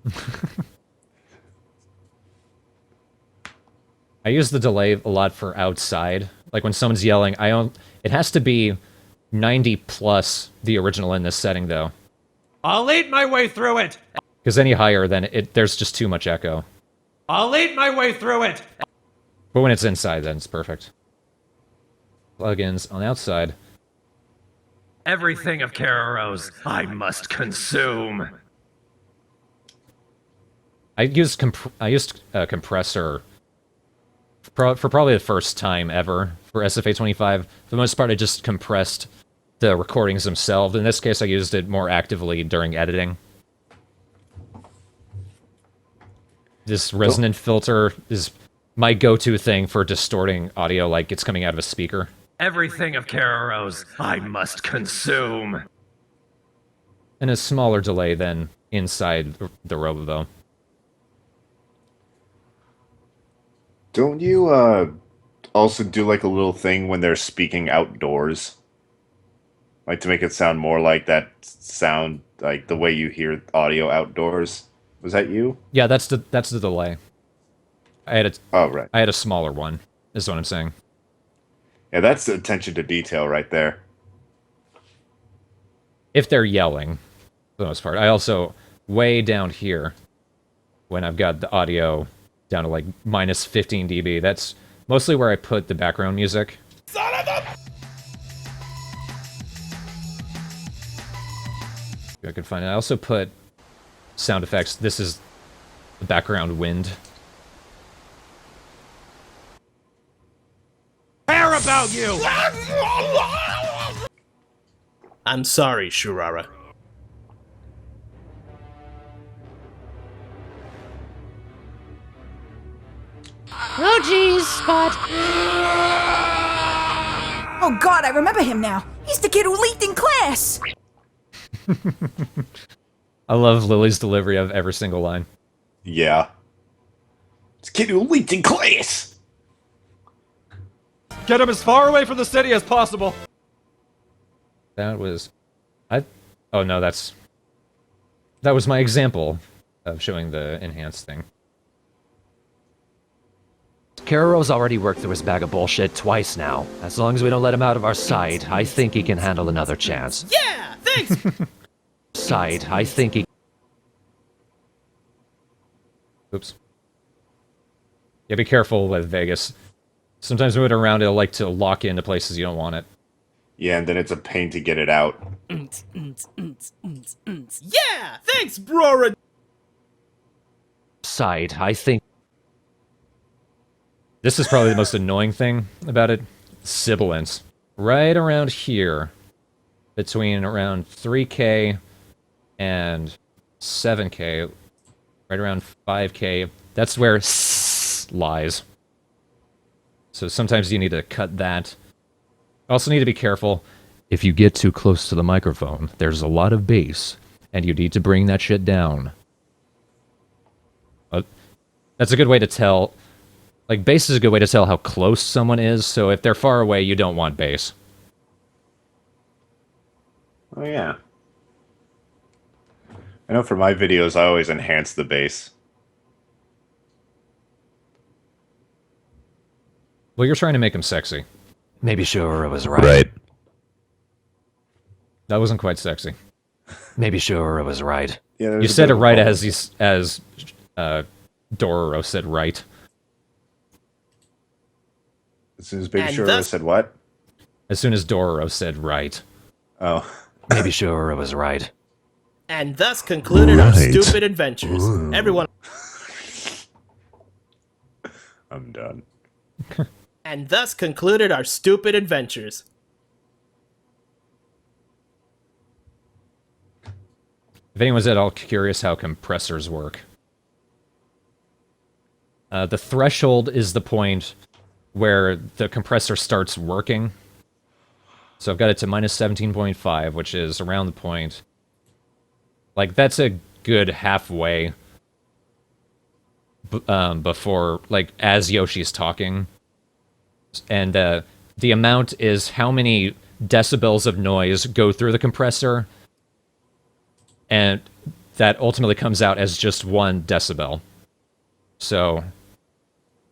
I use the delay a lot for outside. Like when someone's yelling, it has to be 90 plus the original in this setting though. I'll eat my way through it. Because any higher then there's just too much echo. I'll eat my way through it. But when it's inside then it's perfect. Plugins on the outside. Everything of Kararos I must consume. I used compressor for probably the first time ever for SFA 25. For the most part, I just compressed the recordings themselves. In this case, I used it more actively during editing. This resonant filter is my go-to thing for distorting audio like it's coming out of a speaker. Everything of Kararos I must consume. And a smaller delay than inside the Robobo. Don't you also do like a little thing when they're speaking outdoors? Like to make it sound more like that sound, like the way you hear audio outdoors? Was that you? Yeah, that's the delay. I had right. I had a smaller one, is what I'm saying. Yeah, that's attention to detail right there. If they're yelling, for the most part. I also, way down here, when I've got the audio down to like minus 15 dB, that's mostly where I put the background music. Son of a... If I can find it. I also put sound effects. This is the background wind. Care about you! I'm sorry, Shurara. Oh, geez, Spot. Oh god, I remember him now. He's the kid who leaked in class. I love Lily's delivery of every single line. Yeah. It's a kid who leaked in class! Get him as far away from the city as possible. That was... Oh no, that's... That was my example of showing the enhanced thing. Kararo's already worked through his bag of bullshit twice now. As long as we don't let him out of our sight, I think he can handle another chance. Yeah, thanks. Sight, I think he... Oops. Yeah, be careful with Vegas. Sometimes moving around, it'll like to lock into places you don't want it. Yeah, and then it's a pain to get it out. Yeah, thanks, bro. Sight, I think... This is probably the most annoying thing about it. Sibilance. Right around here, between around 3K and 7K, right around 5K, that's where s lies. So sometimes you need to cut that. Also need to be careful. If you get too close to the microphone, there's a lot of bass, and you need to bring that shit down. That's a good way to tell. Like, bass is a good way to tell how close someone is, so if they're far away, you don't want bass. Oh, yeah. I know for my videos, I always enhance the bass. Well, you're trying to make him sexy. Maybe Shura was right. That wasn't quite sexy. Maybe Shura was right. Yeah, you said it right as Dororo said right. As soon as Baby Shura said what? As soon as Dororo said right. Oh. Maybe Shura was right. And thus concluded our stupid adventures. Everyone... I'm done. And thus concluded our stupid adventures. If anyone's at all curious how compressors work, the threshold is the point where the compressor starts working. So I've got it to minus 17.5, which is around the point. Like, that's a good halfway before, like, as Yoshi's talking. And the amount is how many decibels of noise go through the compressor, and that ultimately comes out as just 1 decibel. So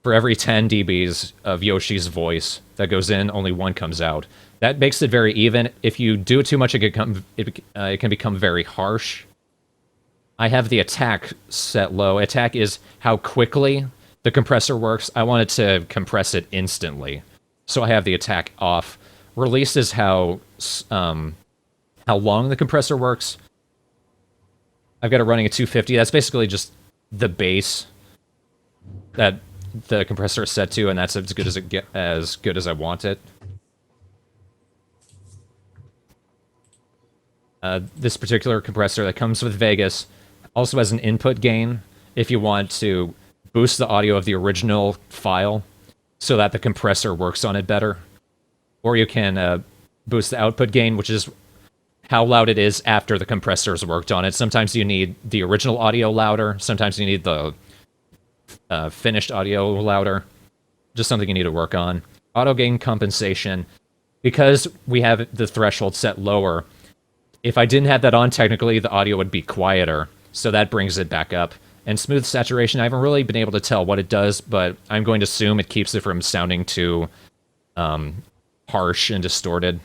for every 10 dBs of Yoshi's voice that goes in, only 1 comes out. That makes it very even. If you do it too much, it can become very harsh. I have the attack set low. Attack is how quickly the compressor works. I want it to compress it instantly, so I have the attack off. Release is how long the compressor works. I've got it running at 250. That's basically just the base that the compressor is set to, and that's as good as I want it. This particular compressor that comes with Vegas also has an input gain if you want to boost the audio of the original file so that the compressor works on it better. Or you can boost the output gain, which is how loud it is after the compressor's worked on it. Sometimes you need the original audio louder. Sometimes you need the finished audio louder. Just something you need to work on. Auto gain compensation. Because we have the threshold set lower, if I didn't have that on, technically the audio would be quieter. So that brings it back up. And smooth saturation, I haven't really been able to tell what it does, but I'm going to assume it keeps it from sounding too harsh and distorted.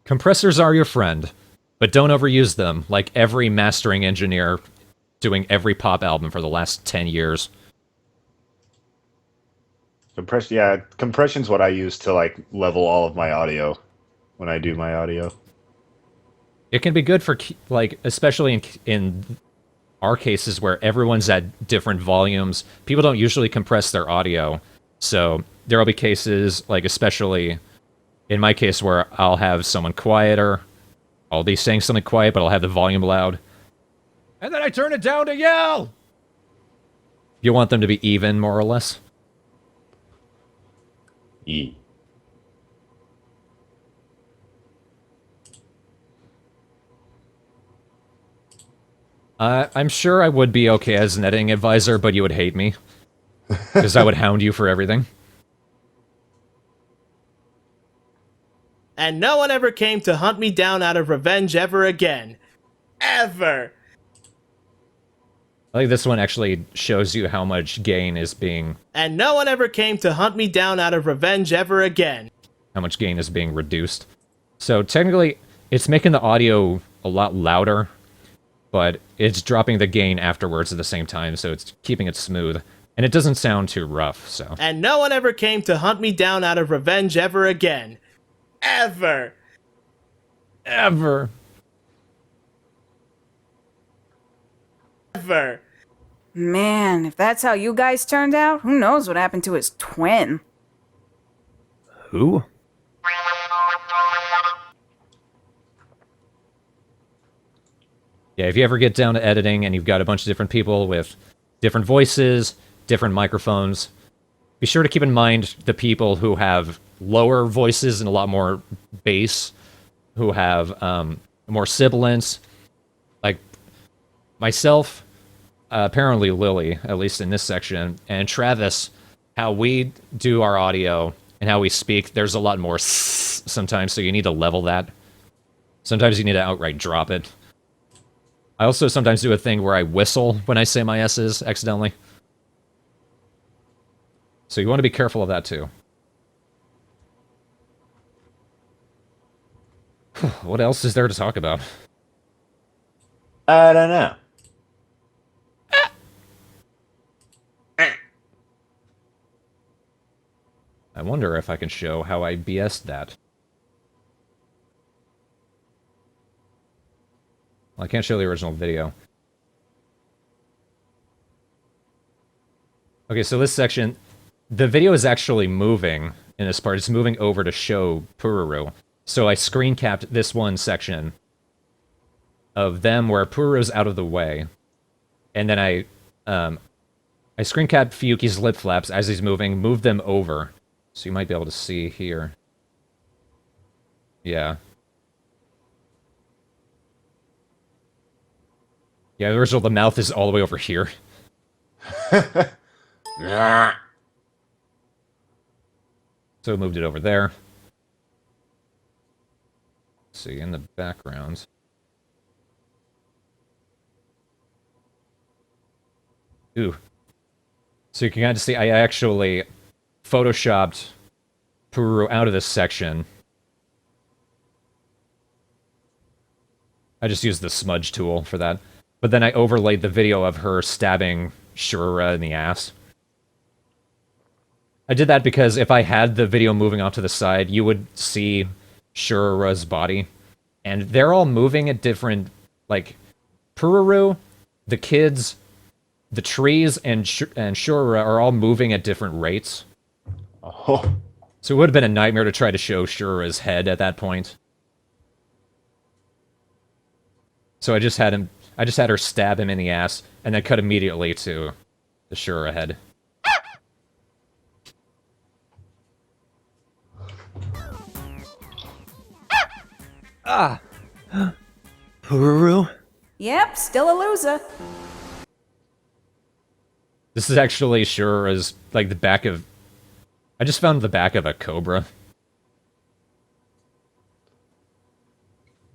Compressors are your friend, but don't overuse them, like every mastering engineer doing every pop album for the last 10 years. Compression's what I use to, like, level all of my audio when I do my audio. It can be good for, like, especially in our cases where everyone's at different volumes. People don't usually compress their audio, so there will be cases, like, especially in my case, where I'll have someone quieter. I'll be saying something quiet, but I'll have the volume loud. And then I turn it down to yell! You want them to be even, more or less? E. I'm sure I would be okay as an editing advisor, but you would hate me. Because I would hound you for everything. And no one ever came to hunt me down out of revenge ever again. Ever. I think this one actually shows you how much gain is being... And no one ever came to hunt me down out of revenge ever again. How much gain is being reduced. So technically, it's making the audio a lot louder, but it's dropping the gain afterwards at the same time, so it's keeping it smooth. And it doesn't sound too rough, so... And no one ever came to hunt me down out of revenge ever again. Ever. Ever. Ever. Man, if that's how you guys turned out, who knows what happened to his twin? Who? Yeah, if you ever get down to editing and you've got a bunch of different people with different voices, different microphones, be sure to keep in mind the people who have lower voices and a lot more bass, who have more sibilance. Like myself, apparently Lily, at least in this section, and Travis, how we do our audio and how we speak, there's a lot more sometimes, so you need to level that. Sometimes you need to outright drop it. I also sometimes do a thing where I whistle when I say my S's accidentally. So you want to be careful of that too. What else is there to talk about? I don't know. I wonder if I can show how I BS'd that. Well, I can't show the original video. Okay, so this section, the video is actually moving in this part. It's moving over to show Pururu. So I screen capped this one section of them where Pururu's out of the way. And then I screen capped Fuyuki's lip flaps as he's moving, moved them over. So you might be able to see here. Yeah. Yeah, the original, the mouth is all the way over here. So we moved it over there. Let's see, in the background. Ooh. So you can kind of see, I actually photoshopped Pururu out of this section. I just used the smudge tool for that. But then I overlaid the video of her stabbing Shura in the ass. I did that because if I had the video moving off to the side, you would see Shura's body. And they're all moving at different... Like, Pururu, the kids, the trees, and Shura are all moving at different rates. Oh. So it would have been a nightmare to try to show Shura's head at that point. So I just had her stab him in the ass, and then cut immediately to the Shura head. Ah! Pururu? Yep, still a loser. This is actually Shura's, like, the back of... I just found the back of a cobra.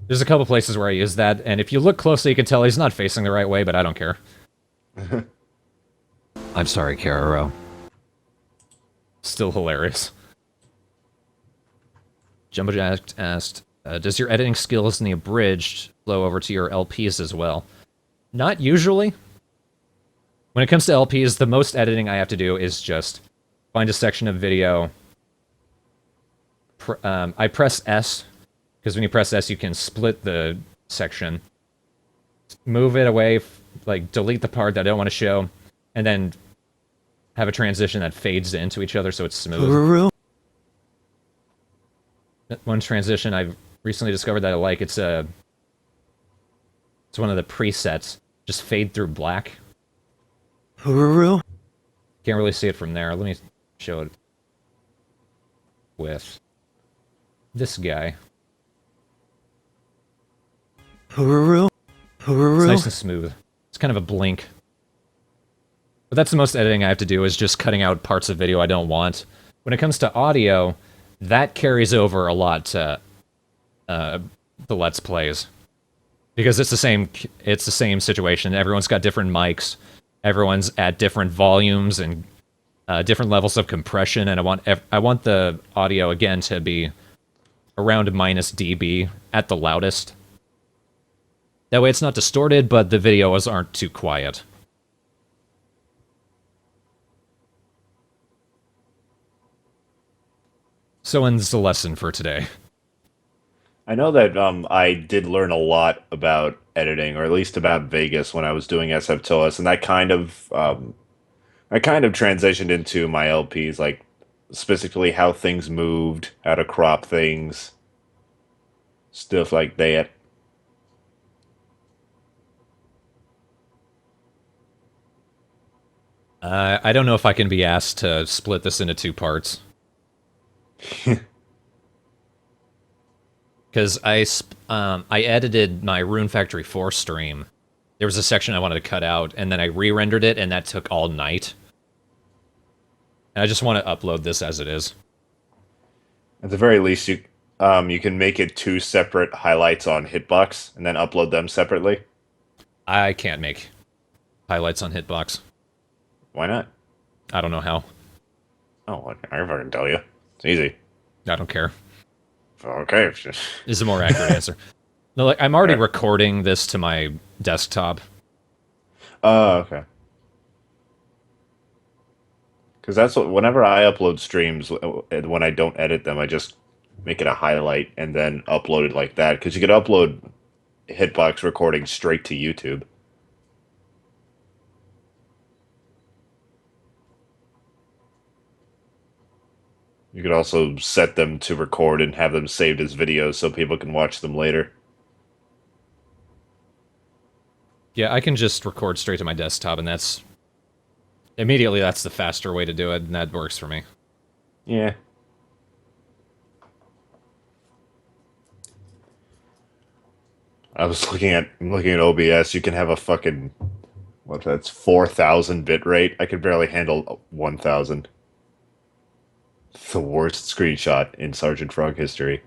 There's a couple places where I use that, and if you look closely, you can tell he's not facing the right way, but I don't care. I'm sorry, Kararo. Still hilarious. Jumbo Jack asked, does your editing skills in the abridged flow over to your LPs as well? Not usually. When it comes to LPs, the most editing I have to do is just find a section of video. I press S, because when you press S, you can split the section. Move it away, like delete the part that I don't want to show, and then have a transition that fades into each other so it's smooth. One transition I've recently discovered that I like, it's one of the presets. Just fade through black. Can't really see it from there. Let me show it with this guy. It's nice and smooth. It's kind of a blink. But that's the most editing I have to do, is just cutting out parts of video I don't want. When it comes to audio, that carries over a lot to the Let's Plays. Because it's the same situation. Everyone's got different mics. Everyone's at different volumes and different levels of compression, and I want the audio again to be around -dB at the loudest. That way it's not distorted, but the videos aren't too quiet. So ends the lesson for today. I know that I did learn a lot about editing, or at least about Vegas when I was doing SFTOS, and that kind of transitioned into my LPs, like specifically how things moved, how to crop things, stuff like that. I don't know if I can be asked to split this into 2 parts. Because I edited my Rune Factory 4 stream. There was a section I wanted to cut out, and then I re-rendered it, and that took all night. And I just want to upload this as it is. At the very least, you can make it 2 separate highlights on Hitbox, and then upload them separately. I can't make highlights on Hitbox. Why not? I don't know how. Oh, I fucking tell you. It's easy. I don't care. Okay. Is a more accurate answer. No, like, I'm already recording this to my desktop. Oh, okay. Because that's what, whenever I upload streams, when I don't edit them, I just make it a highlight and then upload it like that. Because you could upload Hitbox recordings straight to YouTube. You could also set them to record and have them saved as videos so people can watch them later. Yeah, I can just record straight to my desktop, and that's the faster way to do it, and that works for me. Yeah. I'm looking at OBS. You can have a fucking, that's 4,000 bit rate. I could barely handle 1,000. The worst screenshot in Sergeant Frog history.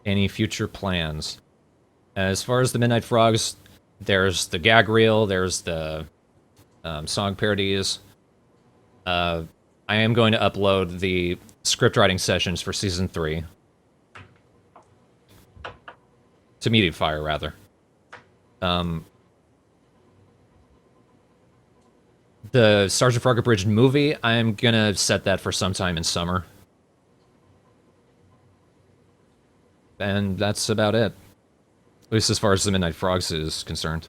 Any future plans? As far as the Midnight Frogs, there's the gag reel, there's the song parodies. I am going to upload the script writing sessions for Season 3. To Medium Fire, rather. The Sergeant Frog Abridged movie, I'm gonna set that for sometime in summer. And that's about it. At least as far as the Midnight Frogs is concerned.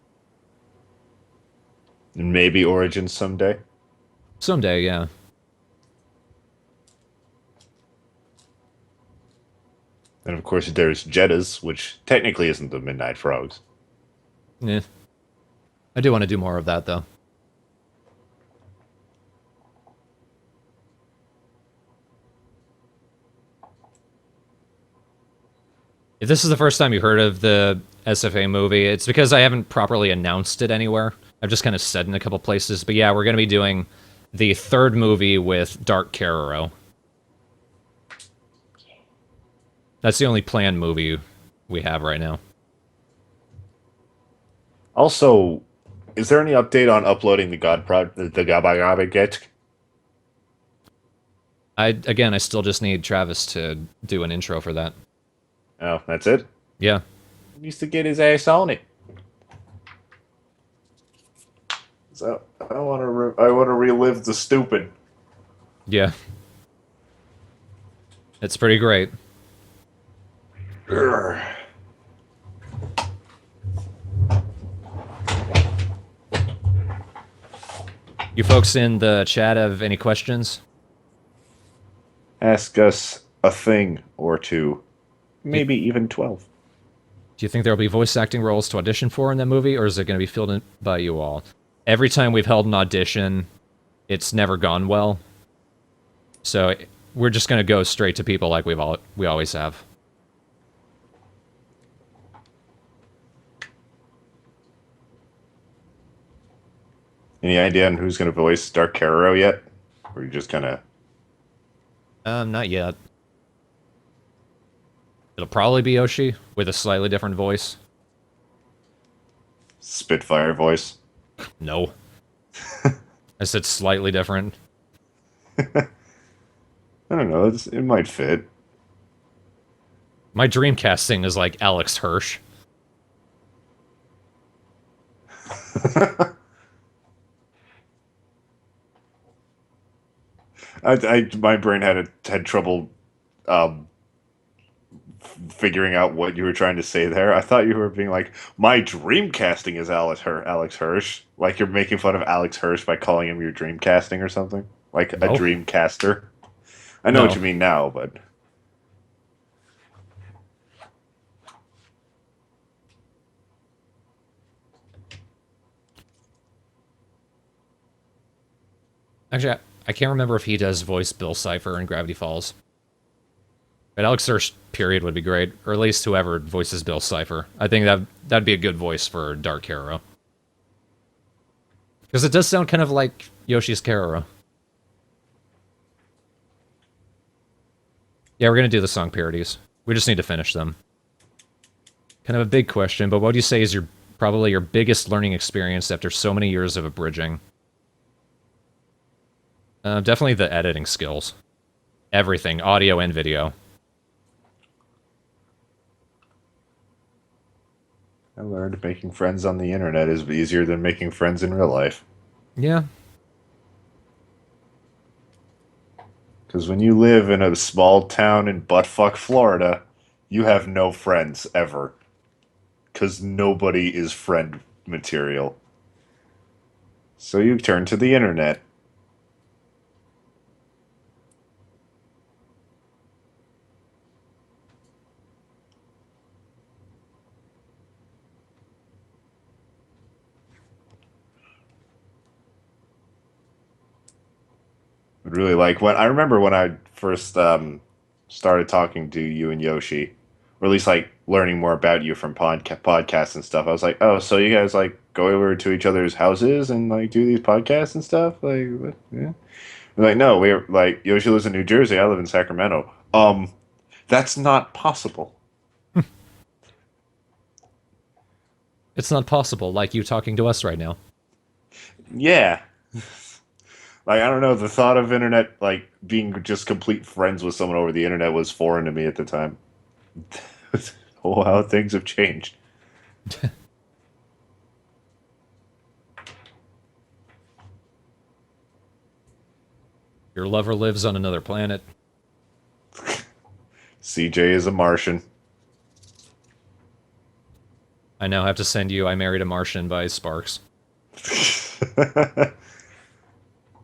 Maybe Origins someday? Someday, yeah. And of course there's Jeddas, which technically isn't the Midnight Frogs. Yeah. I do want to do more of that, though. If this is the first time you heard of the SFA movie, it's because I haven't properly announced it anywhere. I've just kind of said in a couple places. But yeah, we're going to be doing the 3rd movie with Dark Carrero. That's the only planned movie we have right now. Also, is there any update on uploading the Gaba Get? I still just need Travis to do an intro for that. Oh, that's it? Yeah. He needs to get his ass on it. So I want to relive the stupid. Yeah. It's pretty great. Urgh. You folks in the chat have any questions? Ask us a thing or two. Maybe even 12. Do you think there will be voice acting roles to audition for in that movie, or is it going to be filled in by you all? Every time we've held an audition, it's never gone well. So we're just going to go straight to people like we always have. Any idea on who's going to voice Dark Carrero yet? Or are you just kind of... Not yet. It'll probably be Yoshi with a slightly different voice. Spitfire voice. No. I said slightly different. I don't know. It might fit. My Dreamcasting is like Alex Hirsch. My brain had trouble um, figuring out what you were trying to say there. I thought you were being like, my dream casting is Alex Hirsch. Like you're making fun of Alex Hirsch by calling him your dream casting or something. Like a No. dream caster. I know No. what you mean now, but Actually, I can't remember if he does voice Bill Cipher in Gravity Falls. But Alex Hirsch, period, would be great. Or at least whoever voices Bill Cipher. I think that'd be a good voice for Dark Hero. Because it does sound kind of like Yoshi's Karara. Yeah, we're going to do the song parodies. We just need to finish them. Kind of a big question, but what would you say is probably your biggest learning experience after so many years of abridging? Definitely the editing skills. Everything, audio and video. I learned making friends on the internet is easier than making friends in real life. Yeah. Because when you live in a small town in buttfuck Florida, you have no friends ever. Because nobody is friend material. So you turn to the internet. Really like when I remember when I first started talking to you and Yoshi, or at least like learning more about you from podcasts and stuff. I was like, oh, so you guys like go over to each other's houses and like do these podcasts and stuff? Like, what? Yeah. They're like, no, we're like Yoshi lives in New Jersey. I live in Sacramento. That's not possible. It's not possible, like you talking to us right now. Yeah. Like I don't know, the thought of internet like being just complete friends with someone over the internet was foreign to me at the time. Oh, how things have changed. Your lover lives on another planet. CJ is a Martian. I now have to send you I Married a Martian by Sparks.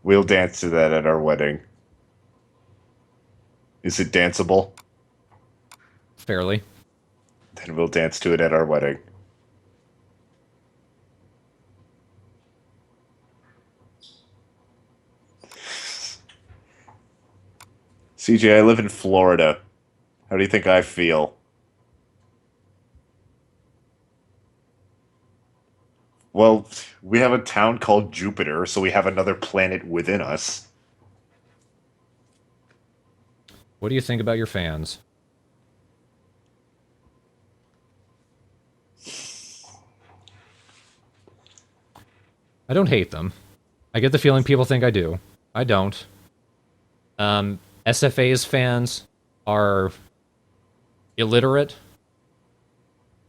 We'll dance to that at our wedding. Is it danceable? Fairly. Then we'll dance to it at our wedding. CJ, I live in Florida. How do you think I feel? Well, we have a town called Jupiter, so we have another planet within us. What do you think about your fans? I don't hate them. I get the feeling people think I do. I don't. SFA's fans are illiterate.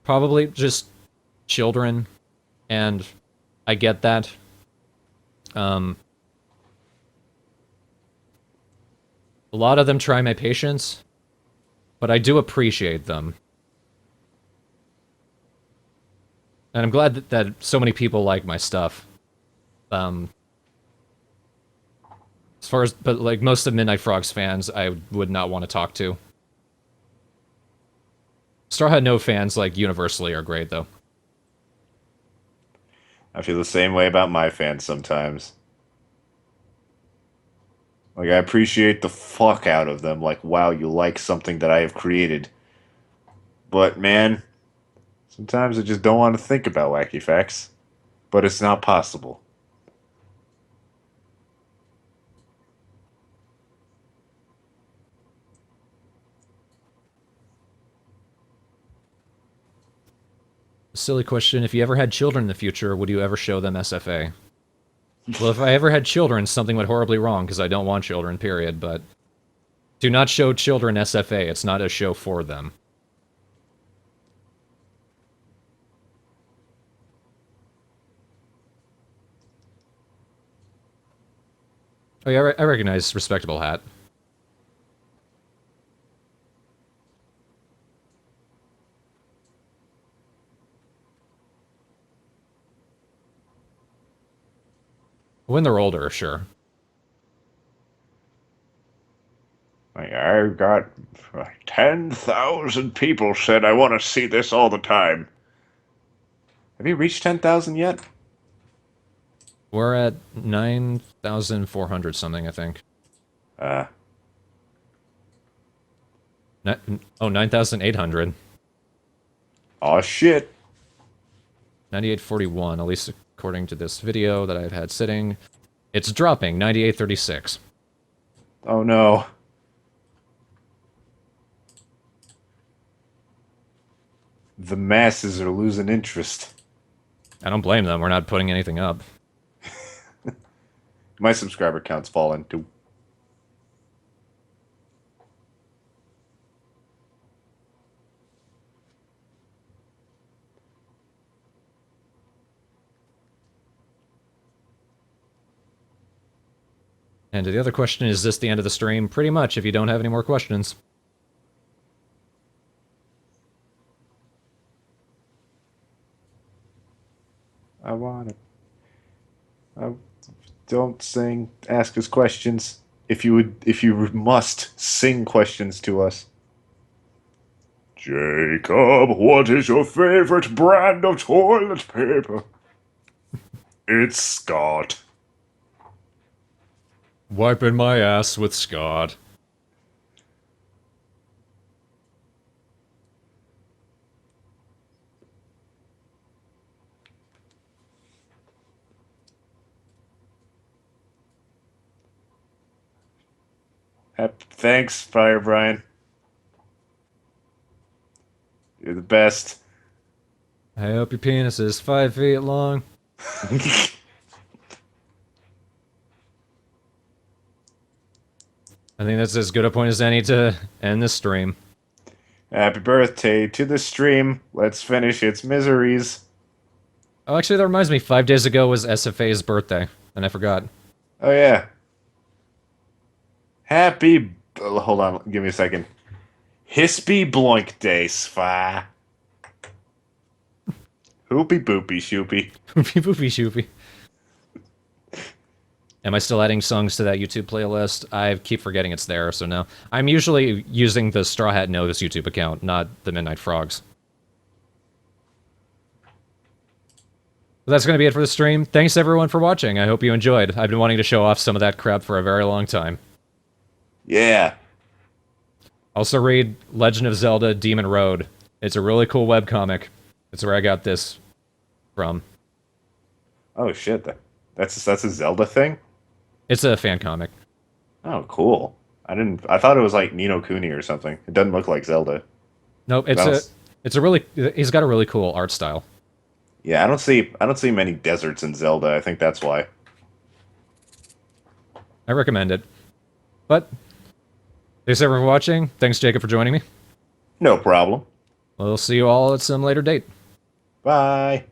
Probably just children, and I get that. A lot of them try my patience, but I do appreciate them. And I'm glad that so many people like my stuff. As far as, but like most of Midnight Frogs fans, I would not want to talk to. Straw Hat No fans, like, universally are great, though. I feel the same way about my fans sometimes. Like, I appreciate the fuck out of them. Like, wow, you like something that I have created. But, man, sometimes I just don't want to think about wacky facts. But it's not possible. silly question. If you ever had children in the future, would you ever show them SFA? Well, if I ever had children, something went horribly wrong, because I don't want children, period, but... Do not show children SFA. It's not a show for them. Oh yeah, I recognize respectable hat. When they're older, sure. I've got 10,000 people said I want to see this all the time. Have you reached 10,000 yet? We're at 9,400 something, I think. Oh, 9,800. Aw, shit. 9841, at least according to this video that I've had sitting. It's dropping, 9836. Oh no. The masses are losing interest. I don't blame them, we're not putting anything up. My subscriber count's fallen too. And the other question, is this the end of the stream? Pretty much, if you don't have any more questions. I want it. Don't sing. Ask us questions. If you must sing questions to us. Jacob, what is your favorite brand of toilet paper? It's Scott. Wiping my ass with Scott. Thanks, Fire Brian. You're the best. I hope your penis is 5 feet long. I think that's as good a point as any to end this stream. Happy birthday to the stream. Let's finish its miseries. Oh, actually, that reminds me, 5 days ago was SFA's birthday, and I forgot. Oh, yeah. Happy... hold on, give me a second. Hispy Bloink Day, Sva. Hoopy boopy shoopy. Hoopy boopy shoopy. Am I still adding songs to that YouTube playlist? I keep forgetting it's there, so no. I'm usually using the Straw Hat Knows YouTube account, not the Midnight Frogs. But that's going to be it for the stream. Thanks everyone for watching. I hope you enjoyed. I've been wanting to show off some of that crap for a very long time. Yeah. Also read Legend of Zelda Demon Road. It's a really cool webcomic. It's where I got this from. Oh shit, that's a Zelda thing? It's a fan comic. Oh, cool. I thought it was like Ni no Kuni or something. It doesn't look like Zelda. Nope, he's got a really cool art style. Yeah, I don't see many deserts in Zelda. I think that's why. I recommend it. But thanks everyone for watching. Thanks Jacob for joining me. No problem. We'll see you all at some later date. Bye.